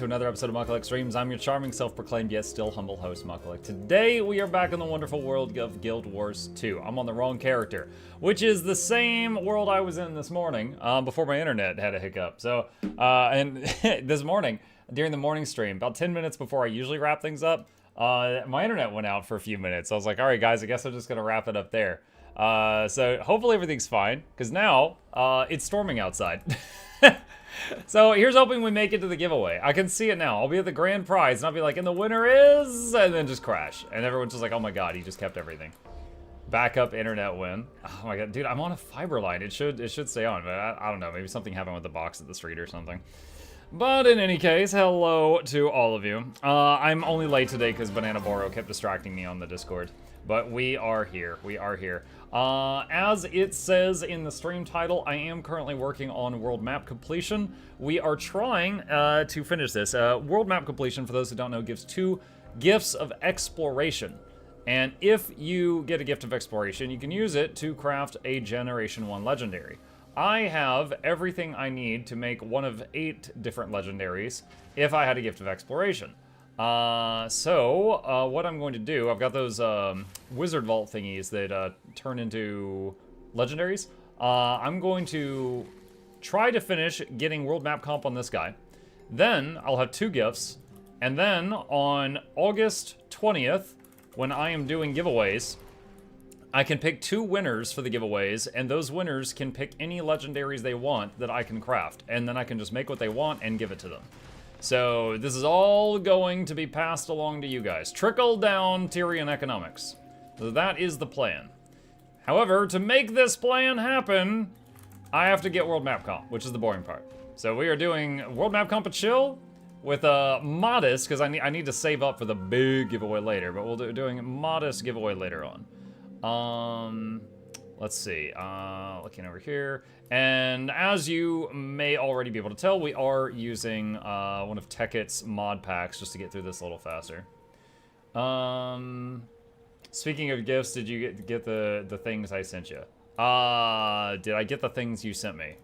To another episode of Mukluk Streams. I'm your charming, self-proclaimed, yet still humble host, Mukluk. Today, we are back in the wonderful world of Guild Wars 2. I'm on the wrong character, which is the same world I was in this morning, before my internet had a hiccup. So, and this morning, during the morning stream, about 10 minutes before I usually wrap things up, my internet went out for a few minutes. I was like, all right, guys, I guess I'm just gonna wrap it up there. So hopefully everything's fine, because now, it's storming outside. So here's hoping we make it to the giveaway. I can see it now. I'll be at the grand prize and I'll be like, and the winner is, and then just crash. And everyone's just like, oh my god, he just kept everything. Backup internet win. Oh my god, dude, I'm on a fiber line. It should stay on, but I don't know. Maybe something happened with the box at the street or something. But in any case, hello to all of you. I'm only late today because Banana Boro kept distracting me on the Discord. But we are here. We are here. As it says in the stream title, I am currently working on world map completion. We are trying to finish this. World map completion, for those who don't know, gives 2 gifts of exploration. And if you get a gift of exploration, you can use it to craft a Generation 1 legendary. I have everything I need to make one of 8 different legendaries if I had a gift of exploration. What I'm going to do, I've got those wizard vault thingies that turn into legendaries. I'm going to try to finish getting world map comp on this guy. Then I'll have 2 gifts. And then on August 20th, when I am doing giveaways, I can pick 2 winners for the giveaways, and those winners can pick any legendaries they want that I can craft. And then I can just make what they want and give it to them. So this is all going to be passed along to you guys. Trickle down Tyrian economics. So that is the plan. However, to make this plan happen, I have to get world map comp, which is the boring part. So we are doing world map comp at chill with a modest, because I need to save up for the big giveaway later, but we'll do doing a modest giveaway later on. Let's see, looking over here. And as you may already be able to tell, we are using one of Teket's mod packs just to get through this a little faster. Speaking of gifts, did you get the things I sent you? Did I get the things you sent me?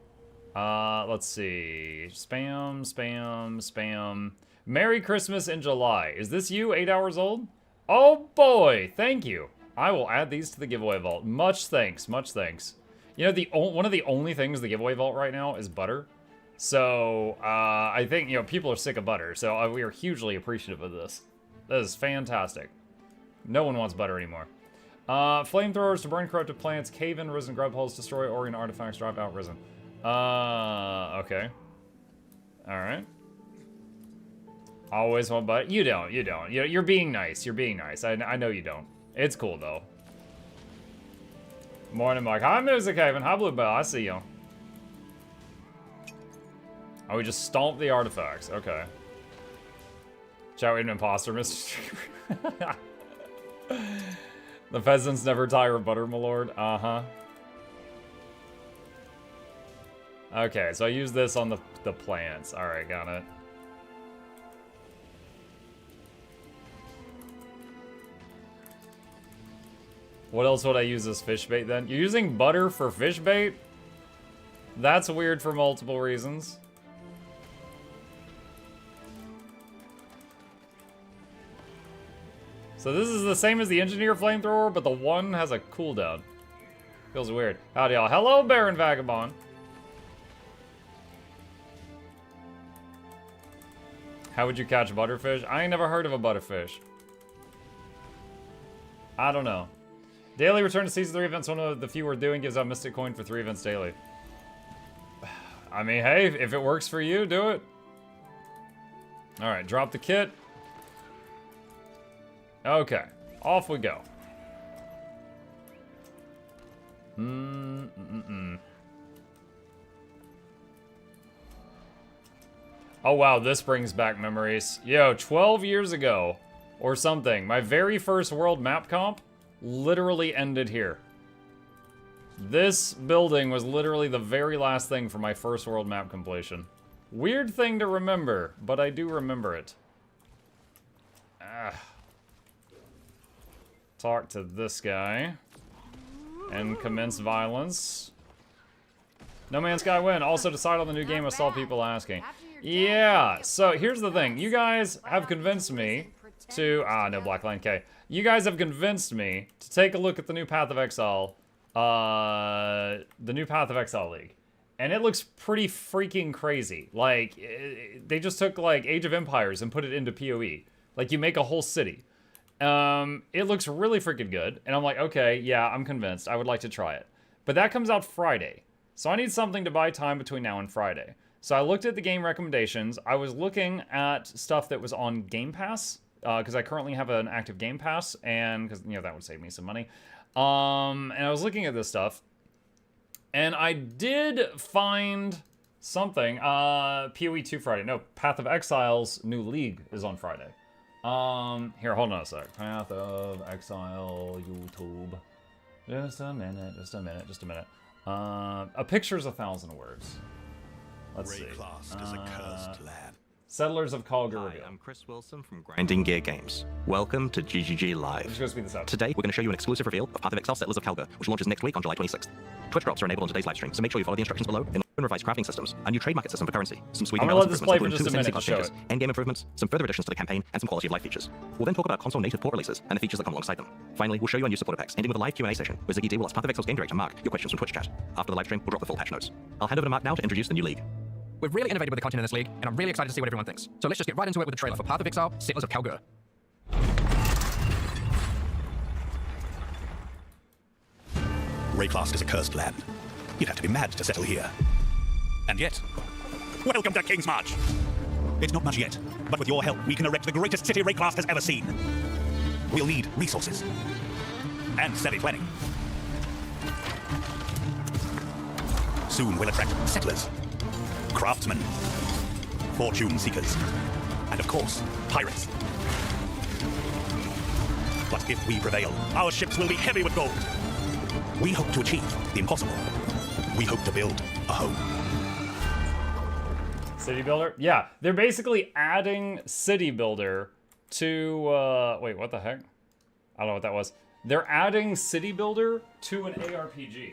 Let's see. Spam, spam, spam. Merry Christmas in July. Is this you, 8 hours old? Oh boy, thank you. I will add these to the giveaway vault. Much thanks, much thanks. You know, one of the only things in the giveaway vault right now is butter. So, I think, you know, people are sick of butter, so we are hugely appreciative of this. That is fantastic. No one wants butter anymore. Flamethrowers to burn corrupted plants, cave-in risen grub holes, destroy Orient artifacts, drive out risen. Okay. Alright. Always want butter. You don't. You're being nice. You're being nice. I know you don't. It's cool, though. Morning, Mike. Hi, Music Haven. Hi, Bluebell. I see you. Oh, we just stomped the artifacts. Okay. Chat with an imposter, Mr. The pheasants never tire of butter, my lord. Uh-huh. Okay, so I use this on the plants. Alright, got it. What else would I use as fish bait then? You're using butter for fish bait? That's weird for multiple reasons. So this is the same as the engineer flamethrower, but the one has a cooldown. Feels weird. Howdy y'all. Hello, Baron Vagabond. How would you catch butterfish? I ain't never heard of a butterfish. I don't know. Daily return to Season 3 events, one of the few we're doing, gives out Mystic Coin for 3 events daily. I mean, hey, if it works for you, do it. Alright, drop the kit. Okay, off we go. Oh wow, this brings back memories. Yo, 12 years ago, or something, my very first world map comp literally ended here. This building was literally the very last thing for my first world map completion. Weird thing to remember, but I do remember it. Talk to this guy. And commence violence. No Man's Sky win. Also decide on the new game, I saw people asking. Yeah, so here's the thing. You guys have convinced me to... no, Blackline K. You guys have convinced me to take a look at the new Path of Exile, the new Path of Exile League. And it looks pretty freaking crazy. Like, they just took, like, Age of Empires and put it into PoE. Like, you make a whole city. It looks really freaking good. And I'm like, okay, yeah, I'm convinced. I would like to try it. But that comes out Friday. So I need something to buy time between now and Friday. So I looked at the game recommendations. I was looking at stuff that was on Game Pass. Because I currently have an active Game Pass. And, because, you know, that would save me some money. And I was looking at this stuff. And I did find something. PoE 2 Friday. No, Path of Exile's new league is on Friday. Here, hold on a sec. Path of Exile YouTube. Just a minute, just a minute, just a minute. A picture's 1,000 words. Let's see. Rayclast is a cursed land. Settlers of Kalgar. Hi, I'm Chris Wilson from Grinding Gear Games. Welcome to GGG Live. Just go speed this up. Today, we're going to show you an exclusive reveal of Path of Exile Settlers of Kalgar, which launches next week on July 26th. Twitch drops are enabled on today's live stream, so make sure you follow the instructions below. In revised crafting systems, a new trade market system for currency, some sweeping balance improvements, including 2 Ascendancy changes, endgame improvements, some further additions to the campaign, and some quality of life features. We'll then talk about console-native port releases and the features that come alongside them. Finally, we'll show you our new supporter packs, ending with a live Q&A session, where Ziggy D will ask Path of Exile's game director Mark your questions from Twitch chat. After the live stream, we'll drop the full patch notes. I'll hand over to Mark now to introduce the new league. We've really innovated with the content in this league, and I'm really excited to see what everyone thinks. So let's just get right into it with the trailer for Path of Exile, Settlers of Kalgar. Rayclast is a cursed land. You'd have to be mad to settle here. And yet, welcome to King's March. It's not much yet, but with your help, we can erect the greatest city Rayclast has ever seen. We'll need resources and steady planning. Soon we'll attract settlers, craftsmen, fortune seekers, and of course, pirates. But if we prevail, our ships will be heavy with gold. We hope to achieve the impossible. We hope to build a home. City Builder? Yeah, they're basically adding City Builder to, wait, what the heck? I don't know what that was. They're adding City Builder to an ARPG.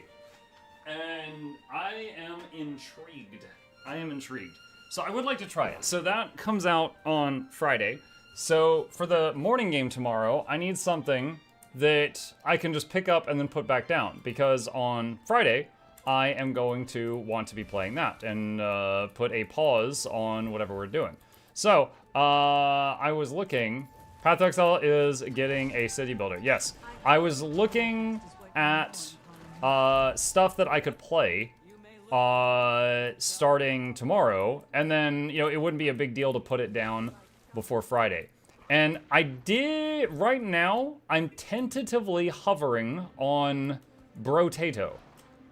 And I am intrigued. I am intrigued. So I would like to try it. So that comes out on Friday. So for the morning game tomorrow, I need something that I can just pick up and then put back down. Because on Friday, I am going to want to be playing that and put a pause on whatever we're doing. So I was looking. Path of Exile is getting a city builder. Yes, I was looking at stuff that I could play starting tomorrow, and then, you know, it wouldn't be a big deal to put it down before Friday. And I did, right now, I'm tentatively hovering on Brotato.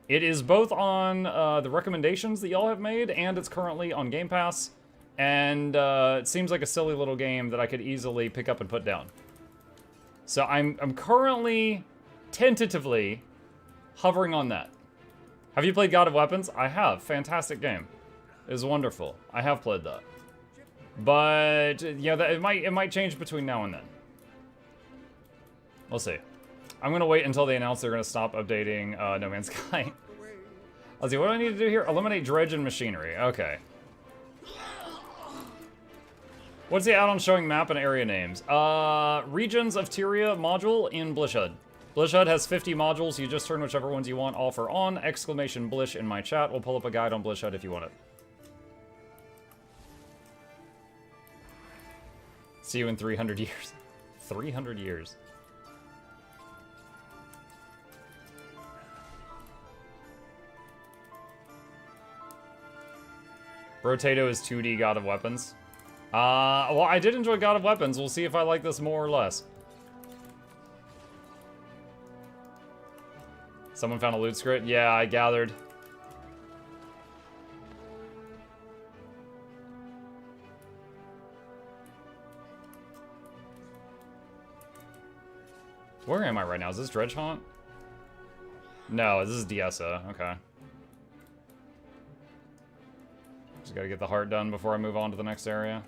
It is both on the recommendations that y'all have made, and it's currently on Game Pass. And it seems like a silly little game that I could easily pick up and put down. So I'm currently, tentatively, hovering on that. Have you played God of Weapons? I have. Fantastic game. It is wonderful. I have played that. But yeah, it might change between now and then. We'll see. I'm gonna wait until they announce they're gonna stop updating No Man's Sky. Let's see, what do I need to do here? Eliminate dredge and machinery. Okay. What's the add-on showing map and area names? Regions of Tyria module in Blishud. Blishud has 50 modules. You just turn whichever ones you want, all for on. Exclamation Blish in my chat. We'll pull up a guide on Blishud if you want it. See you in 300 years. 300 years. Brotato is 2D God of Weapons. Well, I did enjoy God of Weapons. We'll see if I like this more or less. Someone found a loot script? Yeah, I gathered. Where am I right now? Is this Dredge Haunt? No, this is Diessa. Okay. Just gotta get the heart done before I move on to the next area.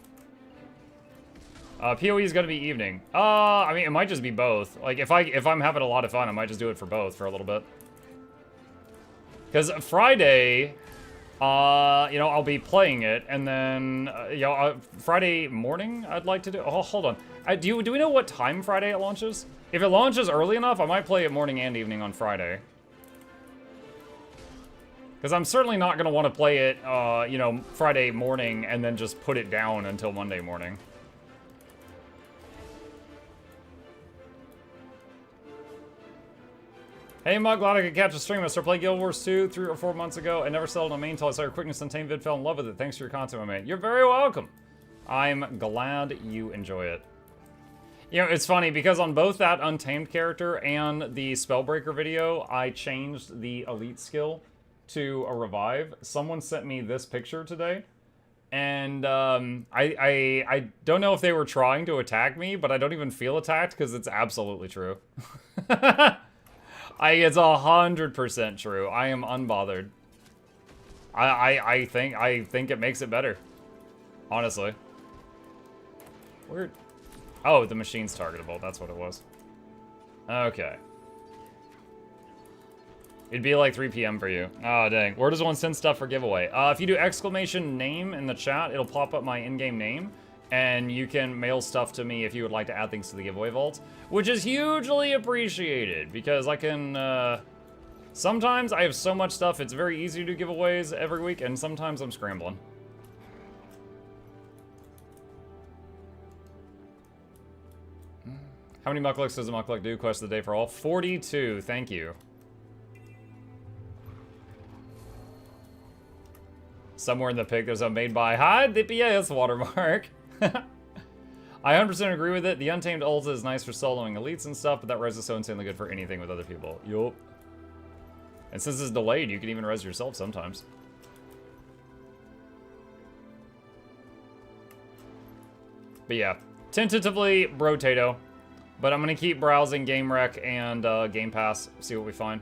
PoE is gonna be evening. I mean, it might just be both. Like, if I'm having a lot of fun, I might just do it for both for a little bit. Because Friday, you know, I'll be playing it, and then, you know, Friday morning, I'd like to do. Oh, hold on. Do we know what time Friday it launches? If it launches early enough, I might play it morning and evening on Friday. Because I'm certainly not going to want to play it, you know, Friday morning and then just put it down until Monday morning. Hey, Mug, glad I could catch a stream. I started playing Guild Wars 2 3 or 4 months ago. I never settled on main until I started Quickness Untamed vid, fell in love with it. Thanks for your content, my man. You're very welcome. I'm glad you enjoy it. You know, it's funny, because on both that Untamed character and the Spellbreaker video, I changed the elite skill to a revive. Someone sent me this picture today, and I don't know if they were trying to attack me, but I don't even feel attacked because it's absolutely true. It's 100% true. I am unbothered. I think it makes it better, honestly. Weird. Oh, the machine's targetable. That's what it was. Okay. It'd be like 3 p.m. for you. Oh, dang. Where does one send stuff for giveaway? If you do exclamation name in the chat, it'll pop up my in-game name, and you can mail stuff to me if you would like to add things to the giveaway vault, which is hugely appreciated, because I can, sometimes I have so much stuff, it's very easy to do giveaways every week, and sometimes I'm scrambling. How many Mukluks does a Mukluk do? Question of the day for all. 42, thank you. Somewhere in the pic, there's a made by hide the PS watermark. I 100% agree with it. The Untamed ult is nice for soloing elites and stuff, but that res is so insanely good for anything with other people. Yup. And since it's delayed, you can even res yourself sometimes. But yeah, tentatively Brotato. But I'm going to keep browsing GameRec and Game Pass, see what we find.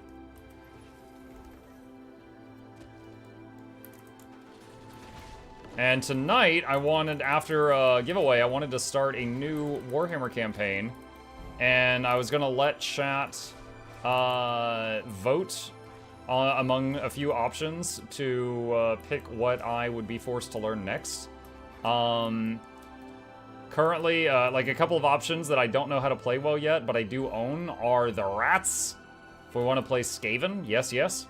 And tonight, I wanted, after a giveaway, I wanted to start a new Warhammer campaign. And I was going to let chat vote among a few options to pick what I would be forced to learn next. Currently, like a couple of options that I don't know how to play well yet, but I do own, are the Rats. If we want to play Skaven, yes, yes.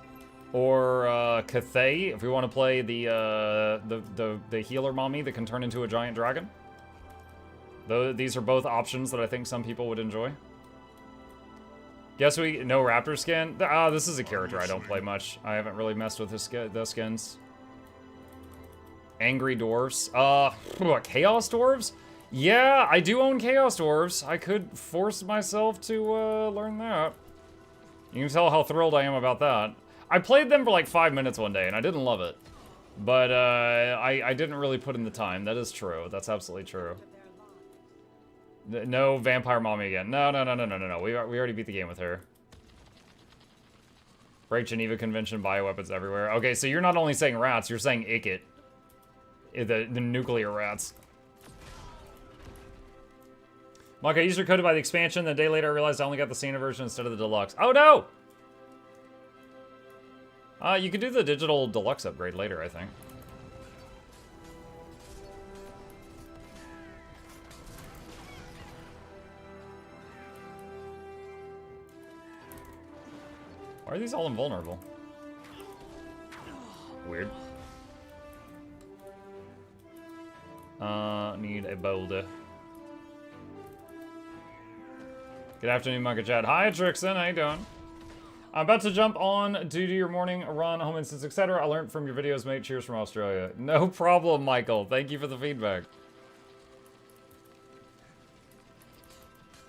Or Cathay, if we want to play the healer mommy that can turn into a giant dragon. These are both options that I think some people would enjoy. Guess no raptor skin? This is a character I don't play much. I haven't really messed with the skins. Angry dwarves. Chaos dwarves? Yeah, I do own Chaos Dwarves. I could force myself to learn that. You can tell how thrilled I am about that. I played them for like 5 minutes one day, and I didn't love it. But I didn't really put in the time. That is true. That's absolutely true. No Vampire Mommy again. No. We already beat the game with her. Break Geneva Convention, bioweapons everywhere. Okay, so you're not only saying rats, you're saying Ikit. The nuclear rats. Mark, I used your code to buy the expansion, then a day later I realized I only got the standard version instead of the deluxe. Oh no! You could do the digital deluxe upgrade later, I think. Why are these all invulnerable? Weird. Need a boulder. Good afternoon, Monkey Chad. Hi, Trixon. How you doing? I'm about to jump on to do your morning run, home instance, etc. I learned from your videos, mate. Cheers from Australia. No problem, Michael. Thank you for the feedback.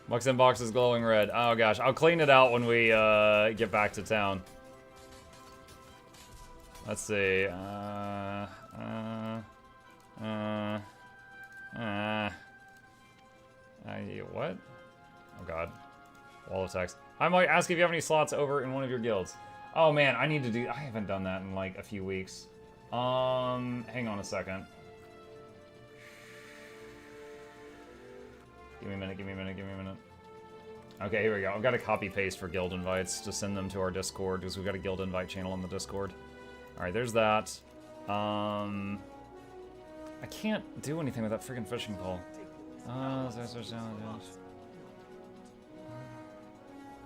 Muck's inbox is glowing red. Oh, gosh. I'll clean it out when we get back to town. Let's see. What? Oh, God. Wall of text. I might ask if you have any slots over in one of your guilds. Oh, man, I need to do... I haven't done that in, like, a few weeks. Hang on a second. Give me a minute. Okay, here we go. I've got a copy-paste for guild invites to send them to our Discord, because we've got a guild invite channel on the Discord. Alright, there's that. I can't do anything with that freaking fishing pole.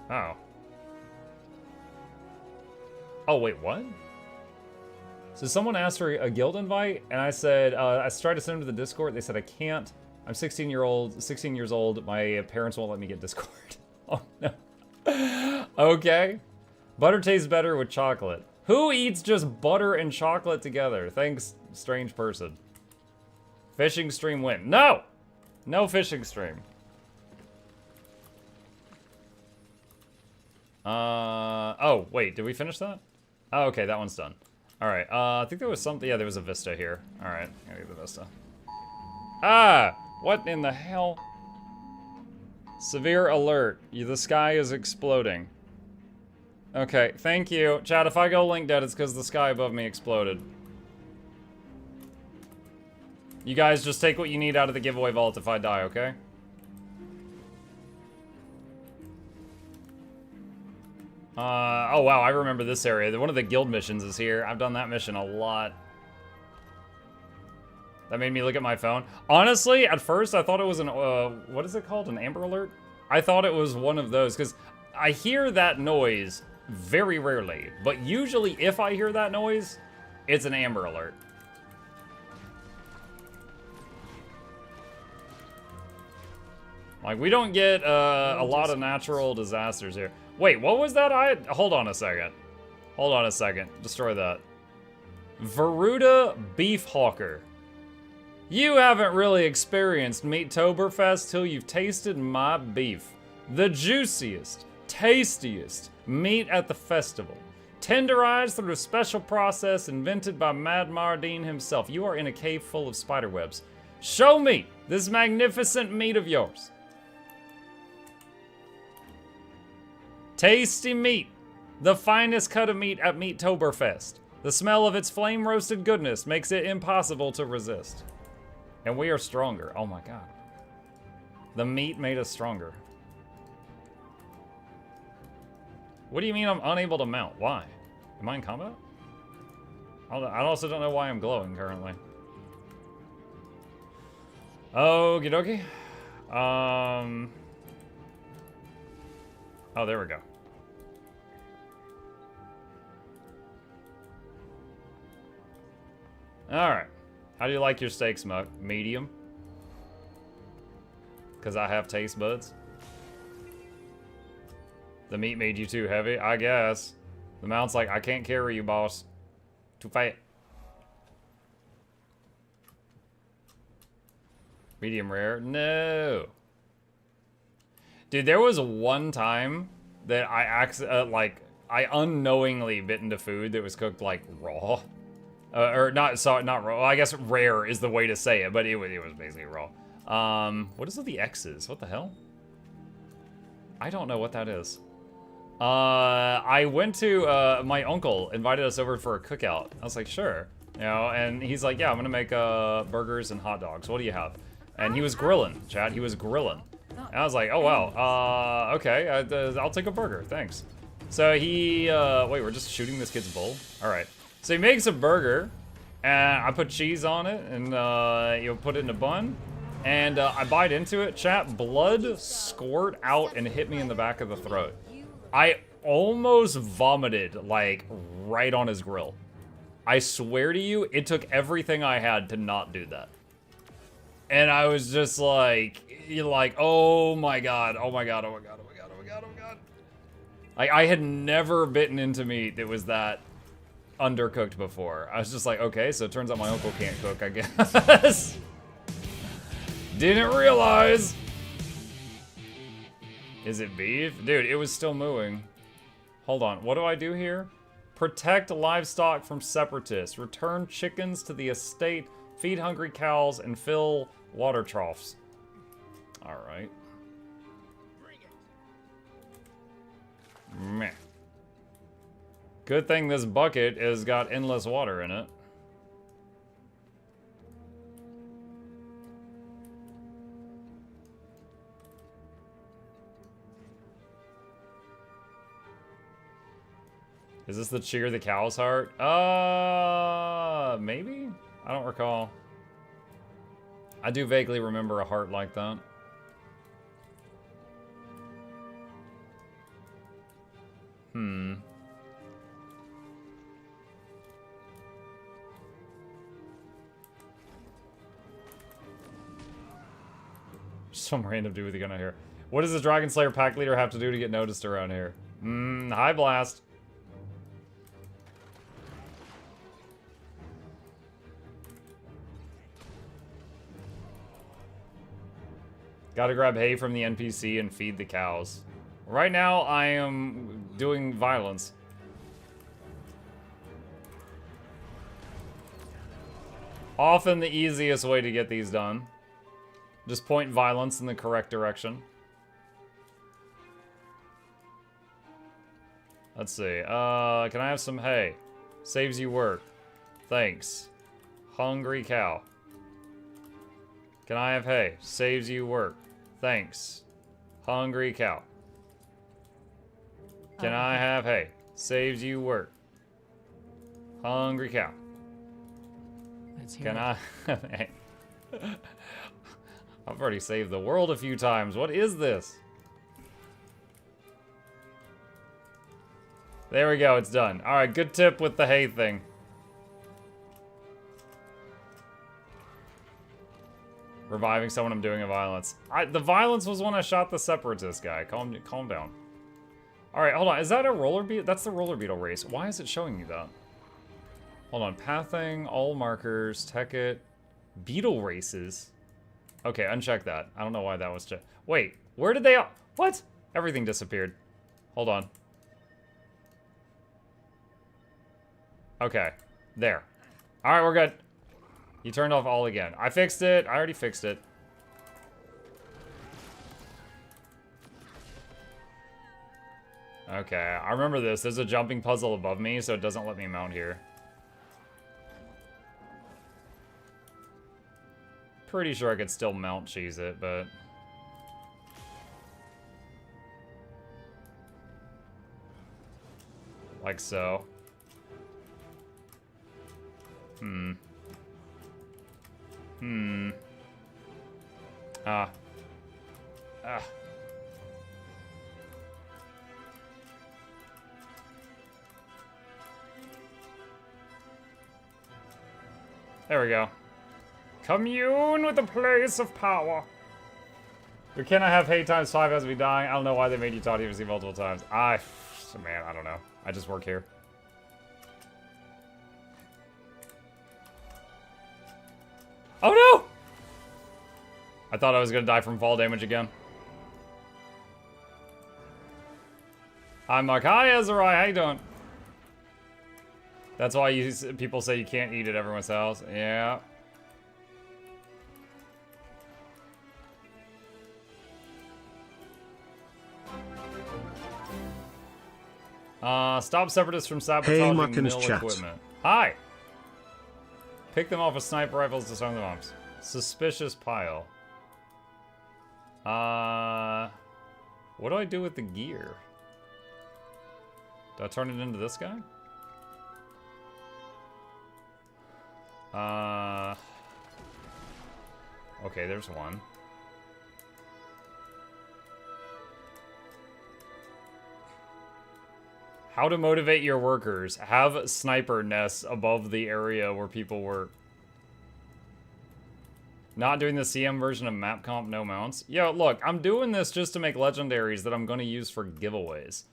Oh. Oh, wait, what? So someone asked for a guild invite, and I said, I tried to send them to the Discord. They said I can't. I'm 16 years old. My parents won't let me get Discord. Oh, no. Okay. Butter tastes better with chocolate. Who eats just butter and chocolate together? Thanks, strange person. Fishing stream win. No! No fishing stream. Oh, wait, did we finish that? Oh, okay, that one's done. All right, I think there was something, yeah, there was a vista here. All right, gotta get the vista. Ah, what in the hell? Severe alert, the sky is exploding. Okay, thank you. Chat, if I go link dead, it's because the sky above me exploded. You guys just take what you need out of the giveaway vault if I die, okay? Oh wow, I remember this area. One of the guild missions is here. I've done that mission a lot. That made me look at my phone. Honestly, at first I thought it was an, what is it called? An Amber Alert? I thought it was one of those, because I hear that noise very rarely. But usually if I hear that noise, it's an Amber Alert. Like, we don't get a lot of natural disasters here. Wait, what was that? Hold on a second. Hold on a second. Destroy that. Veruda Beef Hawker. You haven't really experienced Meatoberfest till you've tasted my beef. The juiciest, tastiest meat at the festival. Tenderized through a special process invented by Mad Mardine himself. You are in a cave full of spiderwebs. Show me this magnificent meat of yours. Tasty meat, the finest cut of meat at Meatoberfest. The smell of its flame-roasted goodness makes it impossible to resist. And we are stronger. Oh my god. The meat made us stronger. What do you mean I'm unable to mount? Why? Am I in combat? I also don't know why I'm glowing currently. Okie dokie. Oh, there we go. Alright. How do you like your steaks, Muck? Medium? Because I have taste buds? The meat made you too heavy? I guess. The mount's like, I can't carry you, boss. Too fat. Medium rare? No. Dude, there was one time that I unknowingly bit into food that was cooked like raw. Or not raw. I guess rare is the way to say it, but it was basically raw. What is with the X's? What the hell? I don't know what that is. I went to, my uncle invited us over for a cookout. I was like, sure. You know, and he's like, yeah, I'm gonna make, burgers and hot dogs. What do you have? And he was grilling, Chad. He was grilling. And I was like, oh, wow. Okay, I'll take a burger. Thanks. So he, wait, we're just shooting this kid's bull? All right. So he makes a burger, and I put cheese on it, and, put it in a bun. And I bite into it, chat. Blood squirt out and hit me in the back of the throat. I almost vomited, like, right on his grill. I swear to you, it took everything I had to not do that. And I was just like, oh my god, oh my god, oh my god, oh my god, oh my god, oh my god. Like, I had never bitten into meat that was that undercooked before. I was just like, okay, so it turns out my uncle can't cook, I guess. Didn't realize. Is it beef? Dude, it was still mooing. Hold on, what do I do here? Protect livestock from separatists. Return chickens to the estate. Feed hungry cows and fill water troughs. All right. Meh. Good thing this bucket has got endless water in it. Is this the cheer the cow's heart? Maybe? I don't recall. I do vaguely remember a heart like that. Some random dude with a gun out here. What does the Dragon Slayer pack leader have to do to get noticed around here? High blast. Gotta grab hay from the NPC and feed the cows. Right now, I am doing violence. Often the easiest way to get these done. Just point violence in the correct direction. Let's see. Can I have some hay? Saves you work. Thanks. Hungry cow. Can I have hay? Saves you work. Thanks. Hungry cow. Can I have hay? Saves you work. Hungry cow. Can I have hay? I've already saved the world a few times. What is this? There we go, it's done. Alright, good tip with the hay thing. Reviving someone, I'm doing a violence. The violence was when I shot the separatist guy. Calm down. Alright, hold on. Is that a roller beetle? That's the roller beetle race. Why is it showing you that? Hold on. Pathing, all markers, tech it. Beetle races. Okay, uncheck that. I don't know why that was checked. Wait, where did they all... What? Everything disappeared. Hold on. Okay, there. Alright, we're good. You turned off all again. I fixed it. I already fixed it. Okay, I remember this. There's a jumping puzzle above me, so it doesn't let me mount here. Pretty sure I could still mount cheese it, but... Like so. Ah. There we go. Commune with the place of power. We cannot have hay times 5 as we die. I don't know why they made you talk to multiple times. Man, I don't know. I just work here. Oh no! I thought I was gonna die from fall damage again. Hi, Mark. Hi, Ezra. How you doing? That's why people say you can't eat at everyone's house. Yeah. Stop separatists from sabotaging mill equipment. Hi. Pick them off with sniper rifles, disarm the bombs. Suspicious pile. What do I do with the gear? Do I turn it into this guy? Okay, there's one. How to motivate your workers. Have sniper nests above the area where people work. Not doing the CM version of map comp, no mounts. Yo, look, I'm doing this just to make legendaries that I'm going to use for giveaways.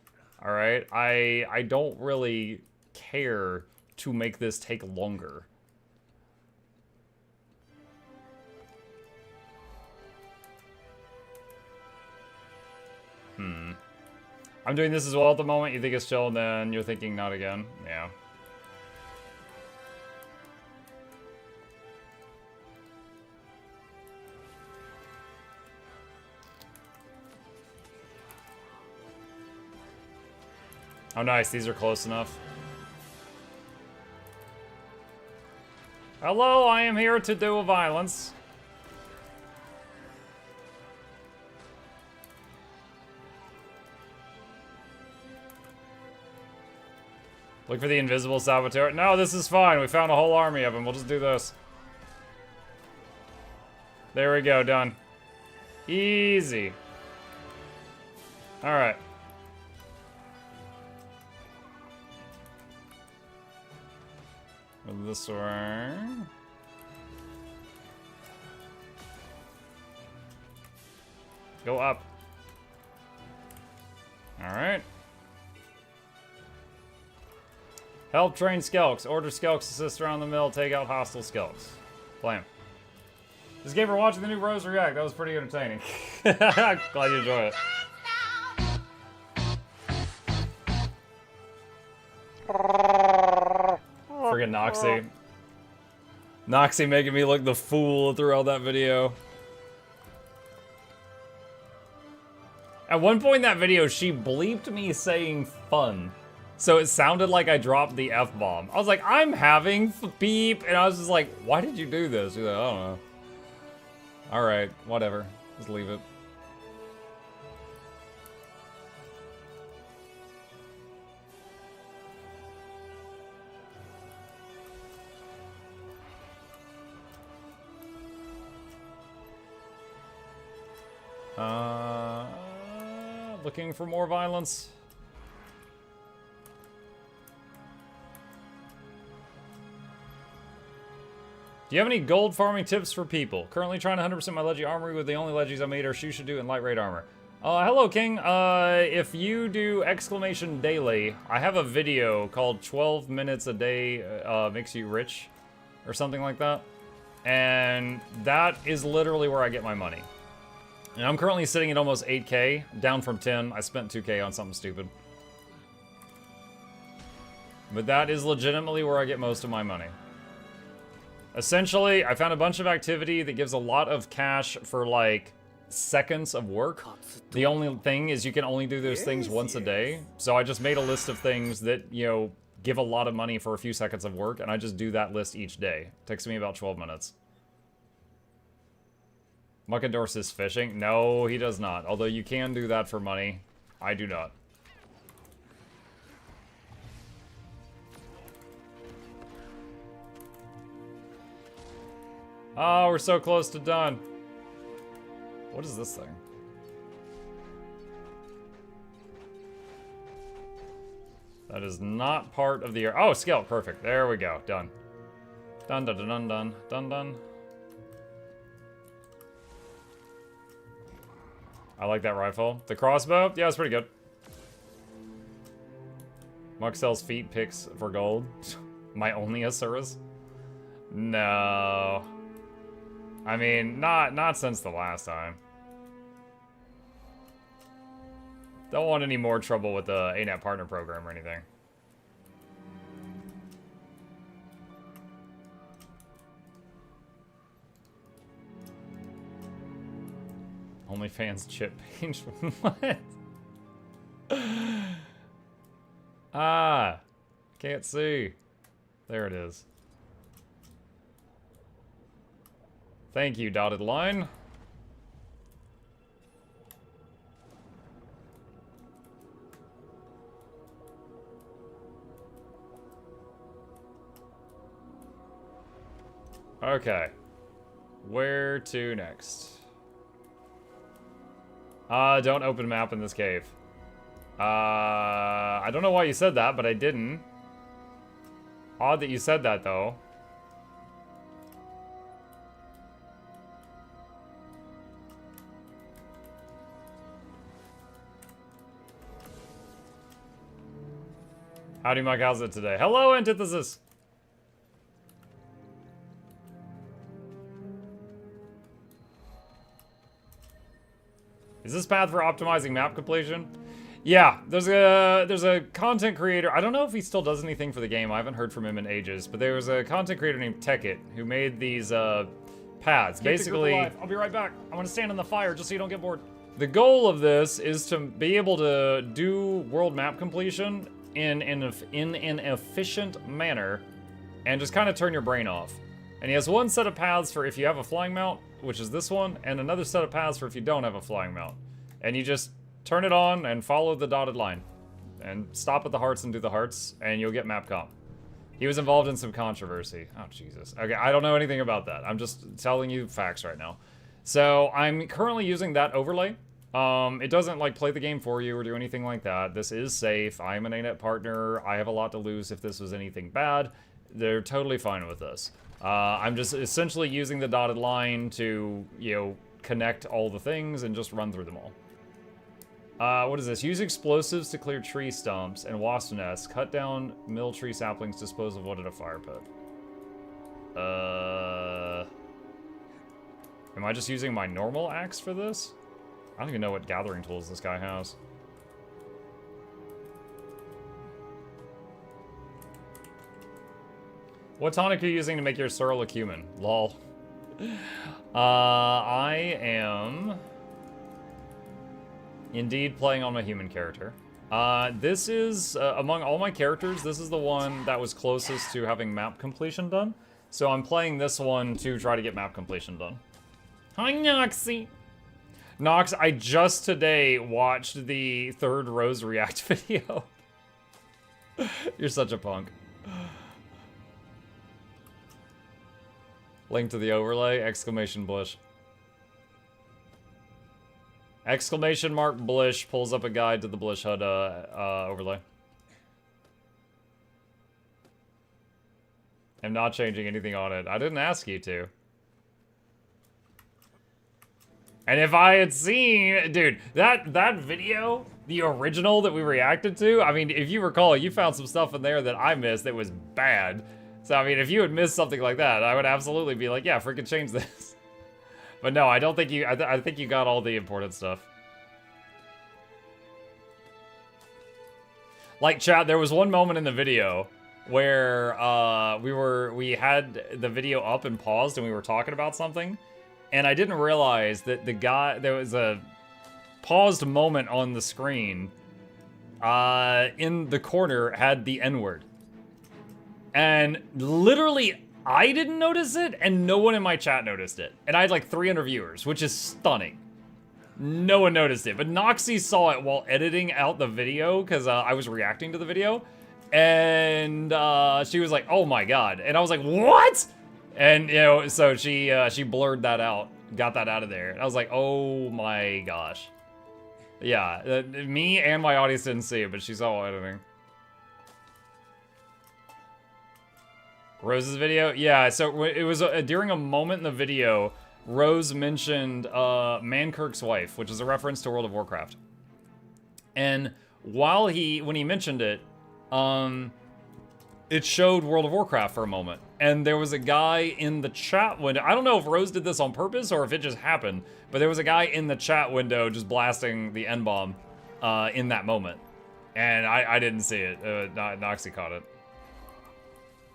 Alright? I don't really care to make this take longer. I'm doing this as well at the moment. You think it's chill, and then you're thinking not again. Yeah. Oh, nice. These are close enough. Hello, I am here to do a violence. Look for the invisible saboteur. No, this is fine. We found a whole army of them. We'll just do this. There we go, done. Easy. Alright. This way. Go up. Alright. Help train Skelks. Order Skelks assist around the mill. Take out hostile Skelks. Blam. This game for watching the new Rose react. That was pretty entertaining. Glad you enjoy it. Friggin' Noxxi. Noxxi making me look the fool throughout that video. At one point in that video, she bleeped me saying fun. So it sounded like I dropped the F-bomb. I was like, I'm having beep. And I was just like, why did you do this? She's like, I don't know. Alright, whatever. Just leave it. Looking for more violence. Do you have any gold farming tips for people? Currently trying to 100% my Leggy armory with the only Leggies I made are shoe should do and light raid armor. Hello King. If you do exclamation daily, I have a video called 12 minutes a day makes you rich or something like that. And that is literally where I get my money. And I'm currently sitting at almost 8K, down from 10. I spent 2K on something stupid. But that is legitimately where I get most of my money. Essentially, I found a bunch of activity that gives a lot of cash for, like, seconds of work. The only thing is you can only do those things once a day. So I just made a list of things that, you know, give a lot of money for a few seconds of work, and I just do that list each day. It takes me about 12 minutes. Muckendorse is fishing? No, he does not. Although you can do that for money. I do not. Oh, we're so close to done. What is this thing? That is not part of the... Oh, skill. Perfect. There we go. Done. Done, done, done, done, done, done. I like that rifle. The crossbow? Yeah, it's pretty good. Muck sells feet picks for gold. My only Asuras? No. I mean, not since the last time. Don't want any more trouble with the ANAT partner program or anything. OnlyFans chip page. What? Ah, can't see. There it is. Thank you, dotted line. Okay. Where to next? Don't open map in this cave. I don't know why you said that, but I didn't. Odd that you said that, though. Howdy, Mike. How's it today? Hello, Antithesis. Is this path for optimizing map completion? Yeah, there's a content creator. I don't know if he still does anything for the game. I haven't heard from him in ages. But there was a content creator named Tekit who made these paths. Basically, I'll be right back. I want to stand in the fire just so you don't get bored. The goal of this is to be able to do world map completion in an efficient manner and just kind of turn your brain off. And he has one set of paths for if you have a flying mount, which is this one, and another set of paths for if you don't have a flying mount. And you just turn it on and follow the dotted line. And stop at the hearts and do the hearts, and you'll get map comp. He was involved in some controversy. Oh, Jesus. Okay, I don't know anything about that. I'm just telling you facts right now. So, I'm currently using that overlay. It doesn't, like, play the game for you or do anything like that. This is safe. I'm an ANET partner. I have a lot to lose if this was anything bad. They're totally fine with this. I'm just essentially using the dotted line to, you know, connect all the things and just run through them all. What is this? Use explosives to clear tree stumps and wasp nests. Cut down mill tree saplings. Dispose of wood at a fire pit. Am I just using my normal axe for this? I don't even know what gathering tools this guy has. What tonic are you using to make your sorrel look human? Lol. I am indeed playing on my human character. This is, among all my characters, this is the one that was closest to having map completion done. So I'm playing this one to try to get map completion done. Hi, Noxxi. Nox, I just today watched the third Rose React video. You're such a punk. Link to the overlay, exclamation Blish. Exclamation mark Blish pulls up a guide to the Blish HUD overlay. I'm not changing anything on it. I didn't ask you to. And if I had seen, dude, that video, the original that we reacted to, I mean, if you recall, you found some stuff in there that I missed that was bad. So, I mean, if you had missed something like that, I would absolutely be like, yeah, freaking change this. But no, I don't think you, I think you got all the important stuff. Like, chat, there was one moment in the video where we had the video up and paused and we were talking about something. And I didn't realize that the guy, there was a paused moment on the screen in the corner had the N-word. And literally, I didn't notice it, and no one in my chat noticed it. And I had like 300 viewers, which is stunning. No one noticed it, but Noxxi saw it while editing out the video, because I was reacting to the video. And she was like, oh my god. And I was like, what? And, you know, so she blurred that out, got that out of there. And I was like, oh my gosh. Yeah, me and my audience didn't see it, but she saw editing. Rose's video? Yeah, so it was during a moment in the video, Rose mentioned Mankirk's wife, which is a reference to World of Warcraft. And when he mentioned it, it showed World of Warcraft for a moment. And there was a guy in the chat window. I don't know if Rose did this on purpose or if it just happened, but there was a guy in the chat window just blasting the N-bomb in that moment. And I didn't see it. Noxxi caught it.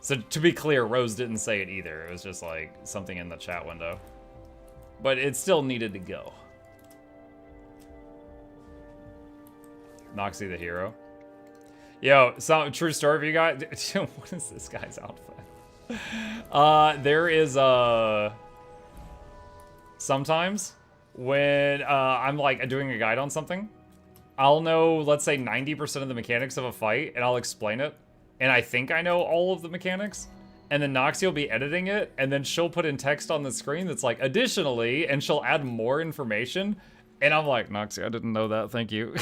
So to be clear, Rose didn't say it either. It was just like something in the chat window. But it still needed to go. Noxxi the hero. Yo, some true story for you guys. What is this guy's outfit? There is sometimes when I'm like doing a guide on something, I'll know, let's say 90% of the mechanics of a fight, and I'll explain it. And I think I know all of the mechanics. And then Noxxi will be editing it, and then she'll put in text on the screen that's like, additionally, and she'll add more information. And I'm like, Noxxi, I didn't know that, thank you.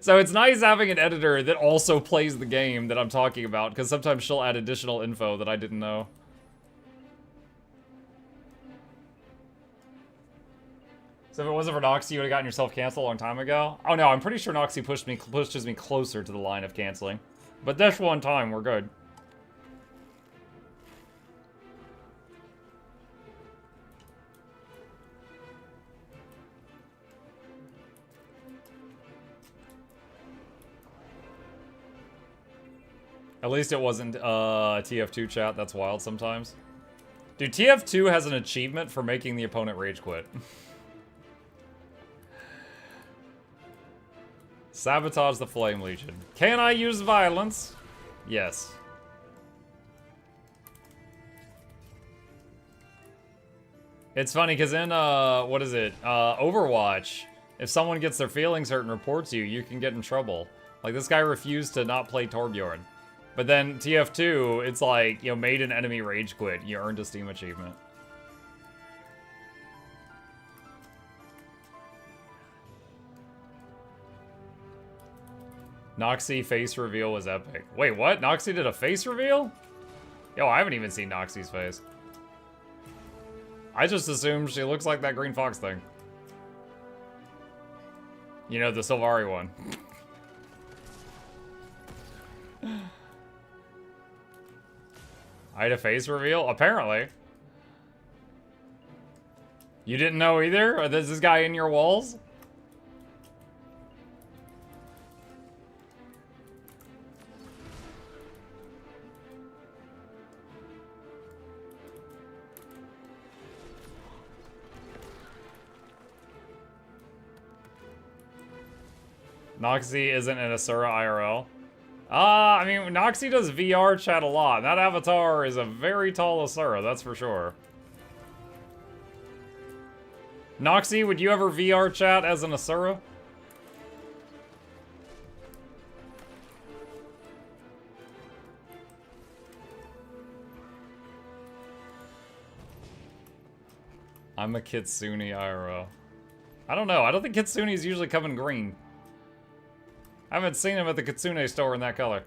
So it's nice having an editor that also plays the game that I'm talking about, because sometimes she'll add additional info that I didn't know. So if it wasn't for Noxxi, you would have gotten yourself canceled a long time ago? Oh no, I'm pretty sure Noxxi pushes me closer to the line of canceling. But this one time, we're good. At least it wasn't TF2 chat. That's wild sometimes. Dude, TF2 has an achievement for making the opponent rage quit. Sabotage the Flame Legion. Can I use violence? Yes. It's funny because in, what is it? Overwatch, if someone gets their feelings hurt and reports you, you can get in trouble. Like, this guy refused to not play Torbjorn. But then TF2, it's like, you know, made an enemy rage quit. You earned a Steam achievement. Noxxi face reveal was epic. Wait, what? Noxxi did a face reveal? Yo, I haven't even seen Noxxi's face. I just assumed she looks like that Green Fox thing. You know, the Sylvari one. I had a face reveal? Apparently. You didn't know either? Or is this guy in your walls? Noxxi isn't an Asura IRL. I mean, Noxxi does VR chat a lot. That avatar is a very tall Asura, that's for sure. Noxxi, would you ever VR chat as an Asura? I'm a Kitsune IRL. I don't know. I don't think Kitsune's usually come in green. I haven't seen him at the Kitsune store in that color.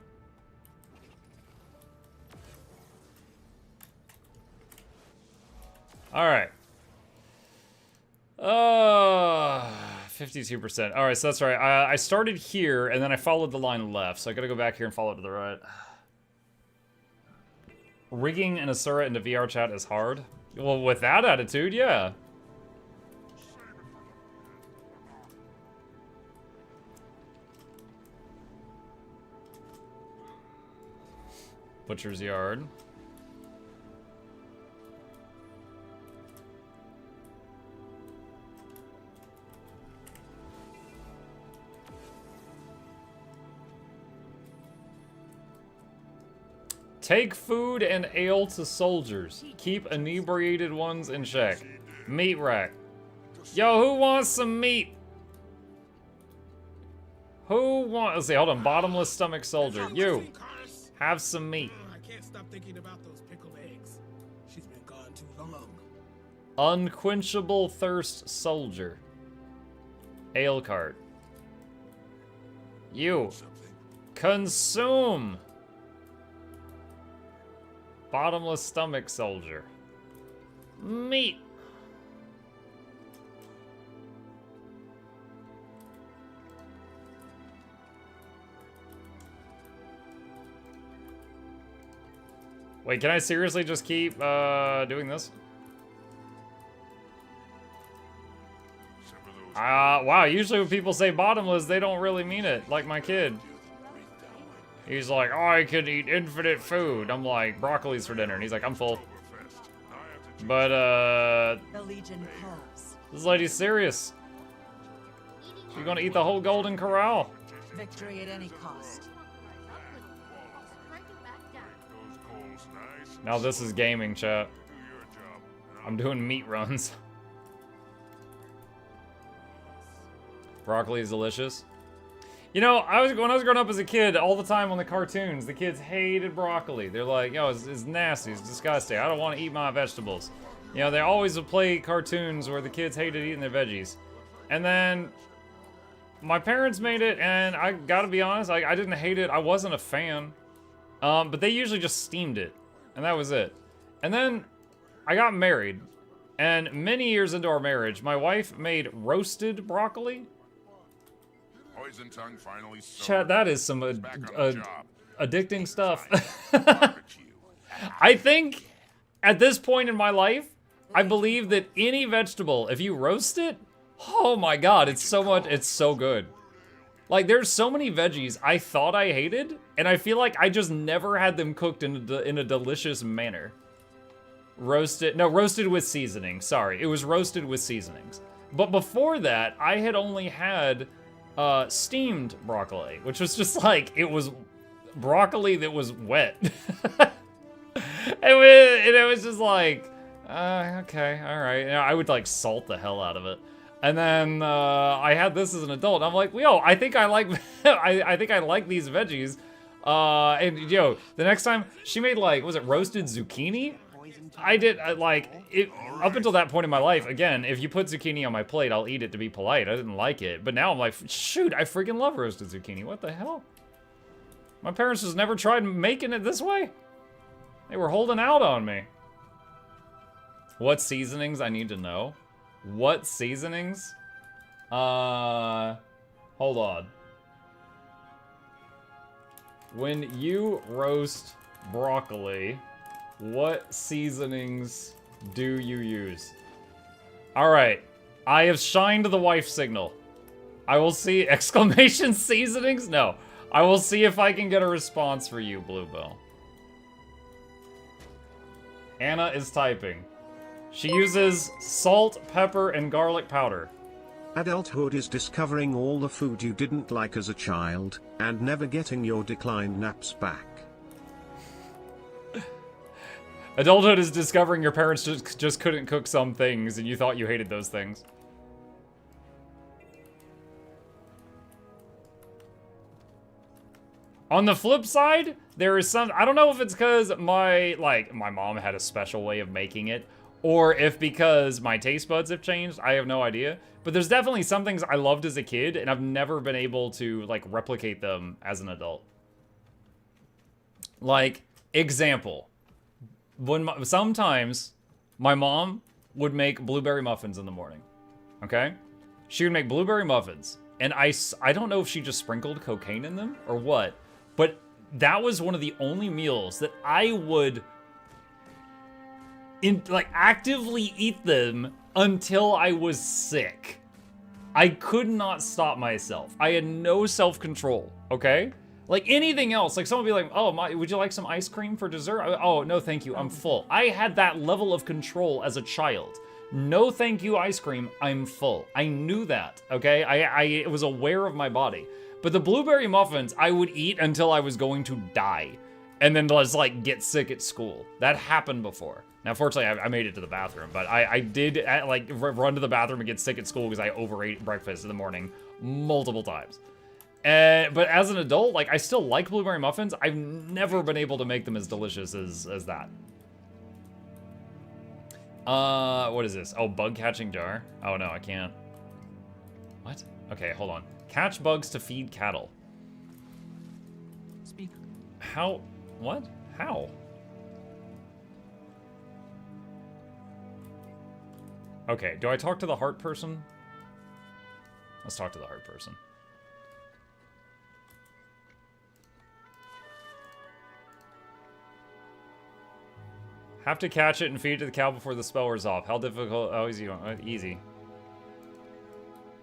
Alright. 52%. Alright, so that's right. I started here, and then I followed the line left, so I gotta go back here and follow it to the right. Rigging an Asura into VR chat is hard. Well, with that attitude, yeah. Butcher's Yard. Take food and ale to soldiers. Keep inebriated ones in check. Meat rack. Yo, who wants some meat? Who wants... Let's see, hold on. Bottomless stomach soldier. You. Have some meat. I can't stop thinking about those pickled eggs. She's been gone too long. Unquenchable thirst soldier. Ale cart. You. Consume. Bottomless stomach soldier. Meat. Wait, can I seriously just keep doing this? Wow, usually when people say bottomless, they don't really mean it, like my kid. He's like, oh, I could eat infinite food. I'm like, broccoli's for dinner. And he's like, I'm full. But, The Legion calls. this lady's serious. She's gonna eat the whole Golden Corral. Victory at any cost. Now this is gaming, chat. I'm doing meat runs. Broccoli is delicious. You know, when I was growing up as a kid, all the time on the cartoons, the kids hated broccoli. They're like, yo, it's nasty, it's disgusting. I don't want to eat my vegetables. You know, they always would play cartoons where the kids hated eating their veggies. And then my parents made it, and I gotta be honest, I didn't hate it. I wasn't a fan. But they usually just steamed it, and that was it. And then I got married, and many years into our marriage, my wife made roasted broccoli. Poison tongue finally Chat, that is some addicting stuff. I think at this point in my life, I believe that any vegetable, if you roast it, oh my god, it's so good. Like, there's so many veggies I thought I hated, and I feel like I just never had them cooked in a delicious manner. Roasted with seasoning, sorry. It was roasted with seasonings. But before that, I had only had steamed broccoli, which was just like, it was broccoli that was wet. It was just like, okay, all right. You know, I would like salt the hell out of it. And then I had this as an adult. I'm like, yo, I think I like, I think I like these veggies. And yo, the next time she made like, was it roasted zucchini? I did like it up until that point in my life. Again, if you put zucchini on my plate, I'll eat it to be polite. I didn't like it, but now I'm like, shoot, I freaking love roasted zucchini. What the hell? My parents just never tried making it this way. They were holding out on me. What seasonings I need to know? What seasonings? Hold on. When you roast broccoli, what seasonings do you use? Alright. I have shined the wife signal. I will see exclamation seasonings? No. I will see if I can get a response for you, Bluebell. Anna is typing. She uses salt, pepper, and garlic powder. Adulthood is discovering all the food you didn't like as a child, and never getting your declined naps back. Adulthood is discovering your parents just couldn't cook some things, and you thought you hated those things. On the flip side, there is some, I don't know if it's because my mom had a special way of making it, or if because my taste buds have changed, I have no idea. But there's definitely some things I loved as a kid, and I've never been able to, like, replicate them as an adult. Like, example. Sometimes my mom would make blueberry muffins in the morning, okay? She would make blueberry muffins, and I don't know if she just sprinkled cocaine in them or what, but that was one of the only meals that I would actively eat them until I was sick. I could not stop myself. I had no self-control, okay? Like anything else, like someone would be like, oh, would you like some ice cream for dessert? Oh, no, thank you, I'm full. I had that level of control as a child. No thank you ice cream, I'm full. I knew that, okay? I was aware of my body. But the blueberry muffins, I would eat until I was going to die. And then just like get sick at school. That happened before. Now, fortunately, I made it to the bathroom, but I did like run to the bathroom and get sick at school because I overate breakfast in the morning multiple times. But as an adult, like I still like blueberry muffins. I've never been able to make them as delicious as that. What is this? Oh, bug catching jar. Oh no, I can't. What? Okay, hold on. Catch bugs to feed cattle. Speak. How? What? How? Okay, do I talk to the heart person? Let's talk to the heart person. Have to catch it and feed it to the cow before the spell wears off. How difficult? Oh, easy. Easy.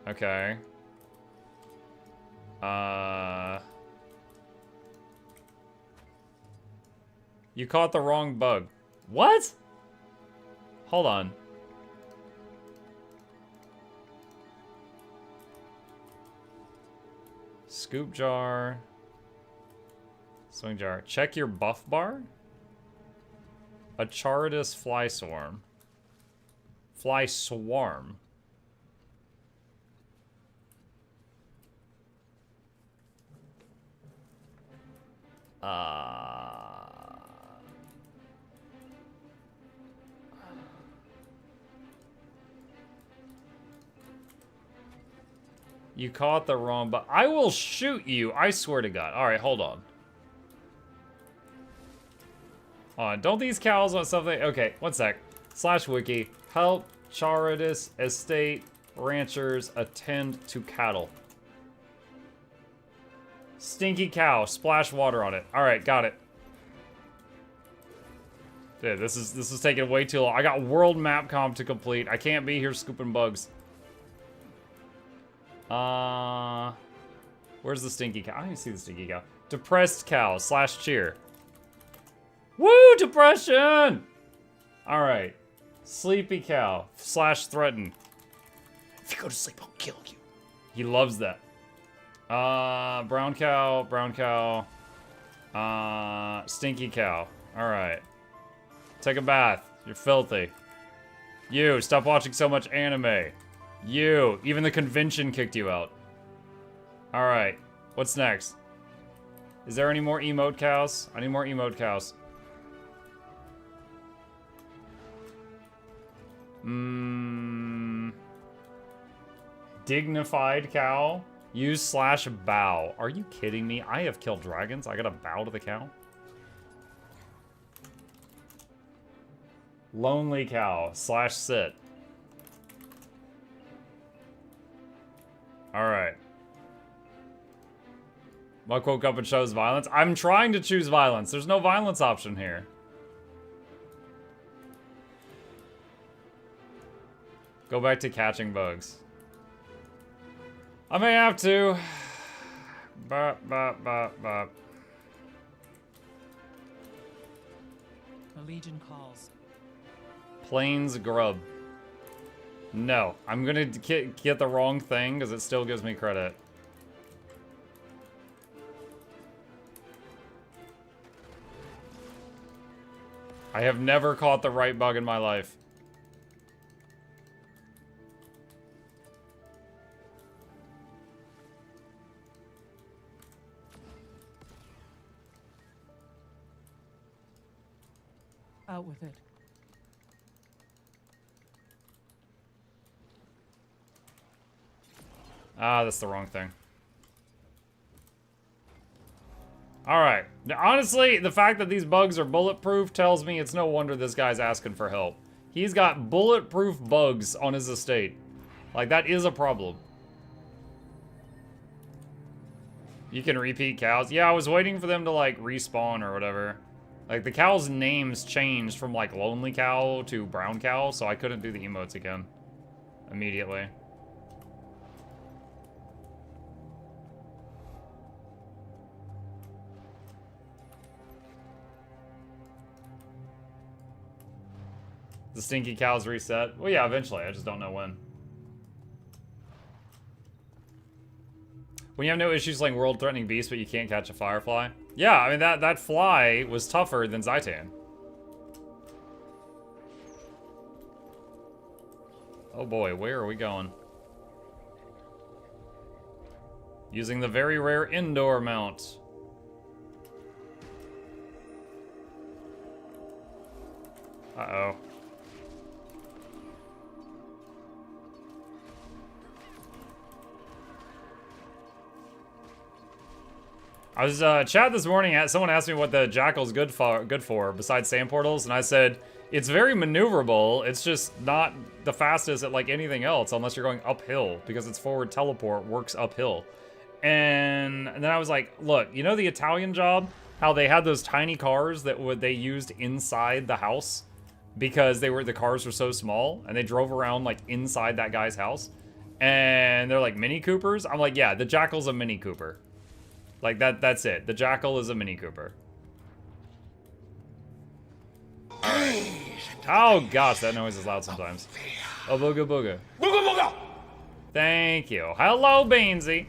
Okay. You caught the wrong bug. What? Hold on. Scoop jar. Swing jar. Check your buff bar. A Charidus fly swarm. Fly swarm. You caught the wrong, but I will shoot you. I swear to God. All right, hold on. Don't these cows want something? Okay, one sec. /wiki. Help Charidus estate ranchers attend to cattle. Stinky cow. Splash water on it. All right, got it. Dude, this is taking way too long. I got world map comp to complete. I can't be here scooping bugs. Where's the stinky cow? I don't even see the stinky cow. Depressed cow /cheer. Woo, depression! All right. Sleepy cow /threaten. If you go to sleep, I'll kill you. He loves that. Brown cow. Stinky cow. All right. Take a bath. You're filthy. You, stop watching so much anime. You. Even the convention kicked you out. Alright. What's next? Is there any more emote cows? I need more emote cows. Dignified cow. Use / bow. Are you kidding me? I have killed dragons. I gotta bow to the cow? Lonely cow. / sit. Alright. Muck woke up and chose violence. I'm trying to choose violence. There's no violence option here. Go back to catching bugs. I may have to. Bop, bop, bop, bop. The Legion calls. Plains grub. No, I'm gonna get the wrong thing because it still gives me credit. I have never caught the right bug in my life. Out with it. Ah, that's the wrong thing. Alright. Honestly, the fact that these bugs are bulletproof tells me it's no wonder this guy's asking for help. He's got bulletproof bugs on his estate. Like, that is a problem. You can repeat cows. Yeah, I was waiting for them to, like, respawn or whatever. Like, the cows' names changed from, like, Lonely Cow to Brown Cow, so I couldn't do the emotes again. Immediately. The stinky cows reset? Well, yeah, eventually. I just don't know when. When you have no issues like world-threatening beasts, but you can't catch a firefly? Yeah, I mean, that fly was tougher than Zaitan. Oh boy, where are we going? Using the very rare indoor mount. Uh-oh. I was chat this morning. Someone asked me what the Jackal's good for besides sand portals, and I said it's very maneuverable. It's just not the fastest at like anything else, unless you're going uphill, because its forward teleport works uphill. And then I was like, look, you know the Italian job? How they had those tiny cars that they used inside the house because the cars were so small, and they drove around like inside that guy's house, and they're like Mini Coopers. I'm like, yeah, the Jackal's a Mini Cooper. Like, that's it. The Jackal is a Mini Cooper. Alright. Oh, gosh, that noise is loud sometimes. Oh, booga booga. Booga booga! Thank you. Hello, Beansy.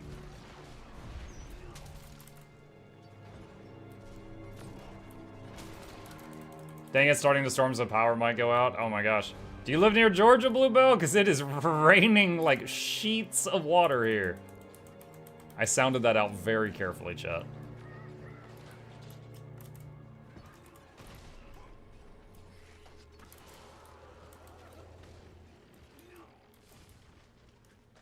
Dang it, starting to storm, so power might go out. Oh my gosh. Do you live near Georgia, Bluebell? Because it is raining like sheets of water here. I sounded that out very carefully, chat.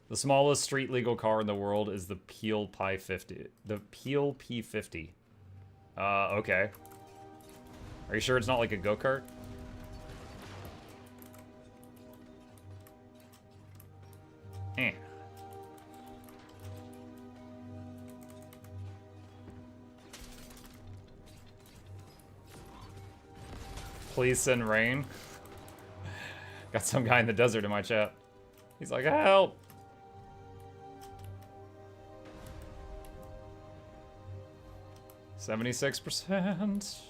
The smallest street legal car in the world is the Peel Pi 50. The Peel P50. Okay. Are you sure it's not like a go-kart? Eh. Please send rain. Got some guy in the desert in my chat. He's like, help. %.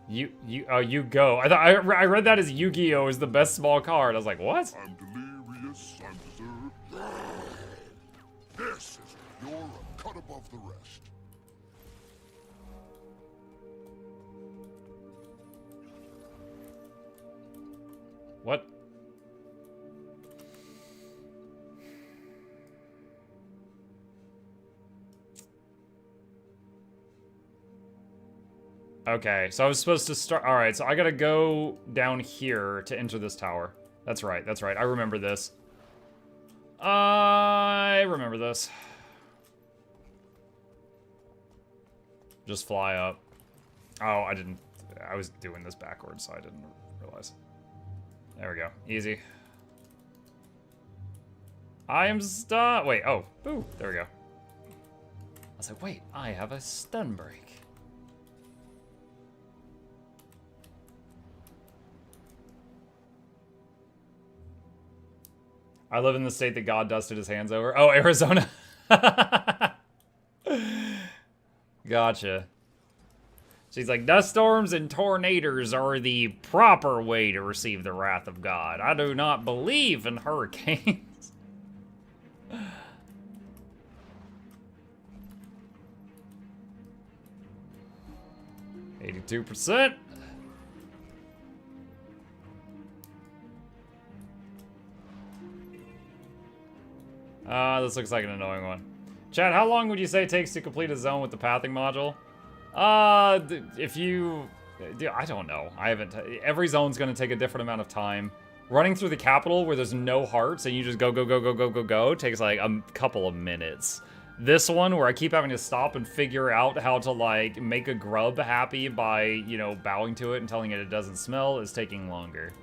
You go. I thought I read that as Yu-Gi-Oh is the best small card. I was like, what? I'm delirious, I'm deserved. This is you're a cut above the rest. What? Okay, so I was supposed to start... Alright, so I gotta go down here to enter this tower. That's right, that's right. I remember this. I remember this. Just fly up. Oh, I didn't... I was doing this backwards, so I didn't realize. There we go. Easy. I am stuck. Wait, oh. Boo. There we go. I was like, wait, I have a stun break. I live in the state that God dusted his hands over. Oh, Arizona. Gotcha. She's like, dust storms and tornadoes are the proper way to receive the wrath of God. I do not believe in hurricanes. 82%. This looks like an annoying one. Chad, how long would you say it takes to complete a zone with the pathing module? If you... I don't know. I haven't... Every zone's gonna take a different amount of time. Running through the capital where there's no hearts and you just go takes like a couple of minutes. This one, where I keep having to stop and figure out how to, like, make a grub happy by, you know, bowing to it and telling it doesn't smell, is taking longer.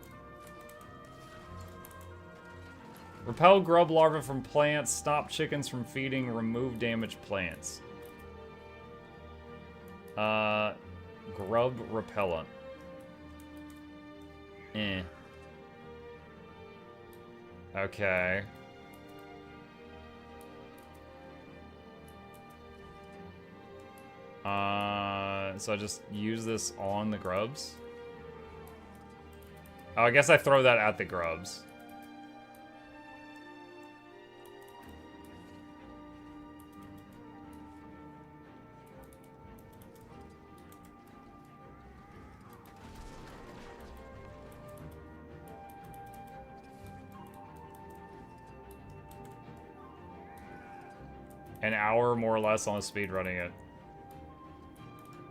Repel grub larvae from plants, stop chickens from feeding, remove damaged plants. Grub repellent. Eh. Okay. So I just use this on the grubs? Oh, I guess I throw that at the grubs. An hour, more or less, on the speed running it.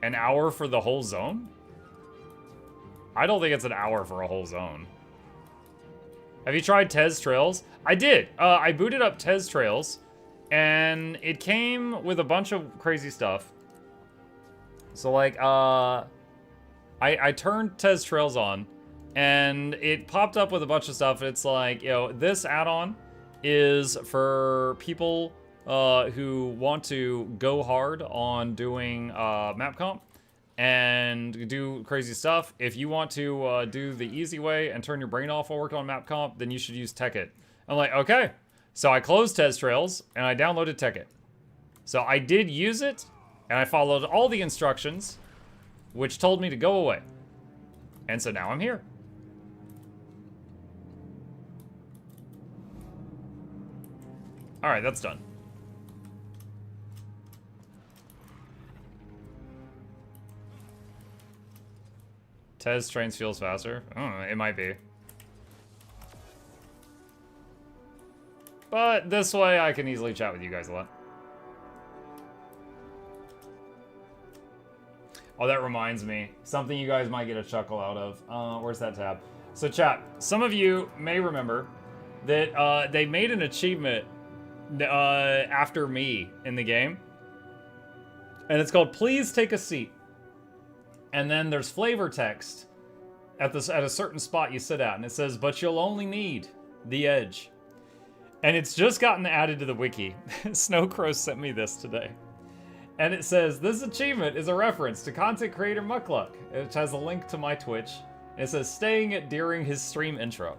An hour for the whole zone? I don't think it's an hour for a whole zone. Have you tried Tez Trails? I did. I booted up Tez Trails, and it came with a bunch of crazy stuff. So, like, I turned Tez Trails on, and it popped up with a bunch of stuff. It's like, you know, this add-on is for people who want to go hard on doing map comp and do crazy stuff. If you want to do the easy way and turn your brain off while working on map comp, then you should use Tekkit. I'm like, okay. So I closed Tez Trails and I downloaded Tekkit. So I did use it and I followed all the instructions, which told me to go away. And so now I'm here. All right, that's done. Tez trains fuels faster. It might be. But this way I can easily chat with you guys a lot. Oh, that reminds me. Something you guys might get a chuckle out of. Where's that tab? So chat, some of you may remember that they made an achievement after me in the game. And it's called Please Take a Seat. And then there's flavor text at a certain spot you sit at, and it says, but you'll only need the edge. And it's just gotten added to the wiki. Snowcrow sent me this today. And it says, this achievement is a reference to content creator Mukluk. It has a link to my Twitch. And it says, staying it during his stream intro.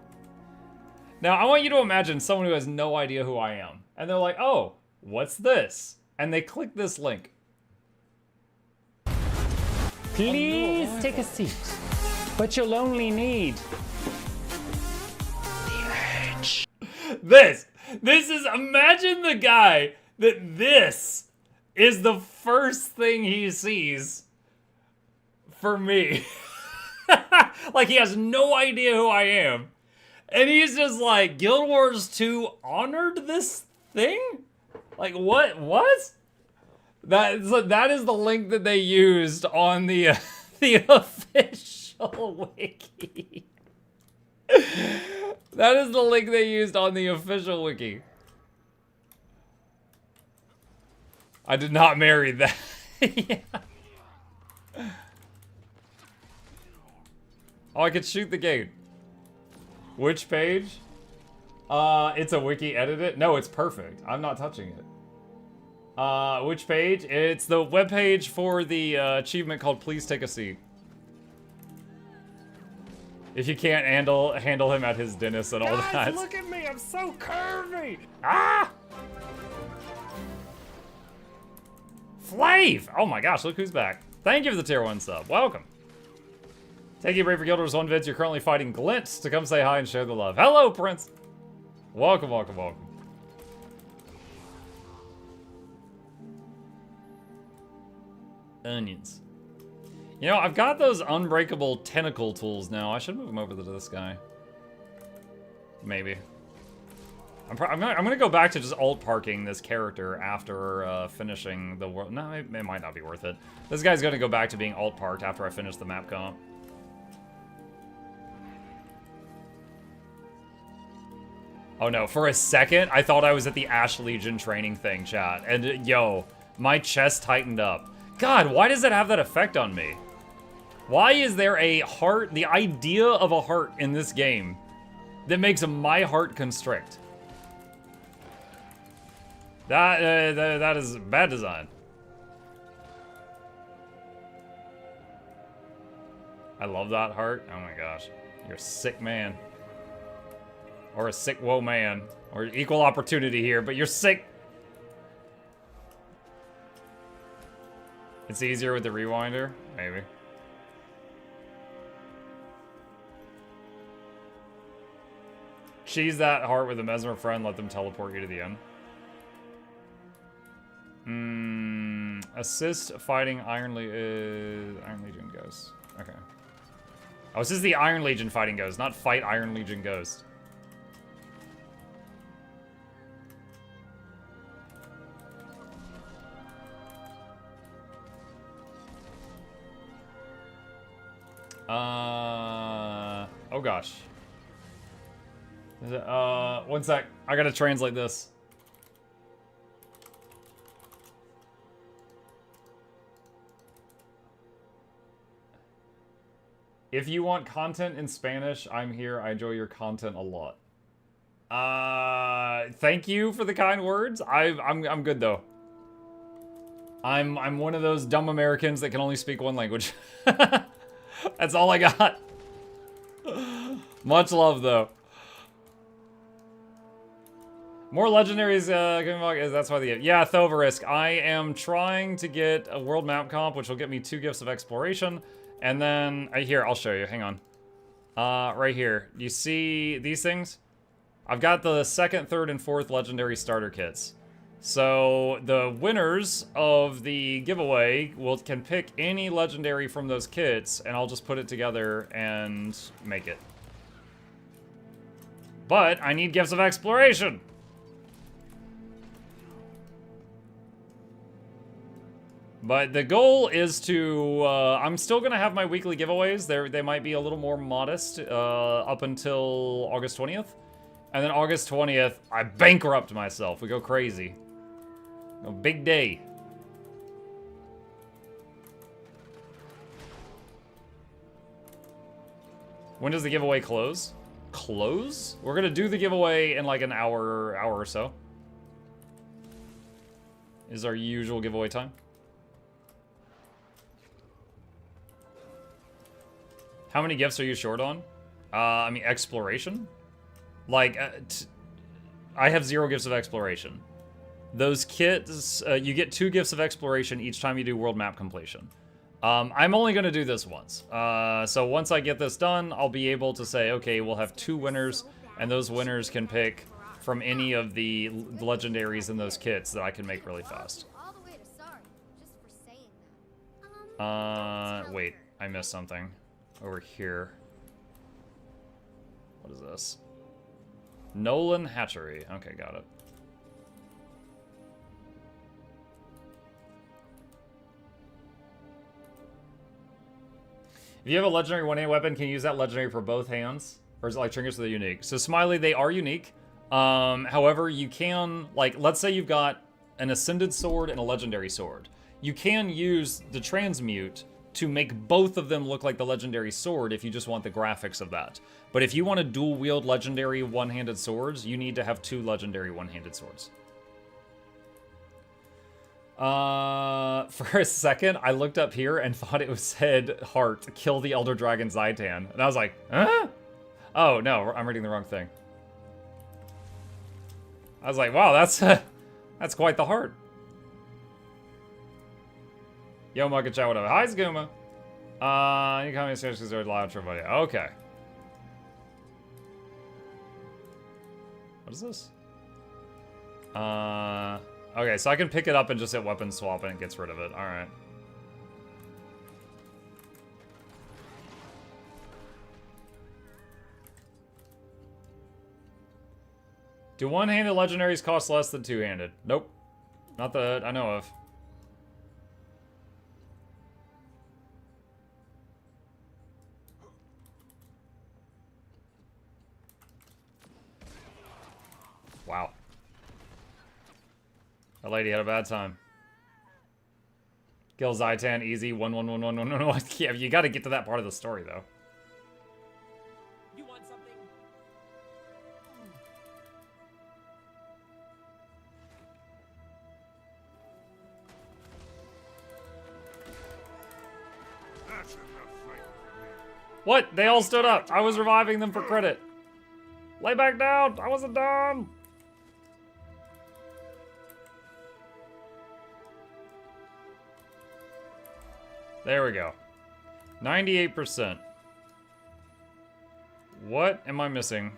Now, I want you to imagine someone who has no idea who I am. And they're like, oh, what's this? And they click this link. Please take a seat, but you'll only need the edge. This is, imagine the guy that this is the first thing he sees for me. Like, he has no idea who I am. And he's just like, Guild Wars 2 honored this thing? Like, what? What? That is the link that they used on the the official wiki. That is the link they used on the official wiki. I did not marry that. Yeah. Oh, I could shoot the gate. Which page? It's a wiki edit. No, it's perfect. I'm not touching it. Which page? It's the webpage for the achievement called Please Take a Seat. If you can't handle him at his dentist and all that. Guys, look at me! I'm so curvy! Ah! Flav! Oh my gosh, look who's back. Thank you for the tier 1 sub. Welcome. Thank you, Brave for Guild Wars 1 vids. You're currently fighting Glint to come say hi and share the love. Hello, Prince! Welcome, welcome, welcome. Onions. You know, I've got those unbreakable tentacle tools now. I should move them over to this guy. Maybe. I'm gonna go back to just alt parking this character after finishing the world. No, it might not be worth it. This guy's gonna go back to being alt parked after I finish the map comp. Oh no, for a second, I thought I was at the Ash Legion training thing, chat. And yo, my chest tightened up. God, why does that have that effect on me? Why is there a heart, the idea of a heart in this game that makes my heart constrict? That is bad design. I love that heart. Oh my gosh. You're a sick man. Or a sick woe man. Or equal opportunity here, but you're sick. It's easier with the rewinder? Maybe. Cheese that heart with a mesmer friend, let them teleport you to the end. Assist fighting Iron Legion Ghost. Okay. Oh, this is the Iron Legion fighting Ghost, not fight Iron Legion Ghost. Oh gosh. One sec. I gotta translate this. If you want content in Spanish, I'm here. I enjoy your content a lot. Thank you for the kind words. I'm good though. I'm one of those dumb Americans that can only speak one language. That's all I got. Much love though. More legendaries, that's why the... Yeah, Thoverisk, I am trying to get a world map comp, which will get me 2 gifts of exploration. And then, here, I'll show you, hang on. Right here, you see these things? I've got the 2nd, 3rd, and 4th legendary starter kits. So, the winners of the giveaway can pick any legendary from those kits, and I'll just put it together and make it. But, I need gifts of exploration! But the goal is to, I'm still going to have my weekly giveaways. They might be a little more modest up until August 20th. And then August 20th, I bankrupt myself. We go crazy. A big day. When does the giveaway close? Close? We're going to do the giveaway in like an hour or so. Is our usual giveaway time. How many gifts are you short on? I mean, exploration? Like, I have 0 gifts of exploration. Those kits, you get 2 gifts of exploration each time you do world map completion. I'm only going to do this once. So once I get this done, I'll be able to say, okay, we'll have 2 winners, and those winners can pick from any of the legendaries in those kits that I can make really fast. Wait, I missed something. Over here. What is this? Nolan Hatchery. Okay, got it. If you have a legendary one-hand weapon, can you use that legendary for both hands? Or is it like trinkets that are unique? So Smiley, they are unique. However, you can, like, let's say you've got an ascended sword and a legendary sword. You can use the transmute to make both of them look like the legendary sword if you just want the graphics of that. But if you want to dual wield legendary one-handed swords, you need to have 2 legendary one-handed swords. For a second, I looked up here and thought it said heart, kill the Elder Dragon Zaitan. And I was like, huh? Oh, no, I'm reading the wrong thing. I was like, wow, that's quite the heart. Yo, Mukacha, whatever. Hi, Zguma. You come in seriously, because loud for everybody. Okay. What is this? Okay, so I can pick it up and just hit weapon swap and it gets rid of it. Alright. Do one-handed legendaries cost less than two-handed? Nope. Not that I know of. Wow. That lady had a bad time. Kill Zaitan, easy, 1-1-1-1-1-1-1. Yeah, you gotta get to that part of the story, though. You want something? That's enough fighting for me. What? They all stood up. I was reviving them for credit. Lay back down. I wasn't done. There we go. 98%. What am I missing?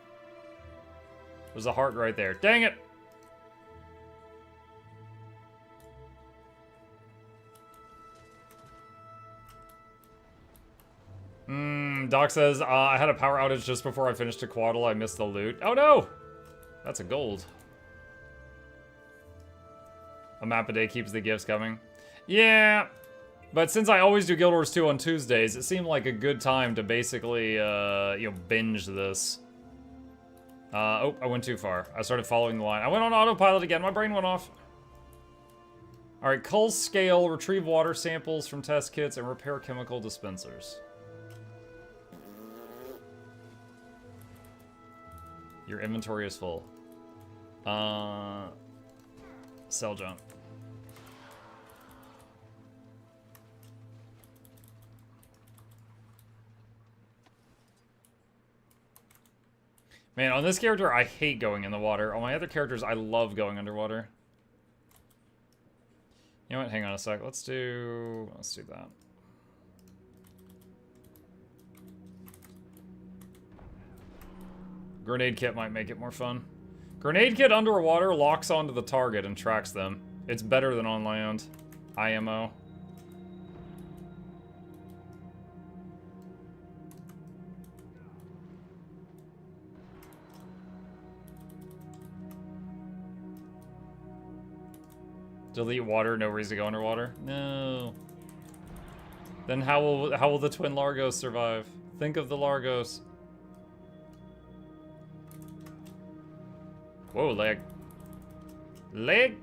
There's a heart right there. Dang it! Doc says, I had a power outage just before I finished a quaddle. I missed the loot. Oh no! That's a gold. A map a day keeps the gifts coming. Yeah. But since I always do Guild Wars 2 on Tuesdays, it seemed like a good time to basically, binge this. Oh, I went too far. I started following the line. I went on autopilot again. My brain went off. Alright, cull scale, retrieve water samples from test kits, and repair chemical dispensers. Your inventory is full. Sell junk. Man, on this character, I hate going in the water. On my other characters, I love going underwater. You know what? Hang on a sec. Let's do that. Grenade kit might make it more fun. Grenade kit underwater locks onto the target and tracks them. It's better than on land. IMO. Delete water, no reason to go underwater? No. Then how will the twin Largos survive? Think of the Largos. Whoa, leg. Leg?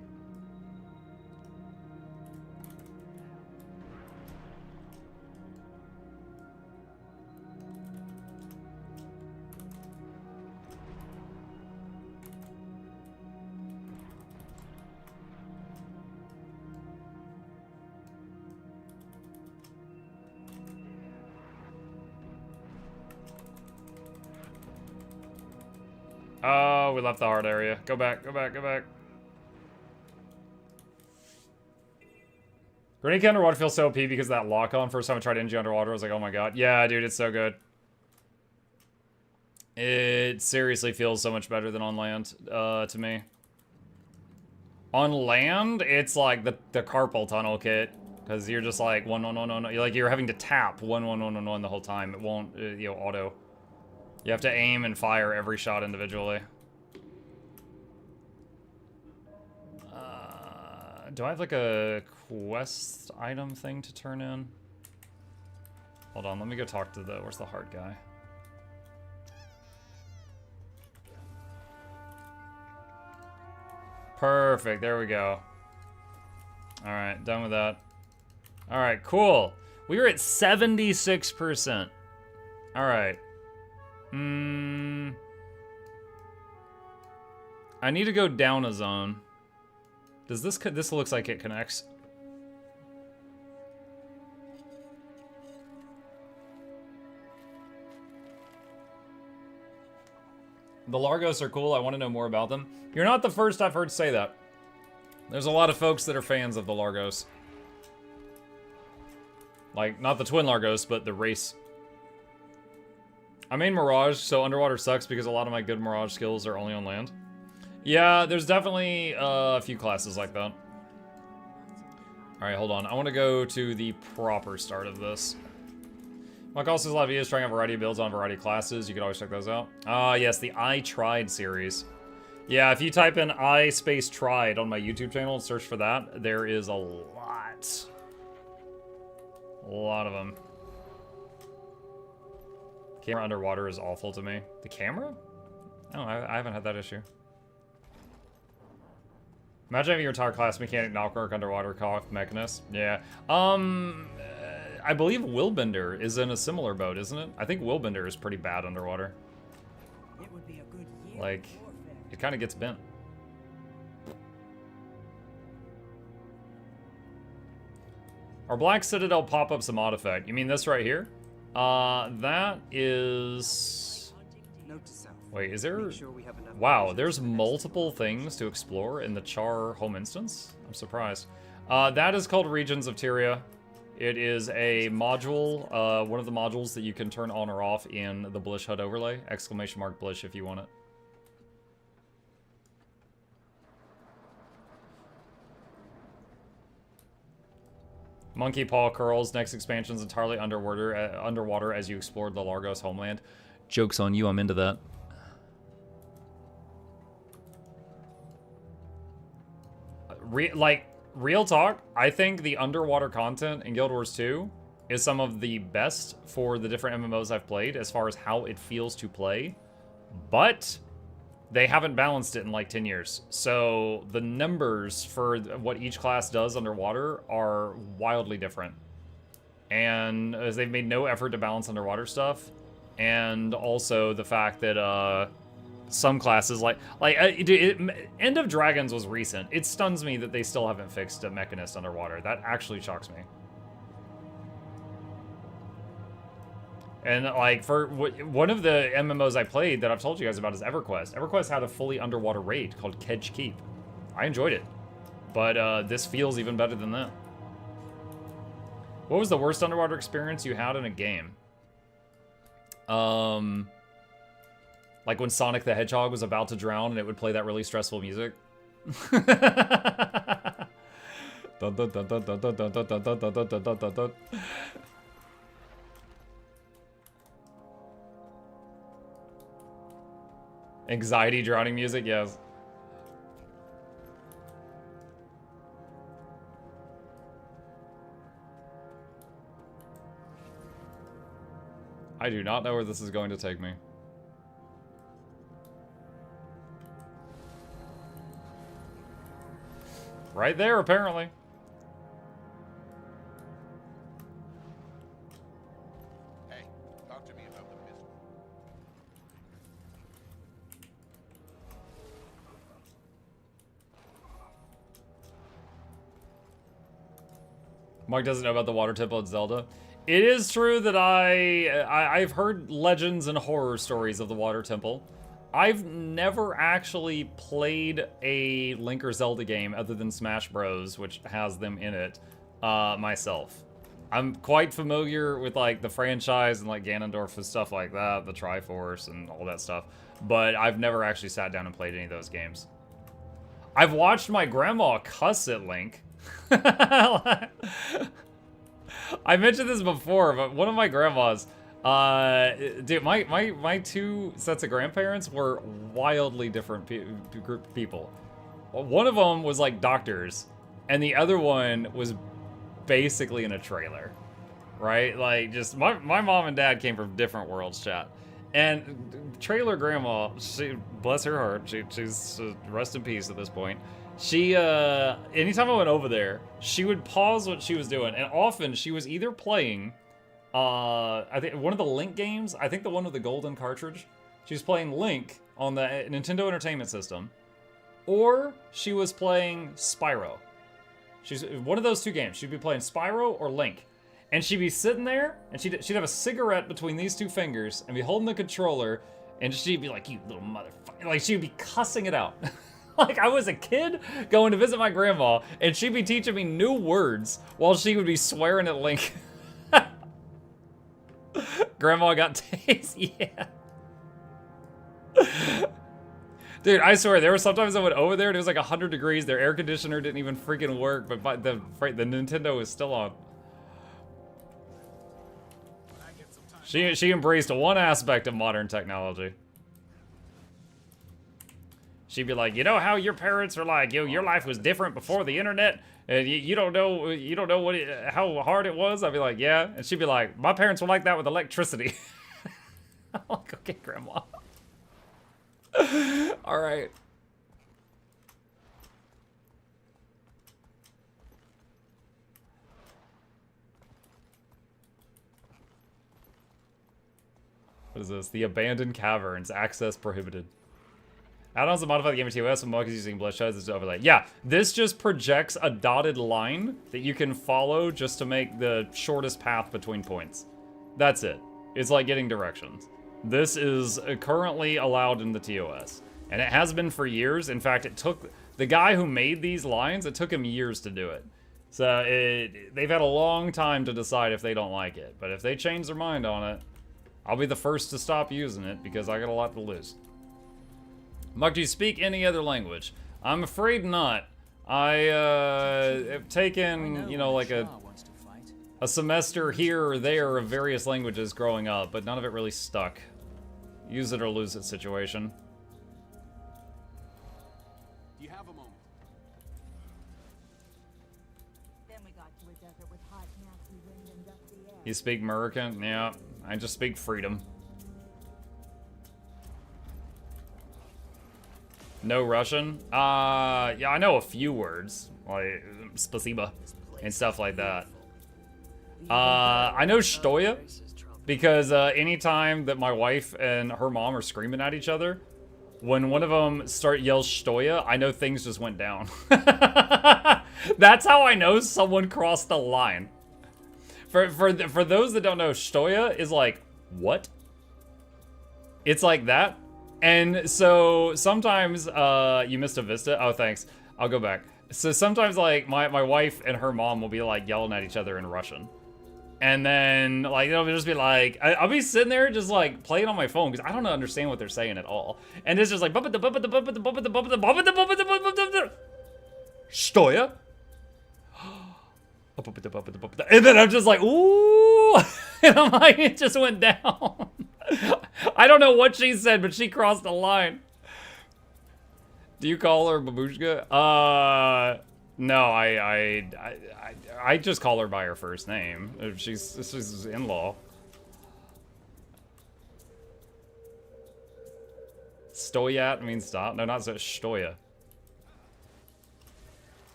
Oh, we left the hard area. Go back, go back, go back. Grenade kit underwater feels so OP because of that lock-on. First time I tried NG underwater, I was like, oh my god. Yeah, dude, it's so good. It seriously feels so much better than on land, to me. On land, it's like the carpal tunnel kit. Because you're just like, 1-1-1-1. Like, you're having to tap 1-1-1-1 the whole time. It won't, auto. You have to aim and fire every shot individually. Do I have like a quest item thing to turn in? Hold on, let me go talk to the, where's the hard guy? Perfect, there we go. All right, done with that. All right, cool. We are at 76%. All right. I need to go down a zone. Does this looks like it connects. The Largos are cool. I want to know more about them. You're not the first I've heard say that. There's a lot of folks that are fans of the Largos. Like, not the twin Largos, but the race. I main Mirage, so underwater sucks because a lot of my good Mirage skills are only on land. Yeah, there's definitely a few classes like that. Alright, hold on. I want to go to the proper start of this. Mike also has a lot of videos trying a variety of builds on a variety of classes. You can always check those out. Yes, the I Tried series. Yeah, if you type in I space tried on my YouTube channel and search for that, there is a lot. A lot of them. Camera underwater is awful to me. The camera? Oh, I haven't had that issue. Imagine having your entire class mechanic knockwork underwater cough mechanist. Yeah. I believe Willbender is in a similar boat, isn't it? I think Willbender is pretty bad underwater. It would be a good year. Like, it kind of gets bent. Our Black Citadel pop-up's a mod effect. You mean this right here? That is... Wait, is there... Wow, there's multiple things to explore in the Char home instance? I'm surprised. That is called Regions of Tyria. It is a module, one of the modules that you can turn on or off in the Blish HUD overlay. Exclamation mark Blish if you want it. Monkey Paw Curls. Next expansion's entirely underwater as you explore the Largos homeland. Joke's on you, I'm into that. Real talk, I think the underwater content in Guild Wars 2 is some of the best for the different MMOs I've played as far as how it feels to play, but they haven't balanced it in like 10 years. So the numbers for what each class does underwater are wildly different. And as they've made no effort to balance underwater stuff, and also the fact that some classes End of Dragons was recent. It stuns me that they still haven't fixed a mechanist underwater. That actually shocks me. And like for one of the MMOs I played that I've told you guys about is EverQuest. EverQuest had a fully underwater raid called Kedge Keep. I enjoyed it, but this feels even better than that. What was the worst underwater experience you had in a game? Like when Sonic the Hedgehog was about to drown and it would play that really stressful music. Anxiety drowning music, yes. I do not know where this is going to take me. Right there, apparently. Hey, talk to me about the business. Mike doesn't know about the water temple at Zelda. It is true that I've heard legends and horror stories of the water temple. I've never actually played a Link or Zelda game other than Smash Bros, which has them in it, myself. I'm quite familiar with like the franchise and like Ganondorf and stuff like that, the Triforce and all that stuff, but I've never actually sat down and played any of those games. I've watched my grandma cuss at Link. I mentioned this before, but one of my grandmas, dude, my two sets of grandparents were wildly different group of people. One of them was like doctors, and the other one was basically in a trailer, right? Like, just my mom and dad came from different worlds, chat. And trailer grandma, she, bless her heart, she's rest in peace at this point. She, anytime I went over there, she would pause what she was doing, and often she was either playing, I think one of the Link games, I think the one with the golden cartridge. She was playing Link on the Nintendo Entertainment System, or she was playing Spyro. She's one of those two games. She'd be playing Spyro or Link. And she'd be sitting there, and she'd have a cigarette between these two fingers, and be holding the controller, and she'd be like, "You little motherfucker." Like, she'd be cussing it out. Like, I was a kid going to visit my grandma, and she'd be teaching me new words while she would be swearing at Link. Grandma got taste, yeah. Dude, I swear, there were sometimes I went over there and it was like 100 degrees, their air conditioner didn't even freaking work, but the Nintendo was still on. She embraced one aspect of modern technology. She'd be like, you know how your parents were like, yo, your life was different before the internet, and you don't know how hard it was? I'd be like, yeah. And she'd be like, my parents were like that with electricity. I'm like, okay, Grandma. All right. What is this? The abandoned caverns. Access prohibited. Add-ons to modify the game in TOS when monkeys using blood shards to overlay. Yeah, this just projects a dotted line that you can follow just to make the shortest path between points. That's it. It's like getting directions. This is currently allowed in the TOS. And it has been for years. In fact, it took the guy who made these lines, it took him years to do it. So they've had a long time to decide if they don't like it. But if they change their mind on it, I'll be the first to stop using it because I got a lot to lose. Muk, do you speak any other language? I'm afraid not. I have taken, you know, like a semester here or there of various languages growing up, but none of it really stuck. Use it or lose it situation. Do you have a moment? Then we got to a desert with hot, nasty wind and dusty air. You speak American? Yeah, I just speak freedom. No Russian? Yeah, I know a few words, like spasiba and stuff like that. I know Shtoya, because anytime that my wife and her mom are screaming at each other, when one of them yells Shtoya, I know things just went down. That's how I know someone crossed the line. For those that don't know, Shtoya is like, what? It's like that. And so sometimes, you missed a vista. Oh, thanks. I'll go back. So sometimes like my wife and her mom will be like yelling at each other in Russian. And then like, it'll just be like, I'll be sitting there just like playing on my phone because I don't understand what they're saying at all. And it's just like, Shtoya. And then I'm just like, ooh. And I'm like, it just went down. I don't know what she said, but she crossed the line. Do you call her Babushka? No, I just call her by her first name. She's in-law. Stoyat means stop. No, not so. Shtoya.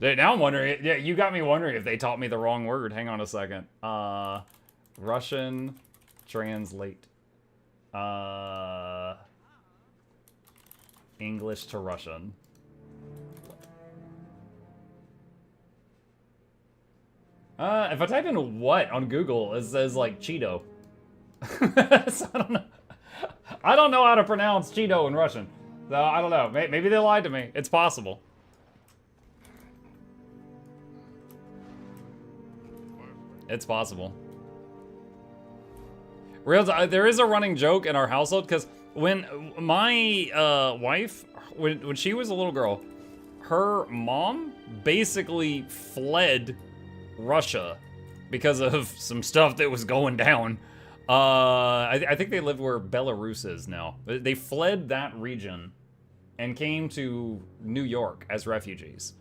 Dude, now I'm wondering. Yeah, you got me wondering if they taught me the wrong word. Hang on a second. Russian translate. English to Russian. If I type in what on Google, it says like Cheeto. So I don't know. I don't know how to pronounce Cheeto in Russian. So I don't know. Maybe they lied to me. It's possible. It's possible. There is a running joke in our household because when my wife, when she was a little girl, her mom basically fled Russia because of some stuff that was going down. I think they lived where Belarus is now. They fled that region and came to New York as refugees.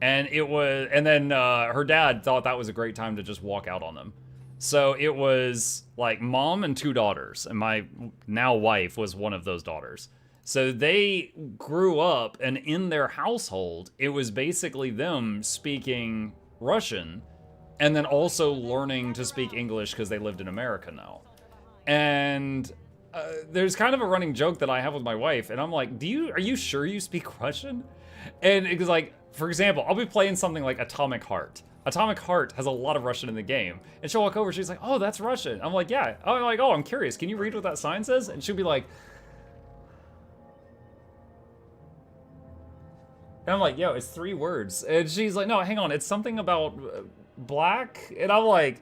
And then her dad thought that was a great time to just walk out on them. So it was like mom and 2 daughters, and my now wife was one of those daughters. So they grew up, and in their household, it was basically them speaking Russian and then also learning to speak English because they lived in America now. And there's kind of a running joke that I have with my wife, and I'm like, are you sure you speak Russian? And it's like, for example, I'll be playing something like Atomic Heart. Atomic Heart has a lot of Russian in the game. And she'll walk over, she's like, oh, that's Russian. I'm like, yeah. I'm like, oh, I'm curious. Can you read what that sign says? And she'll be like, and I'm like, yo, it's 3 words. And she's like, no, hang on. It's something about black. And I'm like,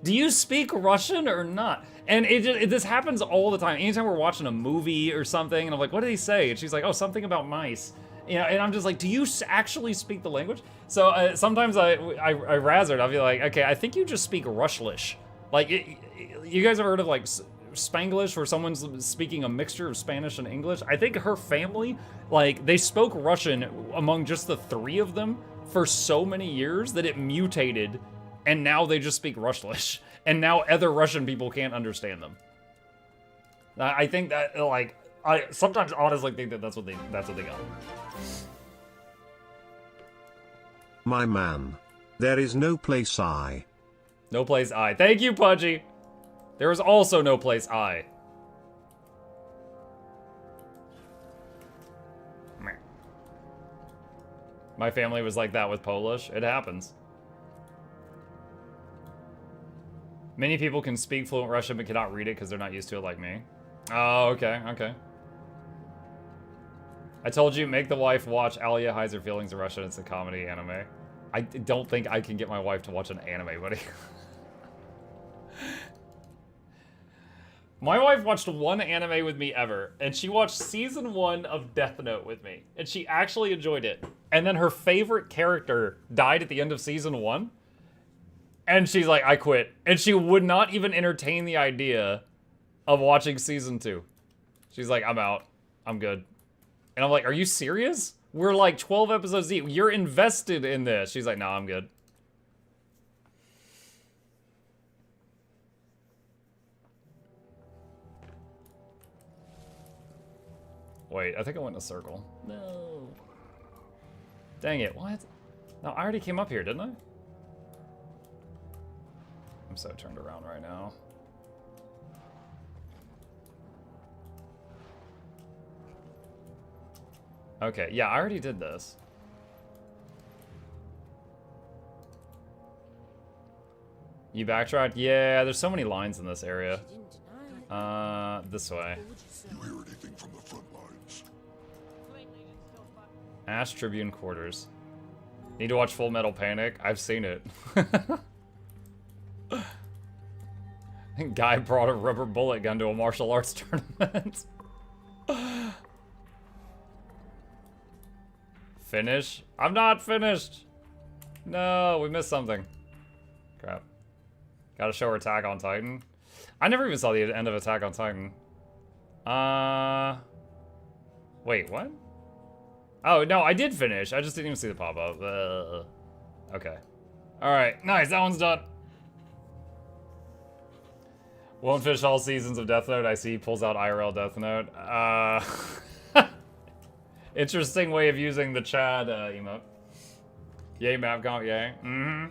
do you speak Russian or not? And this happens all the time. Anytime we're watching a movie or something, and I'm like, what did he say? And she's like, oh, something about mice. You know, and I'm just like, do you actually speak the language? So sometimes I razz her. I'll be like, okay, I think you just speak Rushlish. Like, you guys have heard of like Spanglish, where someone's speaking a mixture of Spanish and English? I think her family, like, they spoke Russian among just the 3 of them for so many years that it mutated, and now they just speak Rushlish. And now other Russian people can't understand them. I think that, like, I sometimes honestly think that that's what they got. My man. There is no place I. No place I. Thank you, Pudgy. There is also no place I. My family was like that with Polish. It happens. Many people can speak fluent Russian but cannot read it because they're not used to it like me. Oh, okay, okay. I told you, make the wife watch Alia hides her feelings in Russian. It's a comedy anime. I don't think I can get my wife to watch an anime, buddy. My wife watched 1 anime with me ever, and she watched season 1 of Death Note with me, and she actually enjoyed it. And then her favorite character died at the end of season 1, and she's like, I quit. And she would not even entertain the idea of watching season 2. She's like, I'm out. I'm good. And I'm like, are you serious? We're like 12 episodes deep. You're invested in this. She's like, no, I'm good. Wait, I think I went in a circle. No. Dang it, what? No, I already came up here, didn't I? I'm so turned around right now. Okay, yeah, I already did this. You backtracked? Yeah, there's so many lines in this area. This way. You hear anything from the front lines? Ash Tribune Quarters. Need to watch Full Metal Panic? I've seen it. Guy brought a rubber bullet gun to a martial arts tournament. Finish? I'm not finished. No, we missed something. Crap. Gotta show her Attack on Titan. I never even saw the end of Attack on Titan. Wait, what? Oh, no, I did finish. I just didn't even see the pop-up. Okay. Alright, nice, that one's done. Won't finish all seasons of Death Note. I see he pulls out IRL Death Note. Interesting way of using the Chad emote. Yay, Mapcom, yay. Mm-hmm.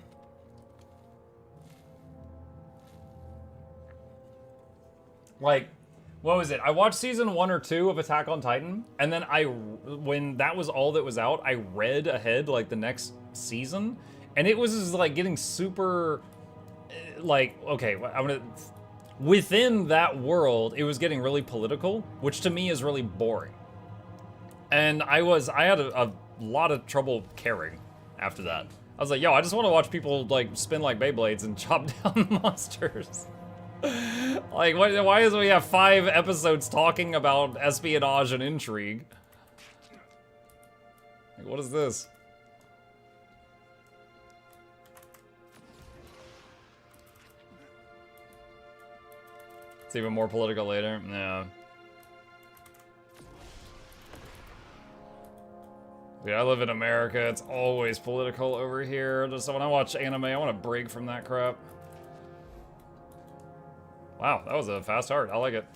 Like, what was it? I watched season 1 or 2 of Attack on Titan, and then when that was all that was out, I read ahead, like, the next season, and it was just, like, getting super, like, okay, within that world, it was getting really political, which to me is really boring. And I had a lot of trouble caring after that. I was like, yo, I just want to watch people, like, spin like Beyblades and chop down monsters. Like, why is we have 5 episodes talking about espionage and intrigue? Like, what is this? It's even more political later. Yeah. Yeah, I live in America. It's always political over here. Just when I watch anime, I want to break from that crap. Wow, that was a fast heart. I like it.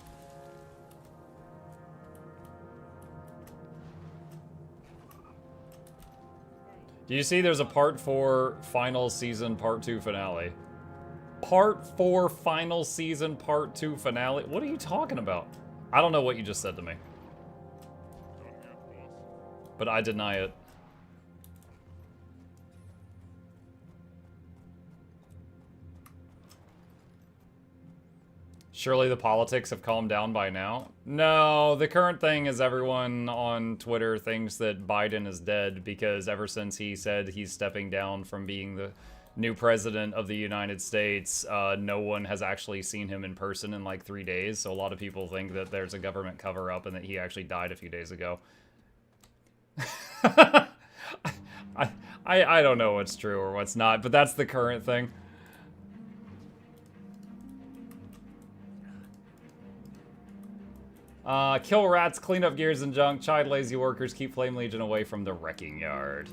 Do you see there's a part 4 final season part 2 finale? Part 4 final season part 2 finale? What are you talking about? I don't know what you just said to me. But I deny it. Surely the politics have calmed down by now? No, the current thing is everyone on Twitter thinks that Biden is dead because ever since he said he's stepping down from being the new president of the United States, no one has actually seen him in person in like 3 days. So a lot of people think that there's a government cover-up and that he actually died a few days ago. I don't know what's true or what's not, but that's the current thing. Kill rats, clean up gears and junk, chide lazy workers, keep Flame Legion away from the wrecking yard.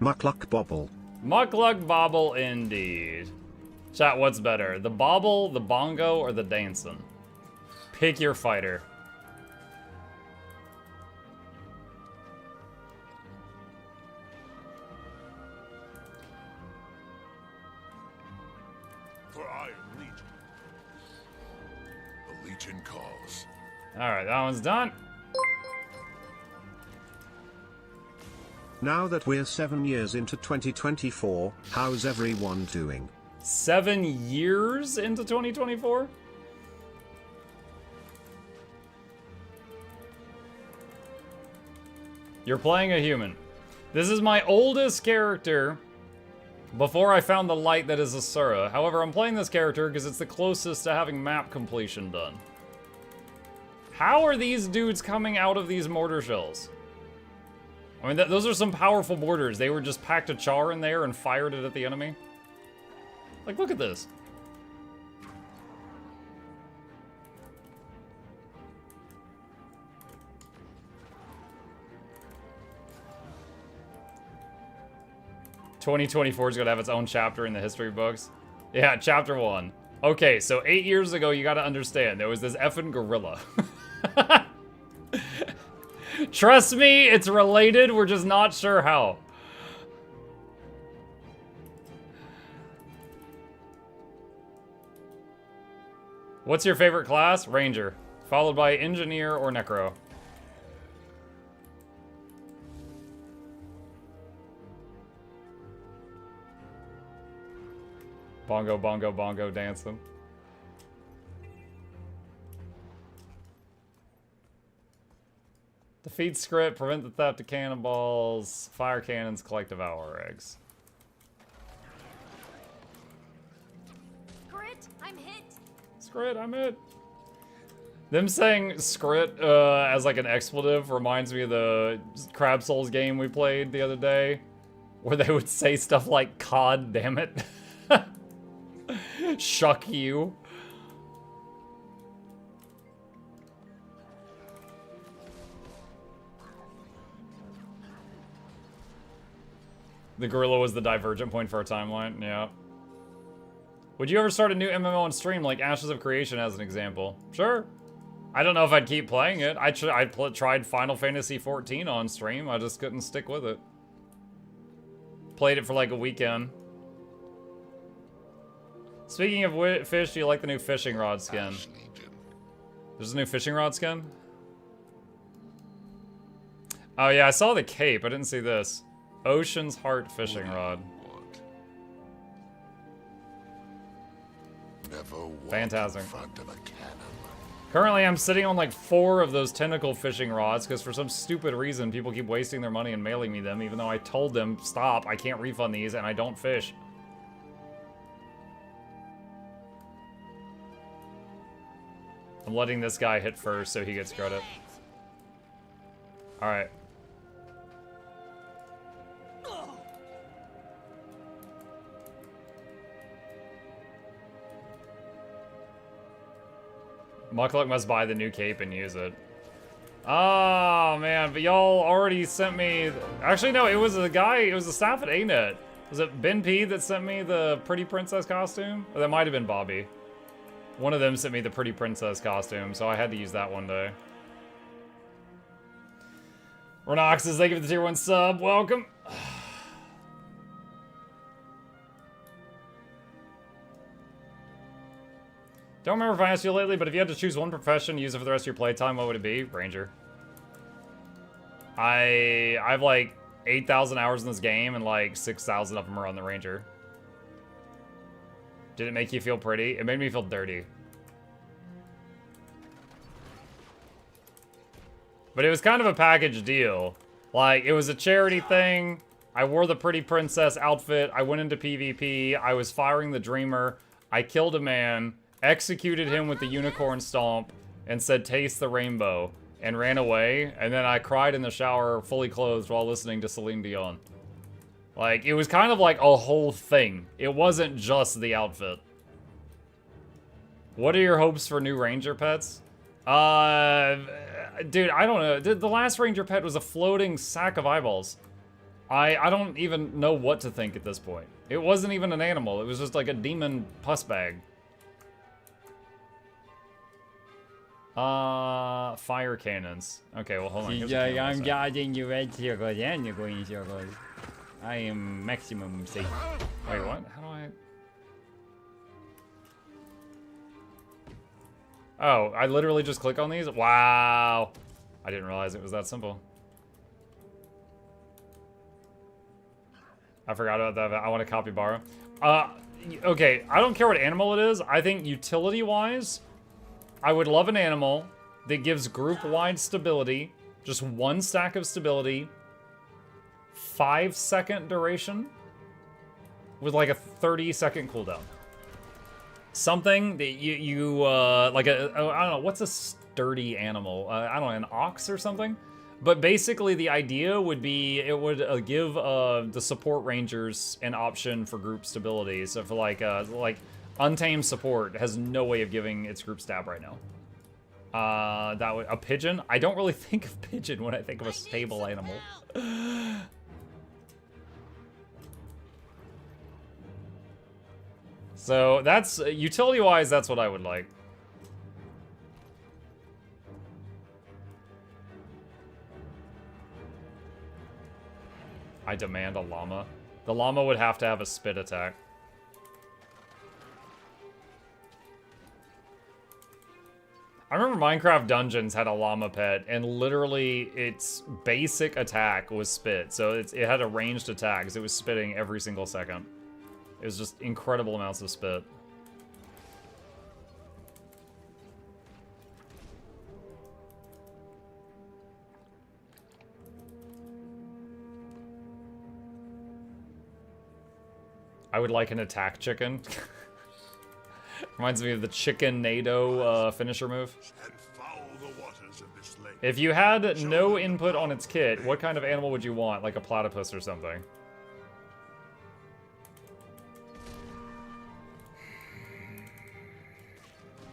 Mukluk bobble. Mukluk bobble indeed. Chat, what's better? The bobble, the bongo, or the dancing? Pick your fighter. For Iron Legion. The Legion calls. Alright, that one's done. Now that we're 7 years into 2024, how's everyone doing? 7 years into 2024? You're playing a human. This is my oldest character before I found the light that is Asura. However, I'm playing this character because it's the closest to having map completion done. How are these dudes coming out of these mortar shells? I mean, those are some powerful mortars. They were just packed a char in there and fired it at the enemy. Like, look at this. "2024 is gonna have its own chapter in the history books." Yeah, chapter 1. Okay, so 8 years ago, you gotta understand, there was this effing gorilla. Trust me, it's related, we're just not sure how. What's your favorite class? Ranger. Followed by Engineer or Necro. Bongo, bongo, bongo dancing. Defeat script, prevent the theft of cannonballs, fire cannons, collect devour eggs. Grit, I'm hit. Scrit, I'm hit. Them saying scrit as like an expletive reminds me of the Crab Souls game we played the other day, where they would say stuff like, "COD damn it." Shuck you. The gorilla was the divergent point for our timeline, yeah. Would you ever start a new MMO on stream, like Ashes of Creation as an example? Sure. I don't know if I'd keep playing it. I tried Final Fantasy XIV on stream, I just couldn't stick with it. Played it for like a weekend. Speaking of fish, do you like the new fishing rod skin? There's a new fishing rod skin? Oh yeah, I saw the cape, I didn't see this. Ocean's Heart fishing rod. Fantastic. Currently, I'm sitting on like 4 of those tentacle fishing rods because for some stupid reason, people keep wasting their money and mailing me them, even though I told them, stop, I can't refund these and I don't fish. I'm letting this guy hit first so he gets credit. Alright. Mukluk must buy the new cape and use it. Oh, man, but y'all already sent me... Actually, no, it was a guy, it was the staff at ANET. Was it Ben P that sent me the Pretty Princess costume? Or that might have been Bobby. One of them sent me the Pretty Princess costume, so I had to use that one day. Renox says, thank you for the tier 1 sub. Welcome. Don't remember if I asked you lately, but if you had to choose one profession to use it for the rest of your playtime, what would it be? Ranger. I've like 8,000 hours in this game, and like 6,000 of them are on the Ranger. Did it make you feel pretty? It made me feel dirty. But it was kind of a package deal. Like, it was a charity thing. I wore the Pretty Princess outfit. I went into PvP. I was firing the Dreamer. I killed a man, executed him with the Unicorn Stomp, and said, taste the rainbow, and ran away. And then I cried in the shower, fully clothed, while listening to Celine Dion. Like, it was kind of like a whole thing. It wasn't just the outfit. What are your hopes for new Ranger pets? Dude, I don't know. The last Ranger pet was a floating sack of eyeballs. I don't even know what to think at this point. It wasn't even an animal. It was just like a demon pus bag. Fire cannons. Okay, well, hold on. I am maximum safe. Wait, what? How do I... Oh, I literally just click on these? Wow. I didn't realize it was that simple. I forgot about that. I want to copy borrow. Okay, I don't care what animal it is. I think utility-wise, I would love an animal that gives group-wide stability. Just one stack of stability. 5-second duration. With like a 30-second cooldown. Something that like I don't know, what's a sturdy animal? I don't know, an ox or something? But basically the idea would be, it would give the support rangers an option for group stability. So for like Untamed support has no way of giving its group stab right now. That would, a pigeon? I don't really think of pigeon when I think of a stable animal. So that's, utility-wise, that's what I would like. I demand a llama. The llama would have to have a spit attack. I remember Minecraft Dungeons had a llama pet, and literally its basic attack was spit. So it had a ranged attack, because it was spitting every single second. It was just incredible amounts of spit. I would like an attack chicken. Reminds me of the chicken-nado finisher move. If you had no input on its kit, what kind of animal would you want? Like a platypus or something?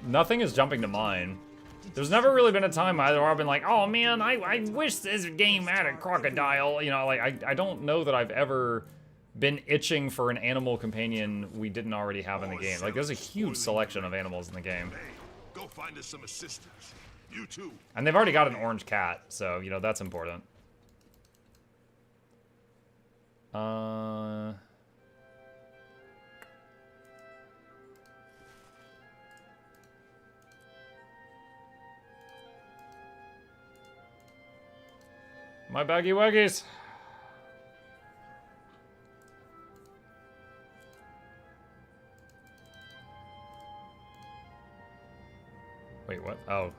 Nothing is jumping to mind. There's never really been a time either where I've been like, oh man, I wish this game had a crocodile. You know, like, I don't know that I've ever been itching for an animal companion we didn't already have in the game. Like, there's a huge selection of animals in the game. Go find us some assistance. You too. And they've already got an orange cat, so, you know, that's important. My baggy waggies. Wait, what? Oh.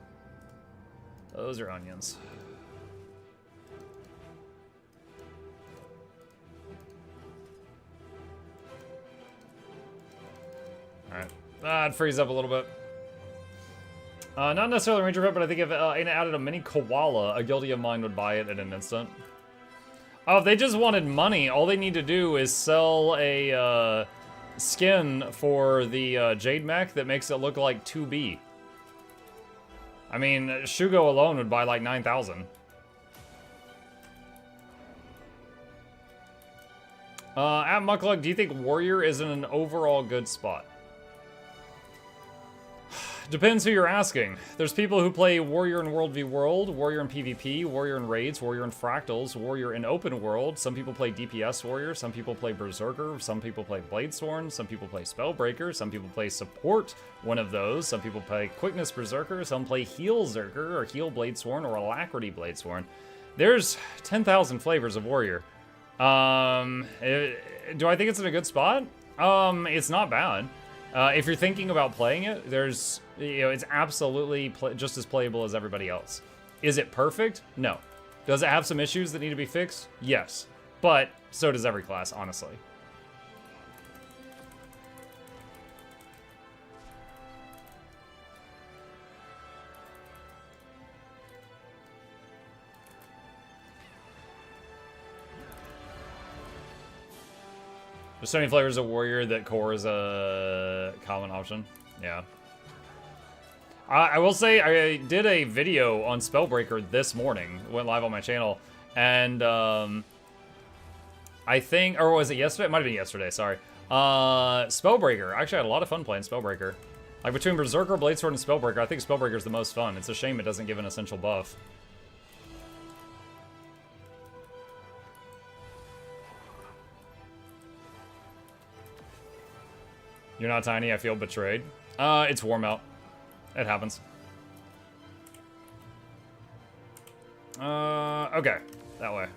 Those are onions. Alright. It frees up a little bit. Not necessarily a Ranger pet, but I think if Ana added a mini koala, a guilty of mine would buy it in an instant. Oh, if they just wanted money, all they need to do is sell a skin for the Jade mech that makes it look like 2B. I mean, Shugo alone would buy like 9,000. At Mukluk, do you think Warrior is in an overall good spot? Depends who you're asking. There's people who play Warrior in World v World, Warrior in PvP, Warrior in Raids, Warrior in Fractals, Warrior in Open World. Some people play DPS Warrior, some people play Berserker, some people play Bladesworn, some people play Spellbreaker, some people play Support, one of those. Some people play Quickness Berserker, some play Heal Zerker, or Heal Bladesworn, or Alacrity Bladesworn. There's 10,000 flavors of Warrior. Do I think it's in a good spot? It's not bad. If you're thinking about playing it, it's absolutely just as playable as everybody else. Is it perfect? No. Does it have some issues that need to be fixed? Yes. But so does every class, honestly. There's so many flavors of Warrior that Core is a common option. Yeah. I will say, I did a video on Spellbreaker this morning. Went live on my channel. And, I think, or was it yesterday? It might have been yesterday, sorry. Spellbreaker. I actually had a lot of fun playing Spellbreaker. Like, between Berserker, Bladesword, and Spellbreaker, I think Spellbreaker is the most fun. It's a shame it doesn't give an essential buff. You're not tiny, I feel betrayed. It's warm out. It happens. Okay. That way.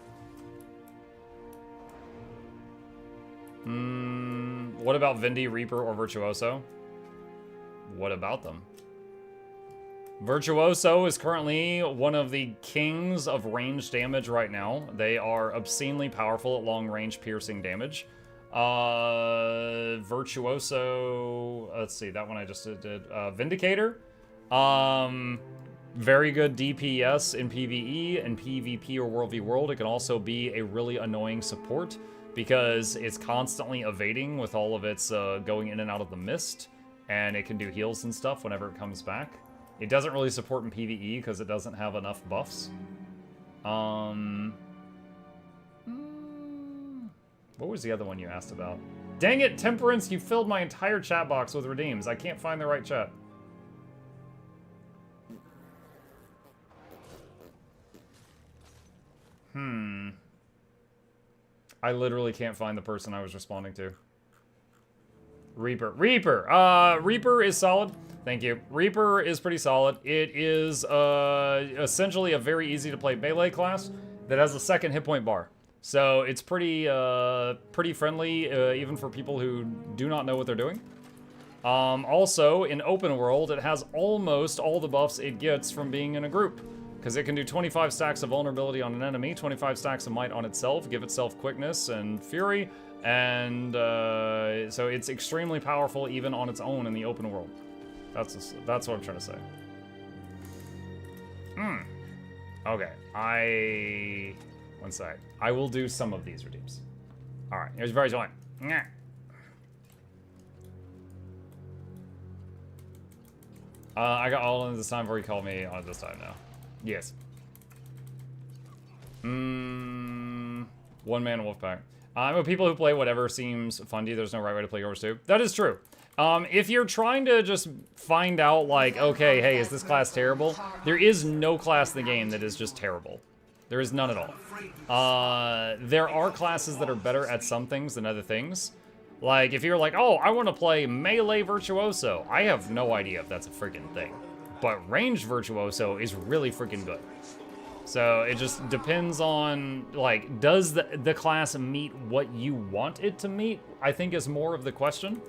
What about Vindy, Reaper, or Virtuoso? What about them? Virtuoso is currently one of the kings of range damage right now. They are obscenely powerful at long-range piercing damage. Virtuoso, let's see, that one I just did. Vindicator, very good DPS in PvE and PvP or World v World. It can also be a really annoying support because it's constantly evading with all of its going in and out of the mist, and it can do heals and stuff whenever it comes back. It doesn't really support in PvE because it doesn't have enough buffs. What was the other one you asked about? Dang it, Temperance, you filled my entire chat box with redeems. I can't find the right chat. I literally can't find the person I was responding to. Reaper. Reaper is solid. Thank you. Reaper is pretty solid. It is essentially a very easy to play melee class that has a second hit point bar. So it's pretty friendly, even for people who do not know what they're doing. Also, in open world, it has almost all the buffs it gets from being in a group. Because it can do 25 stacks of vulnerability on an enemy, 25 stacks of might on itself, give itself quickness and fury, and so it's extremely powerful even on its own in the open world. That's what I'm trying to say. Okay, one sec. I will do some of these redeems. All right, here's very one. I got all in this time before you called me on it this time now. Yes. One man wolf pack. I'm a people who play whatever seems fun to you. There's no right way to play yours too. That is true. If you're trying to just find out, like, okay, hey, is this class terrible? There is no class in the game that is just terrible. There is none at all. There are classes that are better at some things than other things. Like, if you're like, oh, I want to play Melee Virtuoso, I have no idea if that's a freaking thing. But Range Virtuoso is really freaking good. So it just depends on, like, does the class meet what you want it to meet? I think is more of the question,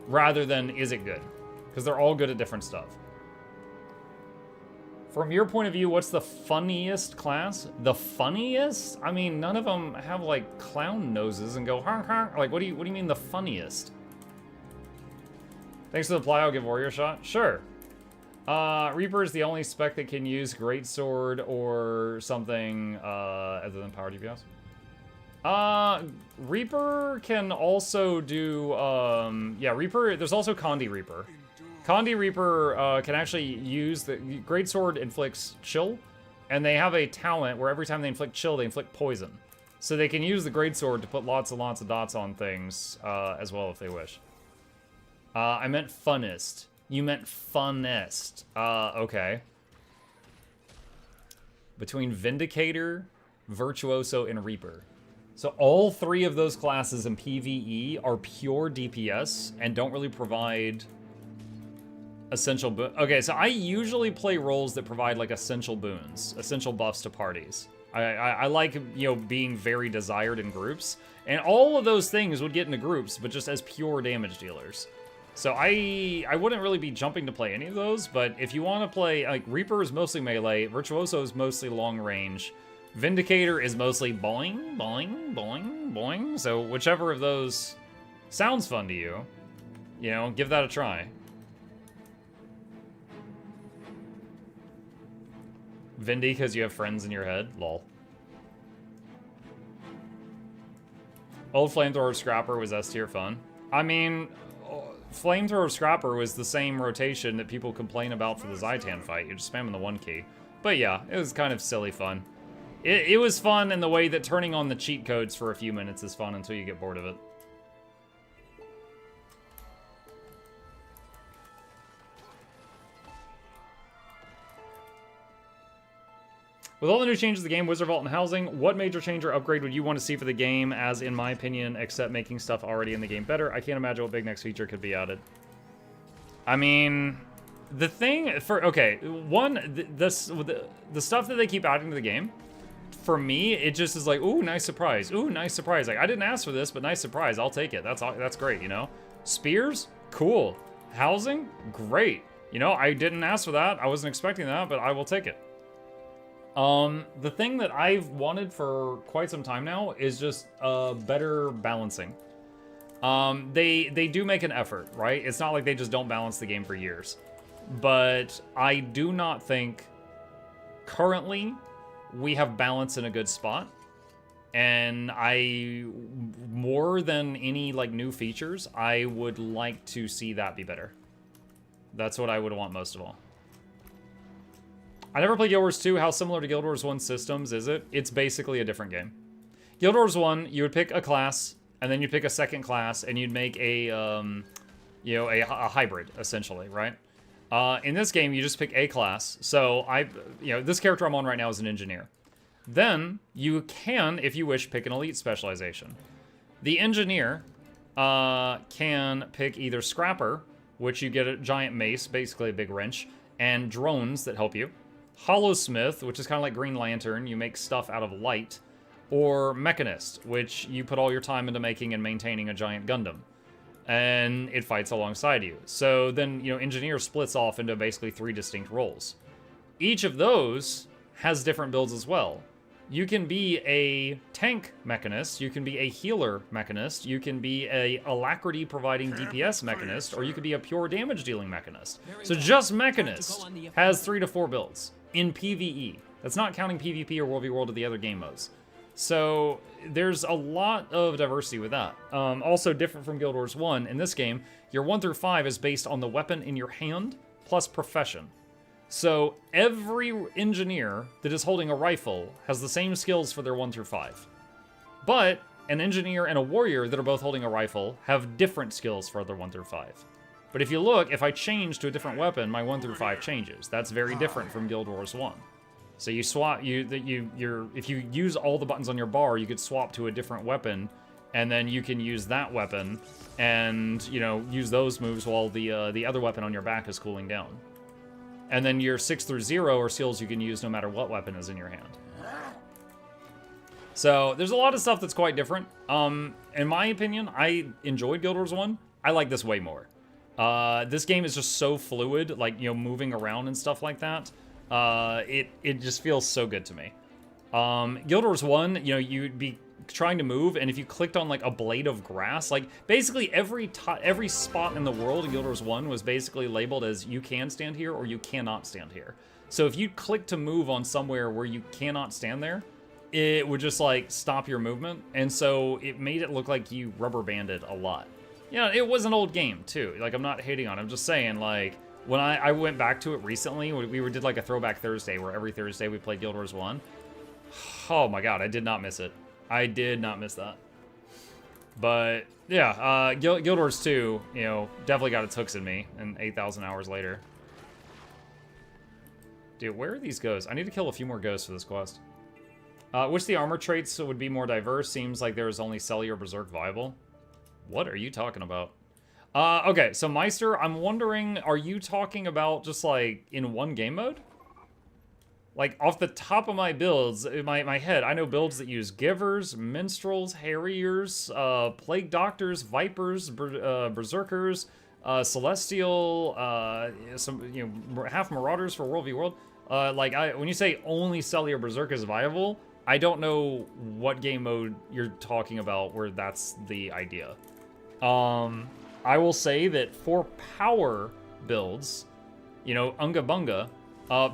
rather than is it good? Because they're all good at different stuff. From your point of view, what's the funniest class? The funniest? I mean, none of them have, like, clown noses and go, ha ha. Like, what do you mean the funniest? Thanks for the play, I'll give Warrior a shot. Sure. Reaper is the only spec that can use Greatsword or something, other than Power DPS. Reaper can also do, yeah, Reaper, there's also Condi Reaper. Condi Reaper can actually use the Greatsword inflicts chill, and they have a talent where every time they inflict chill, they inflict poison. So they can use the Greatsword to put lots and lots of dots on things as well if they wish. I meant funnest. You meant funnest. Okay. Between Vindicator, Virtuoso, and Reaper. So all three of those classes in PvE are pure DPS and don't really provide essential boons. Okay, so I usually play roles that provide like essential boons, essential buffs to parties. I like, you know, being very desired in groups, and all of those things would get into groups, but just as pure damage dealers. So I wouldn't really be jumping to play any of those, but if you want to play, like, Reaper is mostly melee, Virtuoso is mostly long range, Vindicator is mostly boing, boing, boing, boing, so whichever of those sounds fun to you, you know, give that a try. Vindy, because you have friends in your head? Lol. Old Flamethrower Scrapper was S tier fun. I mean, Flamethrower Scrapper was the same rotation that people complain about for the Zaitan fight. You're just spamming the 1 key. But yeah, it was kind of silly fun. It was fun in the way that turning on the cheat codes for a few minutes is fun until you get bored of it. With all the new changes to the game, Wizard Vault, and housing, what major change or upgrade would you want to see for the game, as in my opinion, except making stuff already in the game better? I can't imagine what big next feature could be added. I mean, the thing for, okay, one, the stuff that they keep adding to the game, for me, it just is like, ooh, nice surprise. Ooh, nice surprise. Like, I didn't ask for this, but nice surprise. I'll take it. That's great, you know? Spears? Cool. Housing? Great. You know, I didn't ask for that. I wasn't expecting that, but I will take it. The thing that I've wanted for quite some time now is just better balancing. They do make an effort, right? It's not like they just don't balance the game for years. But I do not think currently we have balance in a good spot. And more than any like new features, I would like to see that be better. That's what I would want most of all. I never played Guild Wars 2. How similar to Guild Wars 1 systems is it? It's basically a different game. Guild Wars 1, you would pick a class, and then you'd pick a second class, and you'd make a, you know, a hybrid, essentially, right? In this game, you just pick a class. So, you know, this character I'm on right now is an engineer. Then, you can, if you wish, pick an elite specialization. The engineer can pick either Scrapper, which you get a giant mace, basically a big wrench, and drones that help you. Hollowsmith, which is kind of like Green Lantern, you make stuff out of light, or Mechanist, which you put all your time into making and maintaining a giant Gundam, and it fights alongside you. So then, you know, Engineer splits off into basically 3 distinct roles. Each of those has different builds as well. You can be a tank mechanist, you can be a healer mechanist, you can be a alacrity providing DPS mechanist, or you could be a pure damage dealing mechanist. So just mechanist has 3 to 4 builds in PvE. That's not counting PvP or World v World or the other game modes. So there's a lot of diversity with that. Also different from Guild Wars 1, in this game, your 1 through 5 is based on the weapon in your hand plus profession. So every engineer that is holding a rifle has the same skills for their 1 through 5. But an engineer and a warrior that are both holding a rifle have different skills for their 1 through 5. But if you look, if I change to a different weapon, my 1 through 5 changes. That's very different from Guild Wars 1. So you swap, if you use all the buttons on your bar, you could swap to a different weapon, and then you can use that weapon and, you know, use those moves while the other weapon on your back is cooling down. And then your 6 through 0 are skills you can use no matter what weapon is in your hand. So there's a lot of stuff that's quite different. In my opinion, I enjoyed Guild Wars 1. I like this way more. This game is just so fluid, like, you know, moving around and stuff like that. It just feels so good to me. Guild Wars 1, you know, you'd be trying to move, and if you clicked on like a blade of grass, like basically every spot in the world in Guild Wars 1 was basically labeled as you can stand here or you cannot stand here. So if you click to move on somewhere where you cannot stand there, it would just like stop your movement, and so it made it look like you rubber banded a lot. Yeah, it was an old game, too. Like, I'm not hating on it. I'm just saying, like, when I went back to it recently, we did, like, a Throwback Thursday where every Thursday we played Guild Wars 1. Oh, my God, I did not miss it. I did not miss that. But, yeah, Guild Wars 2, you know, definitely got its hooks in me, and 8,000 hours later. Dude, where are these ghosts? I need to kill a few more ghosts for this quest. Wish the armor traits would be more diverse. Seems like there is only Selly or Berserk viable. What are you talking about? Okay, so Meister, I'm wondering, are you talking about just, like, in one game mode? Like, off the top of my builds, in my head, I know builds that use Givers, Minstrels, Harriers, Plague Doctors, Vipers, Berserkers, Celestial, some, you know, half Marauders for World v World. Like, when you say only Selly or Berserk is viable, I don't know what game mode you're talking about where that's the idea. I will say that for power builds, you know, Unga Bunga,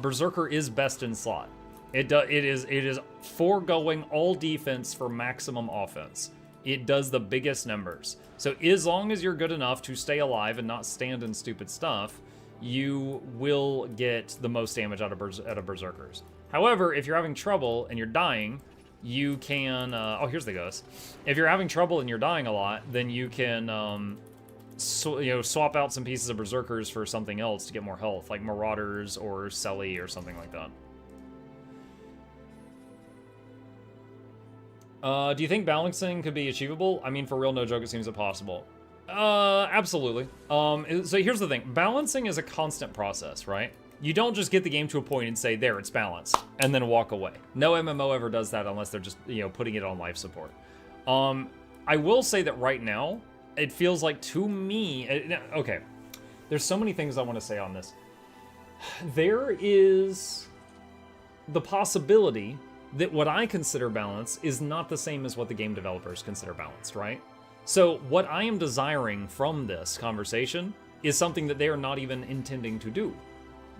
Berserker is best in slot. It is foregoing all defense for maximum offense. It does the biggest numbers. So as long as you're good enough to stay alive and not stand in stupid stuff, you will get the most damage out of Berserkers. However, if you're having trouble and you're dying, you can... oh, here's the ghost. If you're having trouble and you're dying a lot, then you can swap out some pieces of Berserkers for something else to get more health, like Marauders or Selly or something like that. Do you think balancing could be achievable? I mean, for real, no joke, it seems impossible. Absolutely. So here's the thing. Balancing is a constant process, right? You don't just get the game to a point and say, there, it's balanced, and then walk away. No MMO ever does that unless they're just, you know, putting it on life support. I will say that right now, it feels like to me... okay, there's so many things I want to say on this. There is the possibility that what I consider balanced is not the same as what the game developers consider balanced, right? So what I am desiring from this conversation is something that they are not even intending to do.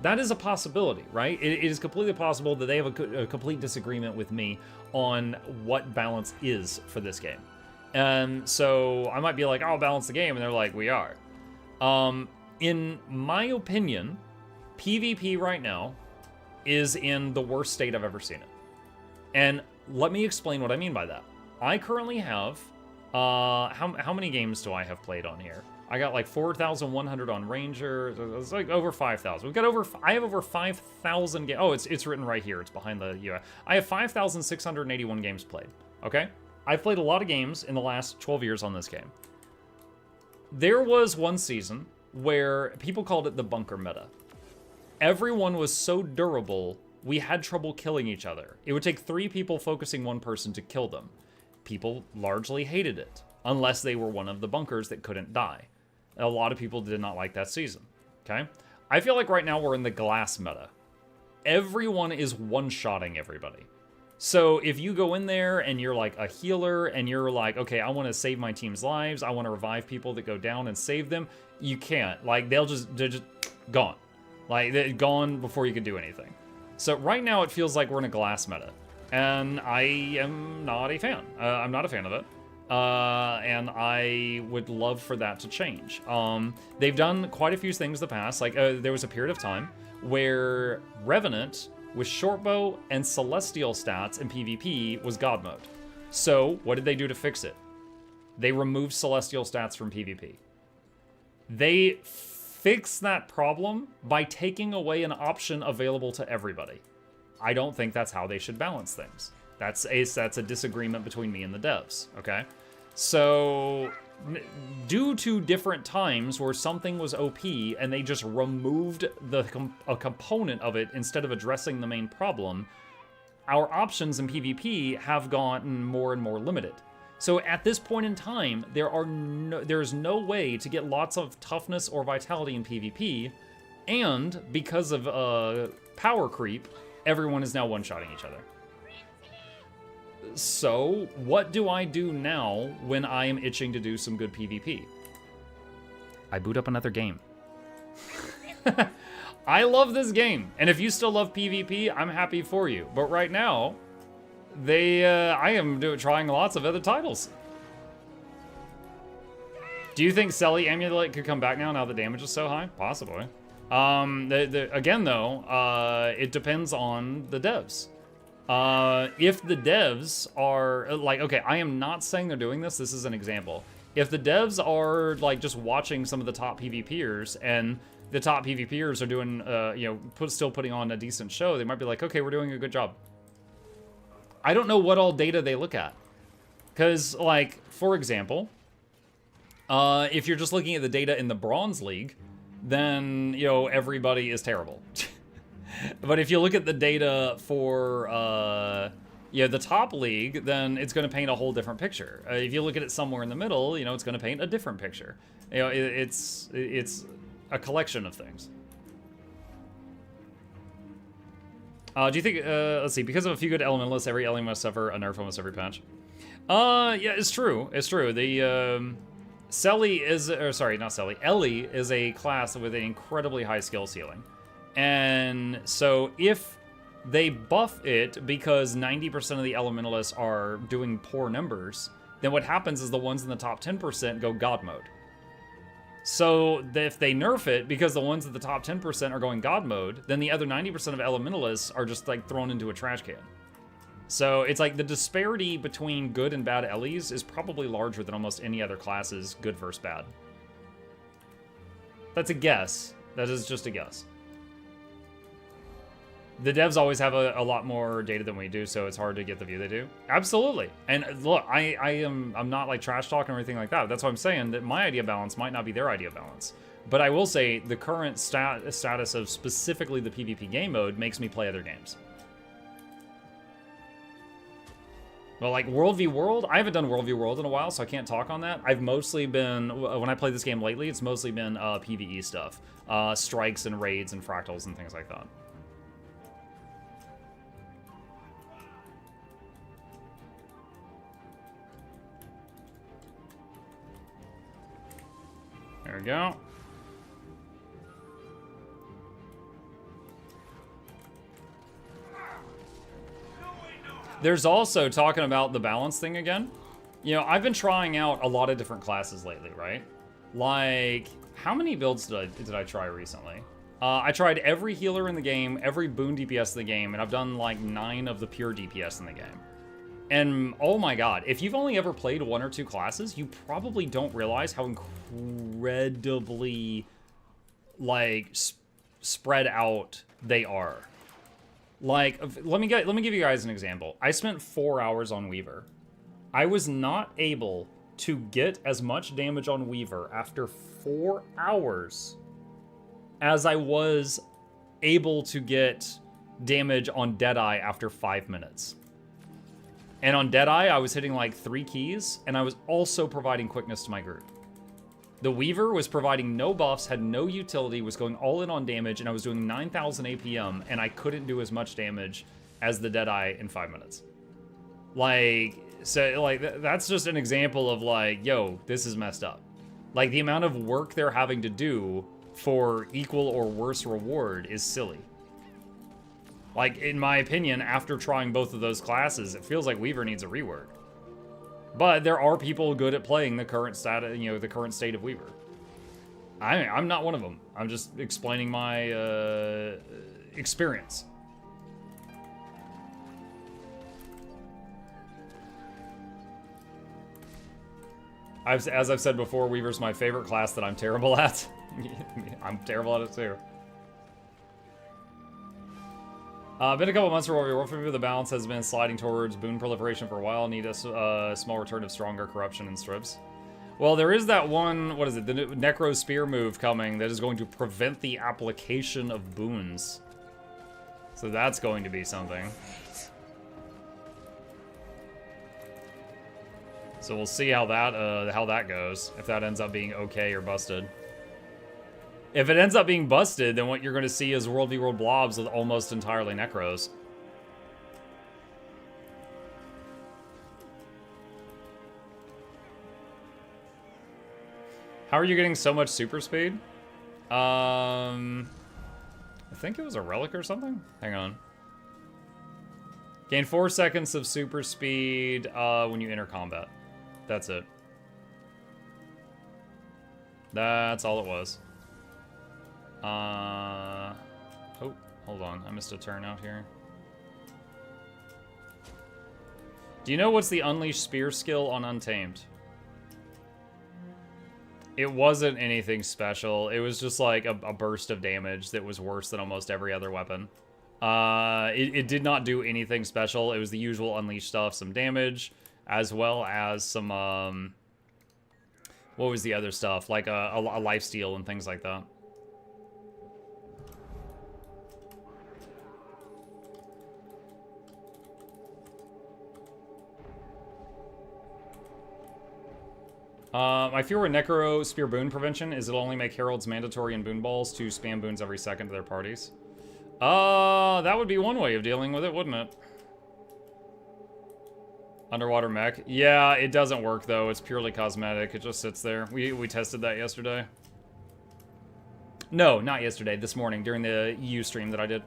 That is a possibility, right? It is completely possible that they have a complete disagreement with me on what balance is for this game. And so I might be like, I'll balance the game, and they're like, we are. In my opinion, PvP right now is in the worst state I've ever seen it. And let me explain what I mean by that. I currently have, how many games do I have played on here? I got like 4,100 on Ranger. It's like over 5,000. We've got I have over 5,000 games. Oh, it's written right here. It's behind the UI. I have 5,681 games played. Okay? I've played a lot of games in the last 12 years on this game. There was one season where people called it the bunker meta. Everyone was so durable, we had trouble killing each other. It would take 3 people focusing one person to kill them. People largely hated it, unless they were one of the bunkers that couldn't die. A lot of people did not like that season, okay? I feel like right now we're in the glass meta. Everyone is one-shotting everybody. So if you go in there and you're like a healer and you're like, okay, I want to save my team's lives, I want to revive people that go down and save them, you can't. Like, they're just gone. Like, they're gone before you can do anything. So right now it feels like we're in a glass meta. And I am not a fan. I'm not a fan of it. And I would love for that to change. They've done quite a few things in the past. Like, there was a period of time where Revenant with Shortbow and Celestial stats in PvP was God mode. So, what did they do to fix it? They removed Celestial stats from PvP. They fixed that problem by taking away an option available to everybody. I don't think that's how they should balance things. That's a disagreement between me and the devs, okay? So, due to different times where something was OP and they just removed a component of it instead of addressing the main problem, our options in PvP have gotten more and more limited. So at this point in time, there's no way to get lots of toughness or vitality in PvP, and because of power creep, everyone is now one-shotting each other. So, what do I do now when I am itching to do some good PvP? I boot up another game. I love this game, and if you still love PvP, I'm happy for you. But right now, I am trying lots of other titles. Do you think Selly Amulet could come back now the damage is so high? Possibly. Again, though, it depends on the devs. If the devs are, like, okay, I am not saying they're doing this. This is an example. If the devs are, like, just watching some of the top PvPers and the top PvPers are doing, you know, still putting on a decent show, they might be like, okay, we're doing a good job. I don't know what all data they look at. Because, like, for example, if you're just looking at the data in the Bronze League, then, you know, everybody is terrible. But if you look at the data for, yeah, the top league, then it's going to paint a whole different picture. If you look at it somewhere in the middle, you know, it's going to paint a different picture. You know, it's a collection of things. Do you think, let's see, because of a few good elementalists, every element must suffer a nerf almost every patch? Yeah, it's true. It's true. The, Selly is, or sorry, not Selly, Ellie is a class with an incredibly high skill ceiling. And so if they buff it because 90% of the elementalists are doing poor numbers, then what happens is the ones in the top 10% go God mode. So if they nerf it because the ones at the top 10% are going God mode, then the other 90% of elementalists are just like thrown into a trash can. So it's like the disparity between good and bad Ellies is probably larger than almost any other classes, good versus bad. That's a guess. That is just a guess. The devs always have a lot more data than we do, so it's hard to get the view they do. Absolutely. And look, I'm not like trash talking or anything like that. That's why I'm saying that my idea balance might not be their idea balance. But I will say the current status of specifically the PvP game mode makes me play other games. Well, like World v World, I haven't done World v World in a while, so I can't talk on that. I've mostly been, when I play this game lately, it's mostly been PvE stuff. Strikes and raids and fractals and things like that. There we go. There's also, talking about the balance thing again, you know, I've been trying out a lot of different classes lately, right? Like, how many builds did I try recently? I tried every healer in the game, every boon DPS in the game, and I've done like 9 of the pure DPS in the game. And oh my god, if you've only ever played 1 or 2 classes, you probably don't realize how incredibly, like, spread out they are. Like, let me give you guys an example. I spent 4 hours on Weaver. I was not able to get as much damage on Weaver after 4 hours as I was able to get damage on Deadeye after 5 minutes. And on Deadeye, I was hitting like 3 keys, and I was also providing quickness to my group. The Weaver was providing no buffs, had no utility, was going all in on damage, and I was doing 9,000 APM, and I couldn't do as much damage as the Deadeye in 5 minutes. Like, so, like, that's just an example of like, yo, this is messed up. Like, the amount of work they're having to do for equal or worse reward is silly. Like, in my opinion, after trying both of those classes, it feels like Weaver needs a rework. But there are people good at playing the current state, you know, the current state of Weaver. I'm not one of them. I'm just explaining my experience. As I've said before, Weaver's my favorite class that I'm terrible at. I'm terrible at it too. Been a couple months for War Warhammer. The balance has been sliding towards boon proliferation for a while. Need a small return of stronger corruption and strips. Well, there is that one, what is it, the Necro Spear move coming that is going to prevent the application of boons. So that's going to be something. So we'll see how that goes, if that ends up being okay or busted. If it ends up being busted, then what you're going to see is World v World blobs with almost entirely Necros. How are you getting so much super speed? I think it was a relic or something? Hang on. Gain 4 seconds of super speed when you enter combat. That's it. That's all it was. Oh, hold on. I missed a turn out here. Do you know what's the Unleash Spear skill on Untamed? It wasn't anything special. It was just like a burst of damage that was worse than almost every other weapon. It did not do anything special. It was the usual Unleash stuff, some damage, as well as some, what was the other stuff? Like a lifesteal and things like that. My fear with Necro Spear Boon Prevention is it'll only make Heralds mandatory in Boon Balls to spam boons every second to their parties. That would be one way of dealing with it, wouldn't it? Underwater mech. Yeah, it doesn't work, though. It's purely cosmetic. It just sits there. We tested that yesterday. No, not yesterday. This morning, during the EU stream that I did.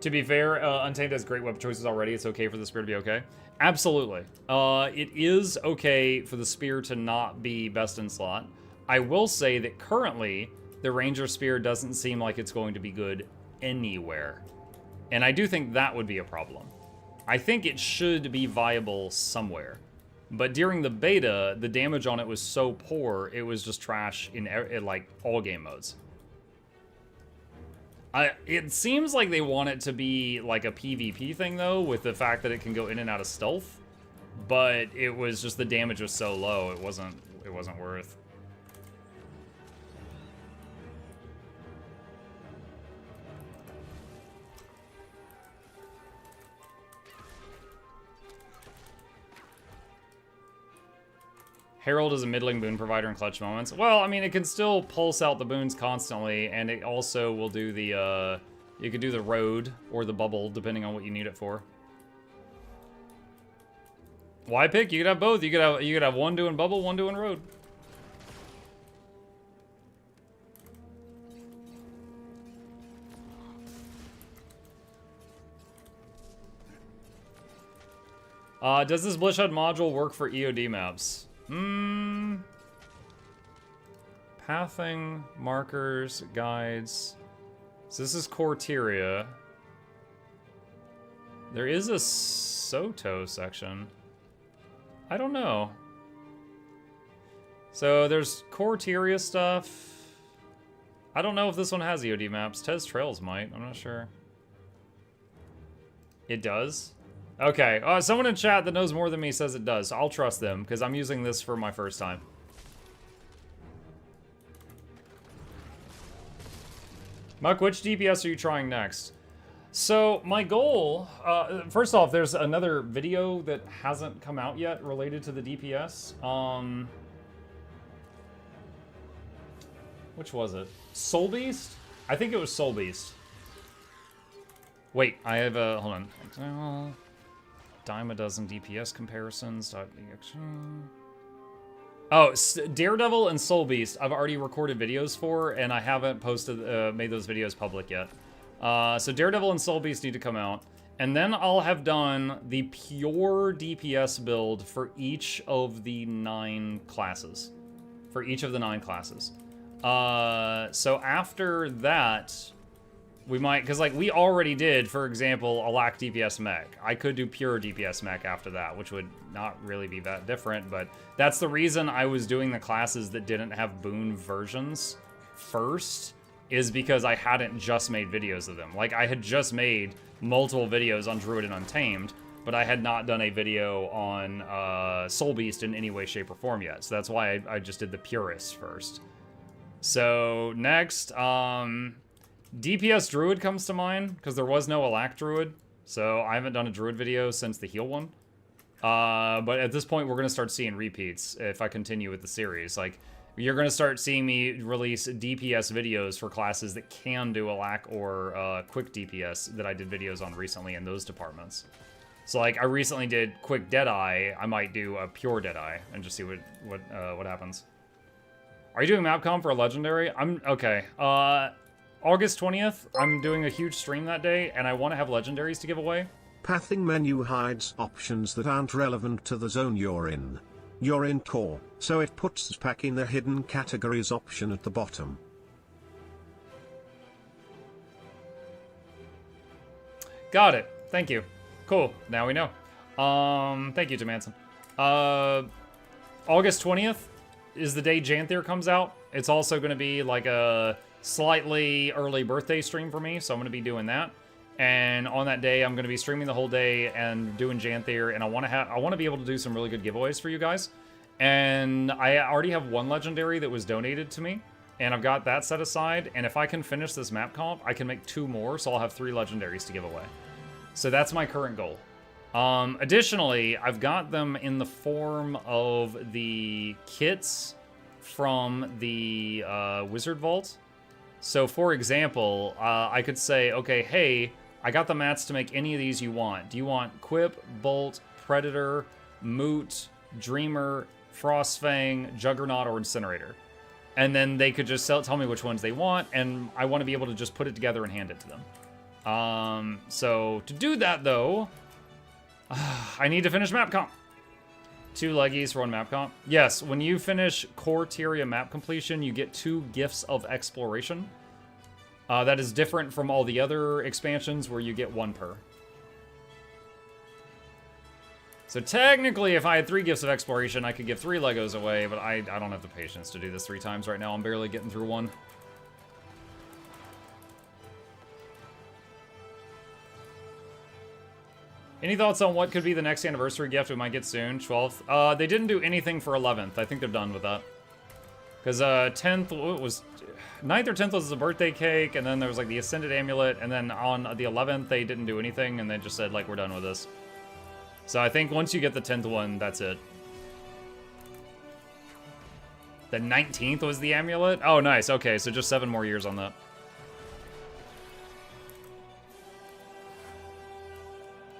To be fair, Untamed has great weapon choices already. It's okay for the spear to be okay. Absolutely. It is okay for the spear to not be best in slot. I will say that currently, the Ranger Spear doesn't seem like it's going to be good anywhere. And I do think that would be a problem. I think it should be viable somewhere. But during the beta, the damage on it was so poor, it was just trash in like all game modes. It seems like they want it to be like a PvP thing, though, with the fact that it can go in and out of stealth. But it was just the damage was so low, it wasn't worth. Herald is a middling boon provider in clutch moments. Well, I mean, it can still pulse out the boons constantly, and it also will do the, you could do the road or the bubble, depending on what you need it for. Why pick? You could have both. You could have one doing bubble, one doing road. Does this Bloodshed module work for EOD maps? Pathing, markers, guides. So this is Corteria. There is a Soto section. I don't know. So there's Corteria stuff. I don't know if this one has EOD maps. Tez Trails might. I'm not sure. It does? Okay, someone in chat that knows more than me says it does, so I'll trust them, because I'm using this for my first time. Muck, which DPS are you trying next? So, my goal, first off, there's another video that hasn't come out yet related to the DPS. Which was it? Soul Beast? I think it was Soul Beast. Wait, I have a, hold on. Dime a dozen DPS comparisons. Oh, Daredevil and Soul Beast, I've already recorded videos for, and I haven't posted, made those videos public yet. So Daredevil and Soul Beast need to come out. And then I'll have done the pure DPS build for each of the 9 classes. For each of the 9 classes. So after that, we might, because like we already did, for example, a lack DPS mech. I could do pure DPS mech after that, which would not really be that different, but that's the reason I was doing the classes that didn't have boon versions first, is because I hadn't just made videos of them. Like I had just made multiple videos on Druid and Untamed, but I had not done a video on Soul Beast in any way, shape, or form yet. So that's why I just did the purists first. So next, DPS Druid comes to mind, because there was no Alack Druid, so I haven't done a Druid video since the heal one. But at this point, we're going to start seeing repeats if I continue with the series. Like, you're going to start seeing me release DPS videos for classes that can do Alack or quick DPS that I did videos on recently in those departments. So, like, I recently did quick Deadeye. I might do a pure Deadeye and just see what happens. Are you doing Mapcom for a Legendary? Okay. August 20th, I'm doing a huge stream that day, and I want to have legendaries to give away. Pathing menu hides options that aren't relevant to the zone you're in. You're in core, so it puts pack in the hidden categories option at the bottom. Got it. Thank you. Cool. Now we know. Thank you, Jamanson. August 20th is the day Janthier comes out. It's also going to be like a slightly early birthday stream for me, so I'm going to be doing that. And on that day, I'm going to be streaming the whole day and doing Janthier, and I want to be able to do some really good giveaways for you guys. And I already have one legendary that was donated to me, and I've got that set aside. And if I can finish this map comp, I can make 2 more, so I'll have 3 legendaries to give away. So that's my current goal. Additionally, I've got them in the form of the kits from the Wizard Vault. So for example, I could say, okay, hey, I got the mats to make any of these you want. Do you want Quip, Bolt, Predator, Moot, Dreamer, Frostfang, Juggernaut, or Incinerator? And then they could just tell me which ones they want, and I want to be able to just put it together and hand it to them. So to do that though, I need to finish map comp. 2 leggies for 1 map comp. Yes, when you finish Core Tyria map completion, you get 2 gifts of exploration. That is different from all the other expansions where you get 1 per. So technically, if I had 3 gifts of exploration, I could give 3 Legos away, but I don't have the patience to do this 3 times right now. I'm barely getting through 1. Any thoughts on what could be the next anniversary gift we might get soon? 12th? They didn't do anything for 11th. I think they're done with that. Because 10th was... 9th or 10th was the birthday cake, and then there was like the Ascended Amulet, and then on the 11th they didn't do anything, and they just said like, we're done with this. So I think once you get the 10th one, that's it. The 19th was the amulet? Oh, nice. Okay, so just 7 more years on that.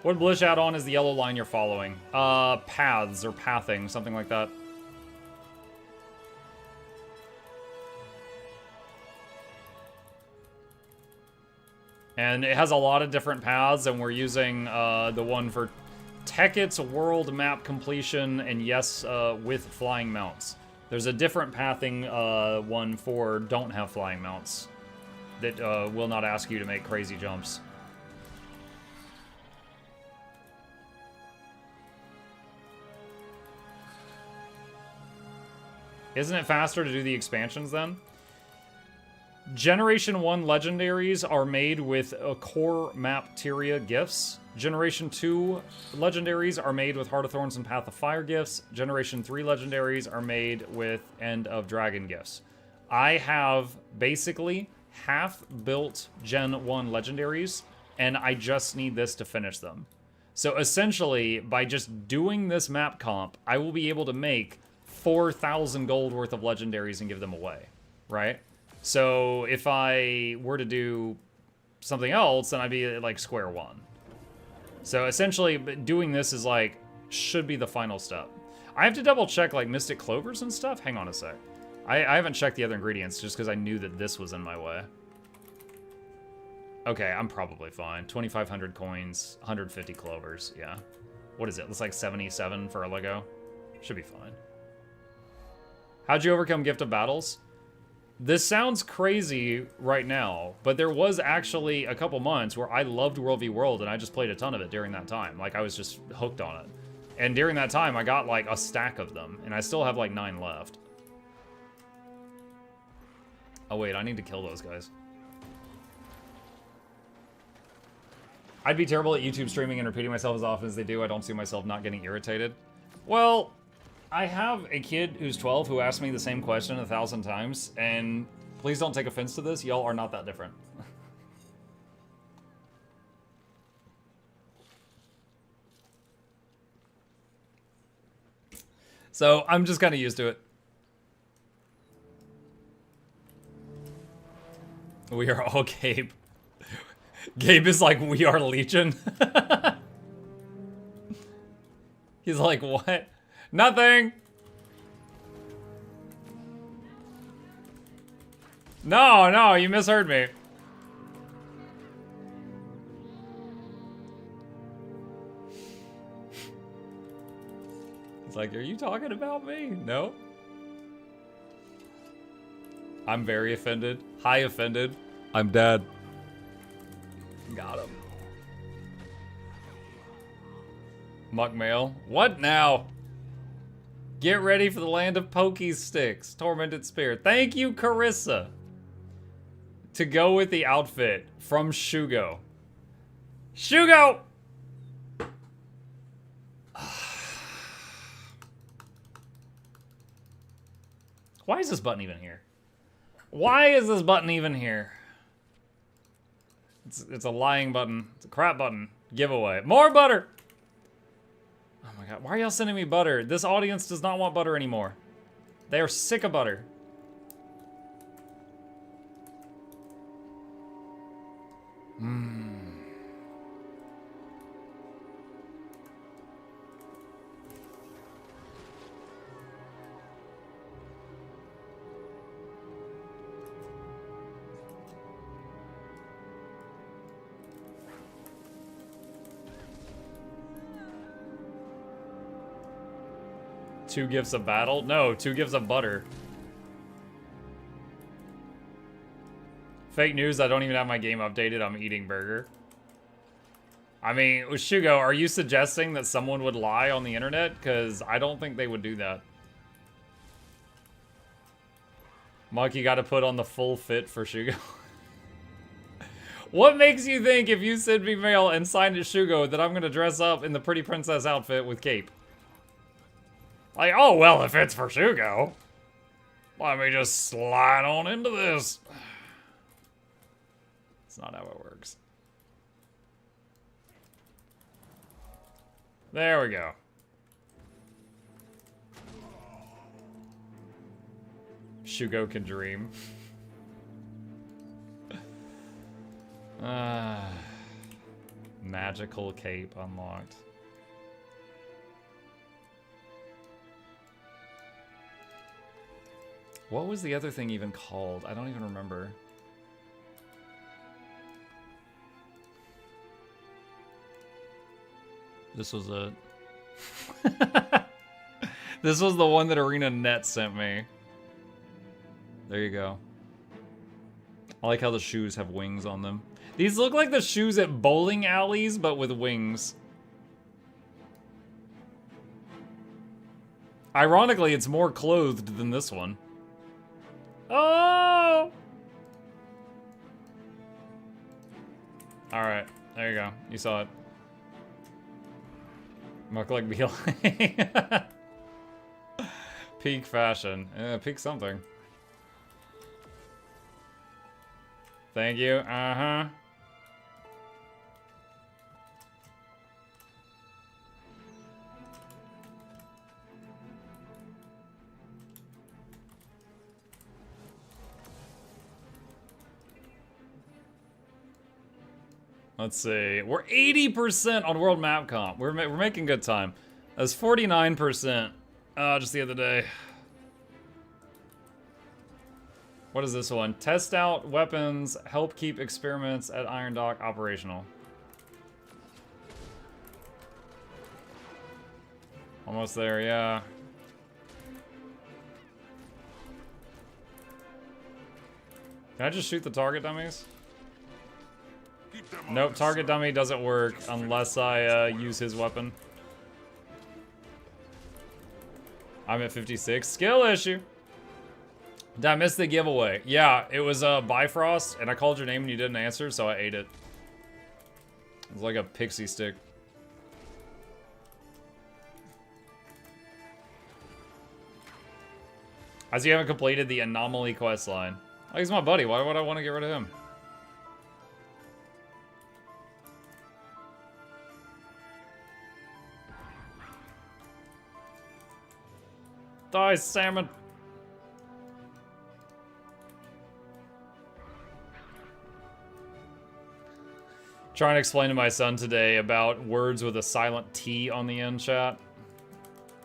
What Blish add-on is the yellow line you're following? Paths or pathing, something like that. And it has a lot of different paths, and we're using the one for Teket's world map completion, and yes, with flying mounts. There's a different pathing one for don't have flying mounts that will not ask you to make crazy jumps. Isn't it faster to do the expansions then? Generation 1 legendaries are made with core map Tyria gifts. Generation 2 legendaries are made with Heart of Thorns and Path of Fire gifts. Generation 3 legendaries are made with End of Dragon gifts. I have basically half-built Gen 1 legendaries, and I just need this to finish them. So essentially, by just doing this map comp, I will be able to make 4,000 gold worth of legendaries and give them away, right? So if I were to do something else, then I'd be like square one. So essentially, doing this is like, should be the final step. I have to double check like Mystic Clovers and stuff. Hang on a sec. I haven't checked the other ingredients just because I knew that this was in my way. Okay, I'm probably fine. 2,500 coins, 150 clovers, yeah. What is it? It's like 77 for a Lego. Should be fine. How'd you overcome Gift of Battles? This sounds crazy right now, but there was actually a couple months where I loved World v World and I just played a ton of it during that time. Like, I was just hooked on it. And during that time, I got like a stack of them, and I still have like 9 left. Oh wait, I need to kill those guys. I'd be terrible at YouTube streaming and repeating myself as often as they do. I don't see myself not getting irritated. Well, I have a kid who's 12 who asked me the same question 1,000 times, and please don't take offense to this. Y'all are not that different. So I'm just kind of used to it. We are all Gabe. Gabe is like, we are Legion. He's like, what? Nothing. No, no, you misheard me. It's like, are you talking about me? No. I'm very offended. High offended. I'm dead. Got him. Muck mail. What now? Get ready for the land of Pokey Sticks. Tormented Spirit. Thank you, Carissa. To go with the outfit from Shugo. Shugo! Why is this button even here? Why is this button even here? It's a lying button. It's a crap button. Giveaway. More butter! Oh my god. Why are y'all sending me butter? This audience does not want butter anymore. They are sick of butter. Two gifts of battle? No, 2 gifts of butter. Fake news, I don't even have my game updated. I'm eating burger. I mean, Shugo, are you suggesting that someone would lie on the internet? Because I don't think they would do that. Mark, you gotta put on the full fit for Shugo. What makes you think if you send me mail and sign it Shugo that I'm gonna dress up in the pretty princess outfit with cape? Like, oh, well, if it's for Shugo, let me just slide on into this. It's not how it works. There we go. Shugo can dream. Magical cape unlocked. What was the other thing even called? I don't even remember. This was it. This was the one that Arena Net sent me. There you go. I like how the shoes have wings on them. These look like the shoes at bowling alleys, but with wings. Ironically, it's more clothed than this one. Oh! Alright, there you go. You saw it. Mukluk be like... Peak fashion. Peak something. Thank you. Uh-huh. Let's see. We're 80% on World Map Comp. We're making good time. That's 49% just the other day. What is this one? Test out weapons, help keep experiments at Iron Dock operational. Almost there, yeah. Can I just shoot the target dummies? Nope, target dummy doesn't work unless I use his weapon. I'm at 56. Skill issue. Did I miss the giveaway? Yeah, it was Bifrost, and I called your name and you didn't answer, so I ate it. It was like a pixie stick. As you haven't completed the anomaly quest line. Oh, he's my buddy. Why would I want to get rid of him? Die, salmon. Trying to explain to my son today about words with a silent T on the end, chat.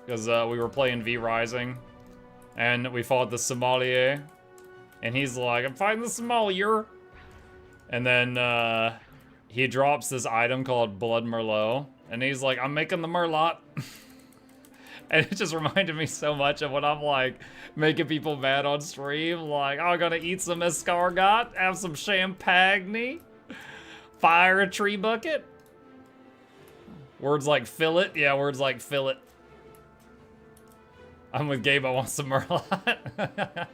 Because we were playing V Rising, and we fought the sommelier, and he's like, I'm fighting the sommelier. And then he drops this item called Blood Merlot, and he's like, I'm making the Merlot. And it just reminded me so much of when I'm like making people mad on stream. Like, I'm gonna eat some escargot, have some champagne, fire a tree bucket. Words like fillet. Yeah, words like fillet. I'm with Gabe, I want some Merlot.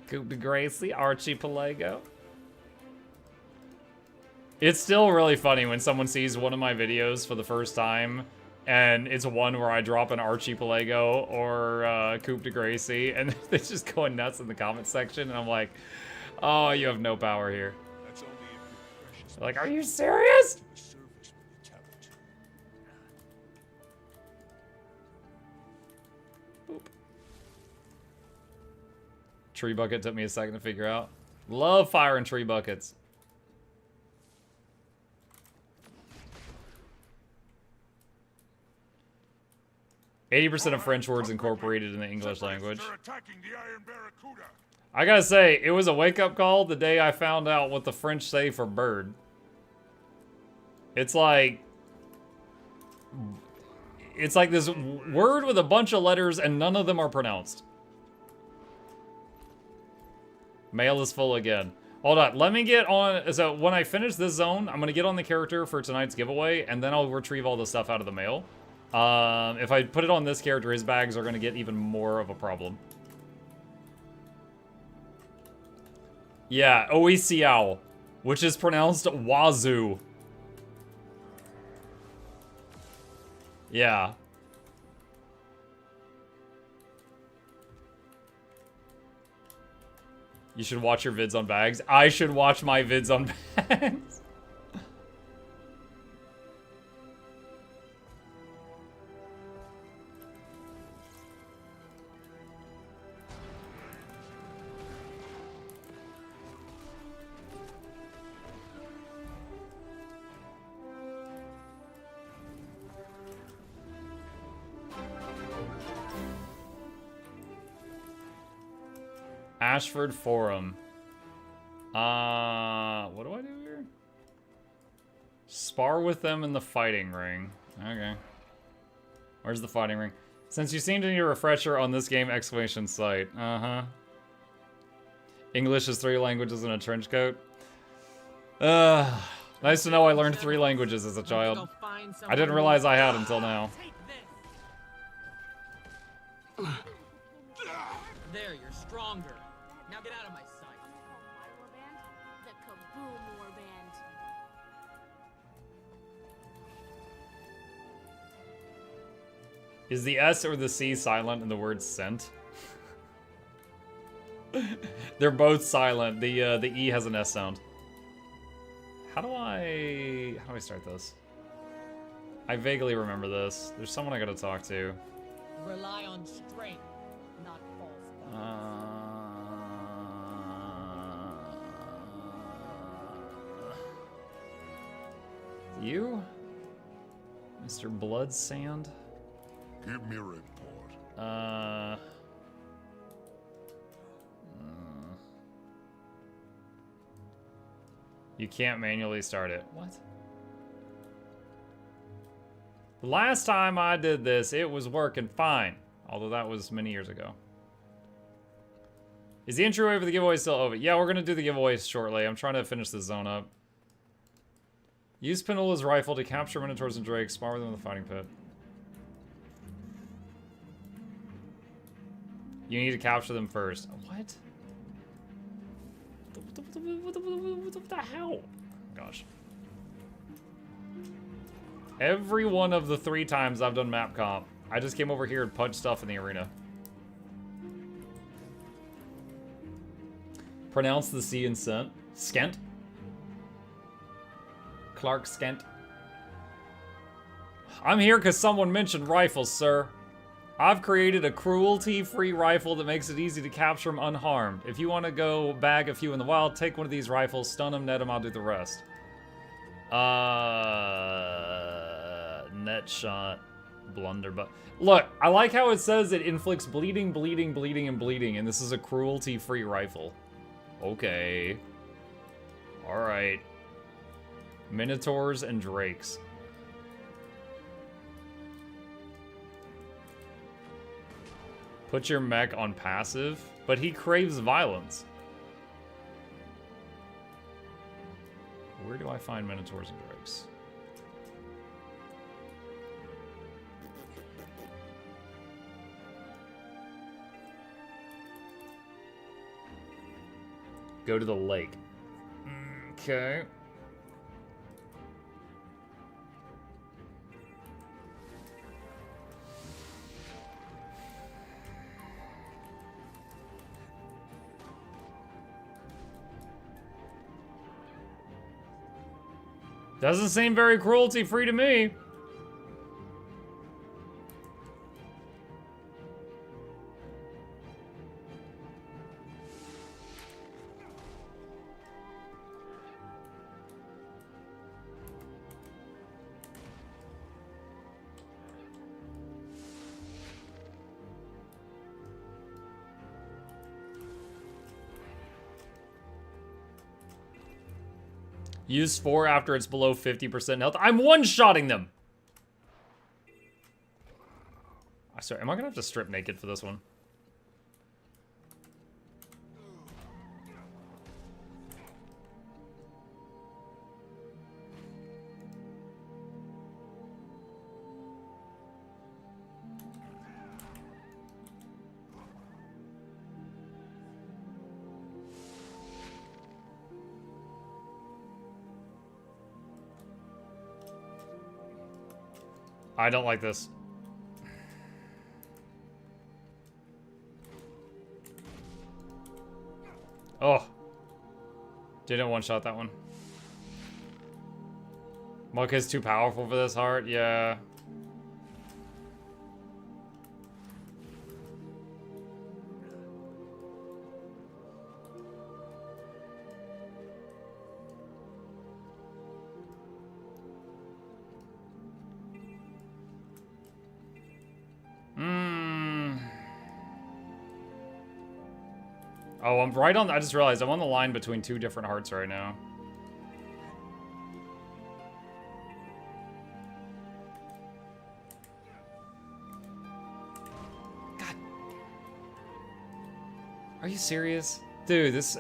Coupe de Gracie, Archipelago. It's still really funny when someone sees one of my videos for the first time and it's one where I drop an Archipelago or Coupe de Gracie and they're just going nuts in the comment section and I'm like, oh, you have no power here. They're like, are you serious? Boop. Tree bucket took me a second to figure out. Love fire and tree buckets. %80 of French words incorporated in the English language. I gotta say, it was a wake-up call the day I found out what the French say for bird. It's like this word with a bunch of letters and none of them are pronounced. Mail is full again. Hold on, let me get on. So when I finish this zone, I'm gonna get on the character for tonight's giveaway and then I'll retrieve all the stuff out of the mail. If I put it on this character, his bags are gonna get even more of a problem. Yeah, Oisiao, which is pronounced Wazoo. Yeah. You should watch your vids on bags. I should watch my vids on bags. Ashford Forum. What do I do here? Spar with them in the fighting ring. Okay. Where's the fighting ring? Since you seem to need a refresher on this game, exclamation site. Uh-huh. English is 3 languages in a trench coat. Nice to know I learned 3 languages as a child. I didn't realize I had until now. There, you're stronger. Now get out of my sight. The Kaboom Warband. Is the S or the C silent in the word scent? They're both silent. The E has an S sound. How do I start this? I vaguely remember this. There's someone I gotta talk to. Rely on strength, not false. You? Mr. Bloodsand? Give me a report. You can't manually start it. What? The last time I did this, it was working fine. Although that was many years ago. Is the entryway for the giveaway still open? Yeah, we're gonna do the giveaway shortly. I'm trying to finish this zone up. Use Pinola's rifle to capture Minotaurs and Drakes. Spar with them in the fighting pit. You need to capture them first. What? What the hell? Gosh. Every one of the 3 times I've done map comp, I just came over here and punched stuff in the arena. Pronounce the C in scent. Skent? Clark Skent. I'm here because someone mentioned rifles, sir. I've created a cruelty-free rifle that makes it easy to capture them unharmed. If you want to go bag a few in the wild, take one of these rifles, stun them, net them, I'll do the rest. Net shot, blunderbuss. Look, I like how it says it inflicts bleeding, bleeding, bleeding, and bleeding, and this is a cruelty-free rifle. Okay. Alright. Minotaurs and Drakes. Put your mech on passive, but he craves violence. Where do I find Minotaurs and Drakes? Go to the lake. Okay. Doesn't seem very cruelty-free to me. Use 4 after it's below 50% health. I'm one-shotting them! I swear, am I gonna have to strip naked for this one? I don't like this. Oh. Didn't one-shot that one. Muk is too powerful for this heart? Yeah. Oh, I'm right on. I just realized I'm on the line between 2 different hearts right now. God. Are you serious? Dude, this...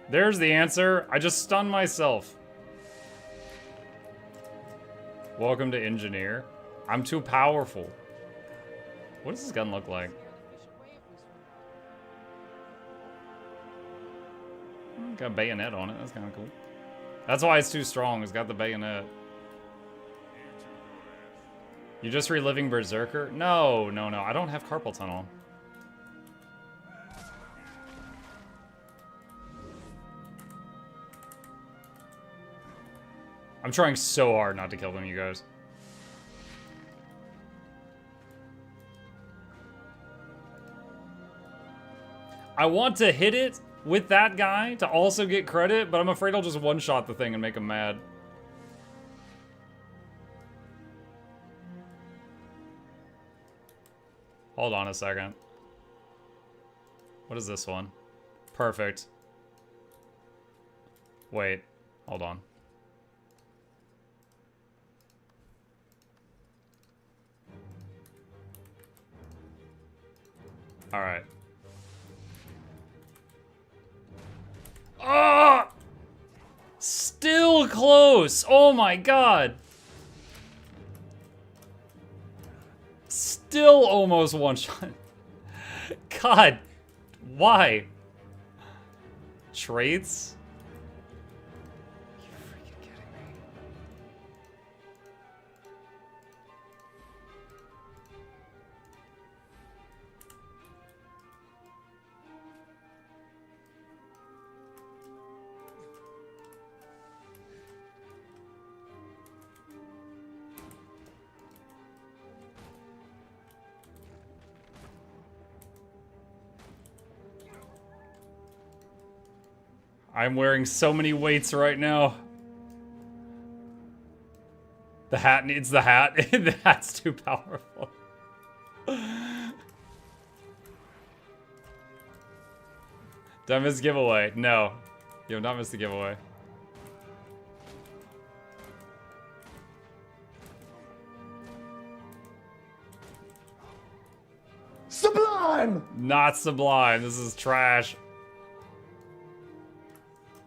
There's the answer. I just stunned myself. Welcome to Engineer. I'm too powerful. What does this gun look like? Got a bayonet on it. That's kind of cool. That's why it's too strong. It's got the bayonet. You just reliving Berserker? No, no, no. I don't have carpal tunnel. I'm trying so hard not to kill them, you guys. I want to hit it with that guy to also get credit, but I'm afraid I'll just one-shot the thing and make him mad. Hold on a second. What is this one? Perfect. Wait, hold on. All right. Ah! Still close. Oh my god. Still almost one shot. God. Why? Traits? I'm wearing so many weights right now. The hat needs the hat. The hat's too powerful. Dumbest giveaway. No. You have not missed the giveaway. Sublime! Not sublime. This is trash.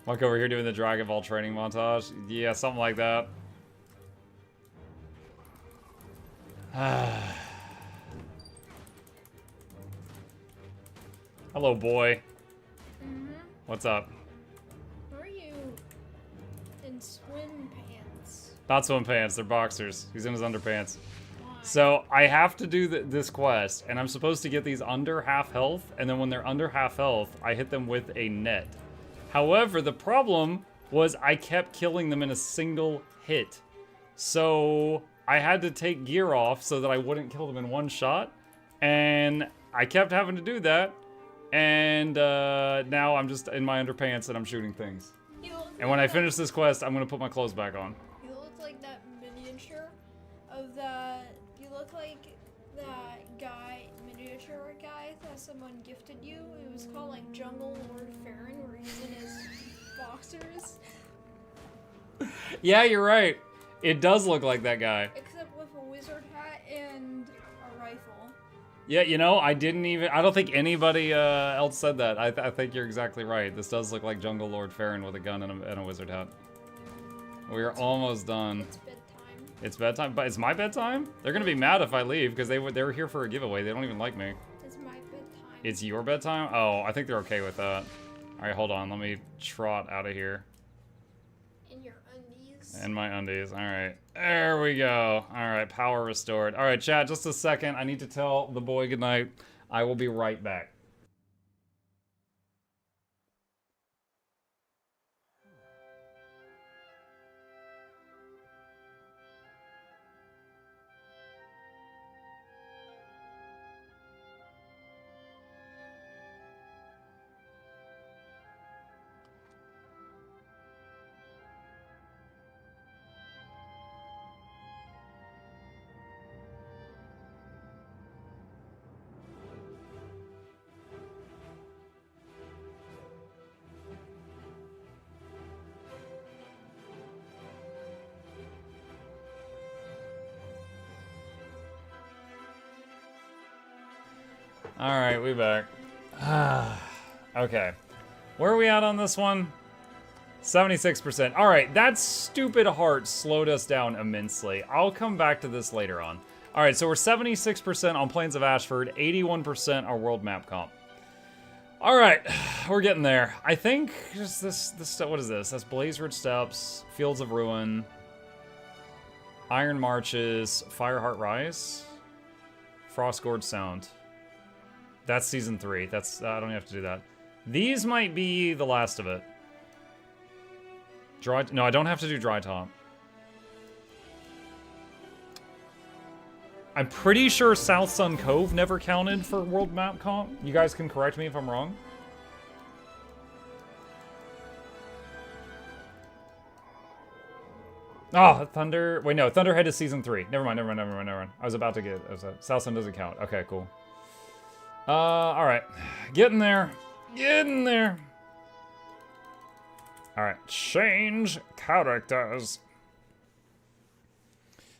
Walk over here doing the Dragon Ball training montage. Yeah, something like that. Hello, boy. What's up? Why are you in swim pants? Not swim pants, they're boxers. He's in his underpants. So I have to do this quest, and I'm supposed to get these under half health, and then when they're under half health, I hit them with a net. However, the problem was I kept killing them in a single hit. So I had to take gear off so that I wouldn't kill them in one shot, and I kept having to do that, and now I'm just in my underpants and I'm shooting things. And when I finish this quest, I'm gonna put my clothes back on. You look like that miniature of that. You look like that guy, miniature guy that someone gifted you. It was called like Jungle Lord Farron, where he's in his boxers. Yeah, you're right. It does look like that guy. Except with a wizard hat and a rifle. Yeah, you know, I don't think anybody else said that. I think you're exactly right. This does look like Jungle Lord Farron with a gun and a wizard hat. We're almost done. It's bedtime. It's bedtime? But it's my bedtime? They're gonna be mad if I leave because they were here for a giveaway. They don't even like me. It's my bedtime. It's your bedtime? Oh, I think they're okay with that. Alright, hold on. Let me trot out of here. In your undies. In my undies. Alright. There we go. Alright, power restored. Alright, chat, just a second. I need to tell the boy goodnight. I will be right back. Alright, we back. Okay. Where are we at on this one? 76%. Alright, that stupid heart slowed us down immensely. I'll come back to this later on. Alright, so we're 76% on Plains of Ashford, 81% our world map comp. Alright, we're getting there. I think just this what is this? That's Blaze Ridge Steps, Fields of Ruin, Iron Marches, Fireheart Rise, Frostgorge Sound. That's season 3. That's I don't have to do that. These might be the last of it. No, I don't have to do Dry Top. I'm pretty sure South Sun Cove never counted for world map comp. You guys can correct me if I'm wrong. Oh, Thunder. Wait, no, Thunderhead is season 3. Never mind. I was about to get. South Sun doesn't count. Okay, cool. Alright. Getting there. Getting there. Alright. Change characters.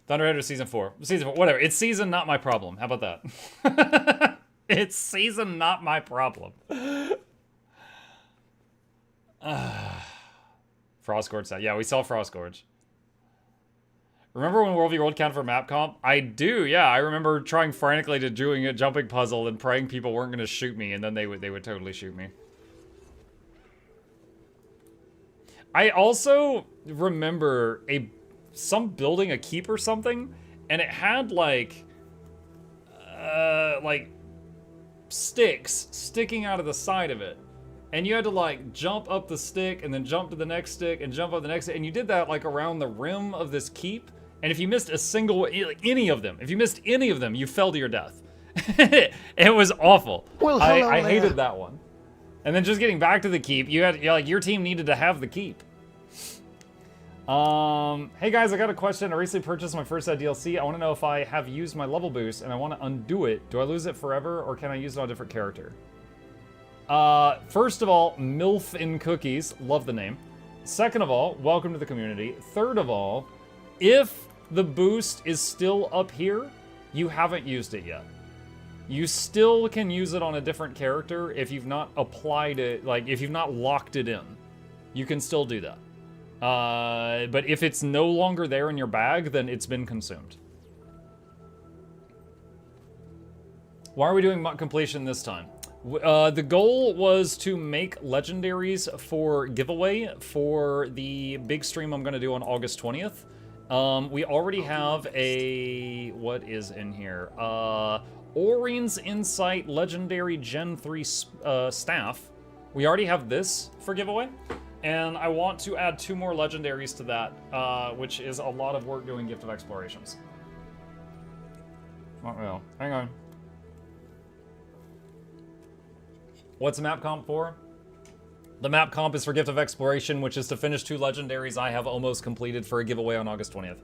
Thunderhead is season 4. Season 4. Whatever. It's season, not my problem. How about that? It's season, not my problem. Frostgorge set. Yeah, we saw Frostgorge. Remember when World v. World counted for map comp? I do, yeah. I remember trying frantically to doing a jumping puzzle and praying people weren't going to shoot me, and then they would totally shoot me. I also remember some building a keep or something, and it had like sticks sticking out of the side of it. And you had to like jump up the stick and then jump to the next stick and jump up the next stick. And you did that like around the rim of this keep. And if you missed any of them, you fell to your death. It was awful. Well, I hated that one. And then just getting back to the keep, your team needed to have the keep. Hey guys, I got a question. I recently purchased my first DLC. I want to know if I have used my level boost and I want to undo it. Do I lose it forever or can I use it on a different character? First of all, MILF in Cookies. Love the name. Second of all, welcome to the community. Third of all, if the boost is still up here, you haven't used it yet. You still can use it on a different character if you've not applied it, like if you've not locked it in. You can still do that. But if it's no longer there in your bag, then it's been consumed. Why are we doing MUK completion this time? The goal was to make legendaries for giveaway for the big stream I'm going to do on August 20th. We already have a... what is in here? Orion's Insight Legendary Gen 3 staff. We already have this for giveaway. And I want to add 2 more legendaries to that, which is a lot of work doing Gift of Explorations. Oh, hang on. What's map comp for? The map comp is for Gift of Exploration, which is to finish 2 legendaries I have almost completed for a giveaway on August 20th.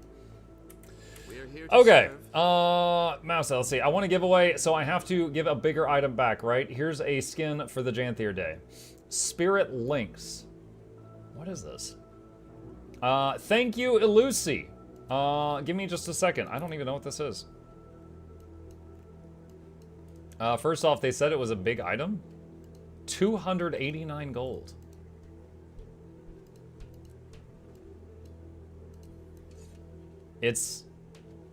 Okay, Mouse, let's see. I want to give away, so I have to give a bigger item back, right? Here's a skin for the Janthier Day. Spirit Lynx. What is this? Thank you, Elusi. Give me just a second. I don't even know what this is. First off, they said it was a big item. 289 gold. It's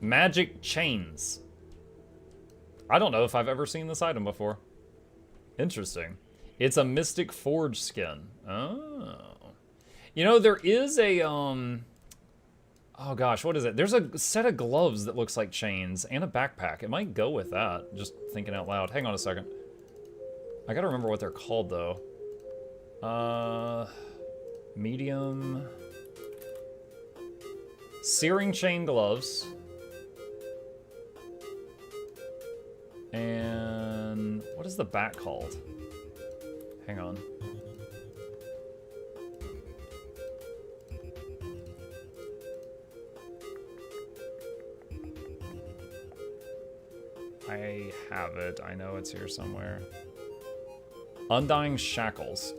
magic chains. I don't know if I've ever seen this item before. Interesting. It's a Mystic Forge skin. Oh. You know, there is a, oh gosh, what is it? There's a set of gloves that looks like chains and a backpack. It might go with that. Just thinking out loud. Hang on a second. I gotta remember what they're called, though. Medium... Searing chain gloves. And... what is the back called? Hang on. I have it. I know it's here somewhere. Undying Shackles.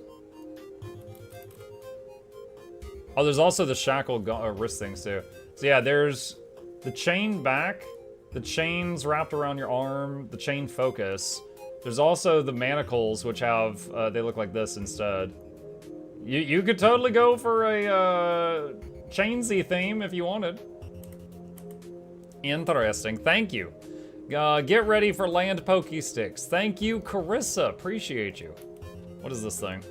Oh, there's also the shackle wrist things too. So yeah, there's the chain back, the chains wrapped around your arm, the chain focus. There's also the manacles, which have, they look like this instead. You could totally go for a chainsy theme if you wanted. Interesting, thank you. Get ready for land pokey sticks. Thank you, Carissa. Appreciate you. What is this thing?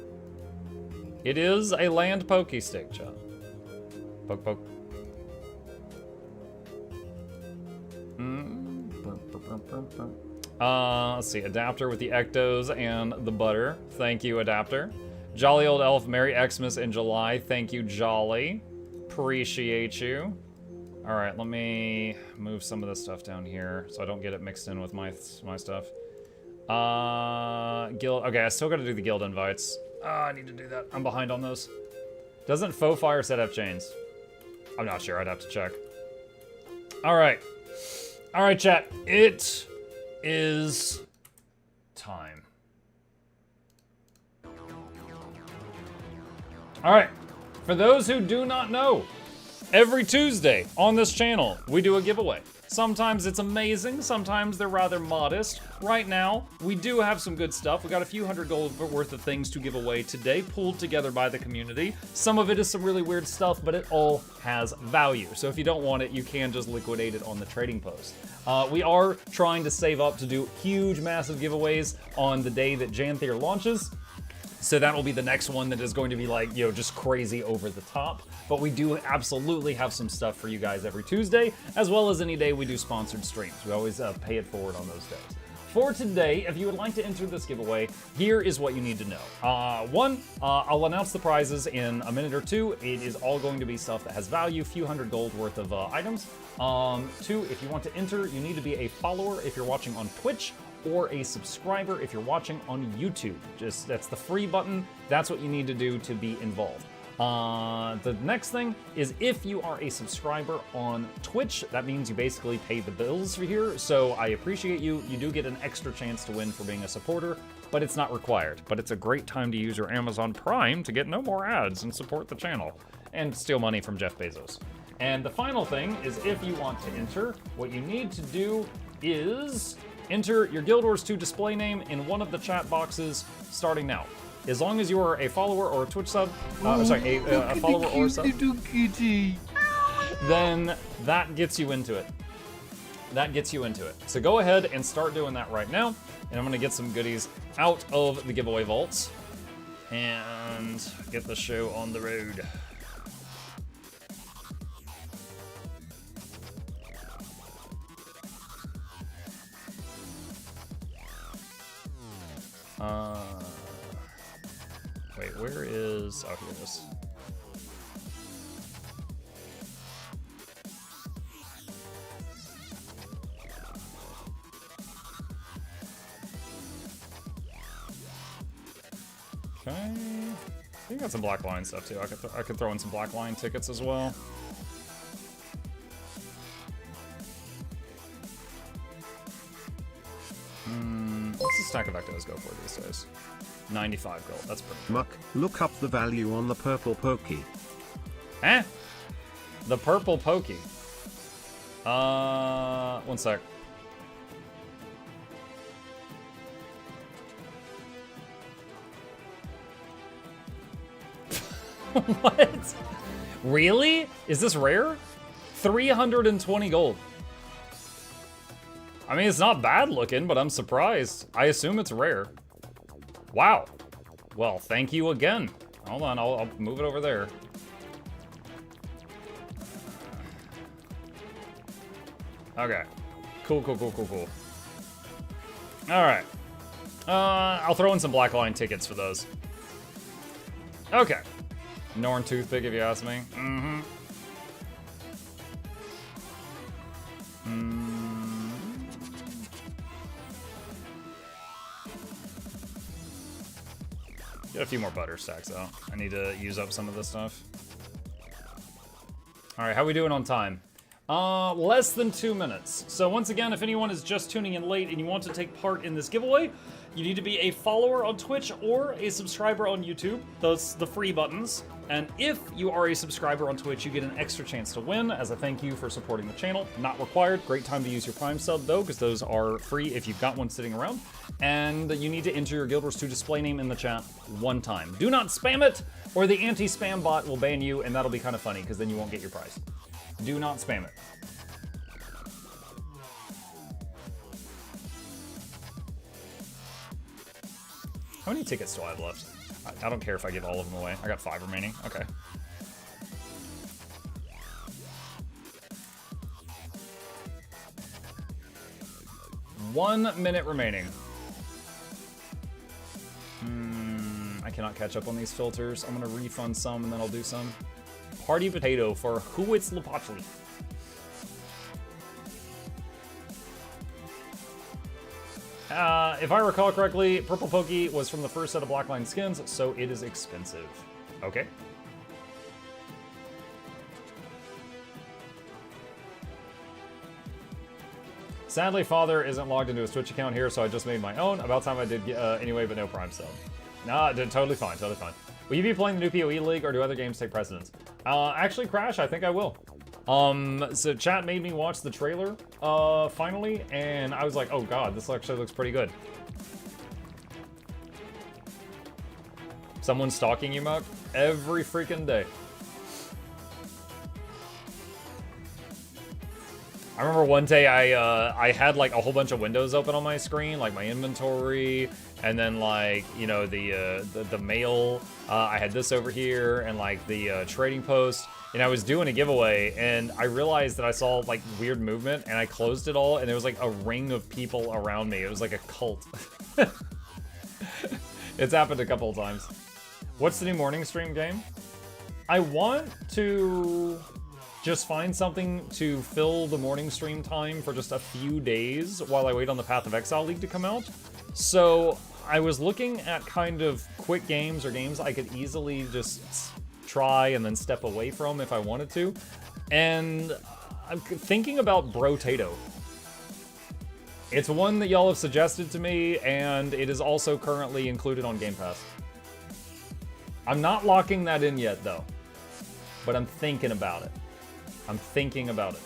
It is a land pokey stick, John. Poke, poke. Let's see. Adapter with the ectos and the butter. Thank you, Adapter. Jolly Old Elf, Merry Xmas in July. Thank you, Jolly. Appreciate you. All right, let me move some of this stuff down here so I don't get it mixed in with my stuff. Guild, okay, I still gotta do the guild invites. I need to do that. I'm behind on those. Doesn't Faux Fire set have chains? I'm not sure, I'd have to check. All right. All right, chat, it is time. All right, for those who do not know, every Tuesday on this channel, we do a giveaway. Sometimes it's amazing, sometimes they're rather modest. Right now, we do have some good stuff. We got a few hundred gold worth of things to give away today, pulled together by the community. Some of it is some really weird stuff, but it all has value. So if you don't want it, you can just liquidate it on the trading post. We are trying to save up to do huge, massive giveaways on the day that Janthier launches. So that will be the next one that is going to be like, you know, just crazy over the top. But we do absolutely have some stuff for you guys every Tuesday, as well as any day we do sponsored streams. We always pay it forward on those days. For today, if you would like to enter this giveaway, here is what you need to know. One, I'll announce the prizes in a minute or two. It is all going to be stuff that has value, few hundred gold worth of items. Two, if you want to enter, you need to be a follower if you're watching on Twitch, or a subscriber if you're watching on YouTube. That's the free button. That's what you need to do to be involved. The next thing is if you are a subscriber on Twitch, that means you basically pay the bills for here. So I appreciate you. You do get an extra chance to win for being a supporter. but it's not required. But it's a great time to use your Amazon Prime to get no more ads and support the channel, and steal money from Jeff Bezos. And the final thing is, if you want to enter, what you need to do is enter your Guild Wars 2 display name in one of the chat boxes starting now. As long as you are a follower or a Twitch sub, a follower or a sub, then that gets you into it. That gets you into it. So go ahead and start doing that right now, and I'm gonna get some goodies out of the giveaway vaults and get the show on the road. Wait, where is... Oh, here it is. Okay. You got some black line stuff too. I could throw in some black line tickets as well. What's the stack of ectos go for these days? 95 gold. That's pretty good. Muck, look up the value on the purple pokey. Eh? The purple pokey. One sec. What? Really? Is this rare? 320 gold. I mean, it's not bad looking, but I'm surprised. I assume it's rare. Wow. Well, thank you again. Hold on, I'll move it over there. Okay. Cool. All right. I'll throw in some black line tickets for those. Okay. Norn toothpick, if you ask me. Get a few more butter stacks though. I need to use up some of this stuff. All right, how we doing on time? Less than 2 minutes. So once again, if anyone is just tuning in late and you want to take part in this giveaway, you need to be a follower on Twitch or a subscriber on YouTube. Those the free buttons. And if you are a subscriber on Twitch, you get an extra chance to win as a thank you for supporting the channel. Not required. Great time to use your Prime sub though, because those are free if you've got one sitting around. And you need to enter your Guild Wars 2 display name in the chat one time. Do not spam it, or the anti-spam bot will ban you, and that'll be kind of funny, because then you won't get your prize. Do not spam it. How many tickets do I have left? I don't care if I give all of them away. I got 5 remaining. Okay. One minute remaining. I cannot catch up on these filters. I'm gonna refund some and then I'll do some. Party potato for Huitzlapachli. If I recall correctly, Purple Pokey was from the first set of Blackline skins, so it is expensive. Okay. Sadly, Father isn't logged into his Twitch account here, so I just made my own. About time I did anyway, but no Prime sub. Nah, totally fine, totally fine. Will you be playing the new PoE League, or do other games take precedence? Actually, Crash, I think I will. So chat made me watch the trailer, finally, and I was like, oh god, this actually looks pretty good. Someone stalking you, Muck? Every freaking day. I remember one day I had like a whole bunch of windows open on my screen, like my inventory, and then like, you know, the mail, I had this over here, and like the trading post, and I was doing a giveaway, and I realized that I saw like weird movement, and I closed it all, and there was like a ring of people around me. It was like a cult. It's happened a couple of times. What's the new morning stream game? I want to just find something to fill the morning stream time for just a few days while I wait on the Path of Exile League to come out. So I was looking at kind of quick games or games I could easily just try and then step away from if I wanted to. And I'm thinking about Brotato. It's one that y'all have suggested to me, and it is also currently included on Game Pass. I'm not locking that in yet, though. But I'm thinking about it. I'm thinking about it.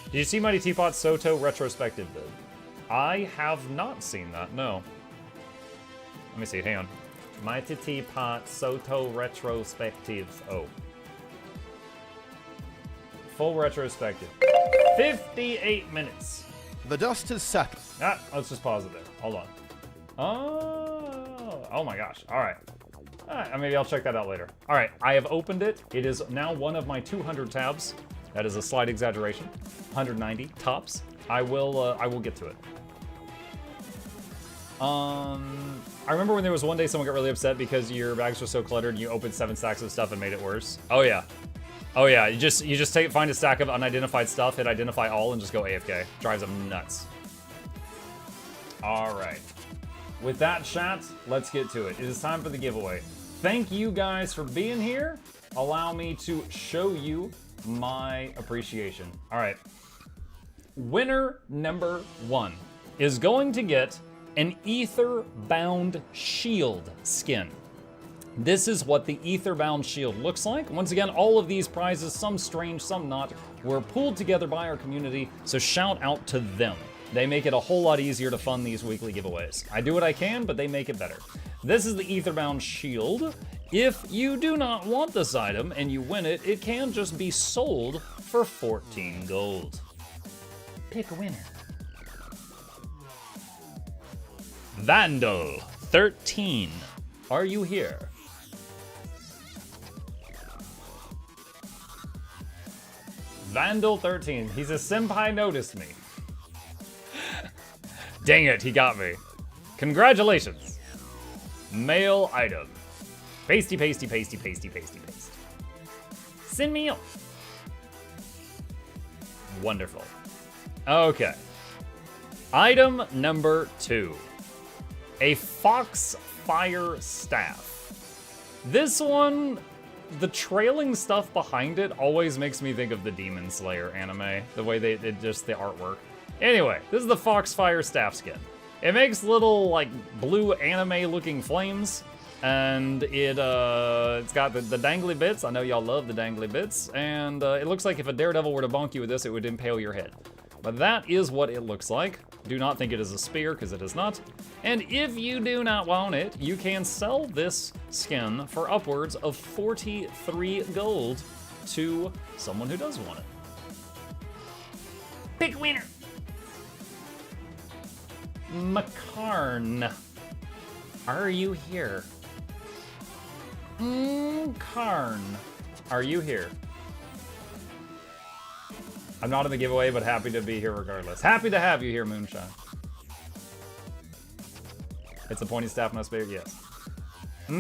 Did you see Mighty Teapot's Soto retrospective vid? I have not seen that, no. Let me see, hang on. Mighty Teapot Soto retrospective. Oh. Full retrospective. 58 minutes. The dust has settled. Ah, let's just pause it there. Hold on. Oh my gosh. All right. Maybe I'll check that out later. All right, I have opened it. It is now one of my 200 tabs. That is a slight exaggeration. 190 tops. I will get to it. I remember when there was one day someone got really upset because your bags were so cluttered and you opened 7 stacks of stuff and made it worse. Oh yeah. Oh yeah, you just find a stack of unidentified stuff, hit identify all, and just go AFK. Drives them nuts. All right. With that, chat, let's get to it. It is time for the giveaway. Thank you guys for being here. Allow me to show you my appreciation. All right. Winner number 1 is going to get an Aetherbound Shield skin. This is what the Aetherbound Shield looks like. Once again, all of these prizes, some strange, some not, were pulled together by our community, so shout out to them. They make it a whole lot easier to fund these weekly giveaways. I do what I can, but they make it better. This is the Aetherbound Shield. If you do not want this item and you win it, it can just be sold for 14 gold. Pick a winner. Vandal 13. Are you here? Vandal 13. He's a senpai noticed me. Dang it, he got me. Congratulations. Mail item. Pasty, pasty, pasty, pasty, pasty, paste. Send me up. Wonderful. Okay. Item number 2. A Foxfire Staff. This one, the trailing stuff behind it always makes me think of the Demon Slayer anime. The way they just the artwork. Anyway, this is the Foxfire Staff skin. It makes little, like, blue anime-looking flames, and it's got the dangly bits. I know y'all love the dangly bits, and it looks like if a daredevil were to bonk you with this, it would impale your head. But that is what it looks like. Do not think it is a spear, because it is not. And if you do not want it, you can sell this skin for upwards of 43 gold to someone who does want it. Pick winner! Makarn. Are you here? Karn. Are you here? I'm not in the giveaway, but happy to be here regardless. Happy to have you here, Moonshine. It's a pointy staff, no spear? Yes.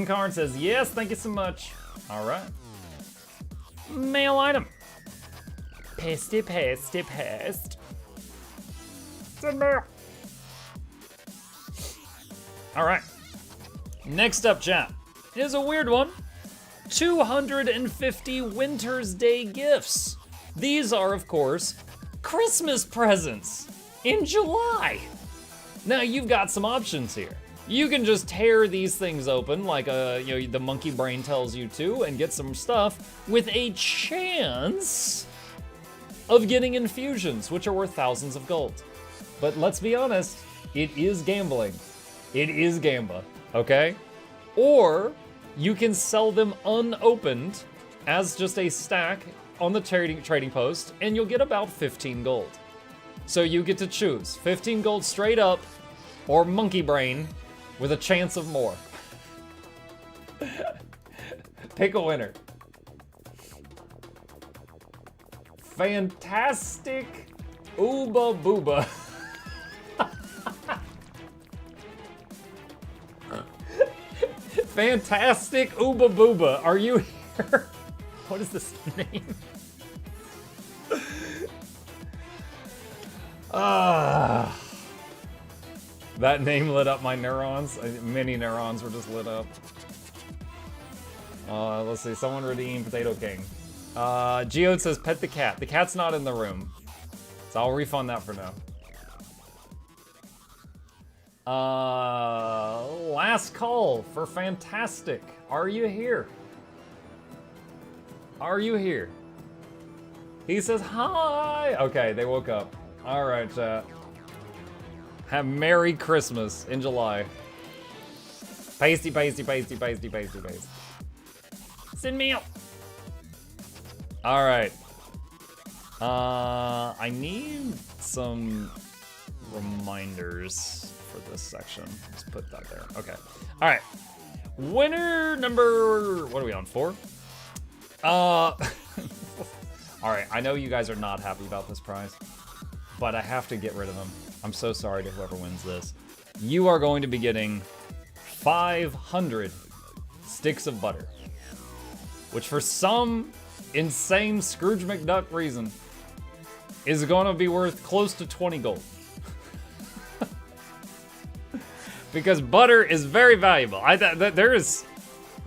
Karn says, yes, thank you so much. All right. Mail item. Pasty, pasty, paste. Send mail. All right. Next up, chat, is a weird one. 250 Winter's Day gifts. These are, of course, Christmas presents in July. Now, you've got some options here. You can just tear these things open like the monkey brain tells you to and get some stuff with a chance of getting infusions, which are worth thousands of gold. But let's be honest, it is gambling. It is gamba, okay? Or you can sell them unopened as just a stack on the trading post, and you'll get about 15 gold. So you get to choose 15 gold straight up, or monkey brain with a chance of more. Pick a winner. Fantastic Ooba Booba. Fantastic Ooba Booba, are you here? What is this name? That name lit up my neurons. Many neurons were just lit up. Let's see, someone redeemed Potato King. Geode says, pet the cat. The cat's not in the room. So I'll refund that for now. Last call for Fantastic. Are you here? Are you here? He says hi. Okay, they woke up. All right, chat. Have Merry Christmas in July. Pasty, pasty, pasty, pasty, pasty, pasty. Send me out. All right. I need some reminders for this section. Let's put that there. Okay. All right. Winner number, what are we on, 4? All right. I know you guys are not happy about this prize, but I have to get rid of them. I'm so sorry to whoever wins this. You are going to be getting 500 sticks of butter, which for some insane Scrooge McDuck reason is going to be worth close to 20 gold. Because butter is very valuable. There is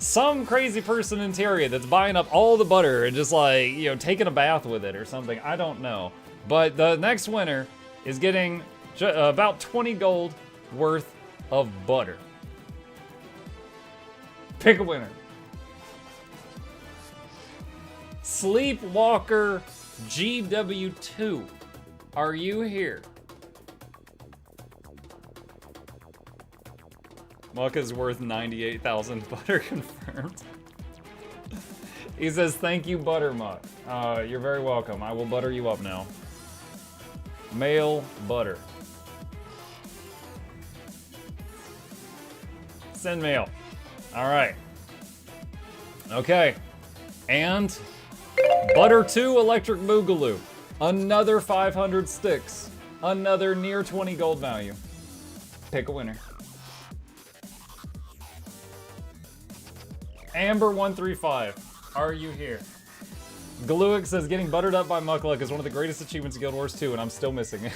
some crazy person in Tyria that's buying up all the butter and just like, you know, taking a bath with it or something. I don't know. But the next winner is getting about 20 gold worth of butter. Pick a winner. Sleepwalker GW2. Are you here? Mucka's worth 98,000 butter confirmed. He says, thank you, Buttermuck. You're very welcome. I will butter you up now. Male butter. Send mail. All right. Okay. And Butter 2 Electric Boogaloo. Another 500 sticks. Another near 20 gold value. Pick a winner. Amber135. Are you here? Gluic says, getting buttered up by Mukluk is one of the greatest achievements in Guild Wars 2, and I'm still missing it.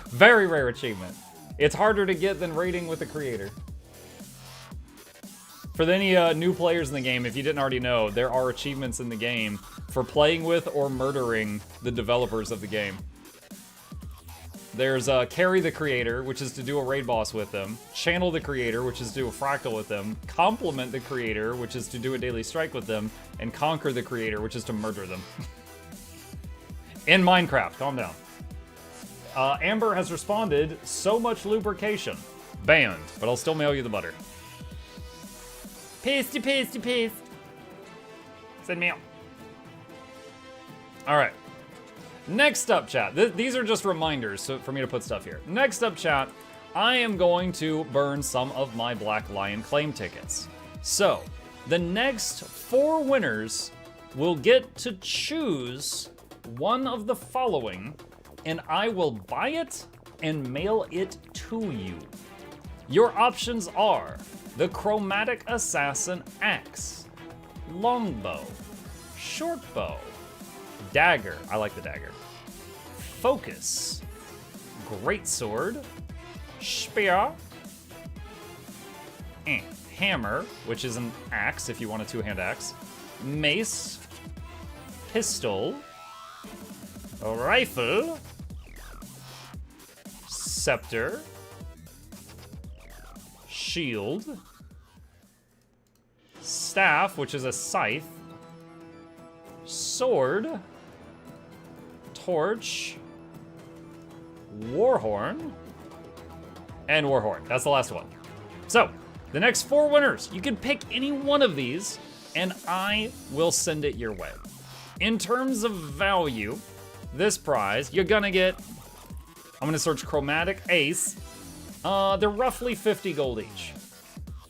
Very rare achievement. It's harder to get than raiding with the creator. For any new players in the game, if you didn't already know, there are achievements in the game for playing with or murdering the developers of the game. There's carry the creator, which is to do a raid boss with them. Channel the creator, which is to do a fractal with them. Compliment the creator, which is to do a daily strike with them. And conquer the creator, which is to murder them. In Minecraft, calm down. Amber has responded, so much lubrication. Banned, but I'll still mail you the butter. Pasty, pasty, paste. Send me out. All right. Next up, chat. These are just reminders for me to put stuff here. Next up, chat, I am going to burn some of my Black Lion claim tickets. So, the next 4 winners will get to choose one of the following, and I will buy it and mail it to you. Your options are the Chromatic Assassin Axe, Longbow, Shortbow, Dagger, I like the dagger, Focus, Greatsword, Spear, and Hammer, which is an axe if you want a 2-hand axe, Mace, Pistol, Rifle, Scepter, Shield, Staff, which is a scythe, Sword, Torch, Warhorn, and Warhorn. That's the last one. So, the next 4 winners, you can pick any one of these, and I will send it your way. In terms of value, this prize, you're gonna get, I'm gonna search Chromatic Ace. They're roughly 50 gold each.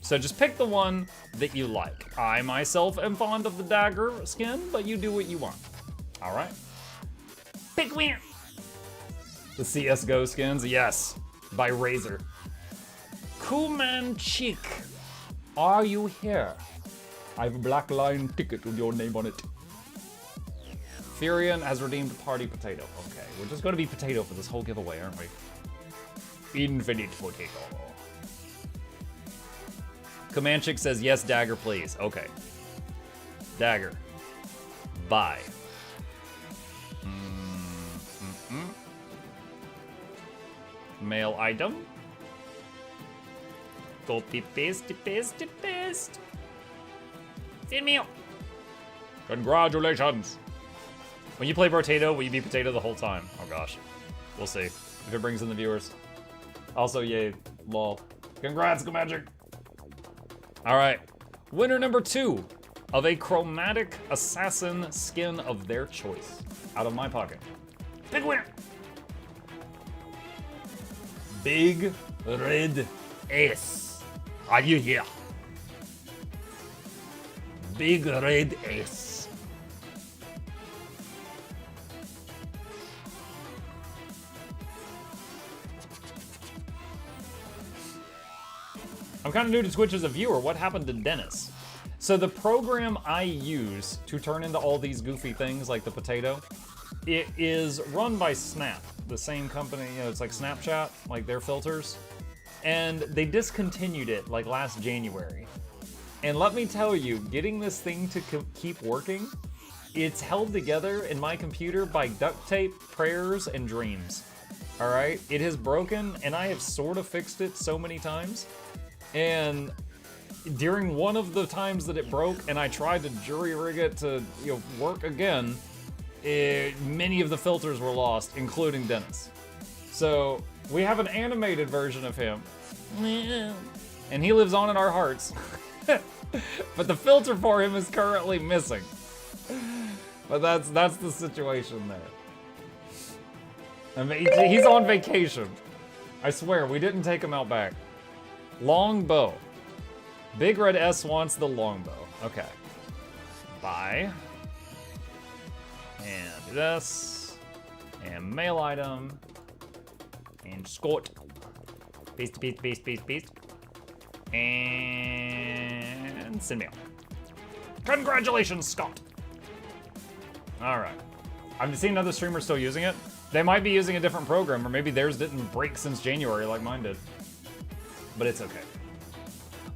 So just pick the one that you like. I myself am fond of the dagger skin, but you do what you want. All right. Pick winner. The CSGO skins, yes, by Razor. Kuman Cheek, are you here? I have a Black Lion ticket with your name on it. Furion has redeemed Party Potato. Okay, we're just gonna be potato for this whole giveaway, aren't we? Infinite potato. Comanchik says, yes, dagger, please. Okay. Dagger. Bye. Mail item. Copy, paste, paste, paste. Send mail. Congratulations. When you play Potato, will you be Potato the whole time? Oh gosh. We'll see. If it brings in the viewers. Also, yay. Lol. Congrats, Go Magic. Alright. Winner number 2 of a chromatic assassin skin of their choice. Out of my pocket. Big winner! Big Red S. Are you here? Big Red S. I'm kind of new to Twitch as a viewer. What happened to Dennis? So the program I use to turn into all these goofy things like the potato, it is run by Snap, the same company, you know, it's like Snapchat, like their filters. And they discontinued it like last January. And let me tell you, getting this thing to keep working, it's held together in my computer by duct tape, prayers, and dreams. All right, it has broken and I have sort of fixed it so many times. And during one of the times that it broke and I tried to jury rig it to, you know, work again, many of the filters were lost, including Dennis. So we have an animated version of him. And he lives on in our hearts. But the filter for him is currently missing. But that's the situation there. I mean, he's on vacation. I swear, we didn't take him out back. Longbow. Big Red S wants the longbow. Okay. Buy. And this. And mail item. And Scott. Paste, paste, paste, paste, paste. And send mail. Congratulations, Scott. All right. I've seen other streamers still using it. They might be using a different program, or maybe theirs didn't break since January like mine did. But it's okay.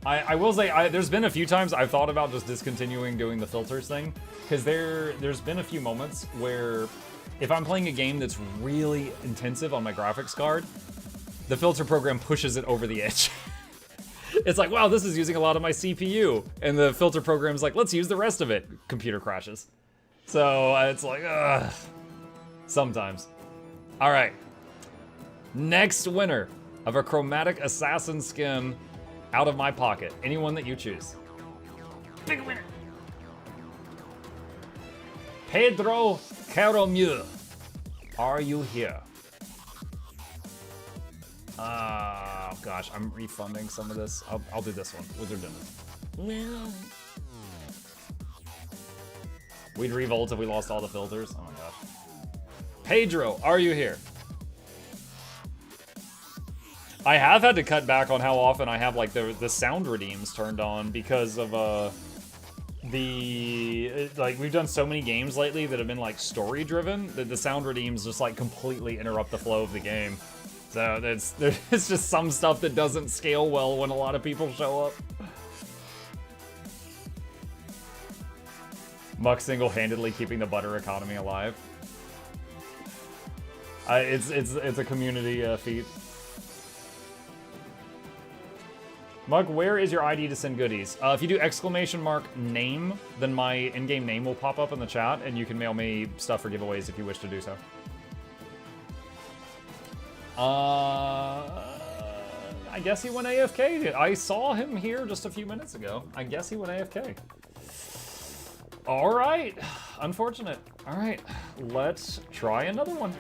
I will say, there's been a few times I've thought about just discontinuing doing the filters thing, because there's been a few moments where if I'm playing a game that's really intensive on my graphics card, the filter program pushes it over the edge. It's like, wow, this is using a lot of my CPU. And the filter program's like, let's use the rest of it. Computer crashes. So it's like, ugh. Sometimes. All right. Next winner of a chromatic assassin skin out of my pocket. Anyone that you choose. Big winner. Pedro Caromu. Are you here? Oh gosh, I'm refunding some of this. I'll do this one. Wizard Dennis. We'd revolt if we lost all the filters. Oh my gosh. Pedro, are you here? I have had to cut back on how often I have like the sound redeems turned on because of like we've done so many games lately that have been like story driven that the sound redeems just like completely interrupt the flow of the game. So there's just some stuff that doesn't scale well when a lot of people show up. Muck single-handedly keeping the butter economy alive. It's a community feat. Muck, where is your ID to send goodies? If you do !name, then my in-game name will pop up in the chat, and you can mail me stuff for giveaways if you wish to do so. I guess he went AFK. I saw him here just a few minutes ago. I guess he went AFK. All right, unfortunate. All right, let's try another one.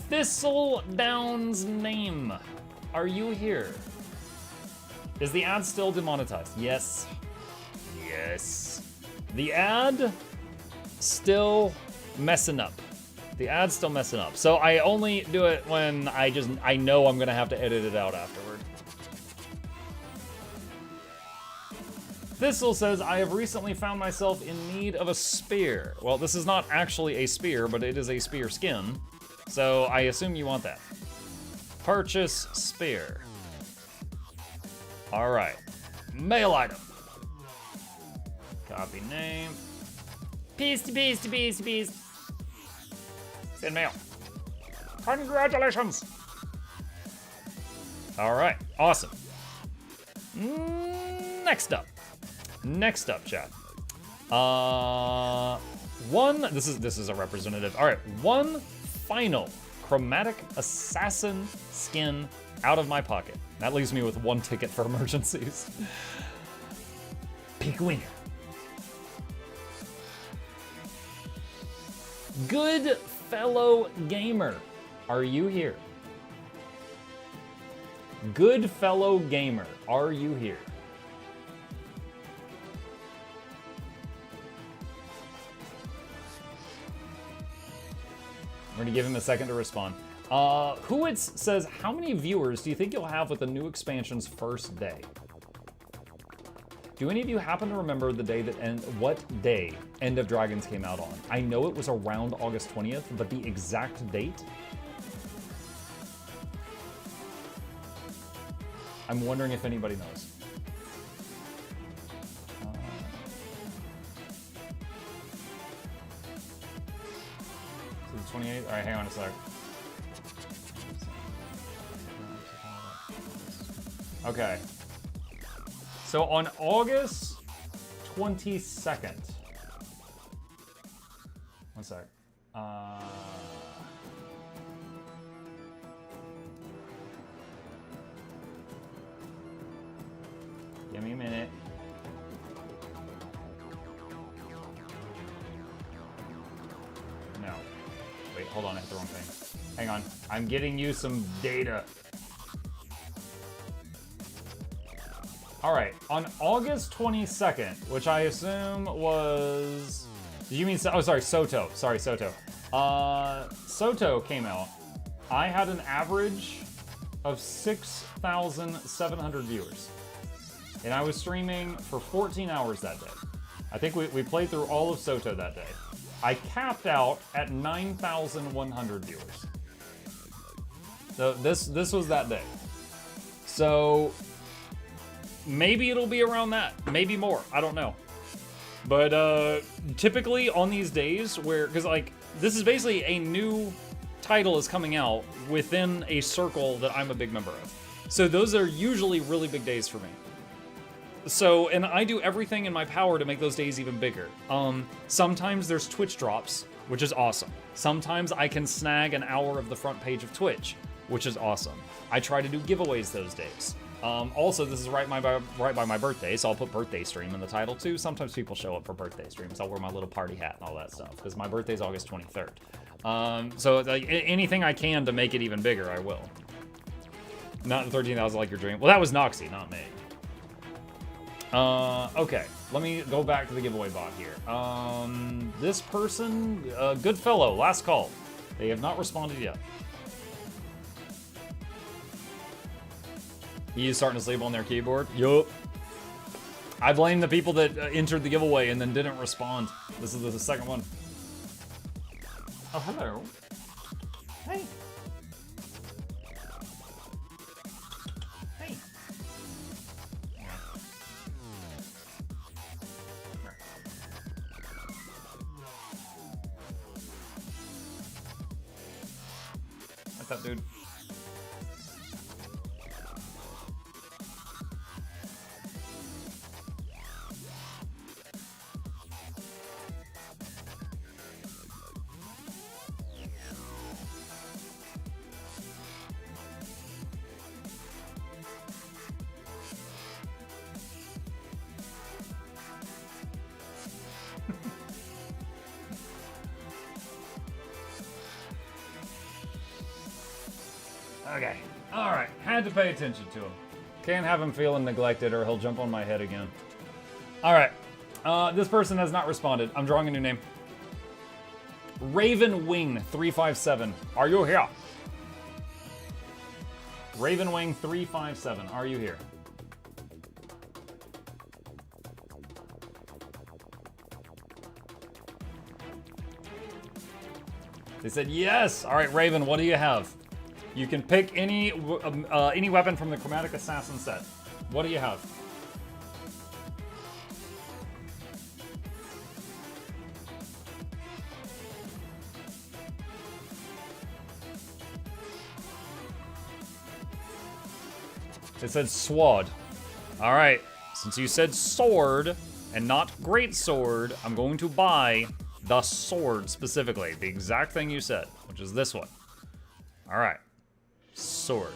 Thistledown's name. Are you here? Is the ad still demonetized? Yes. Yes. The ad still messing up. The ad's still messing up. So I only do it when I know I'm gonna have to edit it out afterward. Thistle says, I have recently found myself in need of a spear. Well, this is not actually a spear, but it is a spear skin. So I assume you want that. Purchase spear. All right. Mail item. Copy name. Peace to peace to peace to peace. Send mail. Congratulations! All right, awesome. Next up, chat. This is a representative. All right, one final chromatic assassin skin out of my pocket. That leaves me with one ticket for emergencies. Pick a winner. Good fellow gamer, are you here? Good fellow gamer, are you here? I'm gonna give him a second to respond. Whoits says, how many viewers do you think you'll have with the new expansion's first day? Do any of you happen to remember the day what day End of Dragons came out on? I know it was around August 20th, but the exact date? I'm wondering if anybody knows. So the 28th? All right, hang on a sec. Okay. So on August 22nd. One sec. Give me a minute. No. Wait, hold on, I hit the wrong thing. Hang on. I'm getting you some data. All right, on August 22nd, which I assume was... Did you mean... Oh, sorry, Soto. Sorry, Soto. Soto came out. I had an average of 6,700 viewers. And I was streaming for 14 hours that day. I think we played through all of Soto that day. I capped out at 9,100 viewers. So this was that day. So... maybe it'll be around that, maybe more, I don't know. But typically on these days where, because like, this is basically a new title is coming out within a circle that I'm a big member of. So those are usually really big days for me. So, and I do everything in my power to make those days even bigger. Sometimes there's Twitch drops, which is awesome. Sometimes I can snag an hour of the front page of Twitch, which is awesome. I try to do giveaways those days. Also, this is right by my birthday, so I'll put birthday stream in the title too. Sometimes people show up for birthday streams. I'll wear my little party hat and all that stuff, because my birthday's August 23rd. So like, anything I can to make it even bigger, I will. Not in 13,000 like your dream. Well, that was Noxxi, not me. Okay, let me go back to the giveaway bot here. This person, good fellow, last call. They have not responded yet. He's starting to sleep on their keyboard. Yup. I blame the people that entered the giveaway and then didn't respond. This is the second one. Oh, hello. Hey. Hey. What's up, dude? Okay, alright, had to pay attention to him. Can't have him feeling neglected or he'll jump on my head again. Alright, this person has not responded. I'm drawing a new name. Raven Wing 357, are you here? Raven Wing 357, are you here? They said yes! Alright, Raven, what do you have? You can pick any weapon from the Chromatic Assassin set. What do you have? It said sword. All right, since you said sword and not great sword, I'm going to buy the sword specifically. The exact thing you said, which is this one. All right, sword.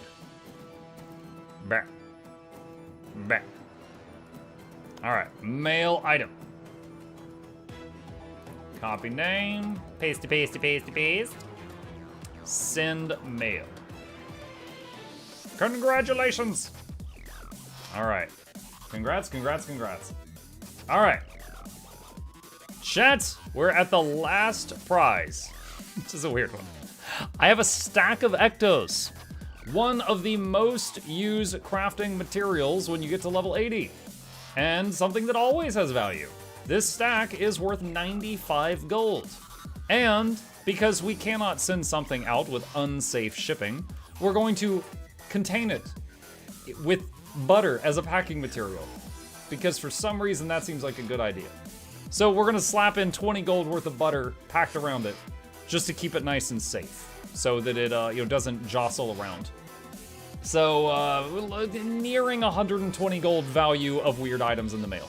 Bam. Bam. All right, mail item. Copy name, pasty, pasty, pasty, paste. Send mail. Congratulations. All right. Congrats, congrats, congrats. All right. Chat, we're at the last prize. This is a weird one. I have a stack of ectos. One of the most used crafting materials when you get to level 80. And something that always has value. This stack is worth 95 gold. And because we cannot send something out with unsafe shipping, we're going to contain it with butter as a packing material. Because for some reason that seems like a good idea. So we're gonna slap in 20 gold worth of butter packed around it just to keep it nice and safe so that it doesn't jostle around. So nearing 120 gold value of weird items in the mail.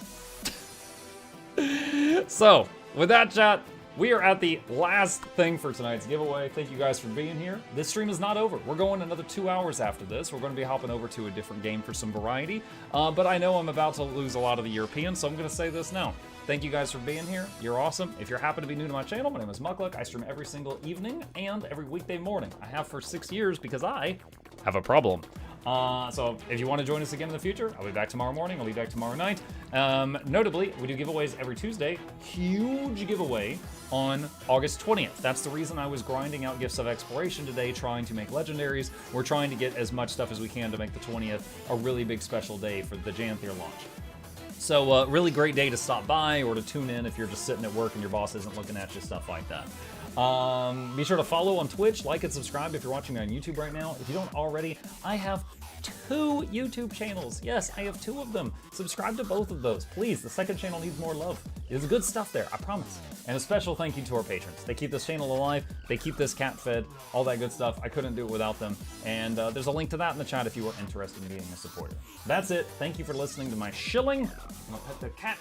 So with that, chat, we are at the last thing for tonight's giveaway. Thank you guys for being here. This stream is not over. We're going another 2 hours after this. We're going to be hopping over to a different game for some variety. But I know I'm about to lose a lot of the Europeans, so I'm going to say this now. Thank you guys for being here. You're awesome. If you're happen to be new to my channel, my name is Mukluk. I stream every single evening and every weekday morning. I have for 6 years because I have a problem. So if you want to join us again in the future, I'll be back tomorrow morning. I'll be back tomorrow night. Notably, we do giveaways every Tuesday. Huge giveaway on August 20th. That's the reason I was grinding out Gifts of Exploration today, trying to make legendaries. We're trying to get as much stuff as we can to make the 20th a really big special day for the Janthier launch. So really great day to stop by or to tune in if you're just sitting at work and your boss isn't looking at you, stuff like that. Be sure to follow on Twitch, like and subscribe if you're watching me on YouTube right now. If you don't already, I have 2 YouTube channels. Yes, I have 2 of them. Subscribe to both of those, please. The second channel needs more love. There's good stuff there, I promise. And a special thank you to our patrons. They keep this channel alive. They keep this cat fed, all that good stuff. I couldn't do it without them. And there's a link to that in the chat if you are interested in being a supporter. That's it. Thank you for listening to my shilling. I'm gonna pet the cat.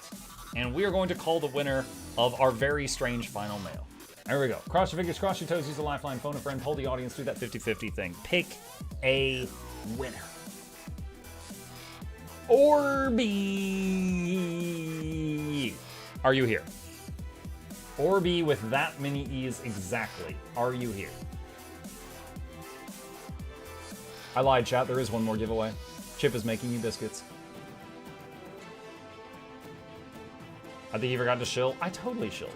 And we are going to call the winner of our very strange final mail. There we go. Cross your fingers, cross your toes, use a lifeline, phone a friend, hold the audience, do that 50-50 thing. Pick a winner. Orby! Are you here? Orby with that many E's exactly. Are you here? I lied, chat. There is one more giveaway. Chip is making you biscuits. I think you forgot to shill. I totally shilled.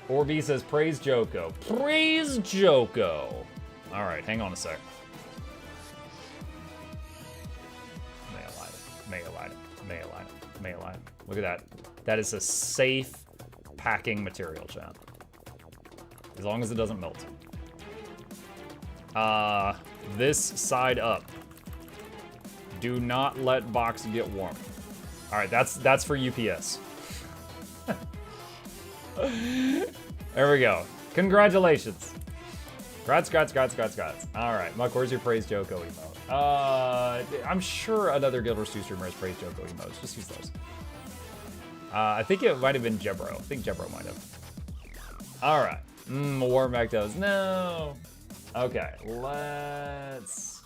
Orby says, praise Joko. Praise Joko. All right, hang on a sec. Mail item, mail item, mail item, mail item. Look at that. That is a safe packing material, chat. As long as it doesn't melt. This side up. Do not let box get warm. All right, that's for UPS. There we go. Congratulations. Grats. All right, Muck, where's your praise Joko emote? I'm sure another Guild Wars 2 streamer has praise Joko emotes. Just use those. I think it might have been Jebro. I think Jebro might have. All right. Warm back those. No. Okay, let's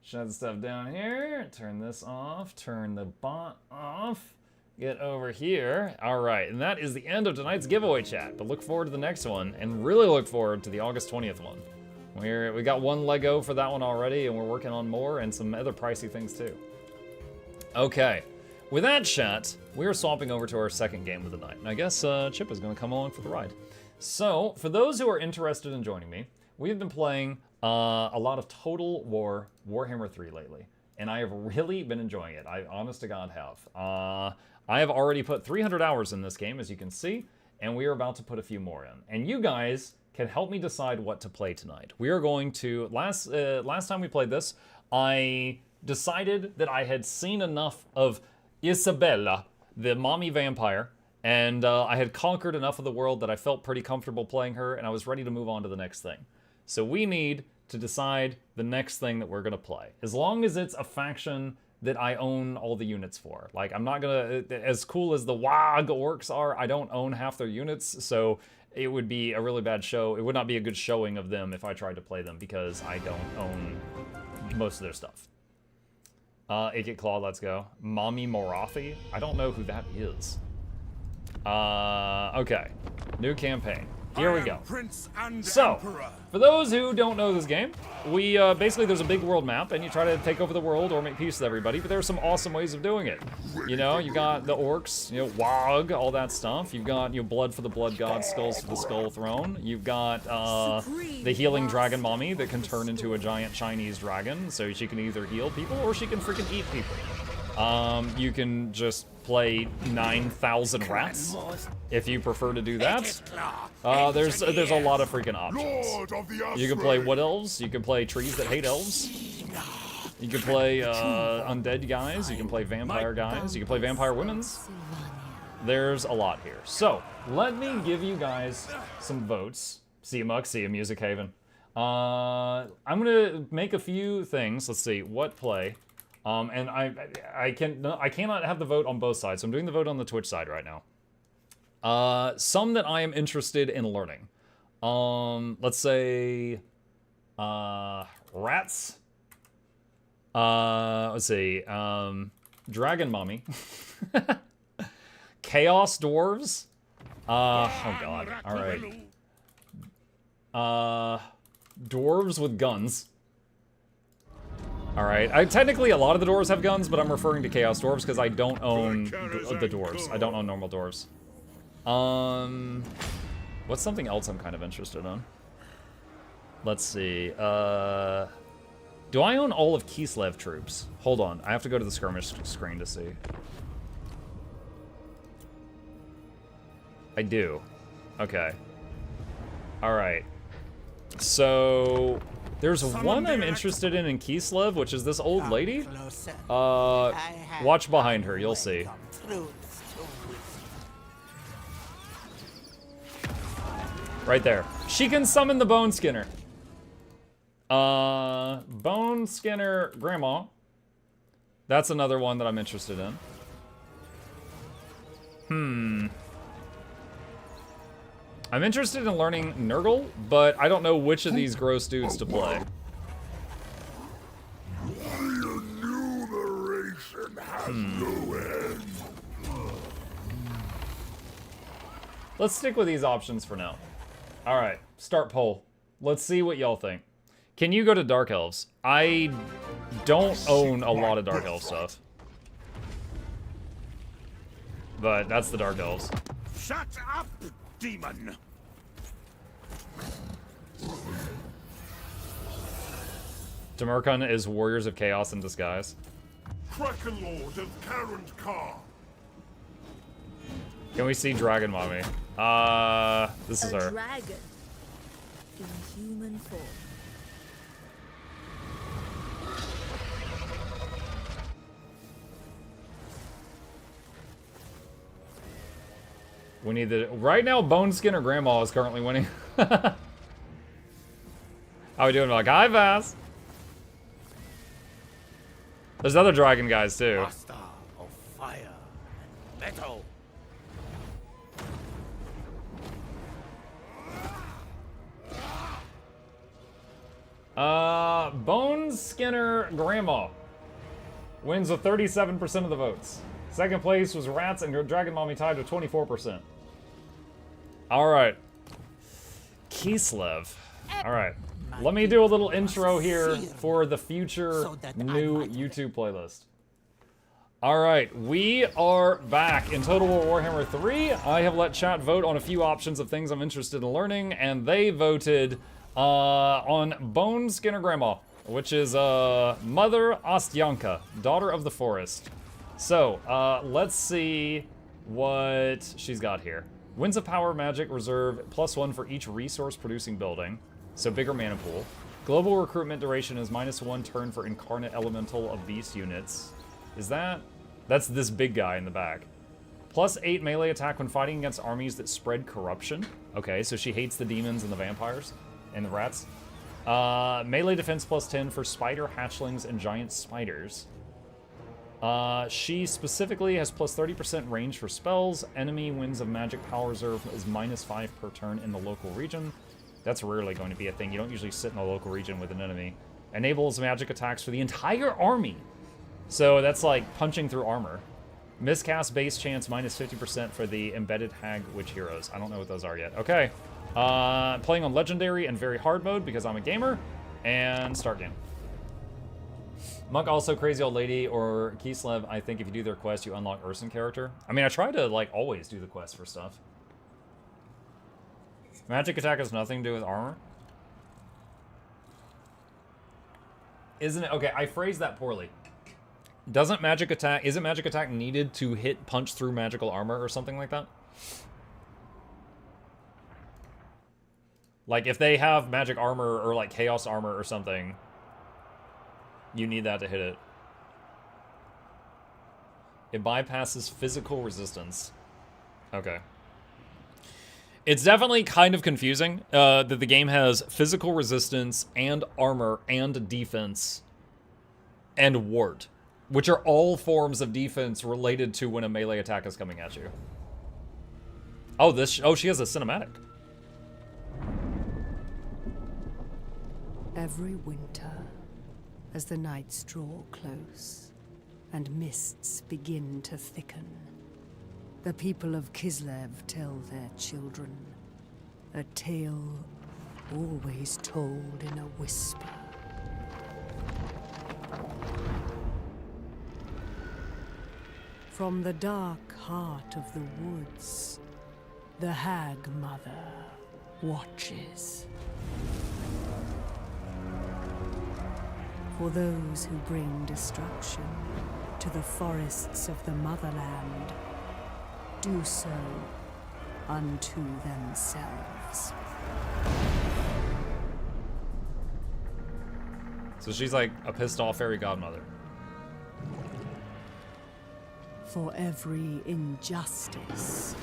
shut the stuff down here. Turn this off. Turn the bot off. Get over here. All right, and that is the end of tonight's giveaway, chat. But look forward to the next one, and really look forward to the August 20th one. We got 1 Lego for that one already, and we're working on more and some other pricey things too. Okay, with that, chat, we are swapping over to our second game of the night. And I guess Chip is going to come along for the ride. So, for those who are interested in joining me, we've been playing a lot of Total War Warhammer 3 lately, and I have really been enjoying it. I honest to God have. I have already put 300 hours in this game, as you can see, and we are about to put a few more in. And you guys can help me decide what to play tonight. We are going to, last time we played this, I decided that I had seen enough of Isabella, the mommy vampire, and I had conquered enough of the world that I felt pretty comfortable playing her, and I was ready to move on to the next thing. So we need to decide the next thing that we're gonna play. As long as it's a faction that I own all the units for. Like, I'm not gonna, as cool as the WOG orcs are, I don't own half their units, so it would be a really bad show. It would not be a good showing of them if I tried to play them because I don't own most of their stuff. Ake Claw, let's go. Mommy Morathi? I don't know who that is. Okay. New campaign. Here we go. So, for those who don't know this game, we basically there's a big world map, and you try to take over the world or make peace with everybody. But there are some awesome ways of doing it. You know, you got the orcs, you know, WOG, all that stuff. You've got blood for the blood god, skulls for the skull throne. You've got the healing dragon mommy that can turn into a giant Chinese dragon, so she can either heal people or she can freaking eat people. You can just play 9,000 rats if you prefer to do that. There's a lot of freaking options. You can play wood elves. You can play trees that hate elves. You can play undead guys. You can play vampire guys. You can play vampire women's. There's a lot here. So let me give you guys some votes. See you, Muck. See you, Music Haven. I'm gonna make a few things. Let's see what play. And I cannot have the vote on both sides, so I'm doing the vote on the Twitch side right now. Some that I am interested in learning. Let's say, rats. Let's see, Dragon Mommy. Chaos Dwarves. Oh god, alright. Dwarves with guns. Alright, technically a lot of the dwarves have guns, but I'm referring to Chaos Dwarves because I don't own the dwarves. I don't own normal dwarves. What's something else I'm kind of interested in? Let's see, do I own all of Kislev troops? Hold on, I have to go to the skirmish screen to see. I do. Okay. Alright. So, there's one I'm interested in Kislev, which is this old lady. Watch behind her, you'll see. Right there. She can summon the Bone Skinner. Bone Skinner Grandma. That's another one that I'm interested in. I'm interested in learning Nurgle, but I don't know which of these gross dudes to play. Let's stick with these options for now. Alright, start poll. Let's see what y'all think. Can you go to Dark Elves? I don't own a lot of Dark Elf stuff. But that's the Dark Elves. Shut up, demon! Demirkun is Warriors of Chaos in disguise. Cracker Lord of Carrant Car. Can we see Dragon Mommy? This is her. Dragon in human form. We need the... Right now, Bone Skinner Grandma is currently winning. How we doing, Mug? Hi, Vass. There's other dragon guys, too. Master of fire and metal. Bone Skinner Grandma wins with 37% of the votes. Second place was Rats and Dragon Mommy tied with 24%. Alright. Kislev. Alright. Let me do a little intro here for the future new YouTube playlist. Alright, we are back in Total War Warhammer 3. I have let chat vote on a few options of things I'm interested in learning, and they voted on Bone Skinner Grandma, which is Mother Ostyanka, Daughter of the Forest. So, let's see what she's got here. Winds of Power Magic Reserve, +1 for each resource-producing building, so bigger mana pool. Global recruitment duration is -1 turn for Incarnate Elemental of Beast units. Is that? That's this big guy in the back. +8 melee attack when fighting against armies that spread corruption. Okay, so she hates the demons and the vampires and the rats. Melee defense plus 10 for spider hatchlings and giant spiders. She specifically has plus 30% range for spells. Enemy wins of magic power reserve is -5 per turn in the local region. That's rarely going to be a thing. You don't usually sit in the local region with an enemy. Enables magic attacks for the entire army. So that's like punching through armor. Miscast base chance -50% for the embedded hag witch heroes. I don't know what those are yet. Okay. Playing on legendary and very hard mode because I'm a gamer. And start game. Monk also crazy old lady or Kislev. I think if you do their quest, you unlock Urson character. I mean, I try to like always do the quest for stuff. Magic attack has nothing to do with armor. Isn't it? Okay, I phrased that poorly. Isn't magic attack needed to hit punch through magical armor or something like that? Like if they have magic armor or like chaos armor or something, you need that to hit it. It bypasses physical resistance. Okay. It's definitely kind of confusing that the game has physical resistance and armor and defense and ward, which are all forms of defense related to when a melee attack is coming at you. Oh, she has a cinematic. Every winter, as the nights draw close and mists begin to thicken, the people of Kislev tell their children a tale always told in a whisper. From the dark heart of the woods, the Hag Mother watches. For those who bring destruction to the forests of the motherland, do so unto themselves. So she's like a pissed off fairy godmother. For every injustice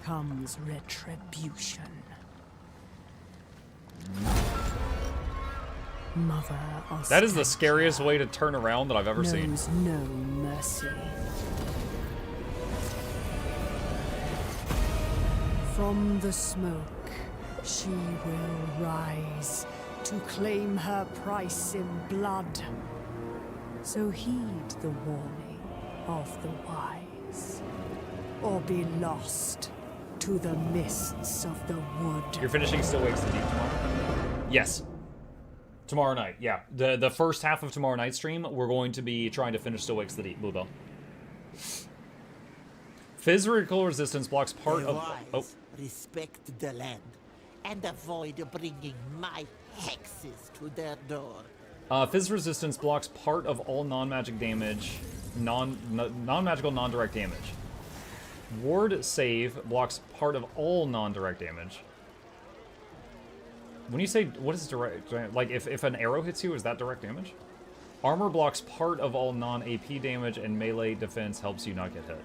comes retribution. Mother Ostentia. That is the scariest way to turn around that I've ever seen. Knows no mercy. From the smoke, she will rise to claim her price in blood. So heed the warning of the wise, or be lost to the mists of the wood. You're finishing Still Wakes the Deep tomorrow? Yes. Tomorrow night, yeah. The first half of tomorrow night's stream, we're going to be trying to finish Still Wakes the Deep, Bluebell. Physical resistance blocks part of... Oh. Respect the land and avoid bringing my hexes to their door. Phys resistance blocks part of all non-magic damage, non-magical, non-direct damage. Ward save blocks part of all non-direct damage. When you say, what is direct? Like, if an arrow hits you, is that direct damage? Armor blocks part of all non-AP damage, and melee defense helps you not get hit.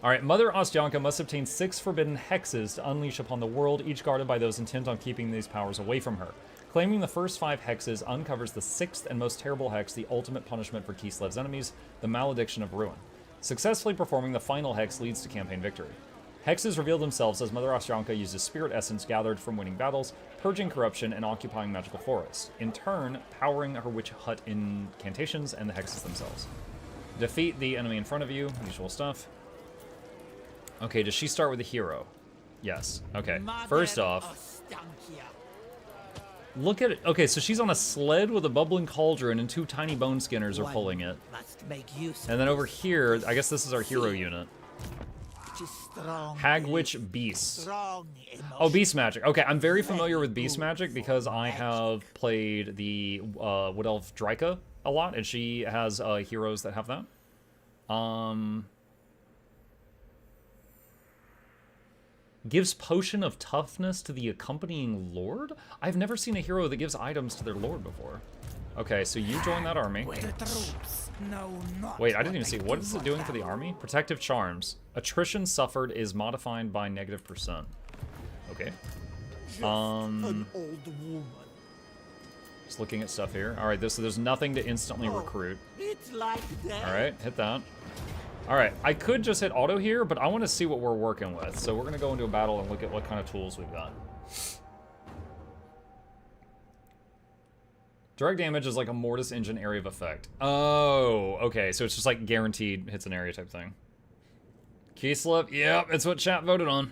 Alright, Mother Ostyanka must obtain 6 forbidden hexes to unleash upon the world, each guarded by those intent on keeping these powers away from her. Claiming the first 5 hexes uncovers the 6th and most terrible hex, the ultimate punishment for Kislev's enemies, the Malediction of Ruin. Successfully performing the final hex leads to campaign victory. Hexes reveal themselves as Mother Ostyanka uses spirit essence gathered from winning battles, purging corruption and occupying magical forests, in turn powering her witch hut incantations and the hexes themselves. Defeat the enemy in front of you, usual stuff. Okay, does she start with a hero? Yes. Okay. First off, look at it. Okay, so she's on a sled with a bubbling cauldron and 2 tiny bone skinners are pulling it. And then over here, I guess this is our hero unit. Hag Witch Beast. Oh, Beast Magic. Okay, I'm very familiar with Beast Magic because I have played the Wood Elf Dryka a lot, and she has heroes that have that. Gives Potion of Toughness to the accompanying lord? I've never seen a hero that gives items to their lord before. Okay, so you join that army. Wait, I didn't even see. What is it doing for the army? Protective Charms. Attrition suffered is modified by -%. Okay. An old woman. Just looking at stuff here. All right, so there's nothing to instantly recruit. It's like that. All right, hit that. All right, I could just hit auto here, but I want to see what we're working with. So we're gonna go into a battle and look at what kind of tools we've got. Direct damage is like a Mortis engine area of effect. Oh, okay, so it's just like guaranteed hits an area type thing. Key slip, yep, it's what chat voted on.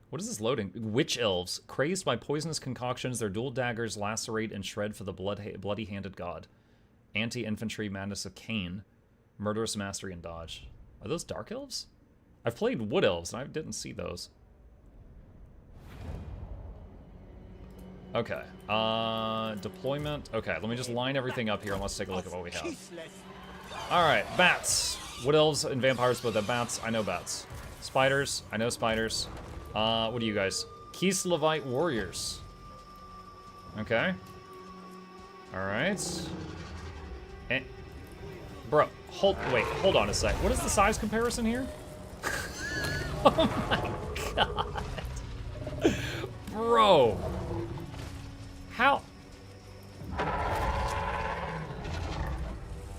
What is this loading? Witch elves. Crazed by poisonous concoctions, their dual daggers lacerate and shred for the bloody-handed god. Anti-infantry madness of Cain. Murderous mastery and dodge. Are those dark elves? I've played wood elves, and I didn't see those. Okay. Deployment. Okay, let me just line everything up here and let's take a look at what we have. Alright, bats. Wood elves and vampires both have bats. I know bats. Spiders. I know spiders. What are you guys? Kislevite warriors. Okay. Alright. Bro, hold on a sec. What is the size comparison here? Oh my god. Bro. How?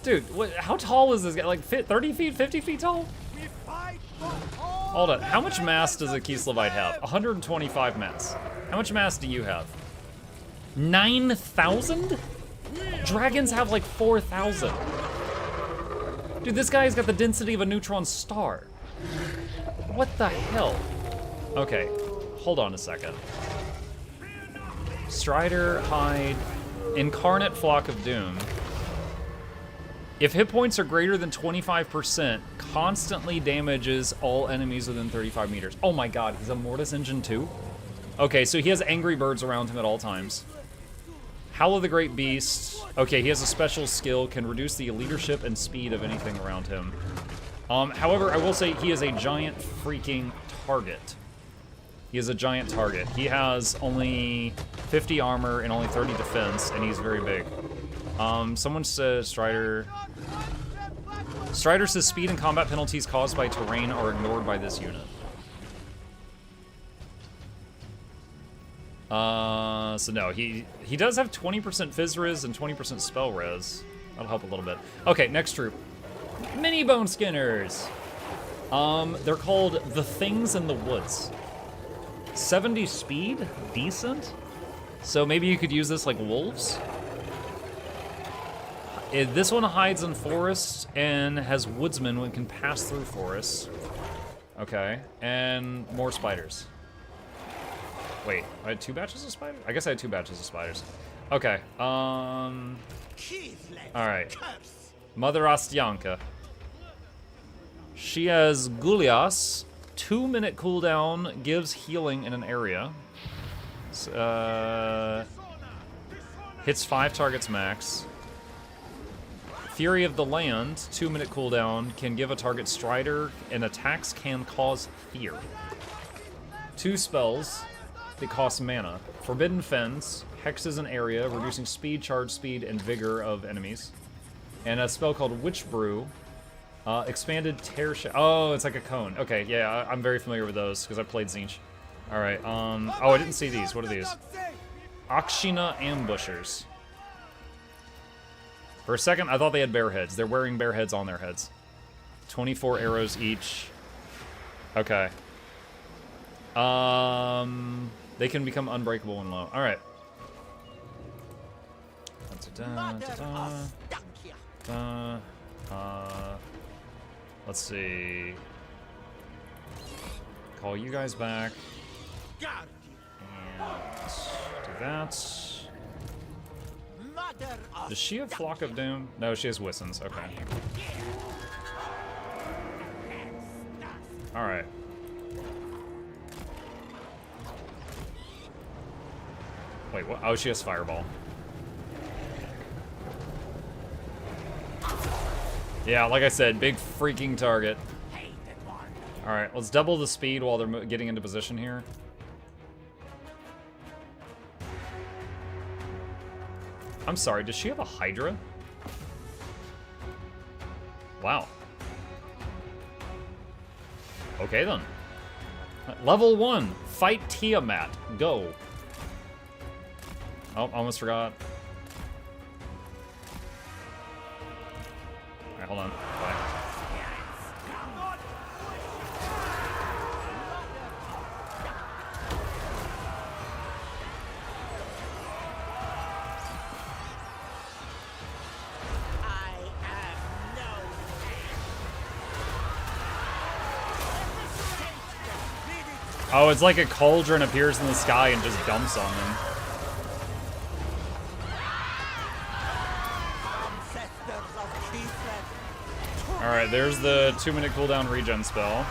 Dude, how tall is this guy? Like 30 feet, 50 feet tall? Hold on, how much mass does a Kislevite have? 125 mass. How much mass do you have? 9,000? Dragons have like 4,000. Dude, this guy's got the density of a neutron star. What the hell? Okay, hold on a second. Strider, hide, incarnate flock of doom. If hit points are greater than 25%, constantly damages all enemies within 35 meters. Oh my god, he's a Mortis engine too? Okay, so he has angry birds around him at all times. Howl of the Great Beast. Okay, he has a special skill, can reduce the leadership and speed of anything around him. However, I will say he is a giant freaking target. He is a giant target. He has only 50 armor and only 30 defense, and he's very big. Someone says Strider. Strider says speed and combat penalties caused by terrain are ignored by this unit. So no, he does have 20% Phys Res and 20% Spell Res. That'll help a little bit. Okay, next troop. Mini Bone Skinners. They're called the Things in the Woods. 70 speed, decent. So maybe you could use this like wolves. This one hides in forests and has woodsmen when can pass through forests. Okay, and more spiders. Wait, I had 2 batches of spiders? I guess I had 2 batches of spiders. Okay, alright. Mother Astyanka. She has Gulias, 2-minute cooldown, gives healing in an area. Hits 5 targets max. Fury of the Land, 2-minute cooldown, can give a target Strider, and attacks can cause fear. 2 spells that cost mana. Forbidden Fence, hexes an area, reducing speed, charge speed, and vigor of enemies. And a spell called Witch Brew, expanded tear oh, it's like a cone. Okay, yeah, I'm very familiar with those, because I played Zinch. Alright, oh, I didn't see these. What are these? Akshina Ambushers. For a second, I thought they had bear heads. They're wearing bear heads on their heads. 24 arrows each. Okay. They can become unbreakable and low. Alright. Let's see. Call you guys back. And do that. Does she have Flock of Doom? No, she has Wissons. Okay. Alright. Wait, what? Oh, she has Fireball. Yeah, like I said, big freaking target. Alright, let's double the speed while they're getting into position here. I'm sorry, does she have a Hydra? Wow. Okay then. Level 1, fight Tiamat. Go. Oh, almost forgot. Alright, hold on. Bye. Oh, it's like a cauldron appears in the sky and just dumps on them. Alright, there's the 2-minute cooldown regen spell.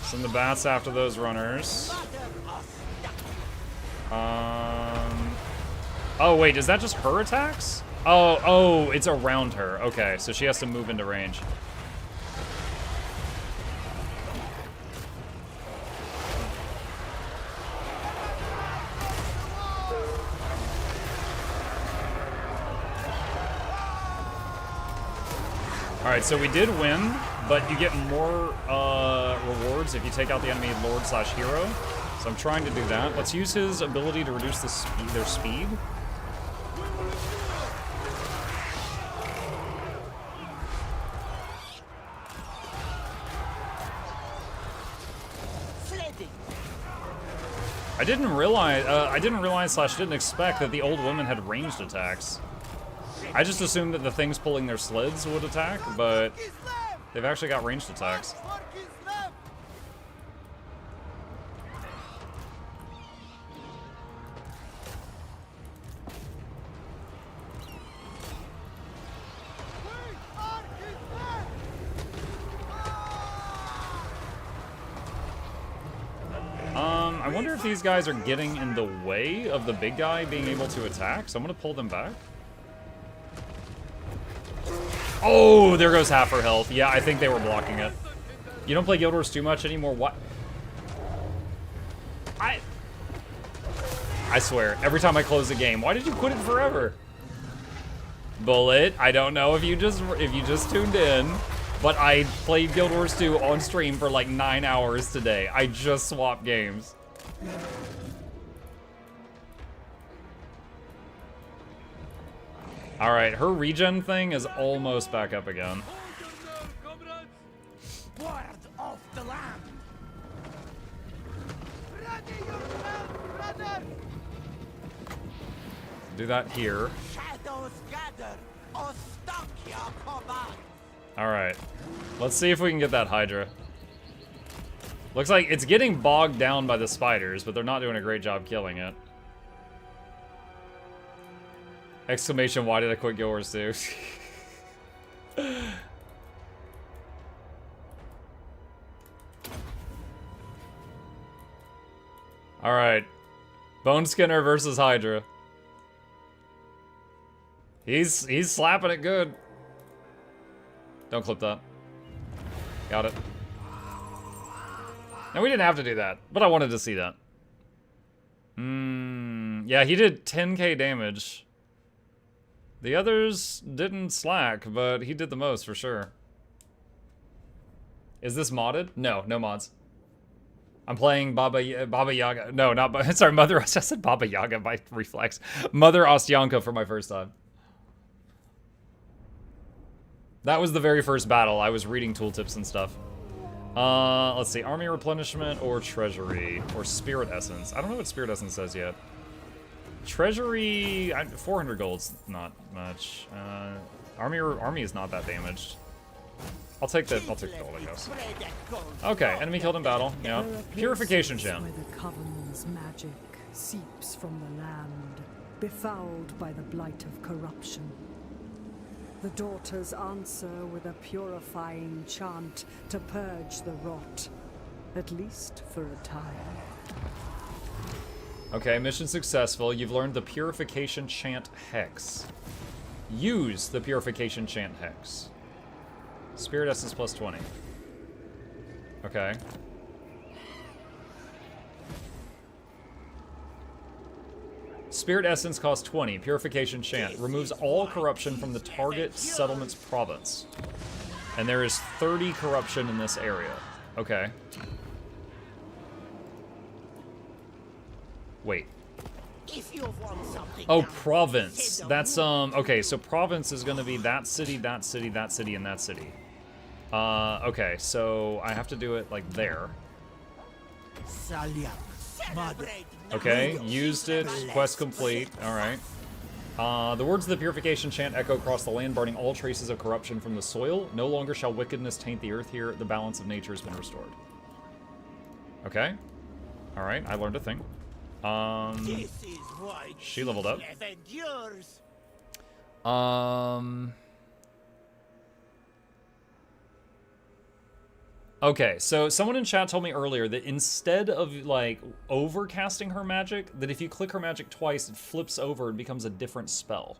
Send the bats after those runners. Oh wait, is that just her attacks? Oh, it's around her. Okay, so she has to move into range. Alright, so we did win, but you get more rewards if you take out the enemy lord/hero. So I'm trying to do that. Let's use his ability to reduce their speed. I didn't realize / didn't expect that the old women had ranged attacks. I just assumed that the things pulling their sleds would attack, but they've actually got ranged attacks. I wonder if these guys are getting in the way of the big guy being able to attack, so I'm gonna pull them back. Oh, there goes half her health. Yeah, I think they were blocking it. You don't play Guild Wars too much anymore? What? I swear, every time I close the game, why did you quit it forever? Bullet, I don't know if you just tuned in, but I played Guild Wars 2 on stream for like 9 hours today. I just swapped games. Alright, her regen thing is almost back up again. Word of the land. Do that here. Shadows gather, Ostakia command. Alright. Let's see if we can get that Hydra. Looks like it's getting bogged down by the spiders, but they're not doing a great job killing it. Exclamation, why did I quit Guild Wars 2? Alright. Bone Skinner versus Hydra. He's slapping it good. Don't clip that. Got it. Now, we didn't have to do that, but I wanted to see that. Yeah, he did 10k damage. The others didn't slack, but he did the most for sure. Is this modded? No, no mods. I'm playing Baba Yaga. No, not sorry, Mother. I said Baba Yaga by reflex. Mother Ostyanka for my first time. That was the very first battle. I was reading tooltips and stuff. Let's see. Army replenishment or treasury or spirit essence. I don't know what spirit essence says yet. Treasury, 400 gold's not much. Army is not that damaged. I'll take the gold, I guess. Okay, enemy killed in battle. Yeah. Purification chant. Where the Covenant's magic seeps from the land, befouled by the blight of corruption. The daughters answer with a purifying chant to purge the rot, at least for a time. Okay, mission successful. You've learned the Purification Chant Hex. Use the Purification Chant Hex. Spirit Essence plus 20. Okay. Spirit Essence costs 20. Purification Chant. Removes all corruption from the target settlement's province. And there is 30 corruption in this area. Okay. Wait. Oh, province. That's, okay, so province is gonna be that city, that city, that city, and that city. Okay, so I have to do it, like, there. Okay, used it. Quest complete. Alright. The words of the Purification Chant echo across the land, burning all traces of corruption from the soil. No longer shall wickedness taint the earth here. The balance of nature has been restored. Okay. Alright, I learned a thing. She leveled up. Okay, so someone in chat told me earlier that instead of, like, overcasting her magic, that if you click her magic twice, it flips over and becomes a different spell.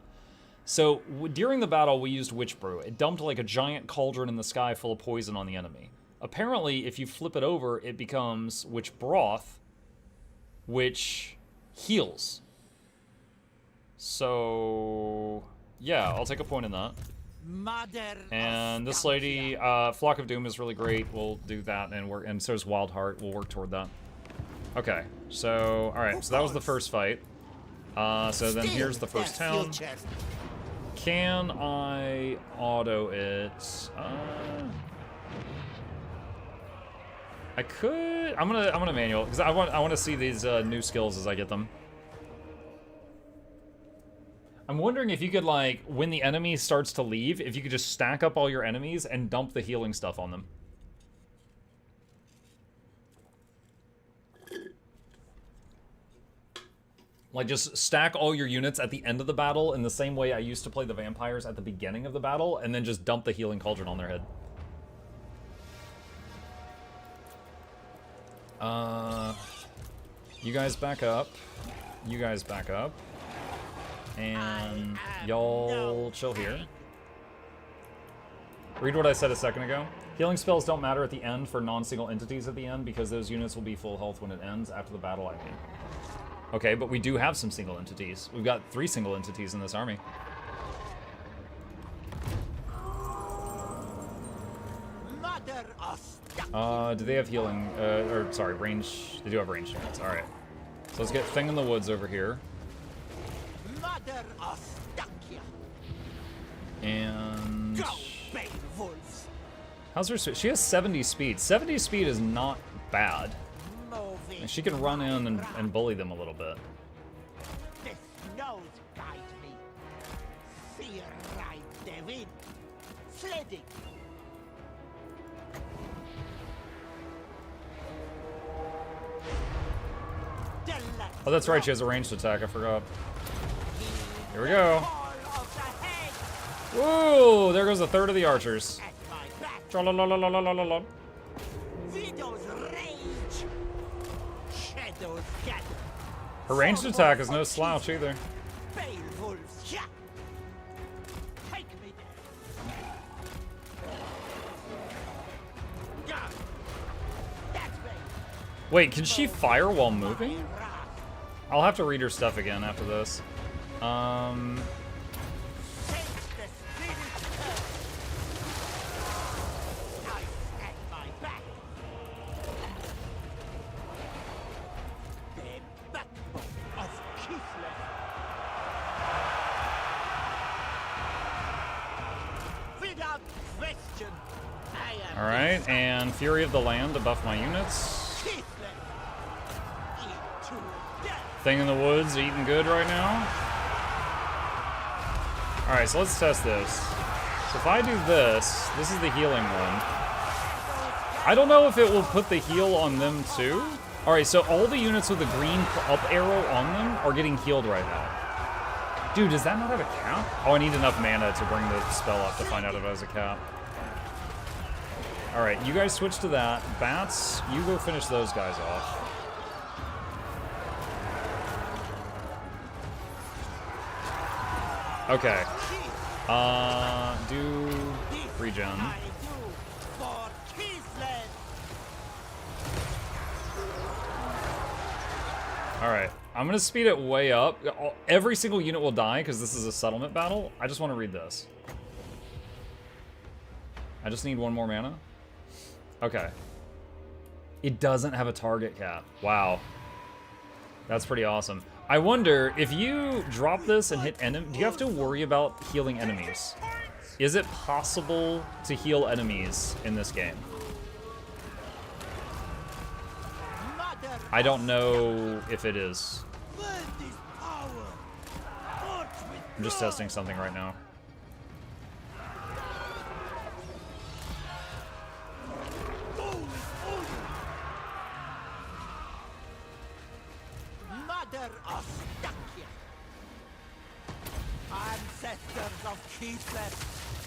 So, during the battle, we used Witch Brew. It dumped, like, a giant cauldron in the sky full of poison on the enemy. Apparently, if you flip it over, it becomes Witch Broth, which heals. So, yeah, I'll take a point in that. And this lady, Flock of Doom is really great. We'll do that, and so is Wild Heart. We'll work toward that. Okay, so, alright, so that was the first fight. So then here's the first town. Can I auto it? I could. I'm gonna manual because I want to see these new skills as I get them. I'm wondering if you could, like, when the enemy starts to leave, if you could just stack up all your enemies and dump the healing stuff on them. Like, just stack all your units at the end of the battle in the same way I used to play the vampires at the beginning of the battle, and then just dump the healing cauldron on their head. You guys back up. You guys back up. And y'all chill here. Read what I said a second ago. Healing spells don't matter at the end for non-single entities at the end because those units will be full health when it ends after the battle, I mean. Okay, but we do have some single entities. We've got 3 single entities in this army. Do they have healing, or sorry, range? They do have range units, alright. So let's get Thing in the Woods over here. And how's her speed? She has 70 speed. 70 speed is not bad. And she can run in and bully them a little bit. Oh, that's right, she has a ranged attack, I forgot. Here we go. Whoa, there goes a third of the archers. Tra-la-la-la-la-la-la-la. Her ranged attack is no slouch either. Wait, can she fire while moving? I'll have to read her stuff again after this. Alright, and Fury of the Land to buff my units. Thing in the Woods eating good right now. Alright, so let's test this. So if I do this, this is the healing one. I don't know if it will put the heal on them too. Alright, so all the units with the green up arrow on them are getting healed right now. Dude, does that not have a cap? Oh, I need enough mana to bring the spell up to find out if it has a cap. Alright, you guys switch to that. Bats, you go finish those guys off. Okay. Do regen. Alright, I'm gonna speed it way up. Every single unit will die because this is a settlement battle. I just want to read this. I just need one more mana. Okay. It doesn't have a target cap. Wow. That's pretty awesome. I wonder, if you drop this and hit enemy, do you have to worry about healing enemies? Is it possible to heal enemies in this game? I don't know if it is. I'm just testing something right now. Mother Ostakia. Ancestors of Keithless.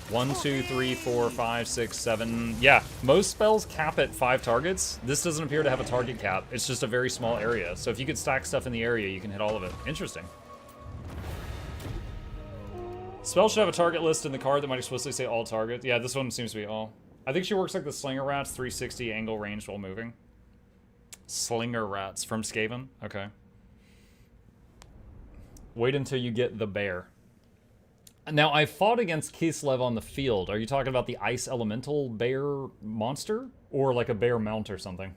1, 2, 3, 4, 5, 6, 7. Yeah, most spells cap at 5 targets. This doesn't appear to have a target cap. It's just a very small area. So if you could stack stuff in the area, you can hit all of it. Interesting. Spell should have a target list in the card that might explicitly say all targets. Yeah, this one seems to be all. I think she works like the Slinger Rats, 360 angle range while moving. Slinger Rats from Skaven. Okay. Wait until you get the bear. Now, I fought against Kislev on the field. Are you talking about the ice elemental bear monster? Or like a bear mount or something?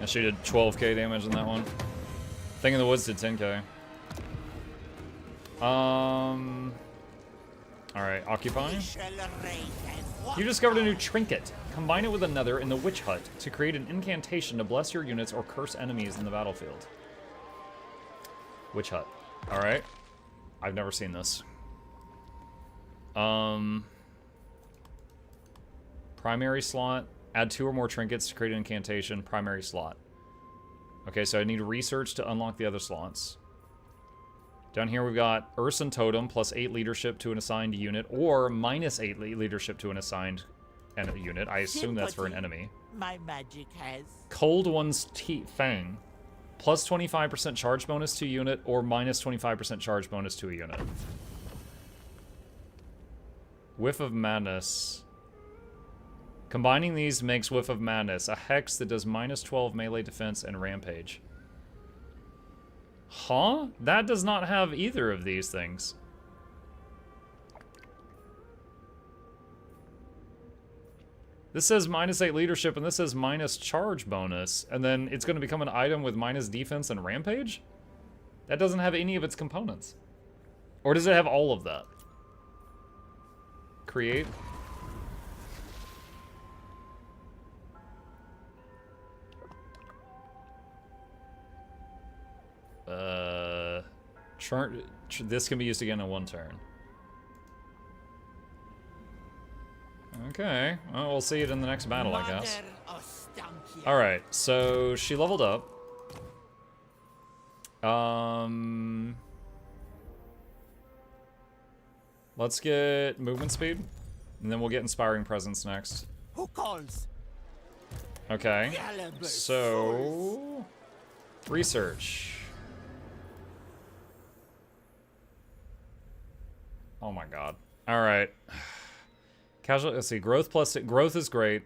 Yeah, she did 12k damage in that one. Thing in the Woods did 10k. Alright, occupy. You discovered a new trinket. Combine it with another in the Witch Hut to create an incantation to bless your units or curse enemies in the battlefield. Witch Hut. Alright. I've never seen this. Primary slot. Add 2 or more trinkets to create an incantation. Primary slot. Okay, so I need research to unlock the other slots. Down here we've got Urson Totem, plus 8 leadership to an assigned unit, or minus 8 leadership to an assigned unit. I assume that's for an enemy. My magic has. Cold One's Fang, plus 25% charge bonus to a unit, or minus 25% charge bonus to a unit. Whiff of Madness. Combining these makes Whiff of Madness, a hex that does minus 12 melee defense and rampage. Huh? That does not have either of these things. This says minus 8 leadership, and this says minus charge bonus, and then it's going to become an item with minus defense and rampage? That doesn't have any of its components. Or does it have all of that? Create. This can be used again in 1 turn. Okay, well, we'll see it in the next battle, I guess. Alright, so she leveled up. Let's get movement speed, and then we'll get Inspiring Presence next. Who calls? Okay, so... research. Oh my god. Alright. Casual, let's see, growth is great.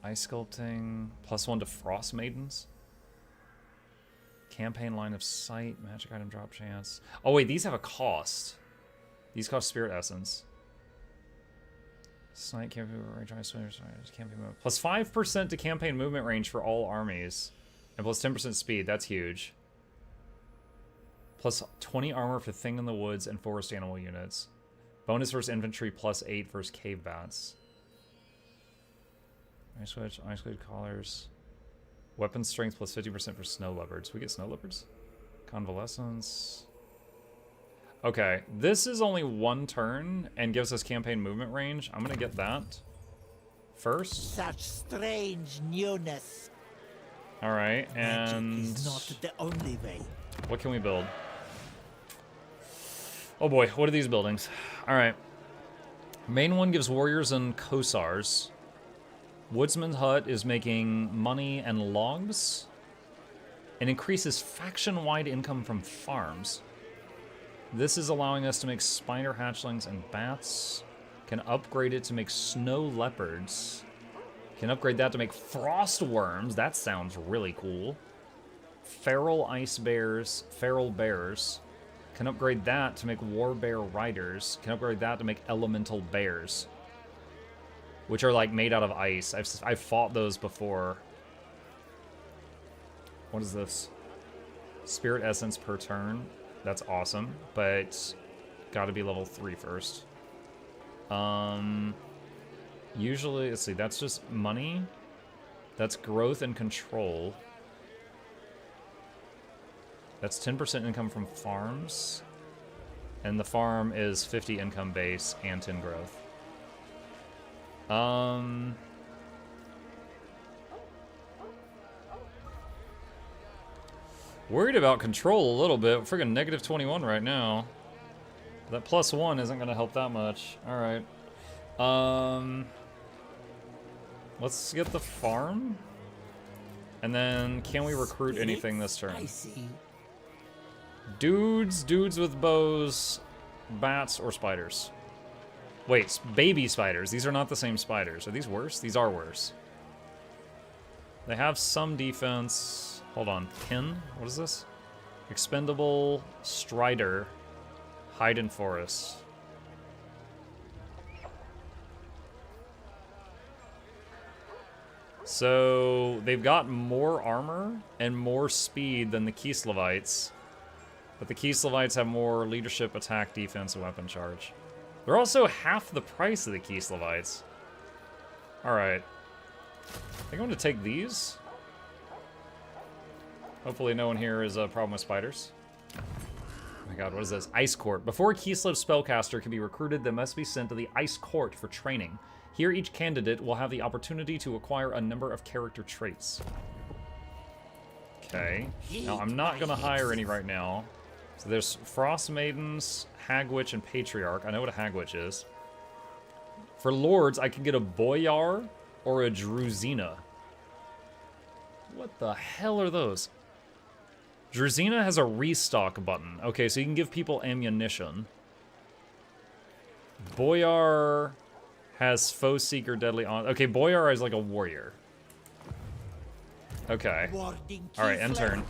Ice sculpting, +1 to Frost Maidens. Campaign line of sight, magic item drop chance. Oh wait, these have a cost. These cost Spirit Essence. Snipe campaign range, campaign movement. +5% to campaign movement range for all armies. And +10% speed, that's huge. +20 armor for Thing in the Woods and Forest Animal units. Bonus versus infantry, +8 versus cave bats. Ice switch, ice blade collars. Weapon strength +50% for snow leopards. We get snow leopards? Convalescence. Okay, this is only 1 turn and gives us campaign movement range. I'm gonna get that first. Such strange newness. Alright, and magic is not the only way. What can we build? Oh boy, what are these buildings? Alright. Main one gives warriors and Kosars. Woodsman's Hut is making money and logs. And increases faction-wide income from farms. This is allowing us to make spider hatchlings and bats. Can upgrade it to make snow leopards. Can upgrade that to make frost worms. That sounds really cool. Feral ice bears, feral bears. Can upgrade that to make war bear riders. Can upgrade that to make elemental bears, which are like made out of ice. I've fought those before. What is this? Spirit essence per turn. That's awesome, but gotta be level 3 first. Usually, let's see, that's just money. That's growth and control. That's 10% income from farms. And the farm is 50 income base and 10 growth. Worried about control a little bit. We're friggin' negative 21 right now. That +1 isn't gonna help that much. Alright. Let's get the farm. And then, can we recruit anything this turn? I see. Dudes with bows, bats, or spiders. Wait, baby spiders. These are not the same spiders. Are these worse? These are worse. They have some defense. Hold on. Pin? What is this? Expendable, Strider, Hide in Forest. So, they've got more armor and more speed than the Kislevites. But the Kislevites have more leadership, attack, defense, and weapon charge. They're also half the price of the Kislevites. Alright. I think I'm going to take these. Hopefully no one here is a problem with spiders. Oh my god, what is this? Ice Court. Before a Kislev spellcaster can be recruited, they must be sent to the Ice Court for training. Here, each candidate will have the opportunity to acquire a number of character traits. Okay. Now, I'm not going to hire any right now. So there's Frost Maidens, Hag Witch, and Patriarch. I know what a Hag Witch is. For Lords, I can get a Boyar or a Druzina. What the hell are those? Druzina has a restock button. Okay, so you can give people ammunition. Boyar has Foe Seeker, Deadly On. Okay, Boyar is like a warrior. Okay. Alright, end turn.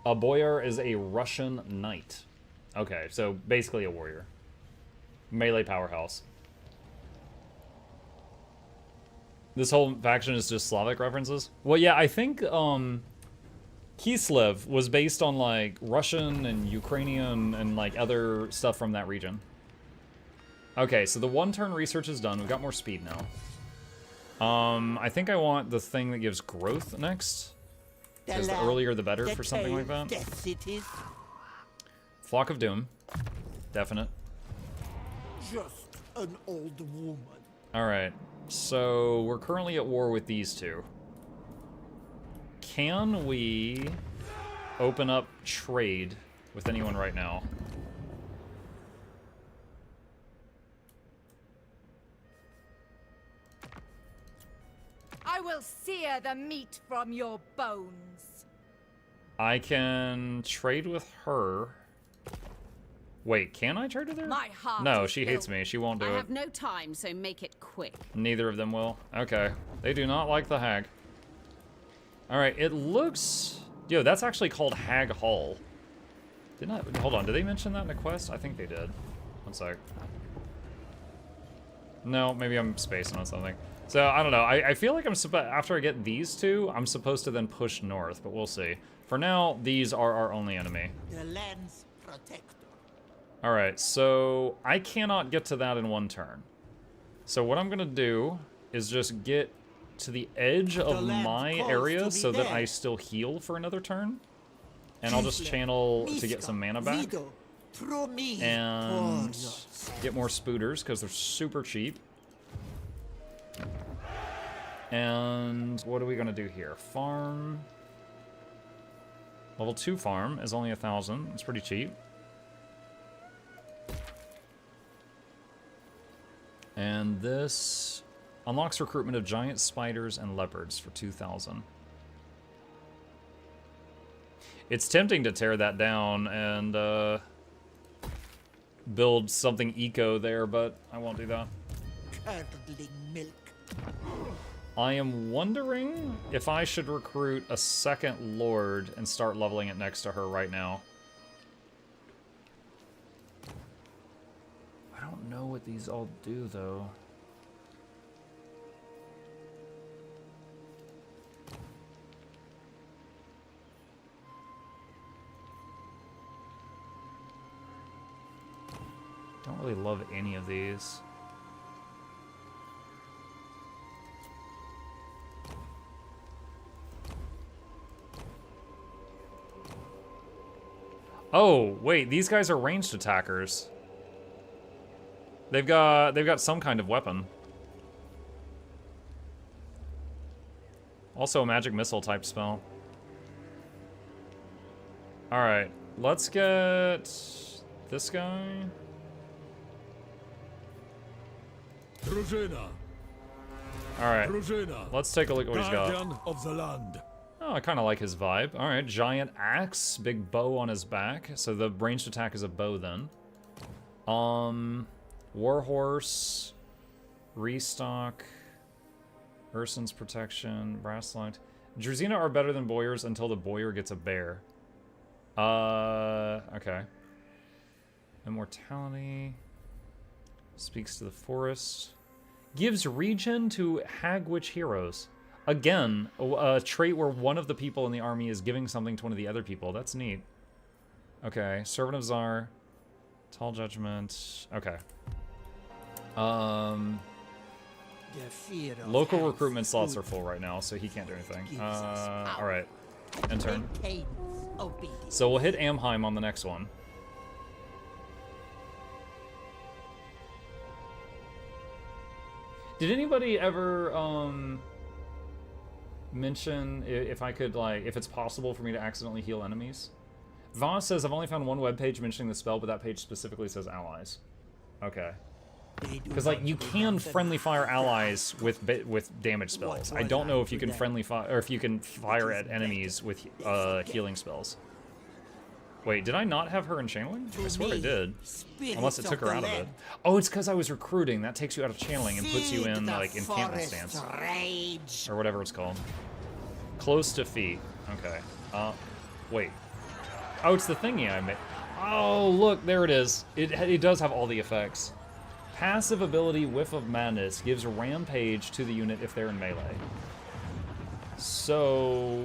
A Boyar is a Russian knight. Okay, so basically a warrior. Melee powerhouse. This whole faction is just Slavic references? Well, yeah, I think Kislev was based on like Russian and Ukrainian and like other stuff from that region. Okay, so the 1-turn research is done. We've got more speed now. I think I want the thing that gives growth next. Because the earlier the better for something like that. Flock of Doom. Definite. Just an old woman. Alright, so we're currently at war with these two. Can we open up trade with anyone right now? I will sear the meat from your bones. I can trade with her. Wait, can I trade with her? My heart no, is she hates me. She won't do it. I have no time, so make it quick. Neither of them will. Okay. They do not like the hag. Alright, it looks... Yo, that's actually called Hag Hall. Didn't I... Hold on, did they mention that in the quest? I think they did. One sec. No, maybe I'm spacing on something. So, I don't know. I feel like after I get these two, I'm supposed to then push north, but we'll see. For now, these are our only enemy. The land's protector. Alright, so I cannot get to that in 1 turn. So what I'm going to do is just get to the edge of my area so that I still heal for another turn. And I'll just channel to get some mana back. And get more spooters because they're super cheap. And what are we going to do here? Farm. Level 2 farm is only 1,000. It's pretty cheap. And this unlocks recruitment of giant spiders and leopards for 2,000. It's tempting to tear that down and build something eco there, but I won't do that. Curdling milk. I am wondering if I should recruit a second lord and start leveling it next to her right now. I don't know what these all do, though. Don't really love any of these. Oh, wait, these guys are ranged attackers. They've got some kind of weapon. Also a magic missile type spell. Alright, let's get this guy. Alright, let's take a look at what he's got. Of the land. Oh, I kind of like his vibe. Alright, giant axe, big bow on his back. So the ranged attack is a bow then. Warhorse, restock, Urson's protection, brass light. Drazina are better than boyars until the boyar gets a bear. Okay. Immortality. Speaks to the forest. Gives regen to Hag Witch heroes. Again, a trait where one of the people in the army is giving something to one of the other people. That's neat. Okay, Servant of Tsar. Tall Judgment. Okay. Local recruitment slots are full right now, so he can't do anything. Alright. End turn. So we'll hit Amheim on the next one. Did anybody ever, mention if I could, like, if it's possible for me to accidentally heal enemies? Voss says, I've only found one webpage mentioning the spell, but that page specifically says allies. Okay. Because, like, you can friendly fire allies with damage spells. I don't know if you can friendly fire, or if you can fire at enemies with healing spells. Wait, did I not have her in channeling? I swear I did. Unless it took her out of it. Oh, it's because I was recruiting. That takes you out of channeling and puts you in, like, encampment stance. Or whatever it's called. Close to feet. Okay. Wait. Oh, it's the thingy I made. Oh, look, there it is. It does have all the effects. Passive ability, Whiff of Madness, gives Rampage to the unit if they're in melee. So...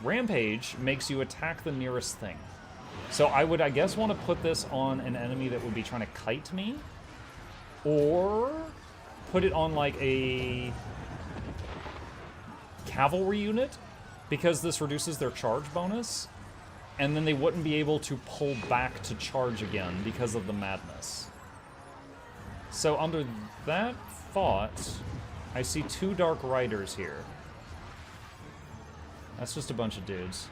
Rampage makes you attack the nearest thing. So I would, I guess, want to put this on an enemy that would be trying to kite me. Or put it on, like, a cavalry unit, because this reduces their charge bonus. And then they wouldn't be able to pull back to charge again because of the madness. So under that thought, I see 2 Dark Riders here. That's just a bunch of dudes.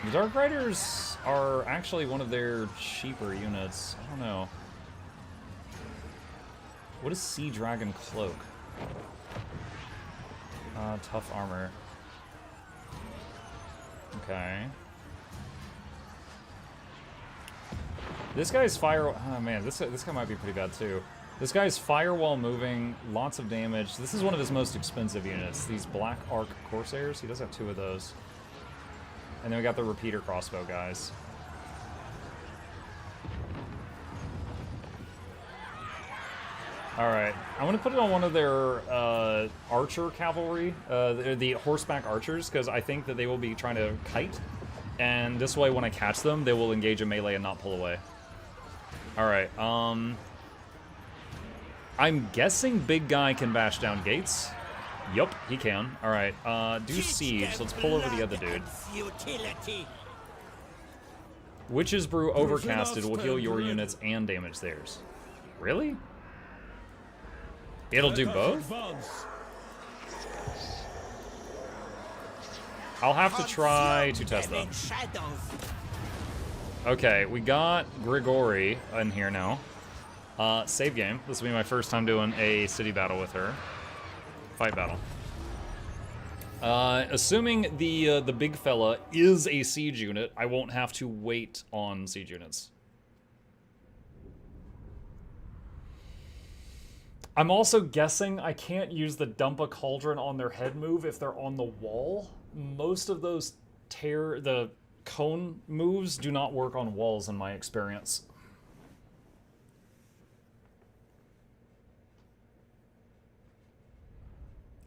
The Dark Riders are actually one of their cheaper units. I don't know. What is Sea Dragon Cloak? Tough armor. Okay. This guy's fire... Oh man, this guy might be pretty bad too. This guy's fire while moving, lots of damage. This is one of his most expensive units. These Black Arc Corsairs, he does have 2 of those. And then we got the repeater crossbow guys. Alright, I'm going to put it on one of their archer cavalry, the horseback archers, because I think that they will be trying to kite. And this way, when I catch them, they will engage in melee and not pull away. Alright, I'm guessing big guy can bash down gates. Yup, he can. Alright, do siege. Let's pull over the other dude. Witch's Brew Overcasted will heal your units and damage theirs. Really? It'll do both? I'll have to try to test that. Okay, we got Grigori in here now. Save game. This will be my first time doing a city battle with her. Fight battle. Assuming the big fella is a siege unit, I won't have to wait on siege units. I'm also guessing I can't use the dump a cauldron on their head move if they're on the wall. Most of those the cone moves do not work on walls in my experience.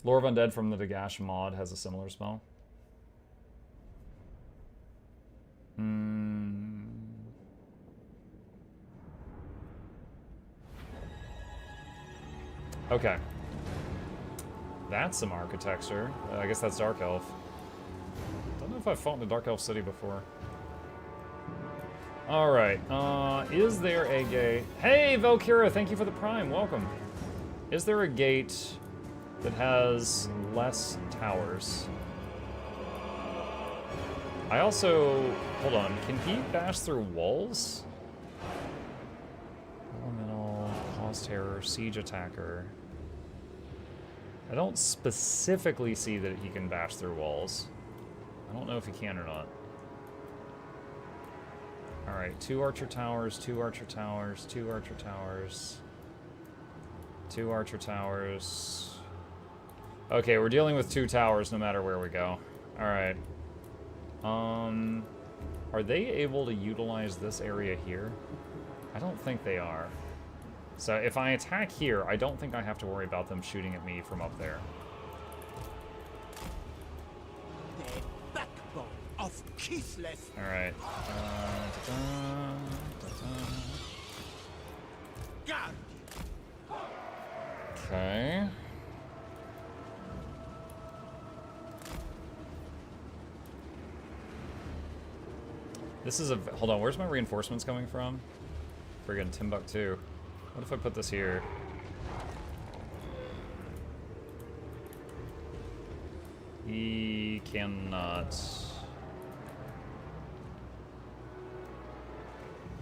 Lore of Undead from the Dagash mod has a similar spell. Okay. That's some architecture. I guess that's Dark Elf. Don't know if I've fought in the Dark Elf city before. Alright, is there a gate? Hey, Valkyra, thank you for the Prime, welcome. Is there a gate that has less towers? I also, hold on, can he bash through walls? Elemental, cause terror, siege attacker. I don't specifically see that he can bash through walls. I don't know if he can or not. Alright, 2 archer towers, 2 archer towers, 2 archer towers. 2 archer towers. Okay, we're dealing with 2 towers no matter where we go. Alright. Are they able to utilize this area here? I don't think they are. So if I attack here, I don't think I have to worry about them shooting at me from up there. The backbone of Kislev. Alright. Okay. This is a... Hold on, where's my reinforcements coming from? Friggin' Timbuktu. What if I put this here? He cannot...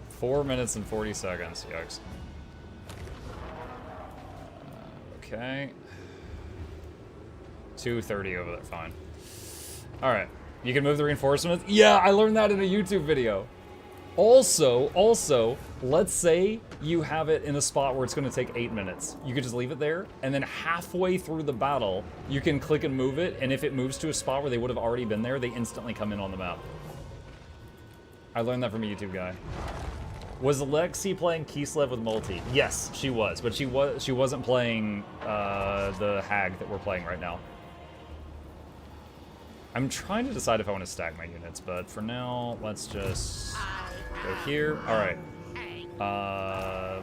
4 minutes and 40 seconds. Yikes. Okay. 2:30 over there. Fine. Alright. You can move the reinforcements? Yeah, I learned that in a YouTube video. Also, let's say you have it in a spot where it's going to take 8 minutes. You could just leave it there, and then halfway through the battle, you can click and move it, and if it moves to a spot where they would have already been there, they instantly come in on the map. I learned that from a YouTube guy. Was Lexi playing Kislev with multi? Yes, she was, but she wasn't playing the hag that we're playing right now. I'm trying to decide if I want to stack my units, but for now, let's just go here. All right.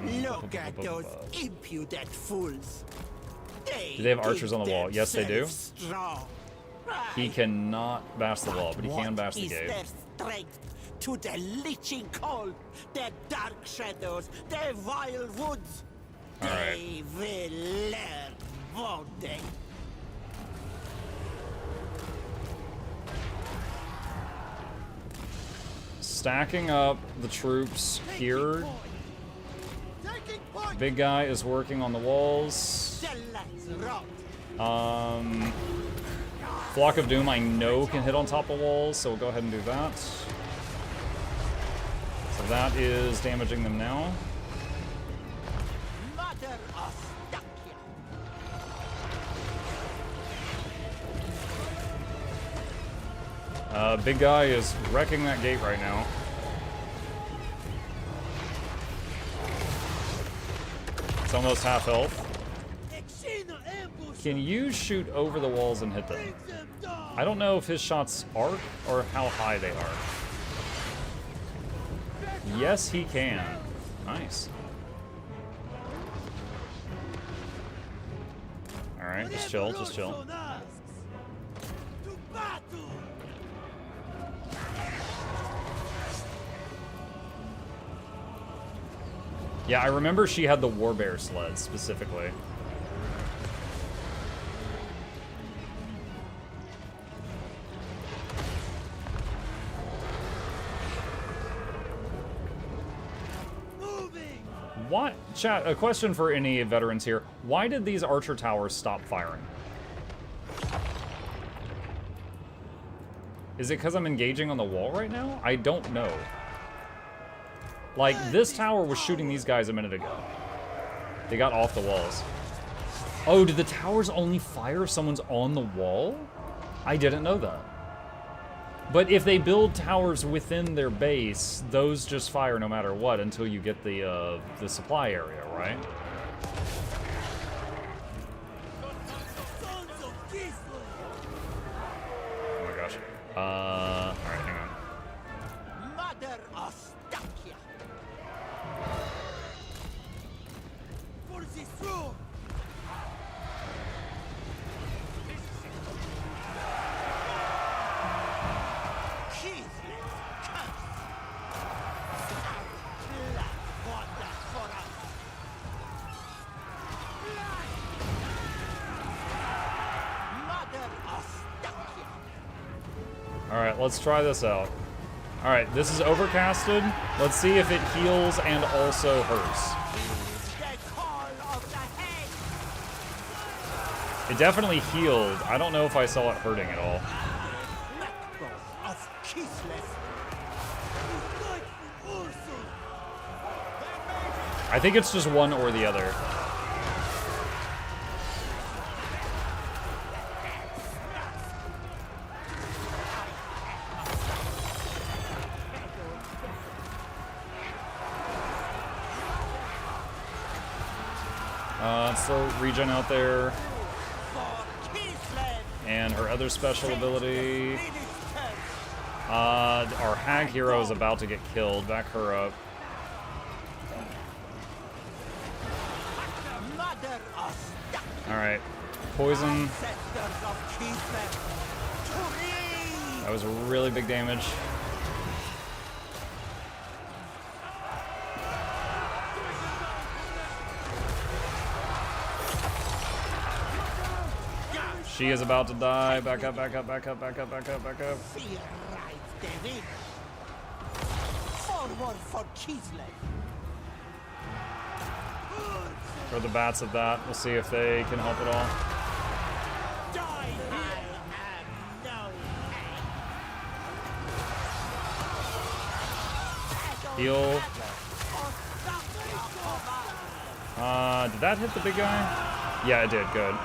Look at those impudent fools. Do they have archers on the wall? Yes, they do. He cannot bash the wall, but he can bash the gate. To the leeching cold, the dark shadows, the vile woods. All right. They will learn, won't they? Stacking up the troops here. Big guy is working on the walls. Flock of Doom I know can hit on top of walls, so we'll go ahead and do that. So that is damaging them now. Big guy is wrecking that gate right now. It's almost half health. Can you shoot over the walls and hit them? I don't know if his shots arc or how high they are. Yes, he can. Nice. Alright, just chill, just chill. Yeah, I remember she had the Warbear sled specifically. What, chat, a question for any veterans here. Why did these archer towers stop firing? Is it because I'm engaging on the wall right now? I don't know. Like, this tower was shooting these guys a minute ago. They got off the walls. Oh, did the towers only fire if someone's on the wall? I didn't know that. But if they build towers within their base, those just fire no matter what until you get the supply area, right? Oh my gosh. Alright, hang on. Mother Ostakia. For the throne. Alright, let's try this out. Alright, this is overcasted. Let's see if it heals and also hurts. It definitely healed. I don't know if I saw it hurting at all. I think it's just one or the other. Let's throw regen out there. And her other special ability. Our hag hero is about to get killed. Back her up. Alright. Poison. That was really big damage. She is about to die. Back up, back up, back up, back up, back up, back up. Throw the bats at that. We'll see if they can help at all. Heal. Did that hit the big guy? Yeah, it did. Good.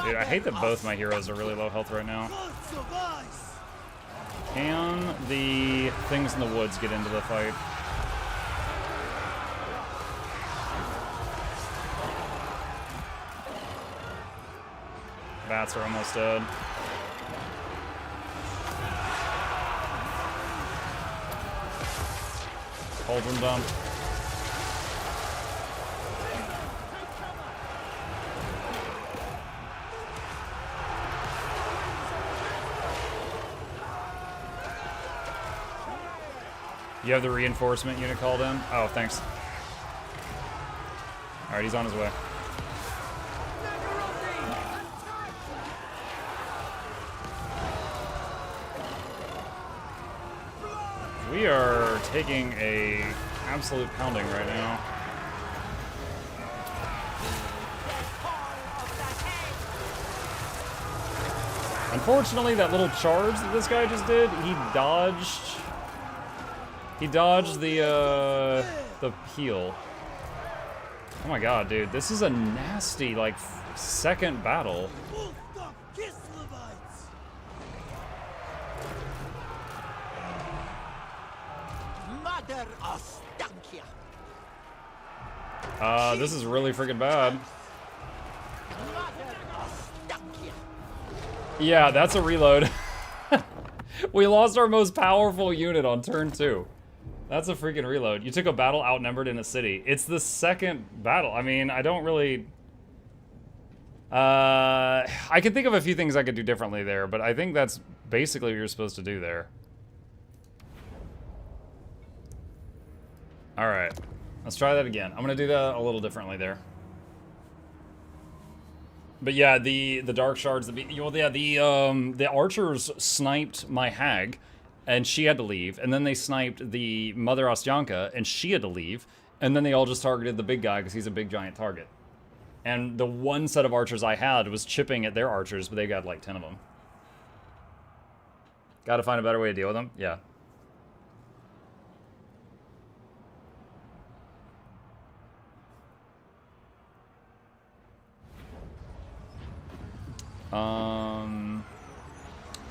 Dude, I hate that both my heroes are really low health right now. Can the things in the woods get into the fight? Bats are almost dead. Cauldron dump. You have the reinforcement unit called in? Oh, thanks. Alright, he's on his way. We are taking a absolute pounding right now. Unfortunately, that little charge that this guy just did, he dodged the heal. Oh my god, dude. This is a nasty, like, second battle. This is really freaking bad. Yeah, that's a reload. We lost our most powerful unit on turn 2. That's a freaking reload. You took a battle outnumbered in a city. It's the second battle. I mean, I don't really... I can think of a few things I could do differently there, but I think that's basically what you're supposed to do there. Alright. Let's try that again. I'm gonna do that a little differently there. But yeah, the dark shards, the archers sniped my hag, and she had to leave, and then they sniped the Mother Ostyanka, and she had to leave, and then they all just targeted the big guy because he's a big giant target. And the one set of archers I had was chipping at their archers, but they got like 10 of them. Gotta find a better way to deal with them? Yeah.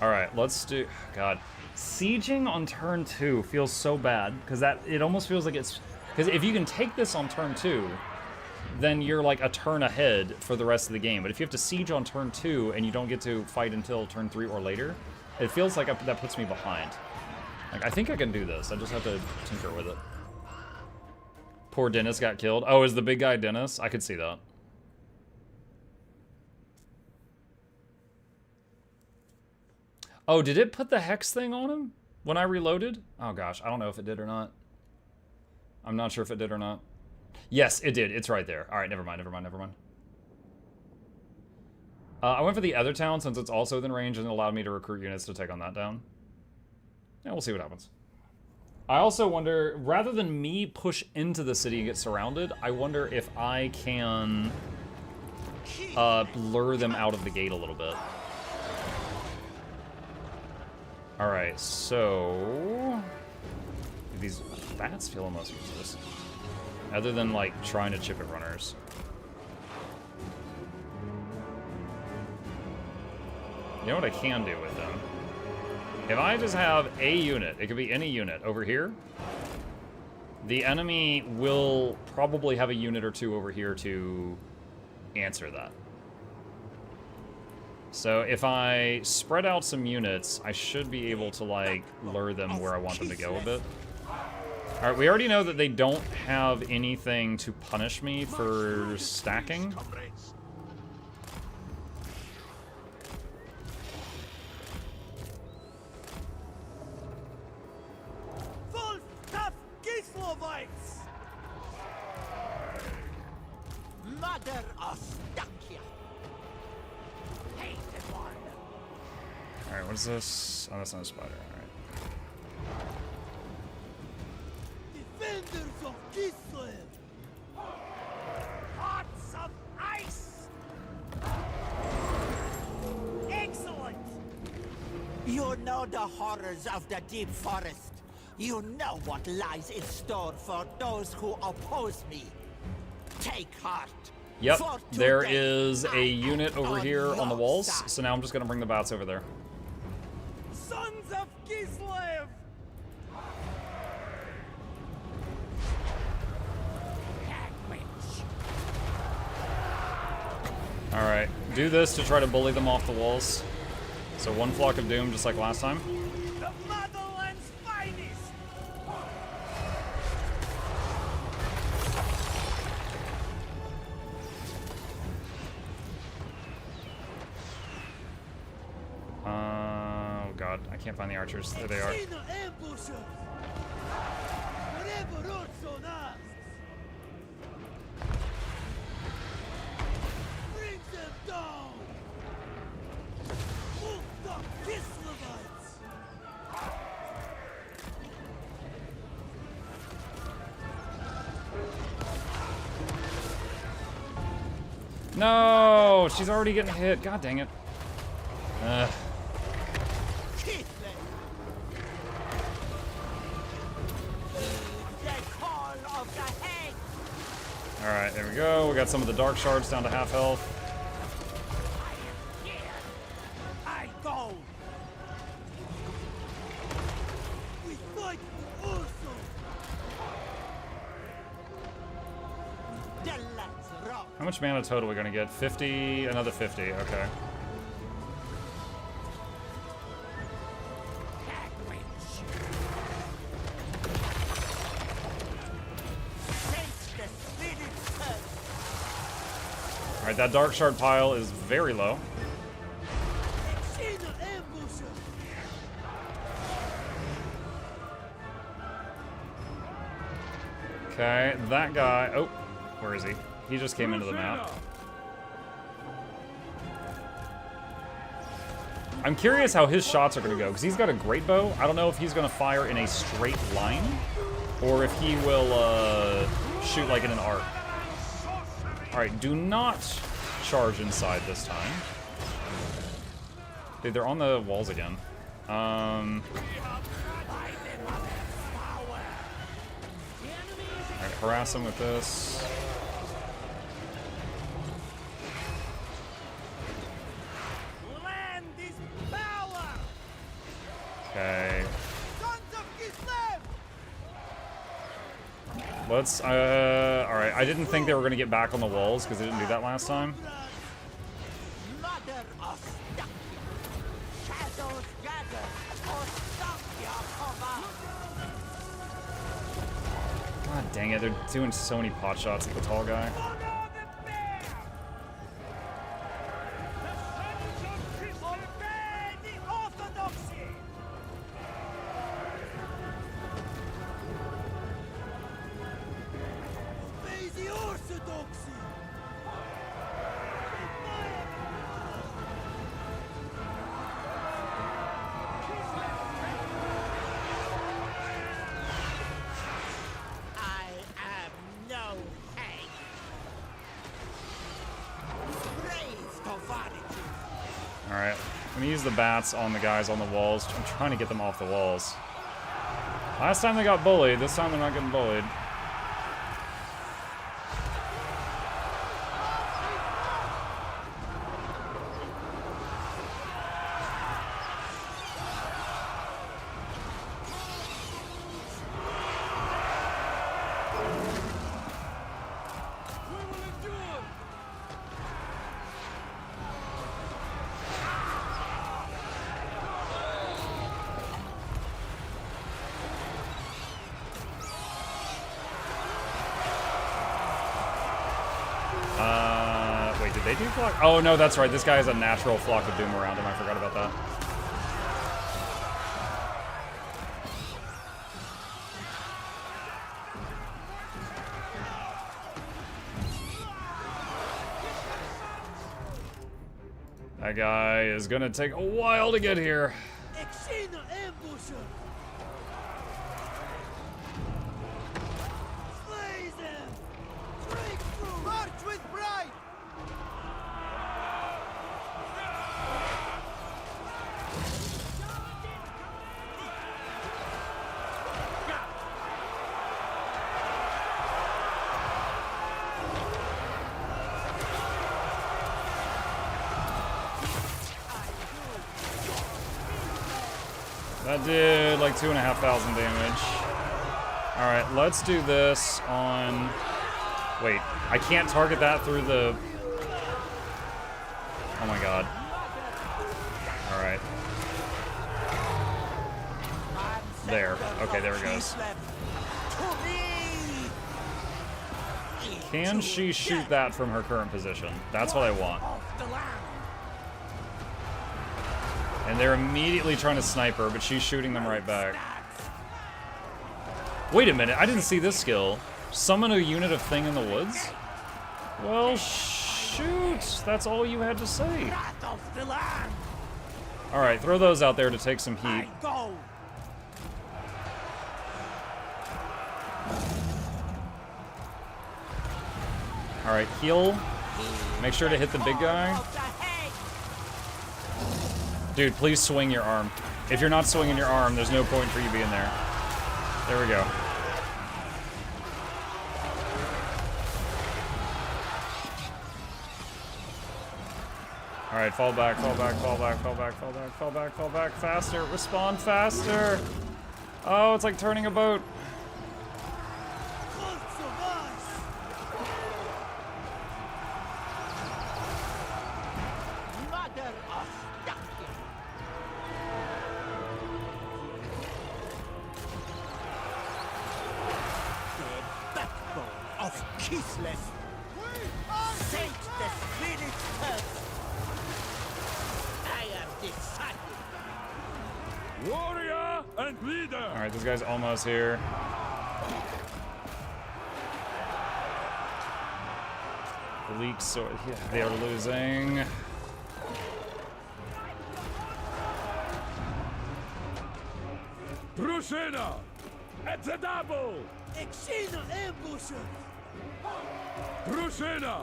Alright, let's do... God. Sieging on turn 2 feels so bad, because it almost feels like it's... Because if you can take this on turn 2, then you're like a turn ahead for the rest of the game. But if you have to siege on turn 2 and you don't get to fight until turn 3 or later, it feels like that puts me behind. Like, I think I can do this. I just have to tinker with it. Poor Dennis got killed. Oh, is the big guy Dennis? I could see that. Oh, did it put the hex thing on him when I reloaded? Oh gosh, I don't know if it did or not. I'm not sure if it did or not. Yes, it did. It's right there. All right, never mind. I went for the other town since it's also within range and it allowed me to recruit units to take on that down. Yeah, we'll see what happens. I also wonder, rather than me push into the city and get surrounded, I wonder if I can lure them out of the gate a little bit. All right, so these bats feel almost useless, other than like trying to chip at runners. You know what I can do with them? If I just have a unit, it could be any unit over here, the enemy will probably have a unit or two over here to answer that. So if I spread out some units, I should be able to, like, lure them where I want them to go a bit. Alright, we already know that they don't have anything to punish me for stacking. Mother Ostyanka. Alright, what is this? Oh, that's not a spider. Alright. Defenders of Kislev. Hearts of ice. Excellent. You know the horrors of the deep forest. You know what lies in store for those who oppose me. Take heart. Yep, there is a unit over here on the walls, so now I'm just gonna bring the bats over there. Sons of Kislev! Alright, do this to try to bully them off the walls. So one flock of doom, just like last time. The motherland's finest! Oh god, I can't find the archers. There they are. No, she's already getting hit. God dang it. Alright, there we go. We got some of the dark shards down to half health. I go. We fight also. How much mana total are we gonna get? 50, another 50, okay. Alright, that dark shard pile is very low. Okay, that guy... Oh, where is he? He just came into the map. I'm curious how his shots are going to go, because he's got a great bow. I don't know if he's going to fire in a straight line, or if he will shoot like in an arc. Alright, do not charge inside this time. Dude, they're on the walls again. Alright, harass him with this. Okay. Let's, alright, I didn't think they were gonna get back on the walls, because they didn't do that last time. God dang it, they're doing so many pot shots at the tall guy. Alright, I'm gonna use the bats on the guys on the walls. I'm trying to get them off the walls. Last time they got bullied, this time they're not getting bullied. Wait, did they do flock? Oh, no, that's right. This guy has a natural flock of doom around him. I forgot about that. That guy is gonna take a while to get here. That did like 2,500 damage. Alright, let's do this on... Wait, I can't target that through the... Oh my god. Alright. There. Okay, there it goes. Can she shoot that from her current position? That's what I want. And they're immediately trying to snipe her, but she's shooting them right back. Wait a minute, I didn't see this skill. Summon a unit of thing in the woods? Well, shoot! That's all you had to say. Alright, throw those out there to take some heat. Alright, heal. Make sure to hit the big guy. Dude, please swing your arm. If you're not swinging your arm, there's no point for you being there. There we go. Alright, fall back, fall back, fall back, fall back, fall back, fall back, fall back, faster, respond faster! Oh, it's like turning a boat. Alright, this guy's almost here. The leak sword, yeah, they are losing. Brusina! It's a double! Exina ambusher! Brusina!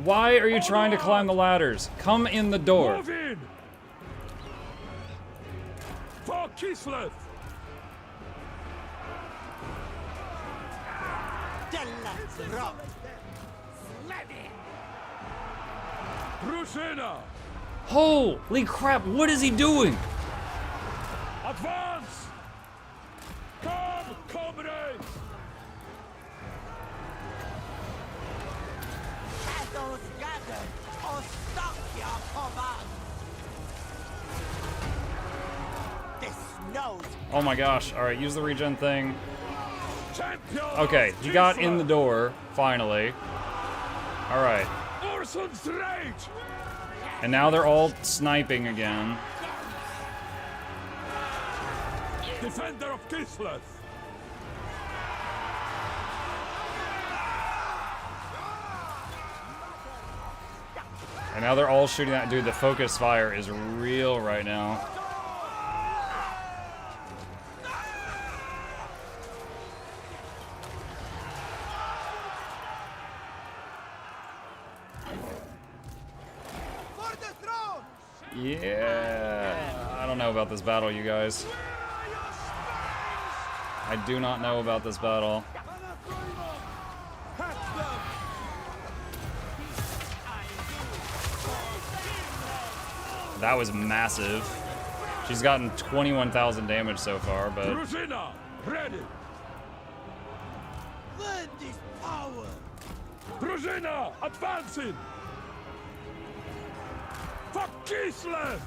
Why are you trying to climb the ladders? Come in the door. Move in! For Kislev! Brusina! Holy crap, what is he doing? Advance! Come, comrades! Shadows gather, Ostakia command! This knows. Oh my gosh, alright, use the regen thing. Champion Okay, he got in the door, finally. Alright. Urson's rage! And now they're all sniping again. Defender of Kislev! And now they're all shooting that dude. The focus fire is real right now. Yeah, I don't know about this battle, you guys. I do not know about this battle. That was massive. She's gotten 21,000 damage so far, but... Brusina, ready! Lend this power! Brusina, advancing! For Kislev!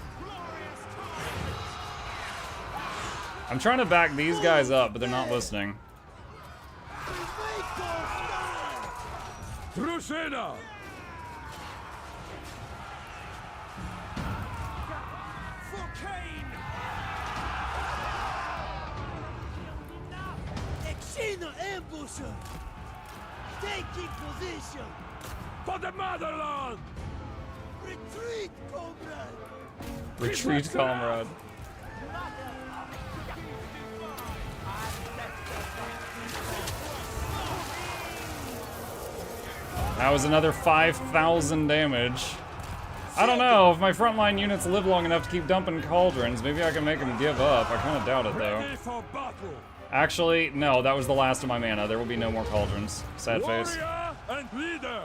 I'm trying to back these guys up, but they're not listening. Brusina! Exina ambusher! Taking position! For the motherland! Retreat, comrade! Retreat, comrade. That was another 5,000 damage. I don't know, if my frontline units live long enough to keep dumping cauldrons, maybe I can make them give up. I kind of doubt it, though. Actually, no, that was the last of my mana. There will be no more cauldrons. Sad face. Warrior and leader!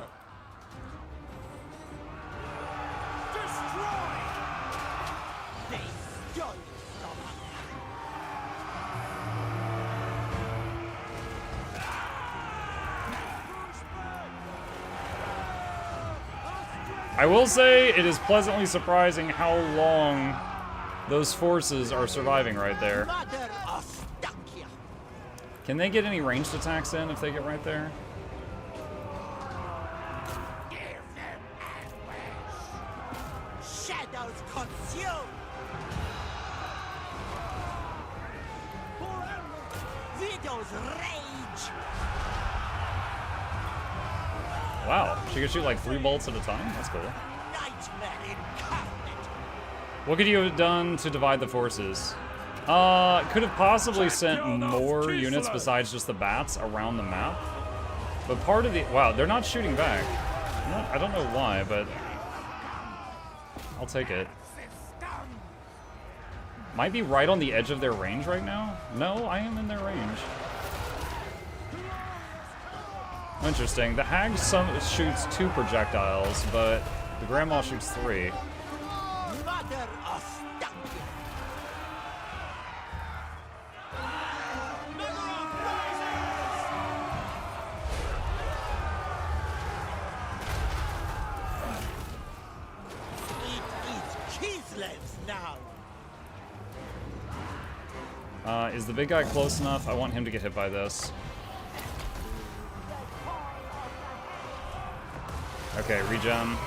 I will say it is pleasantly surprising how long those forces are surviving right there. Can they get any ranged attacks in if they get right there? Shadows consume! Widow's rage! Wow, she can shoot like 3 bolts at a time? That's cool. Nightmare incarnate! What could you have done to divide the forces? Could have possibly sent more units besides just the bats around the map. But part of the... Wow, they're not shooting back. I don't know why, but... I'll take it. Might be right on the edge of their range right now? No, I am in their range. Interesting. The hag shoots 2 projectiles, but the grandma shoots 3. Mother of It is Kislev's now. Is the big guy close enough? I want him to get hit by this. Okay, regen.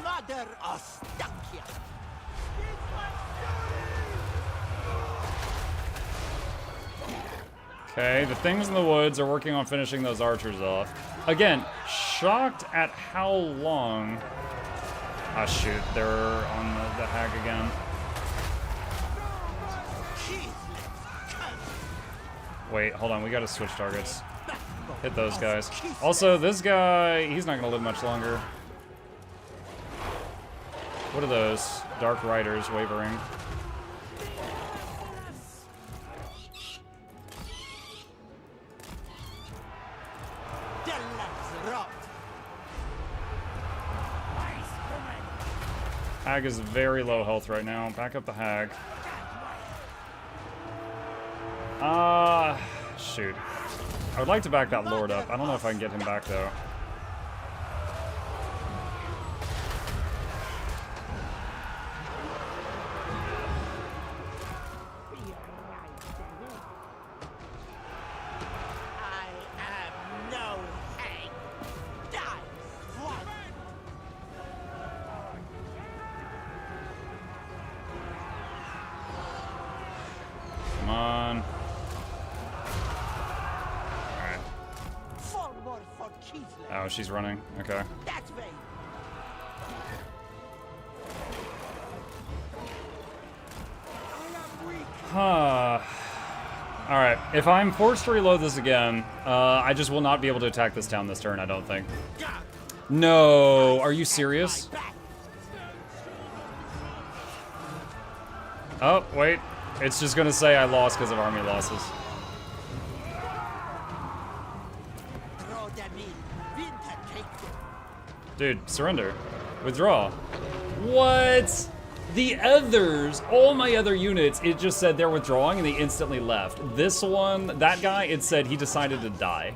Mother Ostakia. Okay, the things in the woods are working on finishing those archers off. Again, shocked at how long... Ah, shoot, they're on the hag again. Wait, hold on, we gotta switch targets. Hit those guys. Also, this guy, he's not gonna live much longer. What are those? Dark Riders wavering. Hag is very low health right now. Back up the hag. Shoot. I would like to back that lord up. I don't know if I can get him back, though. Come on. Alright. Oh, she's running. Okay. Alright, if I'm forced to reload this again, I just will not be able to attack this town this turn, I don't think. No, are you serious? Oh, wait. It's just gonna say I lost because of army losses. Dude, surrender. Withdraw. What? The others, all my other units, it just said they're withdrawing and they instantly left. This one, that guy, it said he decided to die.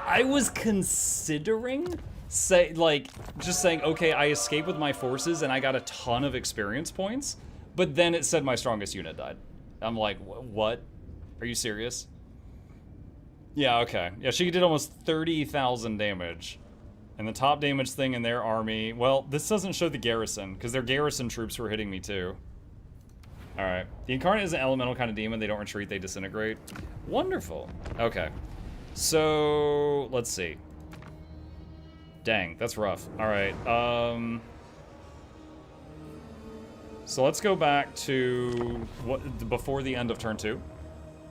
I was considering just saying, okay, I escaped with my forces and I got a ton of experience points, but then it said my strongest unit died. I'm like, what? Are you serious? Yeah, okay. Yeah, she did almost 30,000 damage. And the top damage thing in their army, well, this doesn't show the garrison, because their garrison troops were hitting me too. Alright. The Incarnate is an elemental kind of demon. They don't retreat, they disintegrate. Wonderful. Okay. So, let's see. Dang, that's rough. Alright, so let's go back to before the end of turn 2.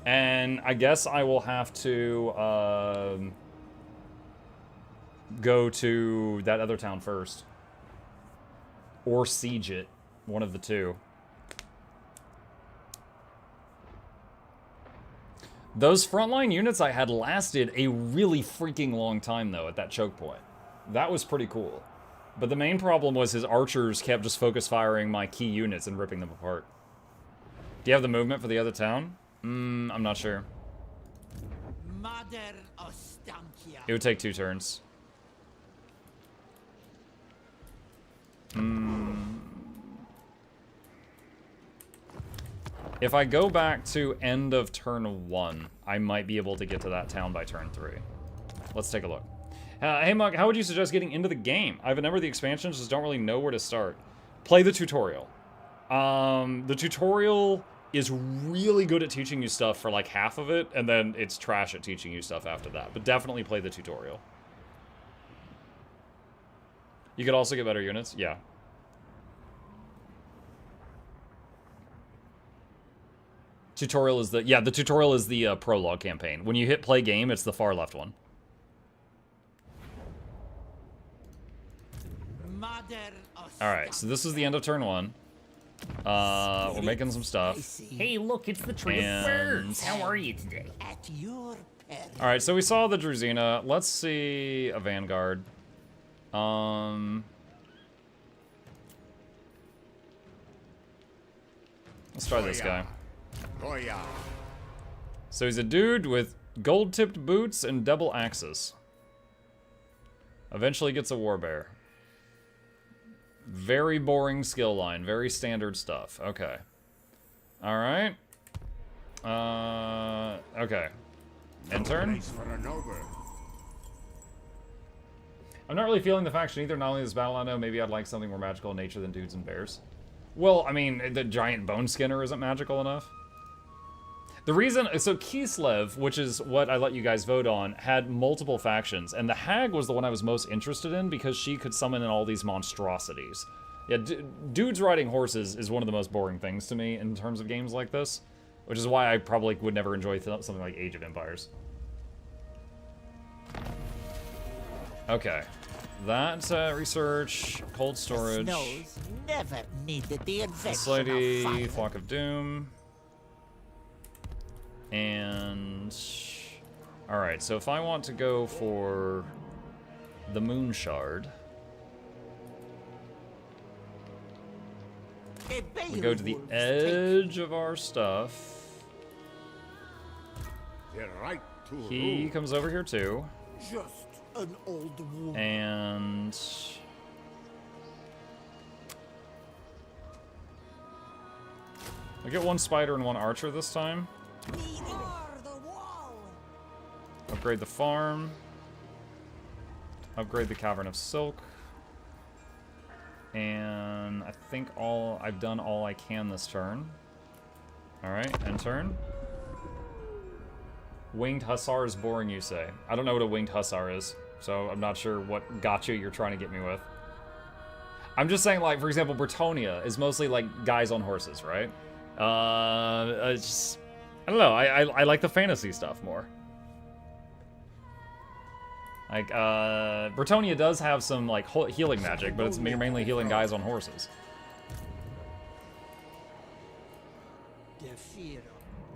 And I guess I will have to, go to that other town first. Or siege it. One of the two. Those frontline units I had lasted a really freaking long time, though, at that choke point. That was pretty cool. But the main problem was his archers kept just focus firing my key units and ripping them apart. Do you have the movement for the other town? I'm not sure. It would take 2 turns. If I go back to end of turn 1, I might be able to get to that town by turn 3. Let's take a look. Hey Mug, how would you suggest getting into the game? I have a number of the expansions, just don't really know where to start. Play the tutorial. The tutorial is really good at teaching you stuff for like half of it, and then it's trash at teaching you stuff after that. But definitely play the tutorial. You could also get better units, yeah. Tutorial is the, the tutorial is the prologue campaign. When you hit play game, it's the far left one. Alright, so this is the end of turn 1. We're making some stuff. Hey, look, it's the tree of birds. How are you today? Alright, so we saw the Druzina. Let's see a Vanguard. Let's try this guy. So he's a dude with gold-tipped boots and double axes. Eventually gets a warbear. Very boring skill line. Very standard stuff. Okay. Alright. Okay. End turn. I'm not really feeling the faction either. Not only this battle I know, maybe I'd like something more magical in nature than dudes and bears. Well, I mean, the giant bone skinner isn't magical enough. The reason, so Kislev, which is what I let you guys vote on, had multiple factions, and the Hag was the one I was most interested in because she could summon in all these monstrosities. Yeah, dudes riding horses is one of the most boring things to me in terms of games like this, which is why I probably would never enjoy something like Age of Empires. Okay. That, research, cold storage. Never needed the invention This lady, Flock of Doom. And... Alright, so if I want to go for the Moon Shard, we go to the edge of our stuff. He comes over here too. Just an old woman. And I get one spider and one archer this time. Upgrade the farm. Upgrade the Cavern of Silk. And I think I've done all I can this turn. Alright, end turn. Winged Hussar is boring, you say. I don't know what a Winged Hussar is, so I'm not sure what gotcha you're trying to get me with. I'm just saying, like, for example, Bretonia is mostly, like, guys on horses, right? It's just, I don't know, I like the fantasy stuff more. Like, Bretonia does have some, like, healing magic, but it's mainly healing guys on horses.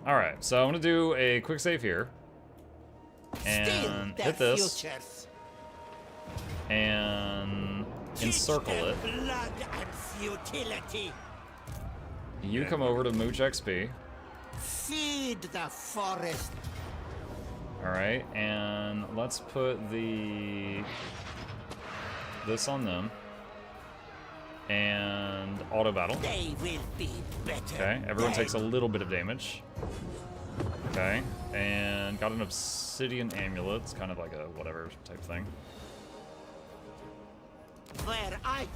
Alright, so I'm gonna do a quick save here. And hit this. And encircle it. You come over to Mooch XP. Feed the forest. Alright, and let's put this on them. And auto battle. They will be better. Okay, everyone takes a little bit of damage. Okay, and got an obsidian amulet. It's kind of like a whatever type thing. Where I go,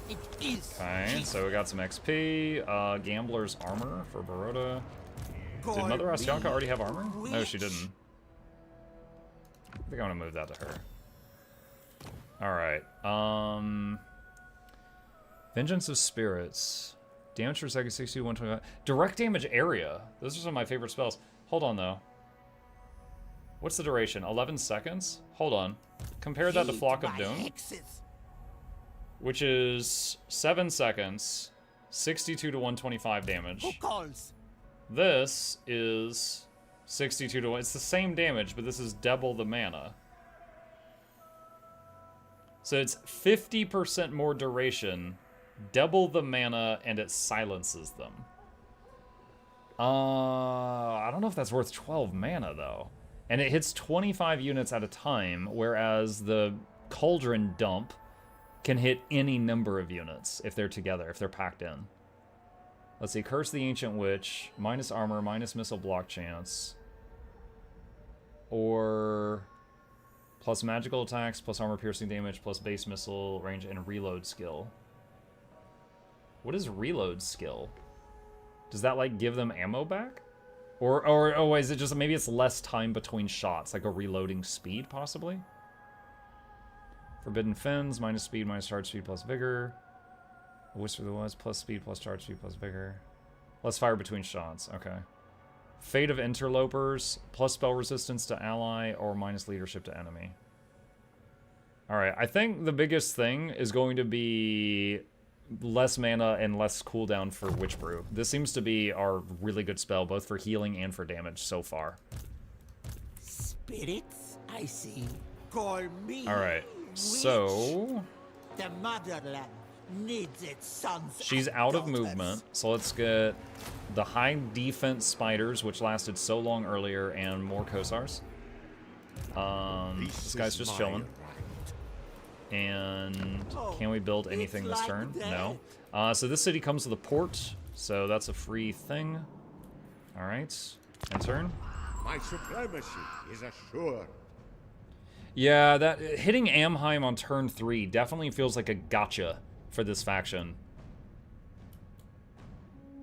it is. Okay, so we got some XP. Gambler's armor for Baroda. Did Mother Asyanka already have armor? No, she didn't. I think I'm gonna move that to her. Alright, Vengeance of Spirits. Damage for second 60, 125. Direct damage area. Those are some of my favorite spells. Hold on, though. What's the duration? 11 seconds? Hold on. Compare that to Flock of Doom. Which is 7 seconds, 62 to 125 damage. Who calls? This is 62 to 1. It's the same damage, but this is double the mana. So it's 50% more duration, double the mana, and it silences them. I don't know if that's worth 12 mana, though. And it hits 25 units at a time, whereas the Cauldron Dump can hit any number of units if they're together, if they're packed in. Let's see, Curse the Ancient Witch, minus armor, minus missile block chance. Or plus magical attacks, plus armor piercing damage, plus base missile range, and reload skill. What is reload skill? Does that, like, give them ammo back? Or is it just, maybe it's less time between shots, like a reloading speed, possibly? Forbidden Fins, minus speed, minus charge speed, plus vigor. Whisper of the Woods, plus speed, plus charge speed, plus vigor. Less fire between shots, okay. Fate of Interlopers, plus spell resistance to ally, or minus leadership to enemy. Alright, I think the biggest thing is going to be less mana and less cooldown for Witch Brew. This seems to be our really good spell, both for healing and for damage so far. Spirits, I see. Call me. Alright, so the motherland needs its sons. She's out of movement, so let's get the high defense spiders, which lasted so long earlier, and more Kosars. This guy's just chilling. And can we build anything this turn? No. So this city comes with a port, so that's a free thing. Alright, end turn. My supremacy is assured. Yeah, that hitting Amheim on turn 3 definitely feels like a gotcha for this faction.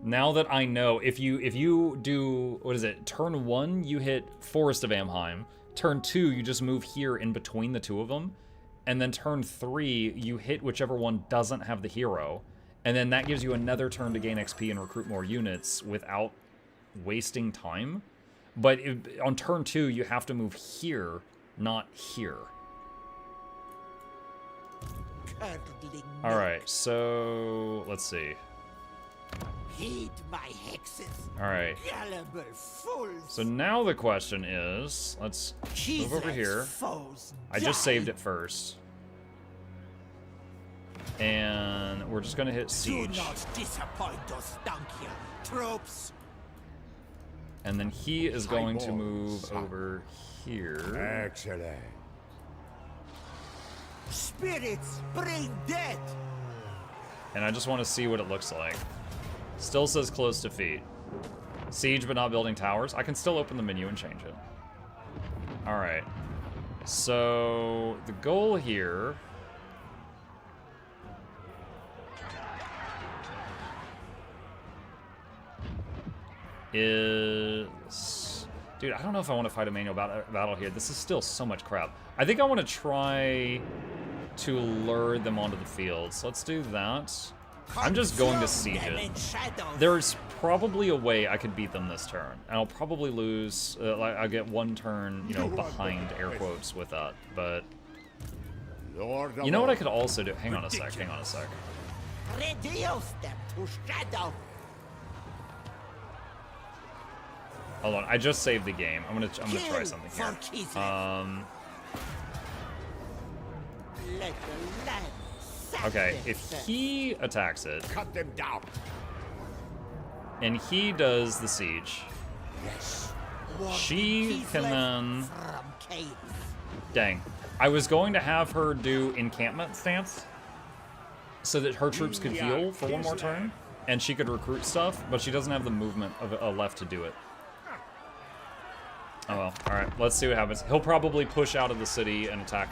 Now that I know, if you do, what is it, turn 1, you hit Forest of Amheim. Turn 2, you just move here in between the two of them. And then turn 3, you hit whichever one doesn't have the hero. And then that gives you another turn to gain XP and recruit more units without wasting time. But on turn 2, you have to move here, not here. Alright, so let's see. Heed my hexes. Alright. Gullible fools. So now the question is, let's move over here. I just saved it first. And we're just gonna hit siege. Do not disappoint those Stankia troops. And then he is going to move over here. Excellent. Spirits, bring death. And I just want to see what it looks like. Still says close to defeat. Siege but not building towers. I can still open the menu and change it. Alright. So the goal here is... Dude, I don't know if I want to fight a manual battle here. This is still so much crap. I think I want to try to lure them onto the field. So let's do that. I'm just going to siege it. There's probably a way I could beat them this turn. And I'll probably lose, I'll get one turn, you know, behind air quotes with that. But, you know what I could also do? Hang on a sec, hang on a sec. Reduce them to shadow. Hold on, I just saved the game. I'm gonna try something here. Okay, if he attacks it, cut them down, and he does the siege, she can then. Dang, I was going to have her do encampment stance, so that her troops could heal for one more turn, and she could recruit stuff, but she doesn't have the movement left to do it. Oh well, alright, let's see what happens. He'll probably push out of the city and attack.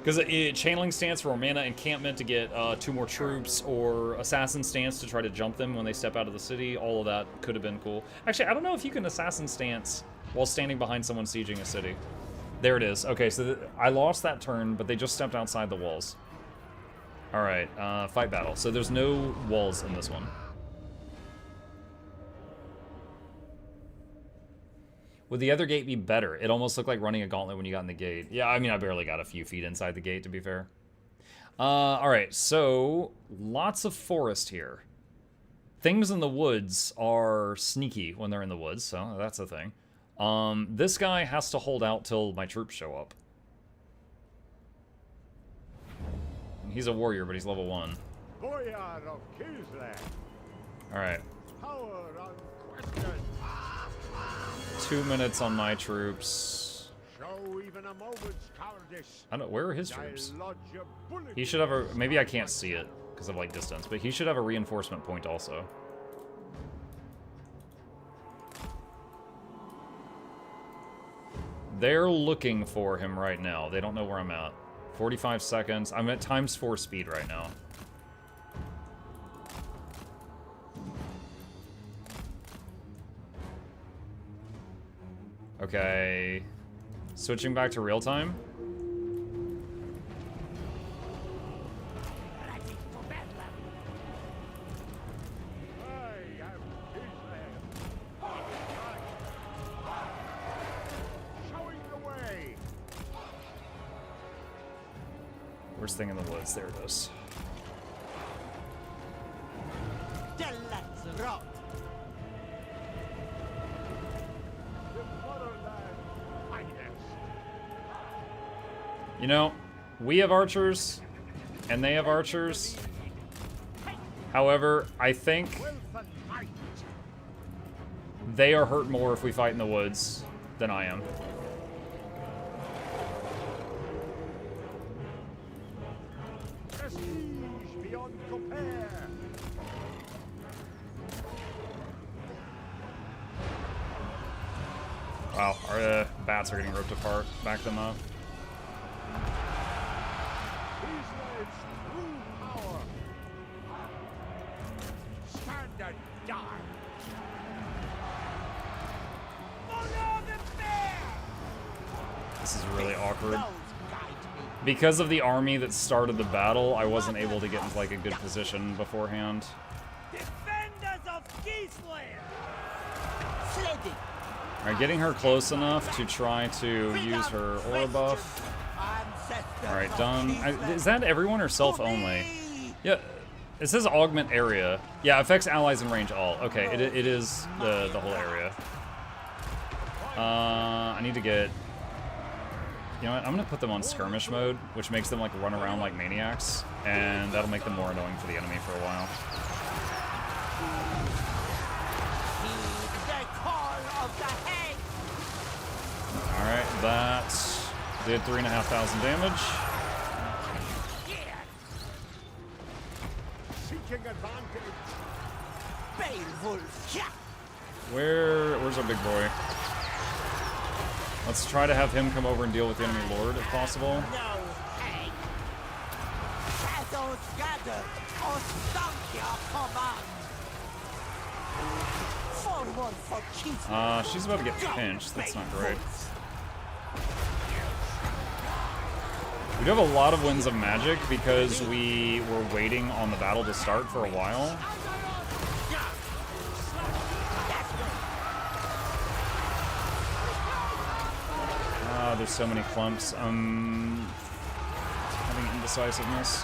Because channeling stance for mana, encampment to get 2 more troops, or assassin stance to try to jump them when they step out of the city, all of that could have been cool. Actually, I don't know if you can assassin stance while standing behind someone sieging a city. There it is. Okay, so I lost that turn, but they just stepped outside the walls. Alright, fight battle. So there's no walls in this one. Would the other gate be better? It almost looked like running a gauntlet when you got in the gate. Yeah, I mean, I barely got a few feet inside the gate, to be fair. Alright, so lots of forest here. Things in the woods are sneaky when they're in the woods, so that's a thing. This guy has to hold out till my troops show up. He's a warrior, but he's level 1. Alright. 2 minutes on my troops. I don't. Where are his troops? He should have a. Maybe I can't see it because of like distance, but he should have a reinforcement point also. They're looking for him right now. They don't know where I'm at. 45 seconds. I'm at ×4 speed right now. Okay, switching back to real time. Worst thing in the woods, there it is. You know, we have archers, and they have archers. However, I think they are hurt more if we fight in the woods than I am. Wow, our bats are getting ripped apart. Back them up. to die. This is really awkward. Because of the army that started the battle, I wasn't able to get into like a good position beforehand. Defenders of Keithland! Alright, getting her close enough to try to use her aura buff. Alright, done. Is that everyone or self only? Yeah, it says augment area. Yeah, affects allies in range all. Okay, it is the whole area. I need to get... You know what, I'm gonna put them on skirmish mode, which makes them like run around like maniacs, and that'll make them more annoying for the enemy for a while. Alright, that did 3,500 damage. Seeking advantage. Where's our big boy? Let's try to have him come over and deal with the enemy lord if possible. She's about to get pinched. That's not great. We do have a lot of winds of magic because we were waiting on the battle to start for a while. There's so many clumps. Having indecisiveness.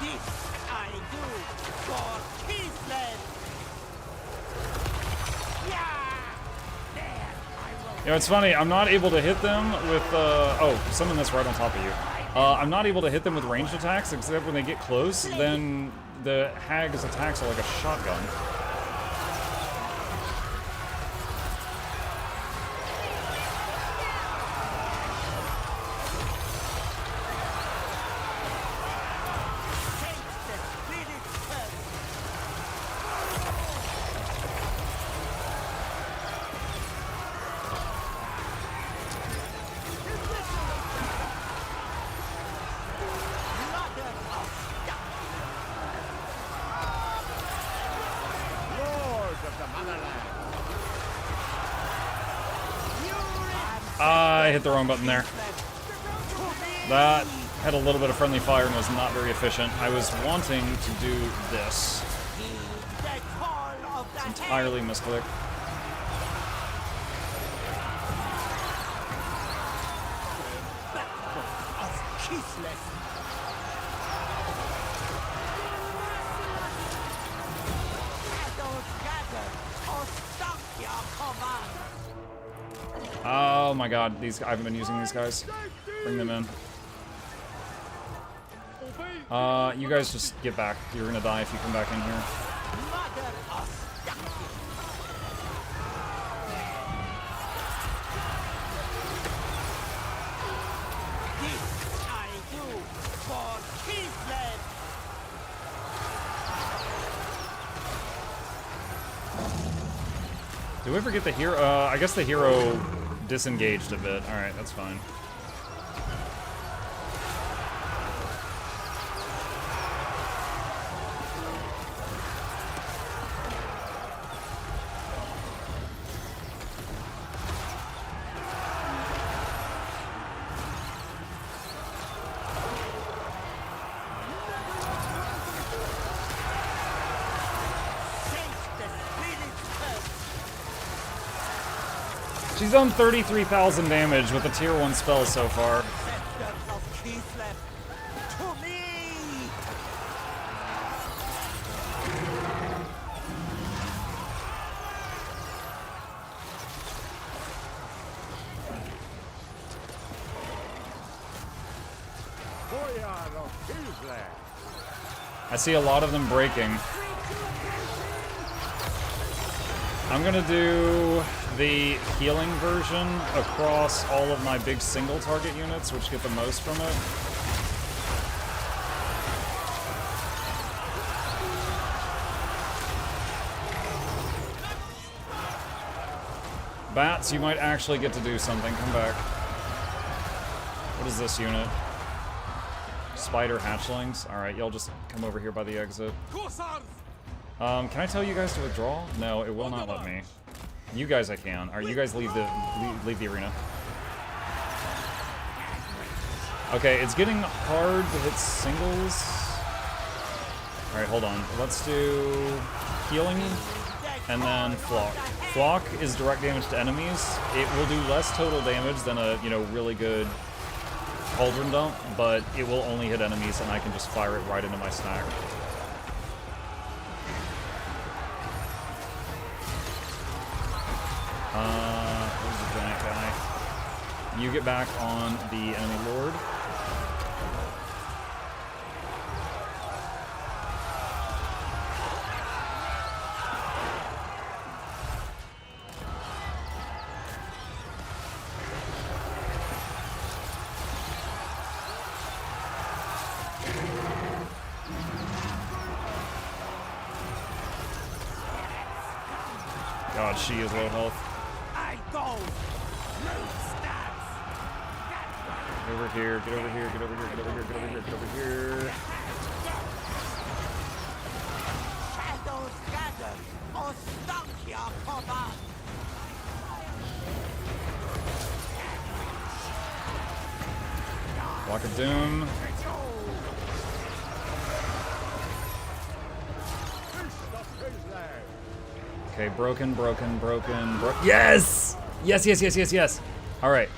You know, it's funny, I'm not able to hit them with, oh, summon this right on top of you. I'm not able to hit them with ranged attacks, except when they get close, then the hag's attacks are like a shotgun. I hit the wrong button there. That had a little bit of friendly fire and was not very efficient. I was wanting to do this. Entirely misclick. Oh my god, I haven't been using these guys. Bring them in. You guys just get back. You're gonna die if you come back in here. Did we ever get the hero? I guess the hero disengaged a bit. Alright, that's fine. She's done 33,000 damage with a tier 1 spell so far. I see a lot of them breaking. I'm gonna do the healing version across all of my big single target units, which get the most from it. Bats, you might actually get to do something. Come back. What is this unit? Spider hatchlings? Alright, y'all just come over here by the exit. Can I tell you guys to withdraw? No, it will not let me. You guys I can. Alright, you guys leave the arena. Okay, it's getting hard to hit singles. Alright, hold on. Let's do healing and then flock. Flock is direct damage to enemies. It will do less total damage than a, you know, really good cauldron dump, but it will only hit enemies and I can just fire it right into my stack. Where's the giant guy? You get back on the enemy lord. God, she is low health. Get over here, get over here, get over here, get over here, get over here, get over here. Shadows gather, or stuck here, cover. Block of Doom. Okay, broken. Yes! Yes! Alright.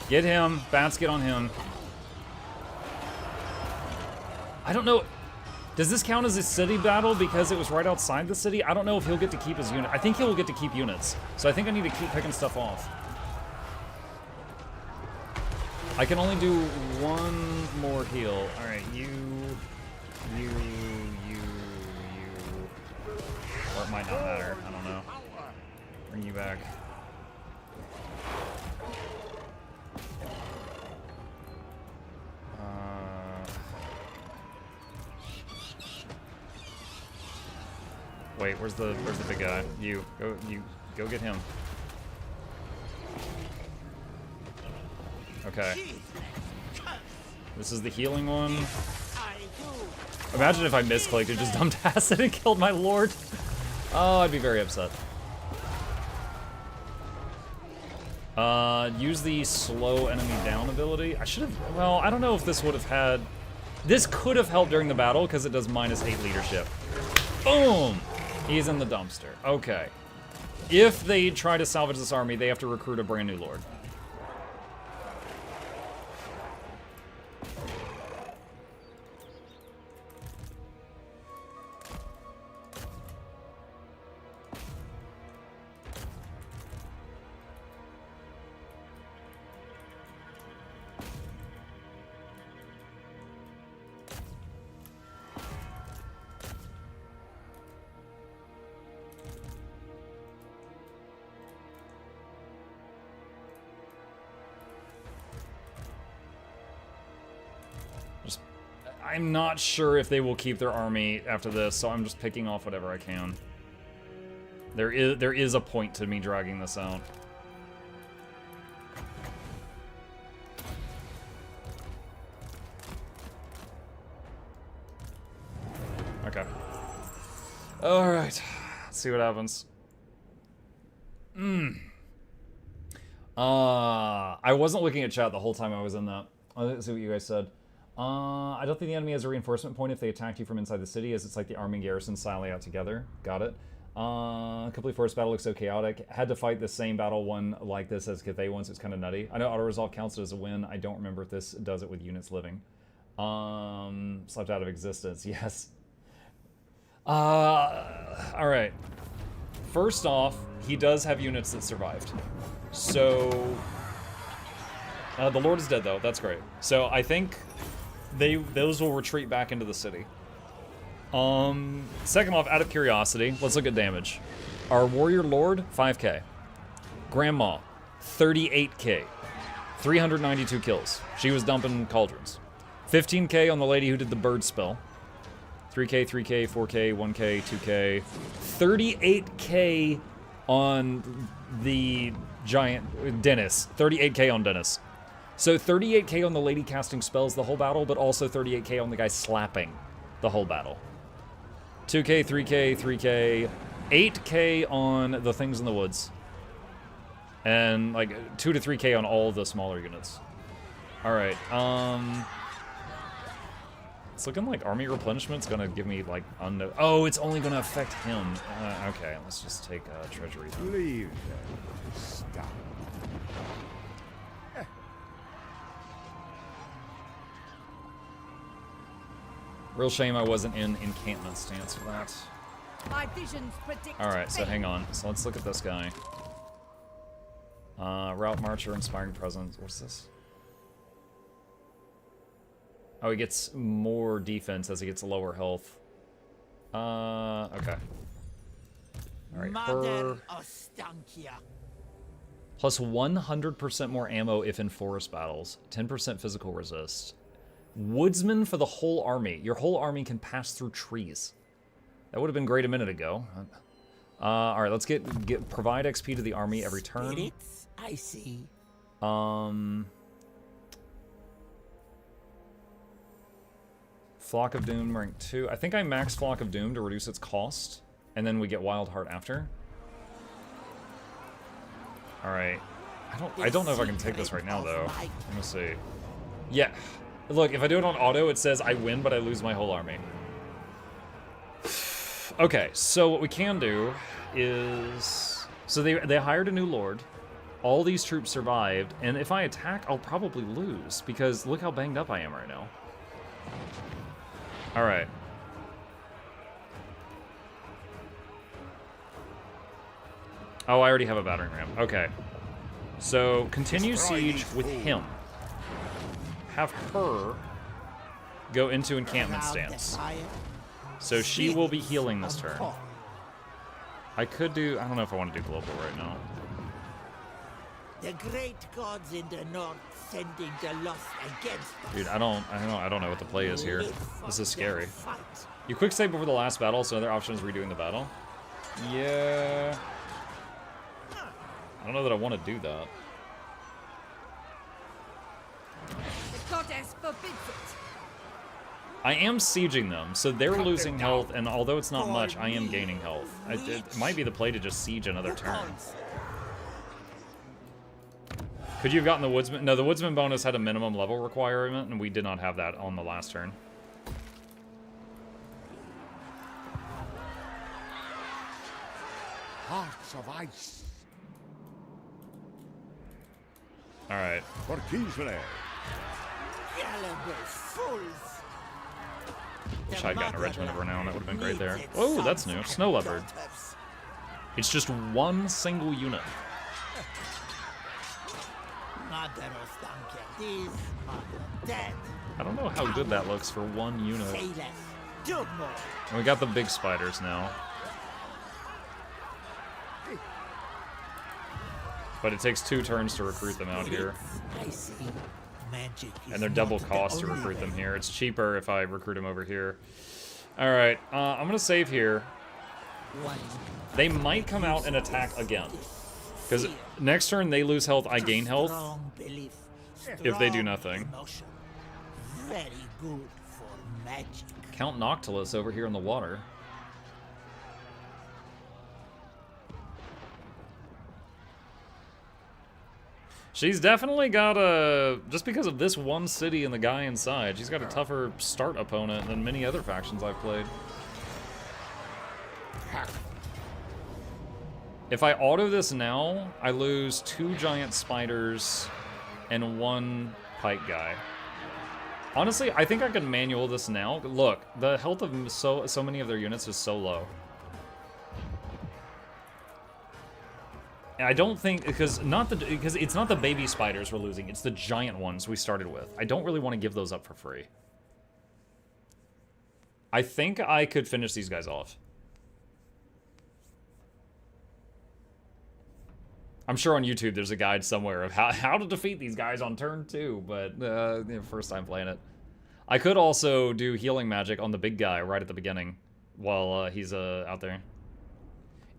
Get him. Bats, get on him. I don't know. Does this count as a city battle because it was right outside the city? I don't know if he'll get to keep his unit. I think he'll get to keep units. So I think I need to keep picking stuff off. I can only do one more heal. Alright, you. Or it might not matter. I don't know. Bring you back. Wait, where's the big guy? You go get him. Okay. This is the healing one. Imagine if I misclicked and just dumped acid and killed my lord. Oh, I'd be very upset. Use the slow enemy down ability. I should have, well, I don't know if this would have had, this could have helped during the battle because it does -8 leadership. Boom! He's in the dumpster. Okay. If they try to salvage this army, they have to recruit a brand new lord. I'm not sure if they will keep their army after this, so I'm just picking off whatever I can. There is a point to me dragging this out. Okay. Alright. Let's see what happens. I wasn't looking at chat the whole time I was in that. Let's see what you guys said. I don't think the enemy has a reinforcement point if they attacked you from inside the city, as it's like the army and garrison silently out together. Got it. Complete forest battle looks so chaotic. Had to fight the same battle one like this as Cathay once. It's kind of nutty. I know auto-resolve counts it as a win. I don't remember if this does it with units living. Slept out of existence. Yes. Alright. First off, he does have units that survived. So... the Lord is dead, though. That's great. So I think those will retreat back into the city. Second off, out of curiosity, let's look at damage. Our Warrior Lord, 5k. Grandma, 38k. 392 kills. She was dumping cauldrons. 15k on the lady who did the bird spell. 3k, 3k, 4k, 1k, 2k. 38k on the giant Dennis. 38k on Dennis. So 38k on the lady casting spells the whole battle, but also 38k on the guy slapping the whole battle. 2K, 3K, 3K, 8K on the things in the woods. And like 2 to 3K on all the smaller units. Alright, it's looking like army replenishment's gonna give me like oh, it's only gonna affect him. Okay, let's just take treasury then. Leave them. Stop. Real shame I wasn't in encampment stance for that. My visions predict. Alright, so hang on. So let's look at this guy. Route Marcher, Inspiring Presence. What's this? Oh, he gets more defense as he gets lower health. Okay. Alright, her. Plus 100% more ammo if in forest battles. 10% physical resist. Woodsman for the whole army. Your whole army can pass through trees. That would have been great a minute ago. Alright, let's provide XP to the army every turn. Spirits, I see. Flock of Doom rank 2. I think I max Flock of Doom to reduce its cost, and then we get Wild Heart after. Alright. I don't know if I can take this right now though. Let me see. Yeah. Look, if I do it on auto, it says I win, but I lose my whole army. Okay, so what we can do is... So they hired a new lord. All these troops survived, and if I attack, I'll probably lose, because look how banged up I am right now. Alright. Oh, I already have a battering ram. Okay. So, continue siege with him. Have her go into encampment stance. So she will be healing this turn. I could do... I don't know if I want to do global right now. The great gods in the north sending the lost against us. Dude, I don't know what the play is here. This is scary. You quick save before the last battle, so another option is redoing the battle. Yeah. I don't know that I want to do that. The goddess forbids it. I am sieging them, so they're losing health, and although it's not much, I am gaining health. It might be the play to just siege another turn. Could you have gotten the Woodsman? No, the Woodsman bonus had a minimum level requirement, and we did not have that on the last turn. Hearts of ice. Alright. For Kingsley. Wish I'd gotten a regiment of renown, that would have been great there. Oh, that's new. Snow Leopard. It's just one single unit. I don't know how good that looks for one unit. And we got the big spiders now. But it takes 2 turns to recruit them out here. And they're double cost to recruit them here. It's cheaper if I recruit them over here. Alright, I'm gonna save here. They might come out and attack again. Because next turn they lose health, I gain health. If they do nothing. Very good for magic. Count Noctilus over here in the water. She's definitely got a... Just because of this one city and the guy inside, she's got a tougher start opponent than many other factions I've played. If I auto this now, I lose 2 giant spiders and 1 pike guy. Honestly, I think I could manual this now. Look, the health of so many of their units is so low. I don't think because it's not the baby spiders we're losing, it's the giant ones we started with. I don't really want to give those up for free. I think I could finish these guys off. I'm sure on YouTube there's a guide somewhere of how to defeat these guys on turn 2, but first time playing it. I could also do healing magic on the big guy right at the beginning while he's out there.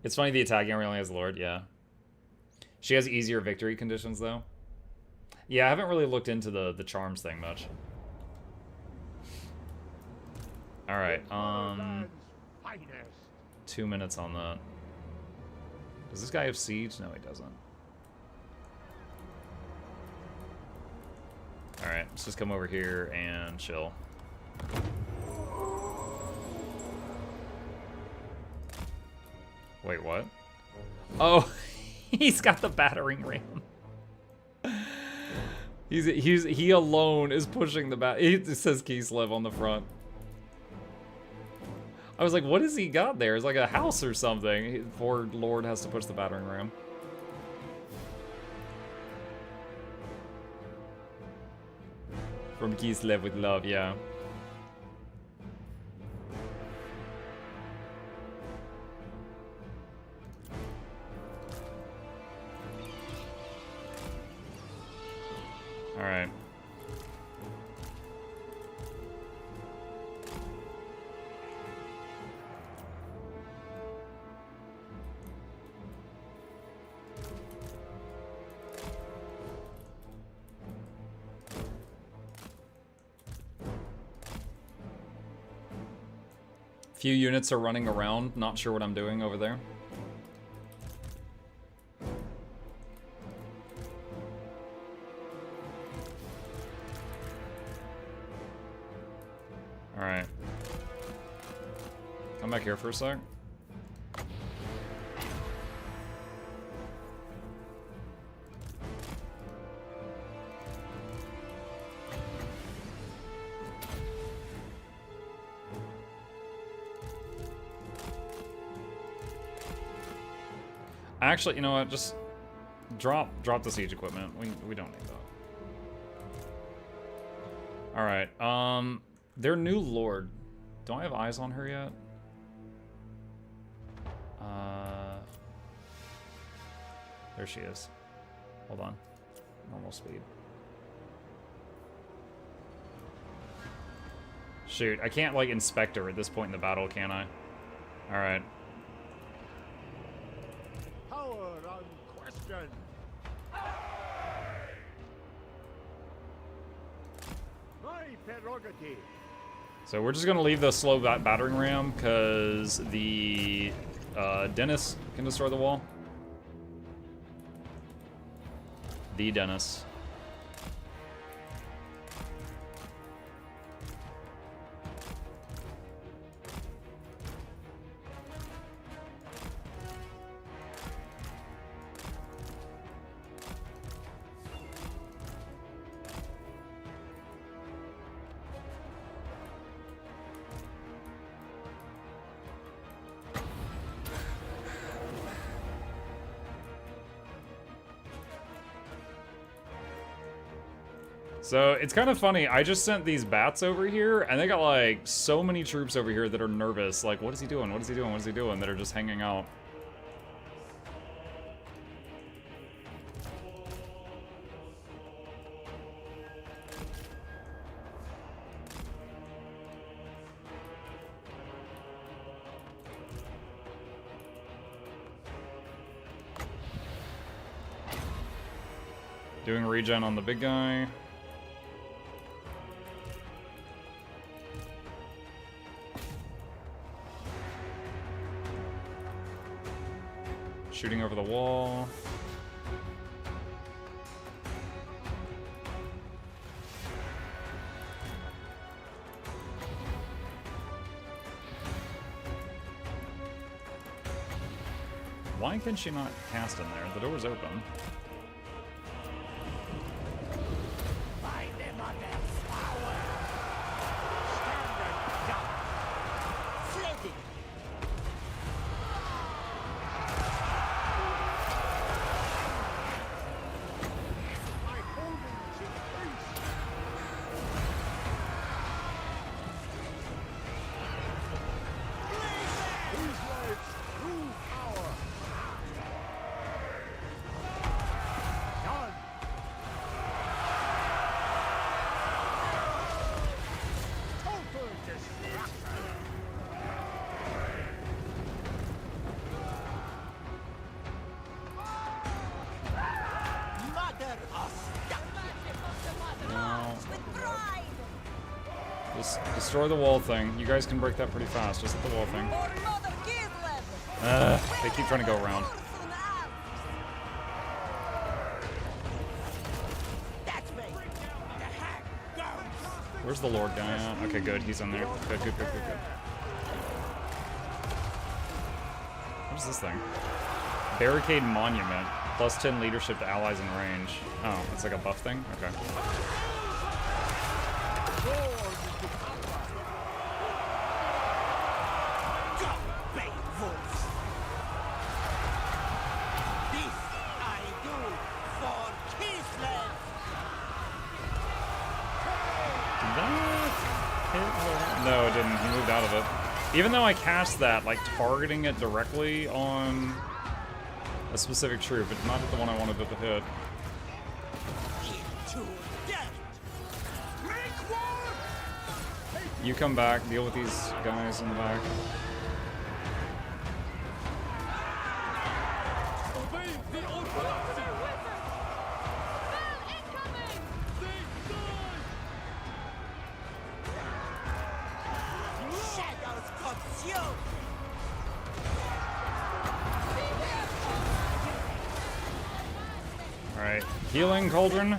It's funny the attacking army only has Lord, yeah. She has easier victory conditions, though. Yeah, I haven't really looked into the charms thing much. Alright, finest. 2 minutes on that. Does this guy have siege? No, he doesn't. Alright, let's just come over here and chill. Wait, what? Oh, he's got the battering ram. He alone is pushing the it says Kislev on the front. I was like, what has he got there? It's like a house or something. Poor Lord has to push the battering ram. From Kislev with love, yeah. All right. Few units are running around, not sure what I'm doing over there. Alright. Come back here for a sec. Actually, you know what? Just drop the siege equipment. We don't need that. All right. Their new lord. Don't I have eyes on her yet? There she is. Hold on. Normal speed. Shoot, I can't like inspect her at this point in the battle, can I? All right. So we're just gonna leave the slow battering ram because the Dennis can destroy the wall. The Dennis. So it's kind of funny, I just sent these bats over here, and they got like so many troops over here that are nervous. Like, what is he doing? What is he doing? What is he doing? That are just hanging out. Doing regen on the big guy. Shooting over the wall. Why can she not cast in there? The door's open. Just destroy the wall thing. You guys can break that pretty fast. Just hit the wall thing. They keep trying to go around. Where's the Lord guy at? Okay, good. He's in there. Good, good, good, good, good. What is this thing? Barricade Monument. Plus 10 leadership to allies in range. Oh, it's like a buff thing? Okay. No, it didn't. He moved out of it. Even though I cast that, like, targeting it directly on a specific troop, but not the one I wanted it to hit. You come back, deal with these guys in the back. Alright, healing cauldron.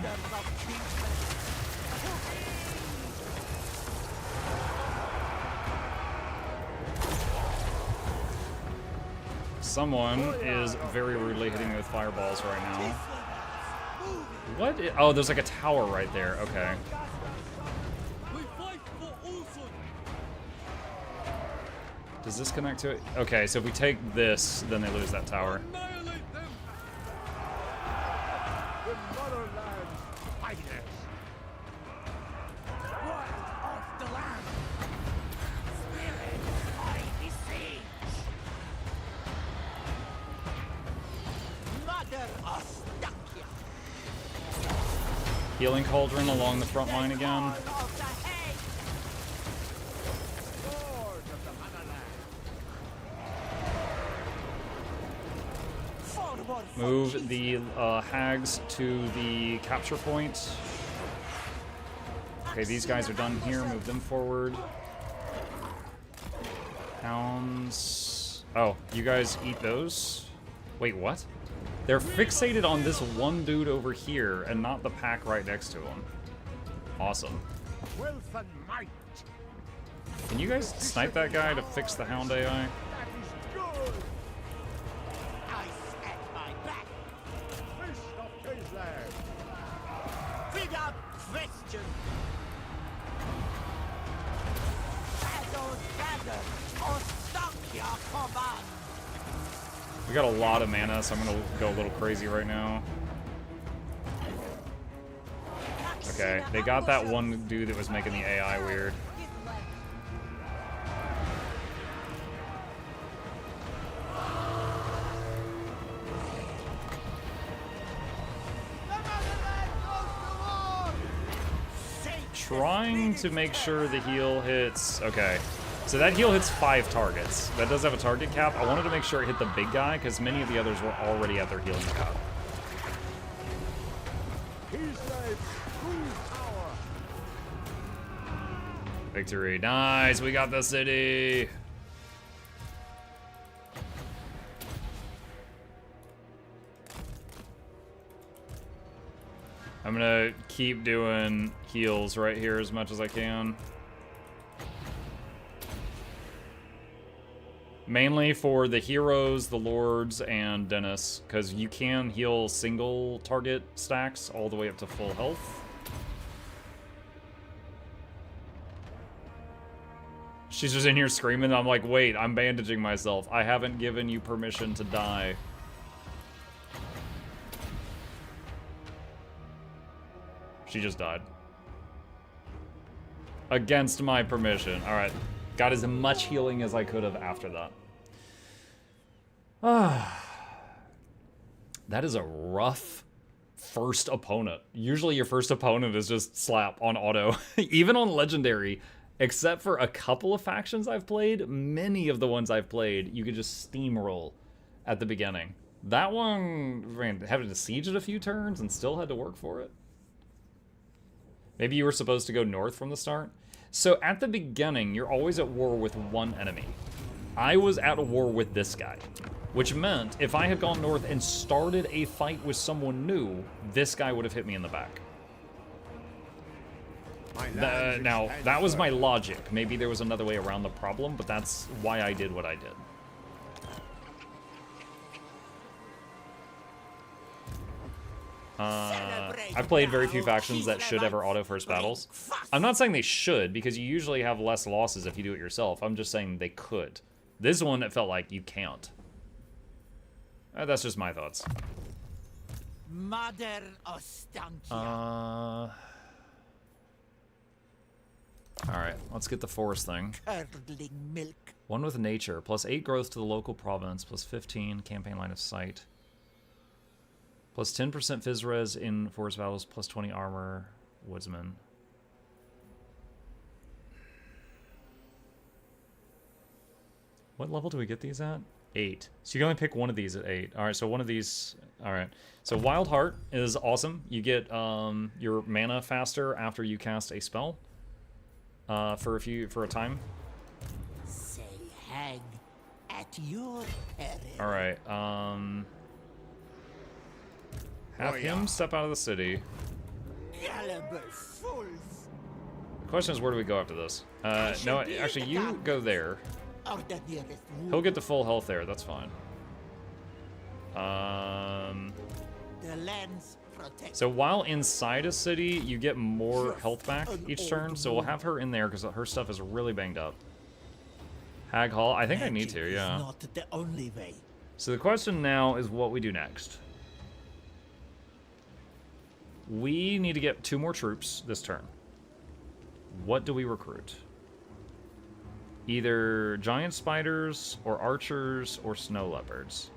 Someone is very rudely hitting me with fireballs right now. What? Oh, there's like a tower right there. Okay. Does this connect to it? Okay, so if we take this, then they lose that tower. Healing cauldron along the front line again. Move the hags to the capture point. Okay, these guys are done here. Move them forward. Hounds. Oh, you guys eat those? Wait, what? They're fixated on this one dude over here and not the pack right next to him. Awesome. Can you guys snipe that guy to fix the Hound AI? We got a lot of mana, so I'm gonna go a little crazy right now. Okay, they got that one dude that was making the AI weird. Trying to make sure the heal hits. Okay. So that heal hits 5 targets. That does have a target cap. I wanted to make sure it hit the big guy because many of the others were already at their healing cap. Victory. Nice. We got the city. I'm gonna keep doing heals right here as much as I can. Mainly for the heroes, the lords, and Dennis, because you can heal single target stacks all the way up to full health. She's just in here screaming. I'm like, wait, I'm bandaging myself. I haven't given you permission to die. She just died. Against my permission. All right. Got as much healing as I could have after that. That is a rough first opponent. Usually your first opponent is just slap on auto. Even on Legendary, except for a couple of factions I've played, many of the ones I've played, you could just steamroll at the beginning. That one, man, having to siege it a few turns and still had to work for it. Maybe you were supposed to go north from the start? So at the beginning, you're always at war with one enemy. I was at a war with this guy, which meant if I had gone north and started a fight with someone new, this guy would have hit me in the back. Now, that was my logic. Maybe there was another way around the problem, but that's why I did what I did. I've played very few factions that should ever auto first battles. I'm not saying they should, because you usually have less losses if you do it yourself. I'm just saying they could. This one, it felt like you can't. That's just my thoughts. Alright, let's get the forest thing. One with nature, plus 8 growth to the local province, plus 15 campaign line of sight. Plus 10% phys res in forest battles, plus 20 armor, woodsman. What level do we get these at? 8. So you can only pick one of these at 8. Alright, so one of these... Alright. So Wild Heart is awesome. You get your mana faster after you cast a spell. For a time. Say hang at your peril. Alright, have him step out of the city. The question is, where do we go after this? No, actually, you go there. He'll get the full health there, that's fine. So while inside a city, you get more health back each turn, so we'll have her in there because her stuff is really banged up. Hag Hall, I think I need to, yeah. So the question now is what we do next. We need to get 2 more troops this turn. What do we recruit? Either giant spiders, or archers, or snow leopards.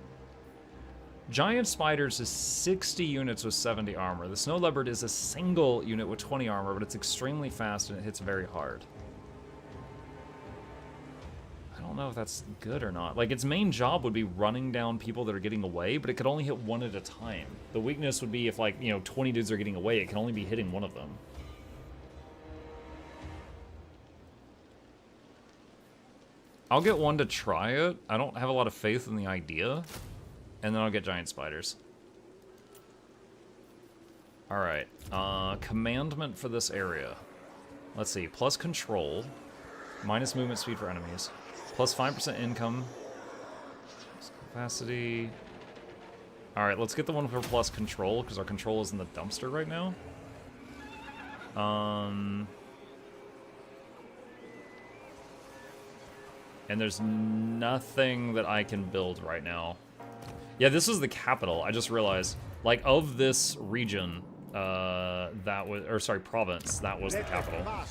Giant spiders is 60 units with 70 armor. The snow leopard is a single unit with 20 armor, but it's extremely fast and it hits very hard. I don't know if that's good or not. Like, its main job would be running down people that are getting away, but it could only hit one at a time. The weakness would be if, like, you know, 20 dudes are getting away, it can only be hitting one of them. I'll get one to try it. I don't have a lot of faith in the idea. And then I'll get giant spiders. Alright. Commandment for this area. Let's see. Plus control. Minus movement speed for enemies. Plus 5% income. Capacity. Alright, let's get the one for plus control, because our control is in the dumpster right now. And there's nothing that I can build right now. Yeah, this is the capital. I just realized, like, of this region, that was, or sorry, province, that was the capital.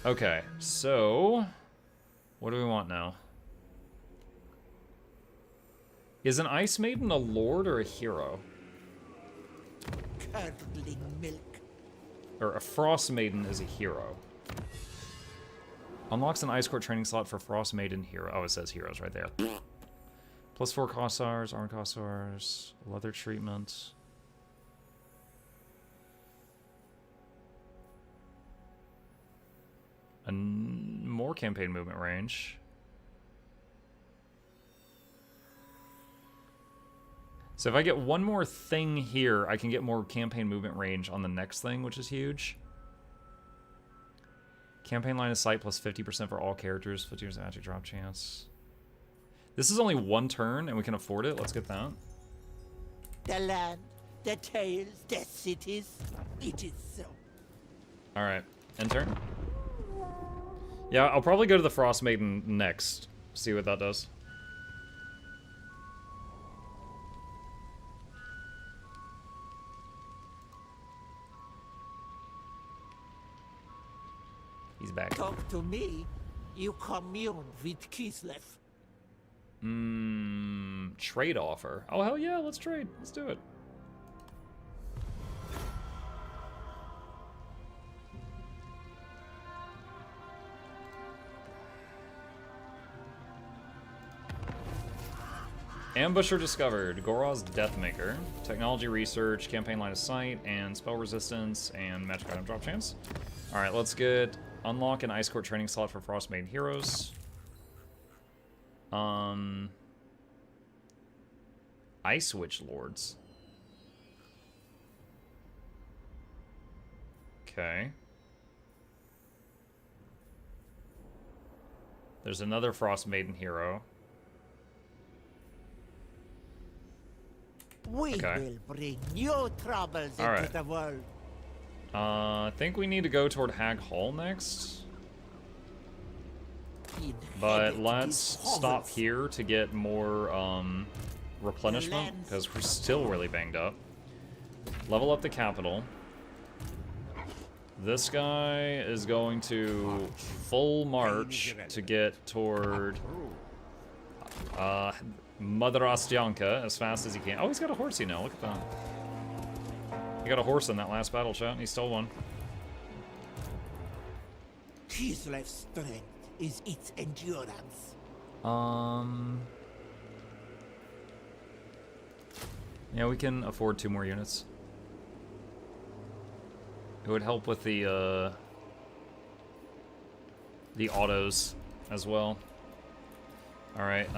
Okay, so what do we want now? Is an Ice Maiden a lord or a hero? Curdling milk. Or a Frost Maiden is a hero. Unlocks an Ice Court training slot for Frost Maiden hero. Oh, it says heroes right there. Plus 4 Kossars, armor Kossars, leather treatment. And more campaign movement range. So if I get one more thing here, I can get more campaign movement range on the next thing, which is huge. Campaign line of sight plus 50% for all characters, 50% magic drop chance. This is only one turn, and we can afford it. Let's get that. The land, the tales, the cities. It is so. Alright, end turn. Yeah, I'll probably go to the Frost Maiden next. See what that does. He's back. Talk to me. You commune with Kislev. Trade offer. Oh, hell yeah, let's trade. Let's do it. Ambusher discovered. Gorov's Deathmaker. Technology research, campaign line of sight, and spell resistance, and magic item drop chance. Alright, let's get unlock an Ice Court training slot for Frostmaiden heroes. Ice Witch Lords. Okay. There's another Frostmaiden hero. We will bring new troubles into the world. I think we need to go toward Hag Hall next. But let's stop here to get more replenishment, because we're still really banged up. Level up the capital. This guy is going to full march to get toward Mother Ostyanka as fast as he can. Oh, he's got a horse, you know. Look at that. He got a horse in that last battle, chat, and he stole one. Kislev's strength is its endurance. Yeah, we can afford 2 more units. It would help with the autos as well. Alright,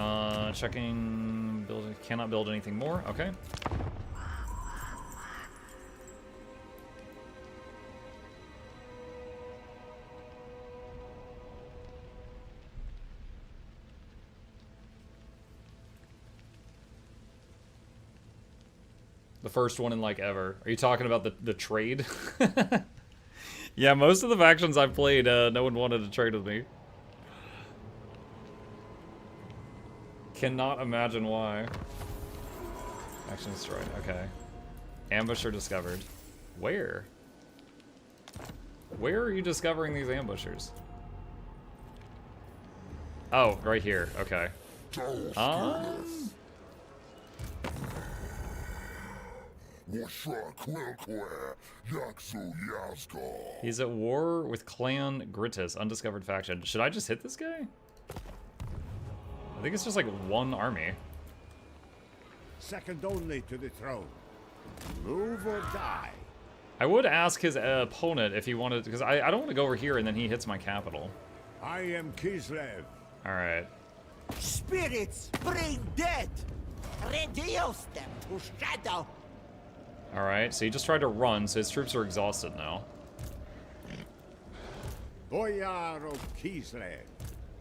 checking, cannot build anything more, okay. The first one in like ever. Are you talking about the trade? Yeah, most of the factions I've played, no one wanted to trade with me. Cannot imagine why. Action destroyed. Okay. Ambusher discovered. Where? Where are you discovering these ambushers? Oh, right here. Okay. He's at war with Clan Gritus, undiscovered faction. Should I just hit this guy? I think it's just like one army. Second only to the throne. Move or die. I would ask his opponent if he wanted, because I don't want to go over here and then he hits my capital. I am Kislev. Alright. Spirits bring death. Reduce them to shadow. Alright, so he just tried to run, so his troops are exhausted now. Boyar of Kislev.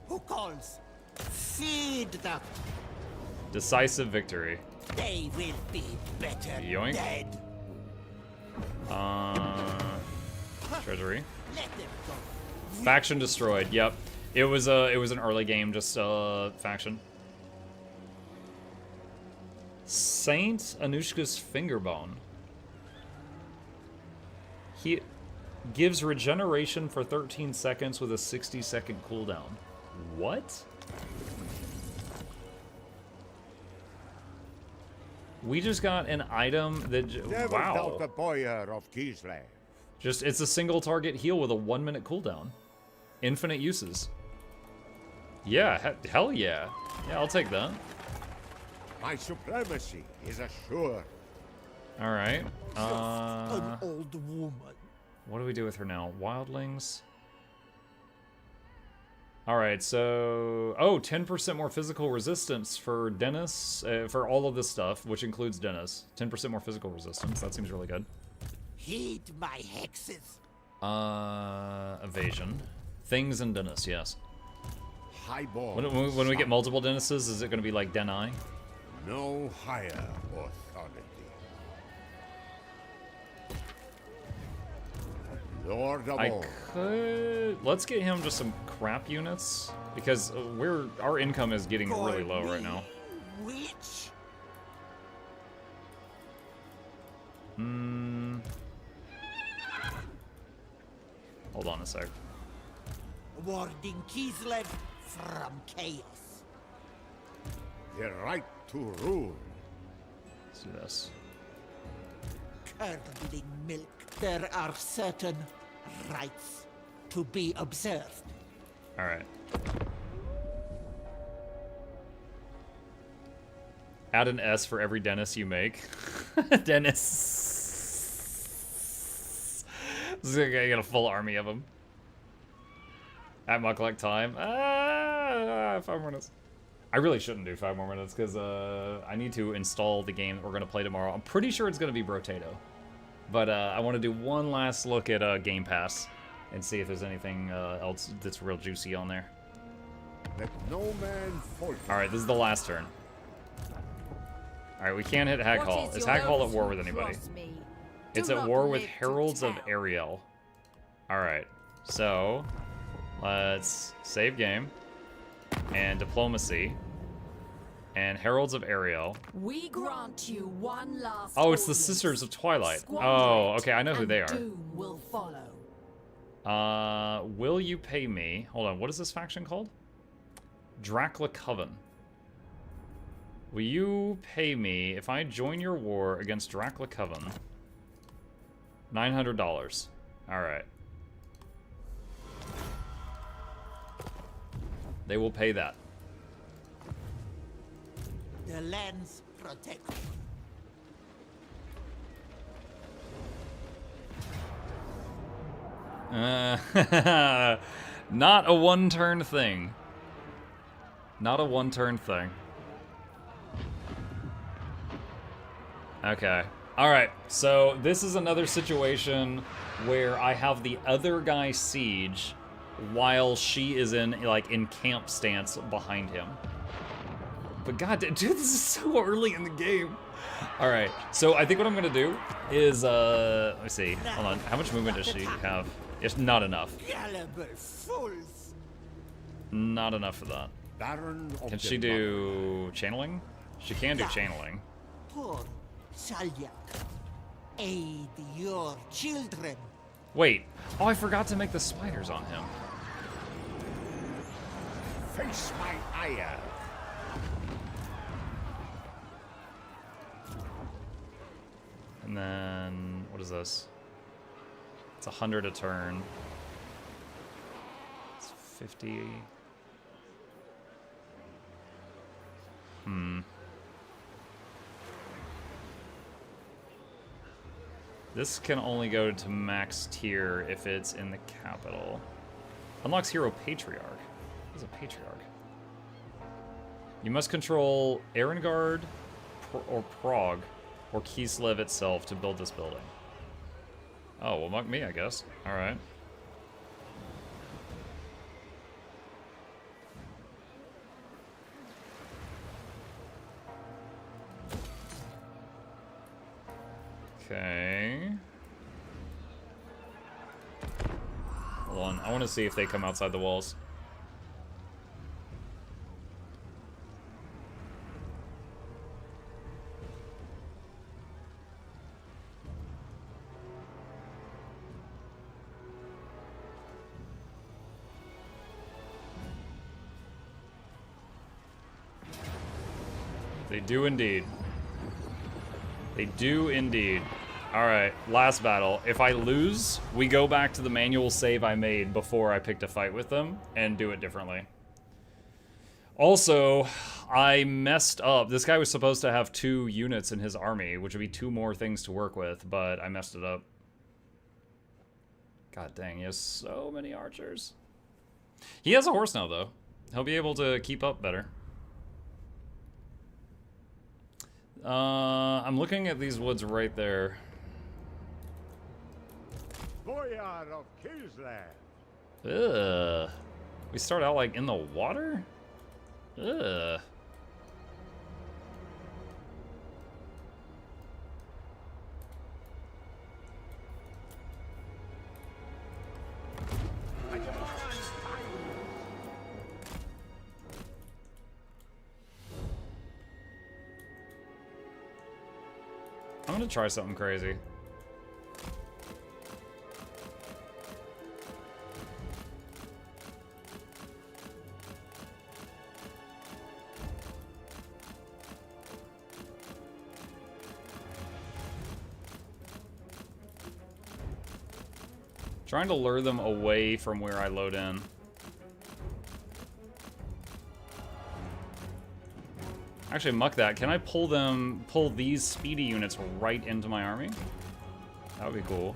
Who calls? Feed them. Decisive victory. They will be better Yoink. dead. Treasury. Let them go. Faction destroyed. Yep. It was an early game, just faction. Saint Anushka's Fingerbone. He gives regeneration for 13 seconds with a 60-second cooldown. What? We just got an item that Never wow. doubt the Boyar of Kislev. Just it's a single target heal with a 1-minute cooldown. Infinite uses. Yeah, hell yeah. Yeah, I'll take that. My supremacy is assured. All right. An old woman. What do we do with her now? Wildlings. All right, so 10% more physical resistance for Dennis for all of this stuff, which includes Dennis. 10% more physical resistance. That seems really good. Heed my hexes. Evasion. Things and Dennis, yes. Highball. When we get multiple Dennises, is it going to be like Denai? No higher authority. Lord of all. Let's get him just some crap units because our income is getting really low right now. Which? Hold on a sec. Warding Kislev from chaos. The right to rule. Let's do this. Curdling milk. There are certain rights to be observed. All right. Add an S for every Dennis you make. Dennis. This is gonna get a full army of them. At Mukluk time. 5 more minutes. I really shouldn't do 5 more minutes because I need to install the game that we're gonna play tomorrow. I'm pretty sure it's gonna be Brotato. But I want to do one last look at Game Pass and see if there's anything else that's real juicy on there. Let no man falter. Alright, this is the last turn. Alright, we can't hit Hag Hall. Is Hag Hall at war with anybody? It's at war with Heralds of Ariel. Alright, so let's save game and diplomacy and Heralds of Ariel. We grant you one last. Oh, it's the Sisters of Twilight. Oh, okay, I know who they are. Doom will follow. Will you pay me? Hold on, what is this faction called? Dracula Coven. Will you pay me if I join your war against Dracula Coven? $900. Alright. They will pay that. The lands protect. Not a one-turn thing. Not a one-turn thing. Okay. Alright, so this is another situation where I have the other guy siege while she is in, like, in camp stance behind him. But god, dude, this is so early in the game. Alright, so I think what I'm gonna do is, let me see. Hold on, how much movement does she have? It's not enough. Not enough for that. Can she do channeling? She can do channeling. Poor Salyak, aid your children. Wait. Oh, I forgot to make the spiders on him. Face my ire. And then, what is this? It's 100 a turn. It's 50. This can only go to max tier if it's in the capital. Unlocks Hero Patriarch. What is a Patriarch? You must control Erengard or Prague or Kislev itself to build this building. Oh, well, muck me, I guess. Alright. Okay. Hold on, I want to see if they come outside the walls. They do indeed. They do indeed. Alright, last battle. If I lose, we go back to the manual save I made before I picked a fight with them and do it differently. Also, I messed up. This guy was supposed to have 2 units in his army, which would be 2 more things to work with, but I messed it up. God dang, he has so many archers. He has a horse now, though. He'll be able to keep up better. I'm looking at these woods right there. Boyard of Kislev. Ugh. We start out like in the water? Ugh. I'm gonna try something crazy. Trying to lure them away from where I load in. Actually, muck that. Can I pull these speedy units right into my army? That would be cool.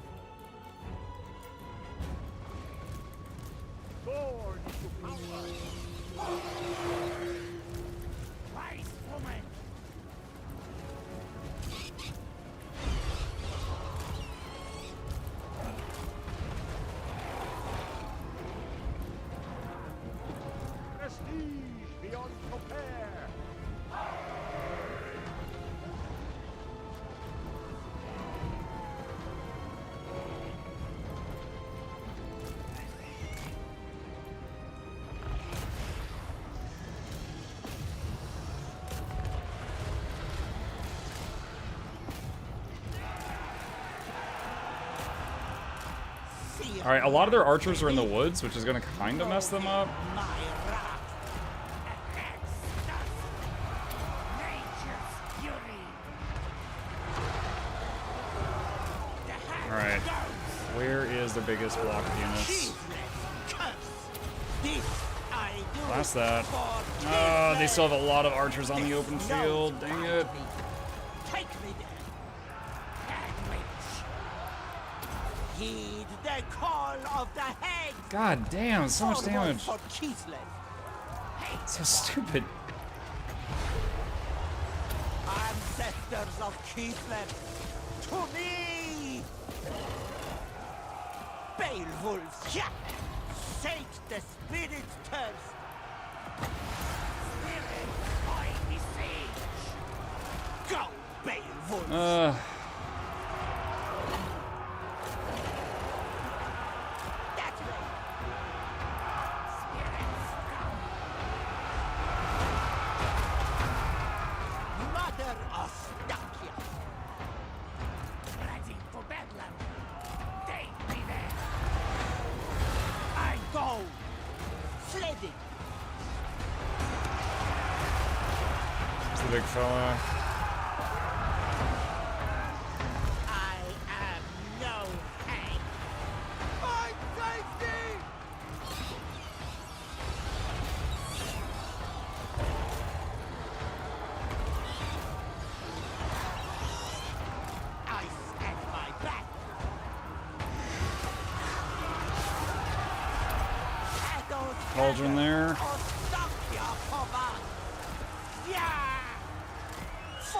Alright, a lot of their archers are in the woods, which is going to kind of mess them up. Alright, where is the biggest block of units? Blast that. Oh, they still have a lot of archers on the open field. Dang it. Heed the call of the head. God damn, so much damage. So stupid. Ancestors of Keithland, to me! Beowulf, sate the spirit's thirst. Spirit, I beseech. Go, Beowulf. Big fella. I am no hang. My safety! I stand my back. Cauldron there.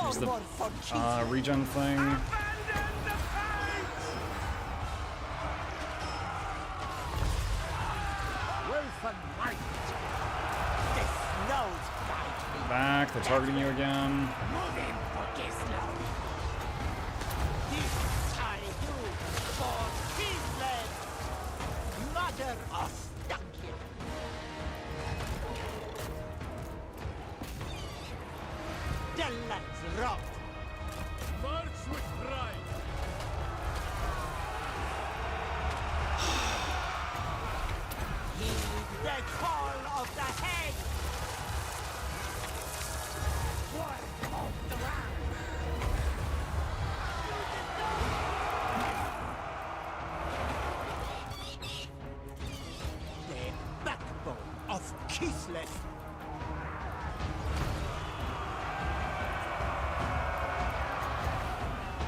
Use the regen thing. Back, they're targeting you again.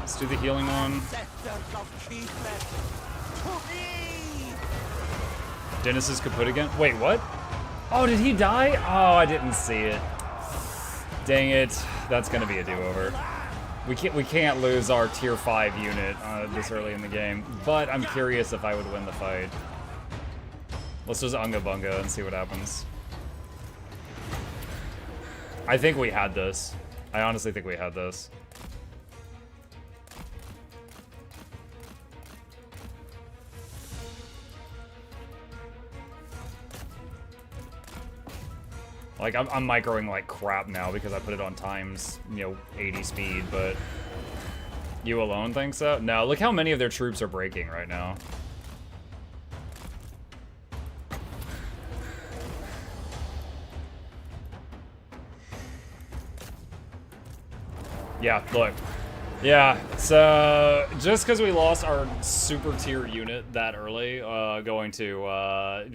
Let's do the healing one. Dennis is kaput again. Wait, what? Oh, did he die? Oh, I didn't see it. Dang it. That's gonna be a do-over. We can't lose our tier 5 unit this early in the game, but I'm curious if I would win the fight. Let's just Unga Bunga and see what happens. I think we had this. I honestly think we had this. Like, I'm microing like crap now because I put it on times, 80 speed, but you alone think so? No, look how many of their troops are breaking right now. Yeah, look. Yeah, so just because we lost our super tier unit that early, going to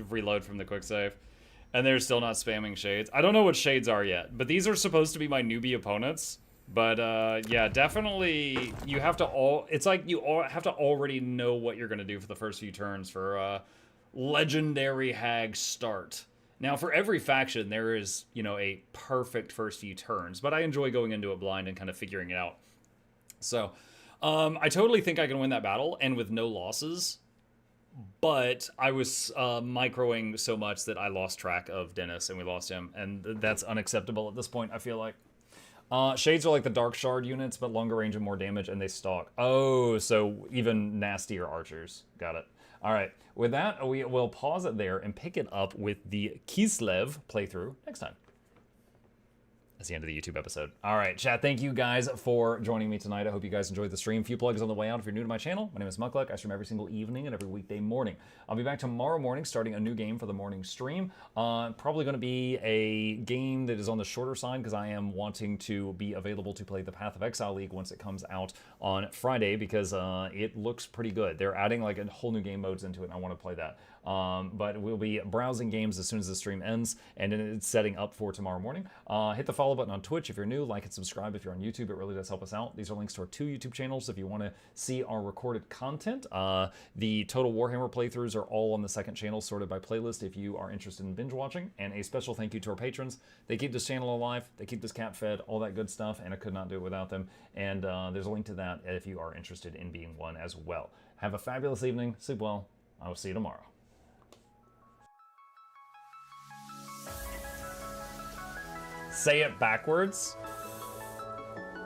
reload from the quick save. And they're still not spamming shades. I don't know what shades are yet, but these are supposed to be my newbie opponents. But yeah, definitely you have to it's like you have to already know what you're gonna do for the first few turns for legendary hag start. Now for every faction there is, you know, a perfect first few turns, but I enjoy going into it blind and kind of figuring it out. So I totally think I can win that battle and with no losses, but I was microing so much that I lost track of Dennis and we lost him, and that's unacceptable at this point, I feel like. Shades are like the Dark Shard units, but longer range and more damage, and they stalk. Oh, so even nastier archers. Got it. All right. With that, we will pause it there and pick it up with the Kislev playthrough next time. That's the end of the YouTube episode. All right, chat, thank you guys for joining me tonight. I hope you guys enjoyed the stream. Few plugs on the way out if you're new to my channel. My name is Mukluk. I stream every single evening and every weekday morning. I'll be back tomorrow morning starting a new game for the morning stream. Probably going to be a game that is on the shorter side because I am wanting to be available to play the Path of Exile League once it comes out on Friday because it looks pretty good. They're adding like a whole new game modes into it and I want to play that. But we'll be browsing games as soon as the stream ends, and then it's setting up for tomorrow morning. Hit the follow button on Twitch if you're new, like and subscribe if you're on YouTube. It really does help us out. These are links to our 2 YouTube channels if you want to see our recorded content. The Total Warhammer playthroughs are all on the second channel, sorted by playlist if you are interested in binge watching. And a special thank you to our patrons. They keep this channel alive, they keep this cat fed, all that good stuff, and I could not do it without them. And there's a link to that if you are interested in being one as well. Have a fabulous evening, sleep well, I will see you tomorrow. Say it backwards.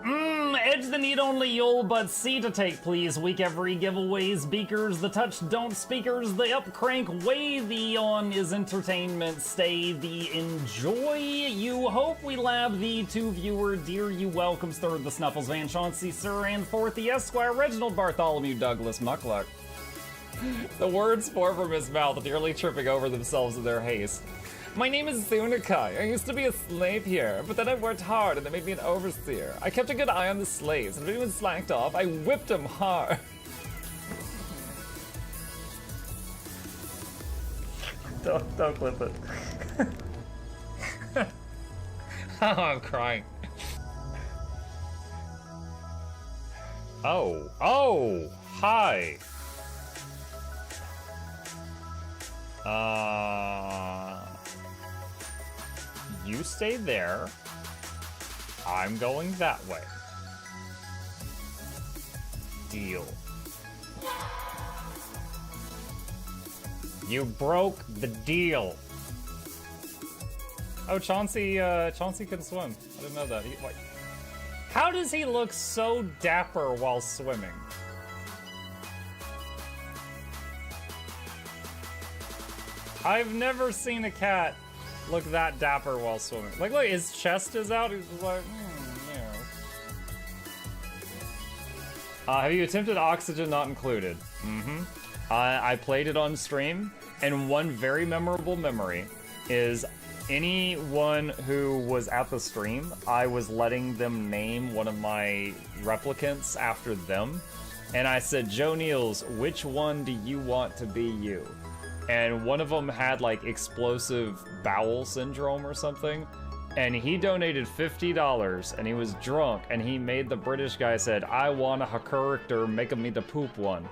Edge the need only you'll but C to take please. Week every giveaways, beakers, the touch don't speakers, the up crank way the on is entertainment, stay the enjoy. You hope we lab the 2 viewer, dear you welcomes third the Snuffles Van Chauncey, sir, and fourth the Esquire Reginald Bartholomew Douglas Mukluk. The words pour from his mouth, nearly tripping over themselves in their haste. My name is Zunikai. I used to be a slave here, but then I worked hard and they made me an overseer. I kept a good eye on the slaves, and if anyone slacked off, I whipped them hard. Don't clip it. Oh, I'm crying. Oh, hi. You stay there. I'm going that way. Deal. You broke the deal. Oh, Chauncey can swim. I didn't know that. How does he look so dapper while swimming? I've never seen a cat look that dapper while swimming. Like, look, his chest is out. He's just like, yeah. Have you attempted Oxygen Not Included? Mm-hmm. I played it on stream, and one very memorable memory is anyone who was at the stream, I was letting them name one of my replicants after them, and I said, Joe Niels, which one do you want to be you? And one of them had like explosive bowel syndrome or something, and he donated $50 and he was drunk and he made the British guy said, I want a character, make me the poop one.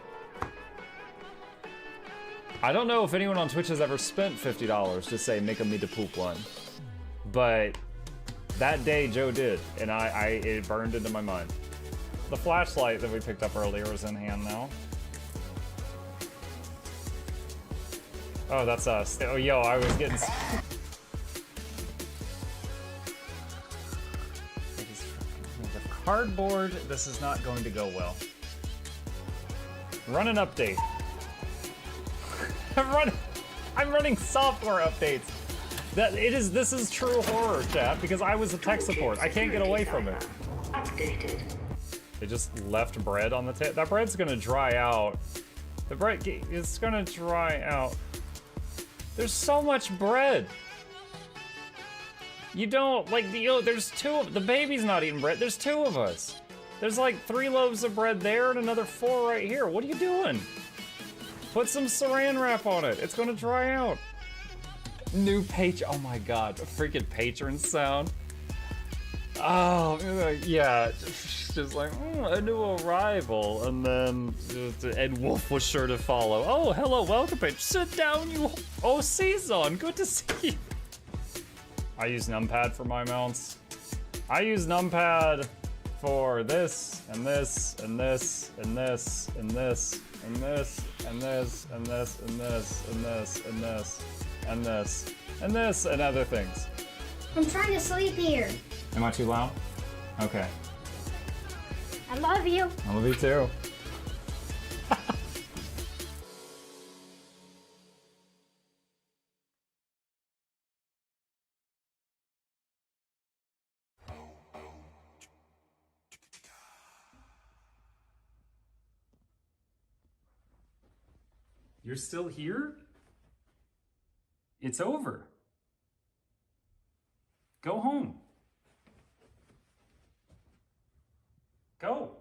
I don't know if anyone on Twitch has ever spent $50 to say make me the poop one, but that day Joe did, and it burned into my mind. The flashlight that we picked up earlier is in hand now. Oh, that's us. Oh, yo, I was getting... The cardboard, this is not going to go well. Run an update. I'm running software updates. This is true horror, chat, because I was a tech support. I can't get away from it. Updated. They just left bread on the table. That bread's gonna dry out. The bread is gonna dry out. There's so much bread. You don't, like, there's the baby's not eating bread. There's 2 of us. There's like 3 loaves of bread there and another 4 right here. What are you doing? Put some saran wrap on it. It's gonna dry out. New patron. Oh my god, a freaking patron sound. Oh, yeah. Just like, a new arrival. And then Ed Wolf was sure to follow. Oh, hello, welcome, patron. Sit down, you. Oh, Season, good to see you. I use numpad for my mounts. I use numpad for this, and this, and this, and this, and this, and this, and this, and this, and this, and this, and this, and this, and this, and other things. I'm trying to sleep here. Am I too loud? Okay. I love you. I love you too. You're still here? It's over. Go home. Go.